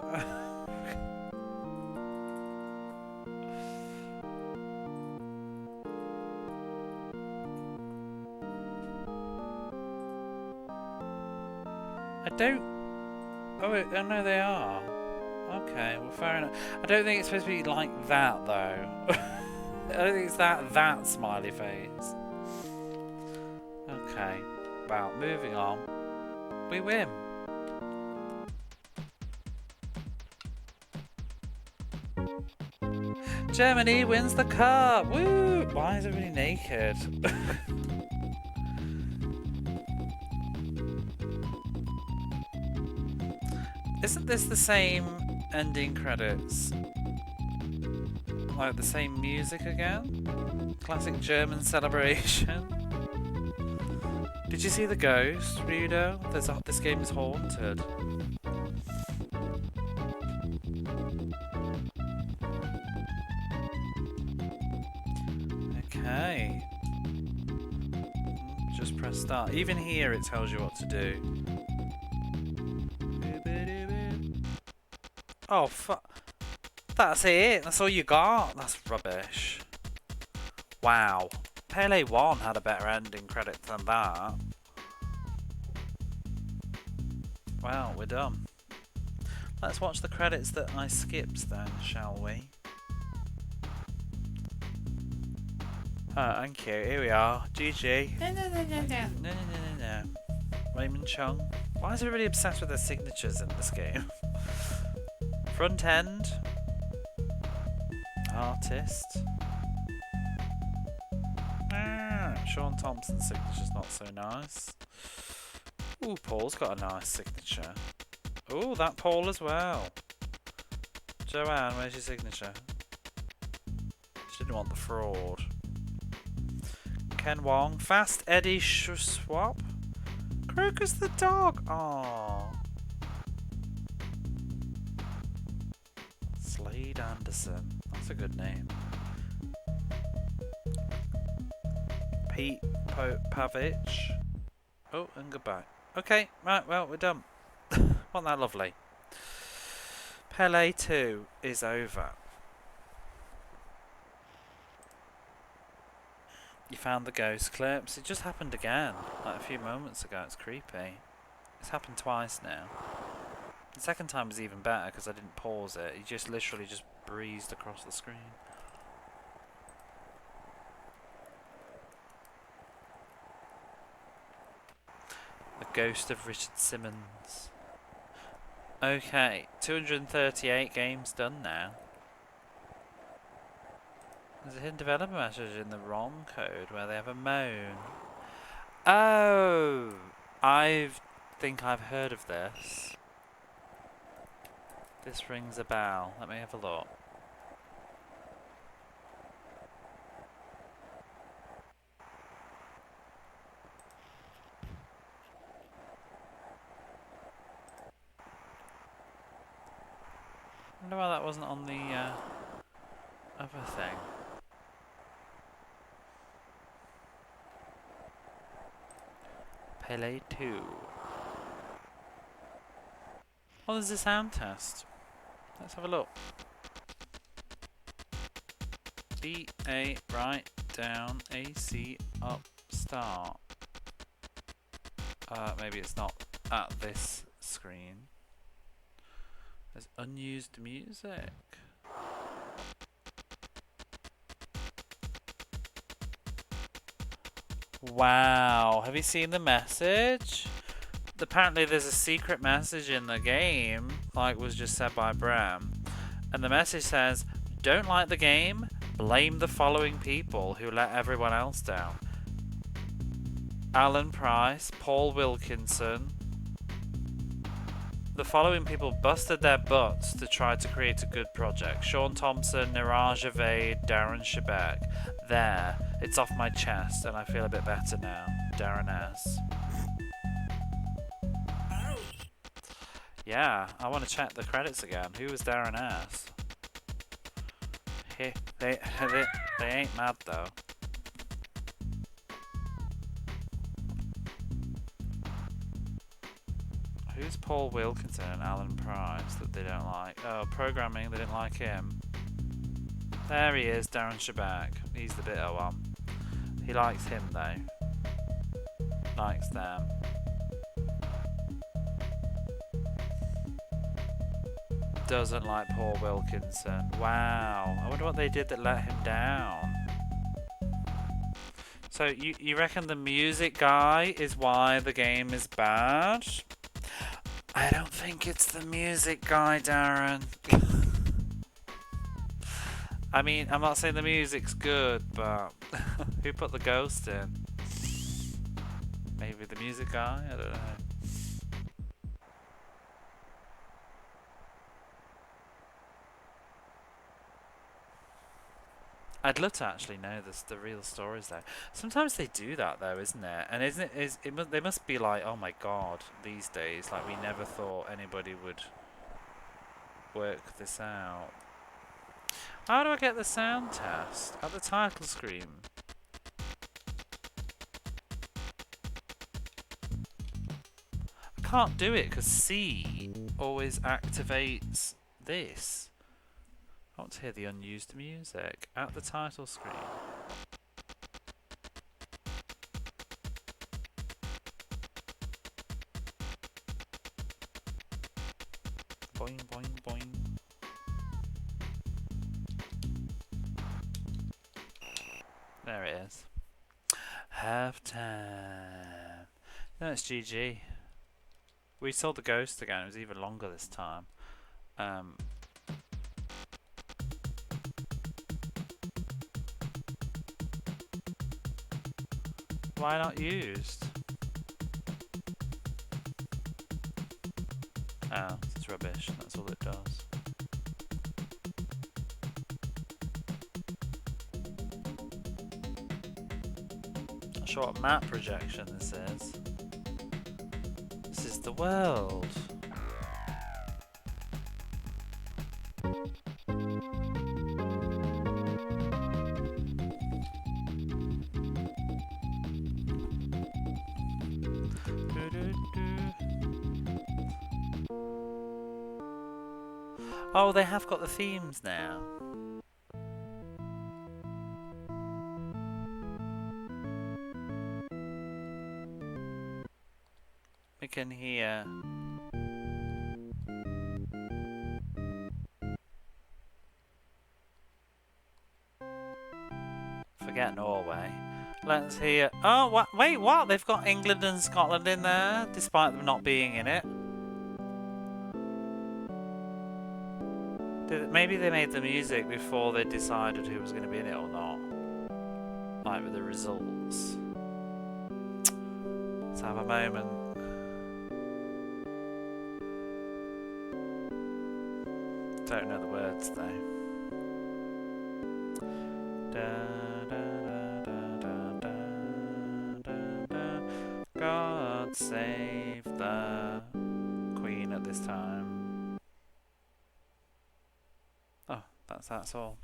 I don't... Oh, no, they are. Okay, well, fair enough. I don't think it's supposed to be like that, though. I don't think it's that smiley face. Okay, well, moving on. We win. Germany wins the cup! Woo! Why is everybody naked? Isn't this the same ending credits? Like the same music again? Classic German celebration. Did you see the ghost, Rudo? This game is haunted. Okay. Just press start. Even here it tells you what to do. Oh, fuck. That's it. That's all you got. That's rubbish. Wow. Pelé 1 had a better ending credit than that. Well, we're done. Let's watch the credits that I skipped then, shall we? Thank you. Here we are. GG. No. Raymond Chung. Why is everybody obsessed with their signatures in this game? Front end. Artist. Sean Thompson's signature's not so nice. Ooh, Paul's got a nice signature. Ooh, that Paul as well. Joanne, where's your signature? She didn't want the fraud. Ken Wong. Fast Eddie Swap. Crocus the dog. Aww. Slade Anderson. That's a good name. Pete Pavich. Oh, and goodbye. Okay, right, well, we're done. Wasn't that lovely? Pelé 2 is over. You found the ghost clips. It just happened again, like a few moments ago. It's creepy. It's happened twice now. The second time was even better because I didn't pause it. He just literally just breezed across the screen. The Ghost of Richard Simmons. Okay, 238 games done now. There's a hidden developer message in the ROM code where they have a moan. Oh! I think I've heard of this. This rings a bell. Let me have a look. I wonder why that wasn't on the other thing. Pelé 2. Oh, there's a sound test. Let's have a look. B, A, right, down, A, C, up, start. Maybe it's not at this screen. There's unused music. Wow, have you seen the message? Apparently there's a secret message in the game, like was just said by Bram. And the message says, don't like the game, blame the following people who let everyone else down. Alan Price, Paul Wilkinson. The following people busted their butts to try to create a good project. Sean Thompson, Niraj Avade, Darren Shebeck. There, it's off my chest and I feel a bit better now. Darren S. Yeah, I want to check the credits again. Who was Darren S? They ain't mad though. Who's Paul Wilkinson and Alan Price that they don't like? Oh, programming, they didn't like him. There he is, Darren Shebeck. He's the bitter one. He likes him though. Likes them. Doesn't like Paul Wilkinson. Wow. I wonder what they did that let him down. So you reckon the music guy is why the game is bad? I don't think it's the music guy, Darren. I mean, I'm not saying the music's good, but who put the ghost in? Maybe the music guy? I don't know. I'd love to actually know the real stories though. Sometimes they do that though, isn't it? And they must be like, oh my god, these days, like we never thought anybody would work this out. How do I get the sound test? At the title screen. I can't do it because C always activates this. I want to hear the unused music at the title screen. Boing, boing, boing. There it is. Half time. No, it's GG. We saw the ghost again. It was even longer this time. Why not used? Oh, it's rubbish. That's all it does. Not sure what map projection this is. This is the world. Oh, they have got the themes now. We can hear. Forget Norway. Let's hear. Oh, what? Wait, what? They've got England and Scotland in there, despite them not being in it. Maybe they made the music before they decided who was going to be in it or not. Like with the results. Let's have a moment. Don't know the words though. God save the Queen at this time. Oh, that's all.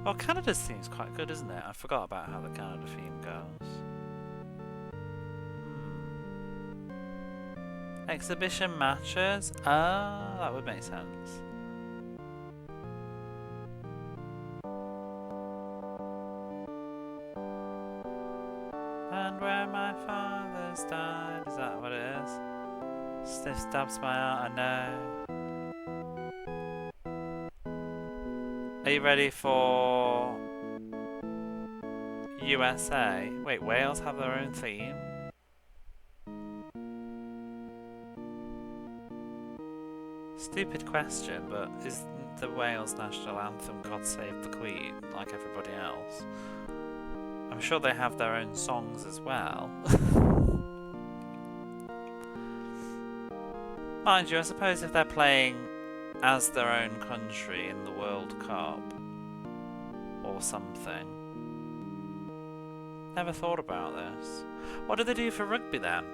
Well, Canada's theme's quite good, isn't it? I forgot about how the Canada theme goes. Exhibition matches? Ah, that would make sense. And where my fathers died, is that what it is? Stiff stabs my heart, I know. Are you ready for USA? Wait, Wales have their own theme? Stupid question, but is the Wales national anthem God Save the Queen, like everybody else? I'm sure they have their own songs as well. Mind you, I suppose if they're playing as their own country in the World Cup or something. Never thought about this. What do they do for rugby then?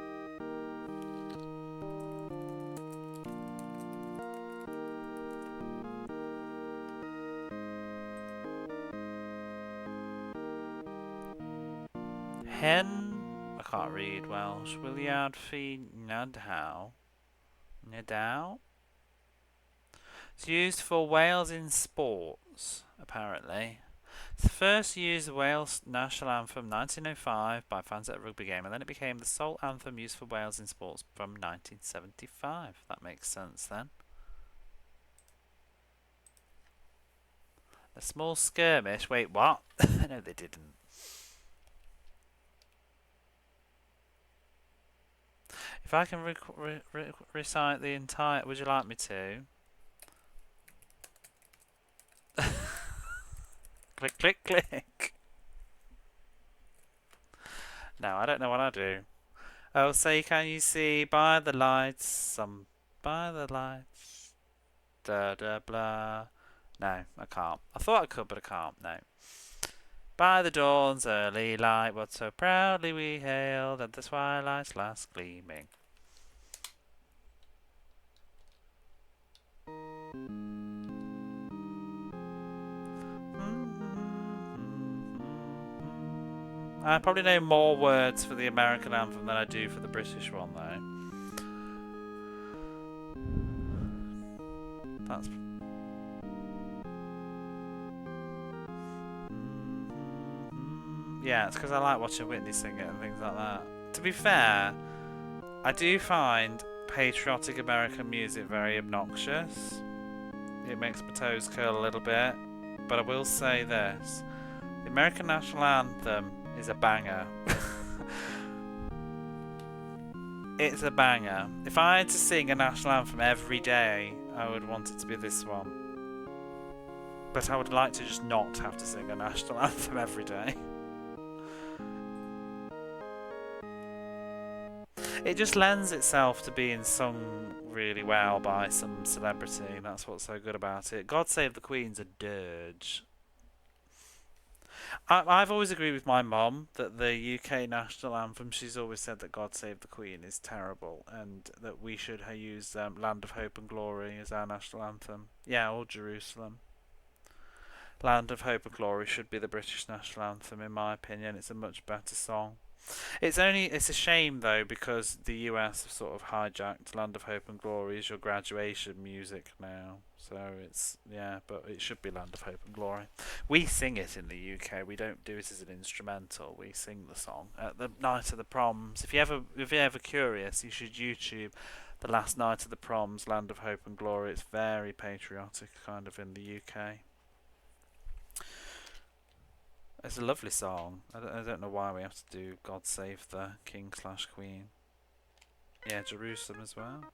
Hen, I can't read Welsh. Williard fi Nadhow. Nadhow? It's used for Wales in sports, apparently. It's first used the Wales national anthem 1905 by fans at a rugby game, and then it became the sole anthem used for Wales in sports from 1975. That makes sense then. A small skirmish. Wait, what? No, they didn't. If I can recite the entire... Would you like me to? Click, click, click. No, I don't know what I do. Oh, say, can you see by the lights, by the lights, da da blah. No, I can't. I thought I could, but I can't. No. By the dawn's early light, what so proudly we hailed at the twilight's last gleaming. I probably know more words for the American anthem than I do for the British one, though. That's... Yeah, it's because I like watching Whitney sing it and things like that. To be fair, I do find patriotic American music very obnoxious. It makes my toes curl a little bit. But I will say this. The American national anthem is a banger. It's a banger. If I had to sing a national anthem every day, I would want it to be this one. But I would like to just not have to sing a national anthem every day. It just lends itself to being sung really well by some celebrity. That's what's so good about it. God Save the Queen's a dirge. I've always agreed with my mum that the UK national anthem, she's always said that God Save the Queen is terrible and that we should use Land of Hope and Glory as our national anthem. Yeah, or Jerusalem. Land of Hope and Glory should be the British national anthem, in my opinion. It's a much better song. It's a shame though, because the US have sort of hijacked Land of Hope and Glory as your graduation music now. So it's, yeah, but it should be Land of Hope and Glory. We sing it in the UK. We don't do it as an instrumental. We sing the song at the night of the proms. If you're ever curious, you should YouTube the last night of the proms, Land of Hope and Glory. It's very patriotic, kind of, in the UK. It's a lovely song. I don't know why we have to do God Save the King/Queen. Yeah, Jerusalem as well.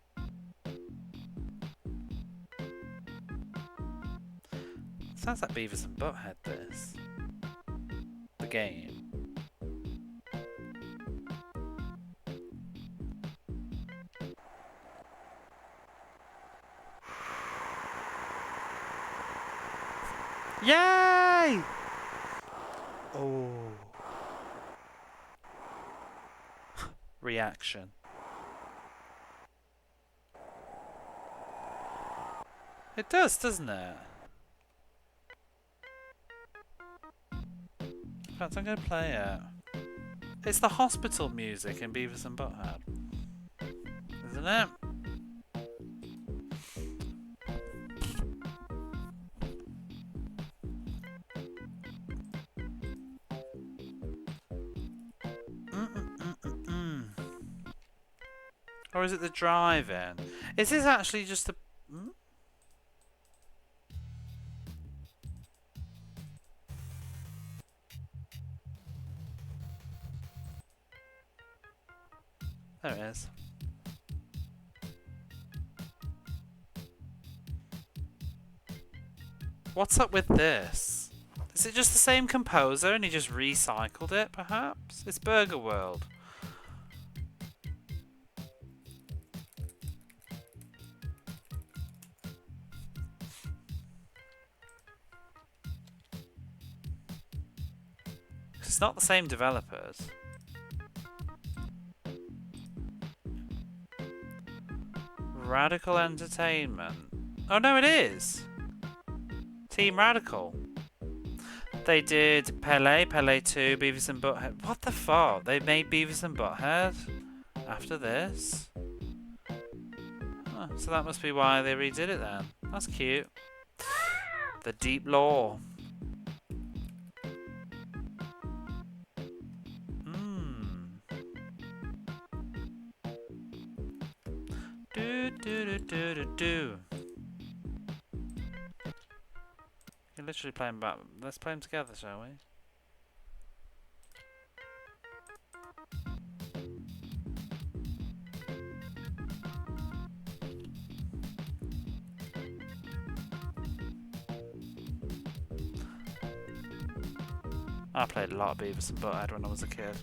Sounds like Beavis and Butthead, this. The game. Yay! Oh. Reaction. It does, doesn't it? In fact, I'm going to play it. It's the hospital music in Beavis and Butthead. Isn't it? Or is it the drive-in? Is this actually just a... There it is. What's up with this? Is it just the same composer and he just recycled it, perhaps? It's Burger World. It's not the same developers. Radical Entertainment. Oh no, it is! Team Radical. They did Pelé, Pelé 2, Beavis and Butthead. What the fuck? They made Beavis and Butthead after this? Huh, so that must be why they redid it then. That's cute. The deep lore. Do do do do do do. You're literally playing back. Let's play them together, shall we? I played a lot of Beavis and Butthead when I was a kid.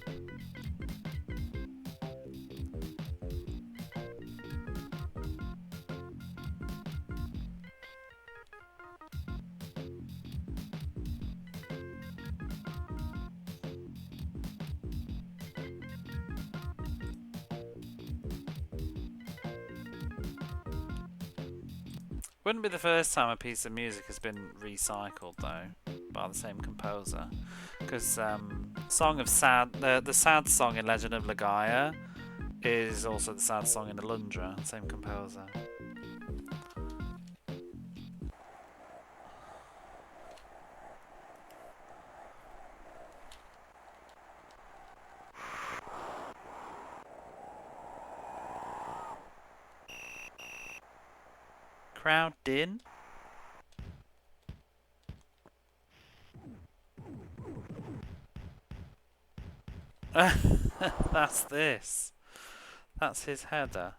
Wouldn't be the first time a piece of music has been recycled though, by the same composer. Because Song of Sad, the sad song in Legend of Legaia is also the sad song in Alundra, same composer. Crowd din. That's this. That's his header.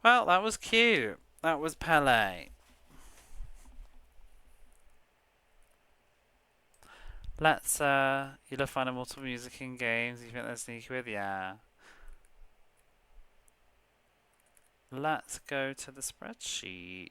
Well, that was cute. That was Pelé. Let's, you love finding multiple music in games you think they're sneaky with? Yeah. Let's go to the spreadsheet.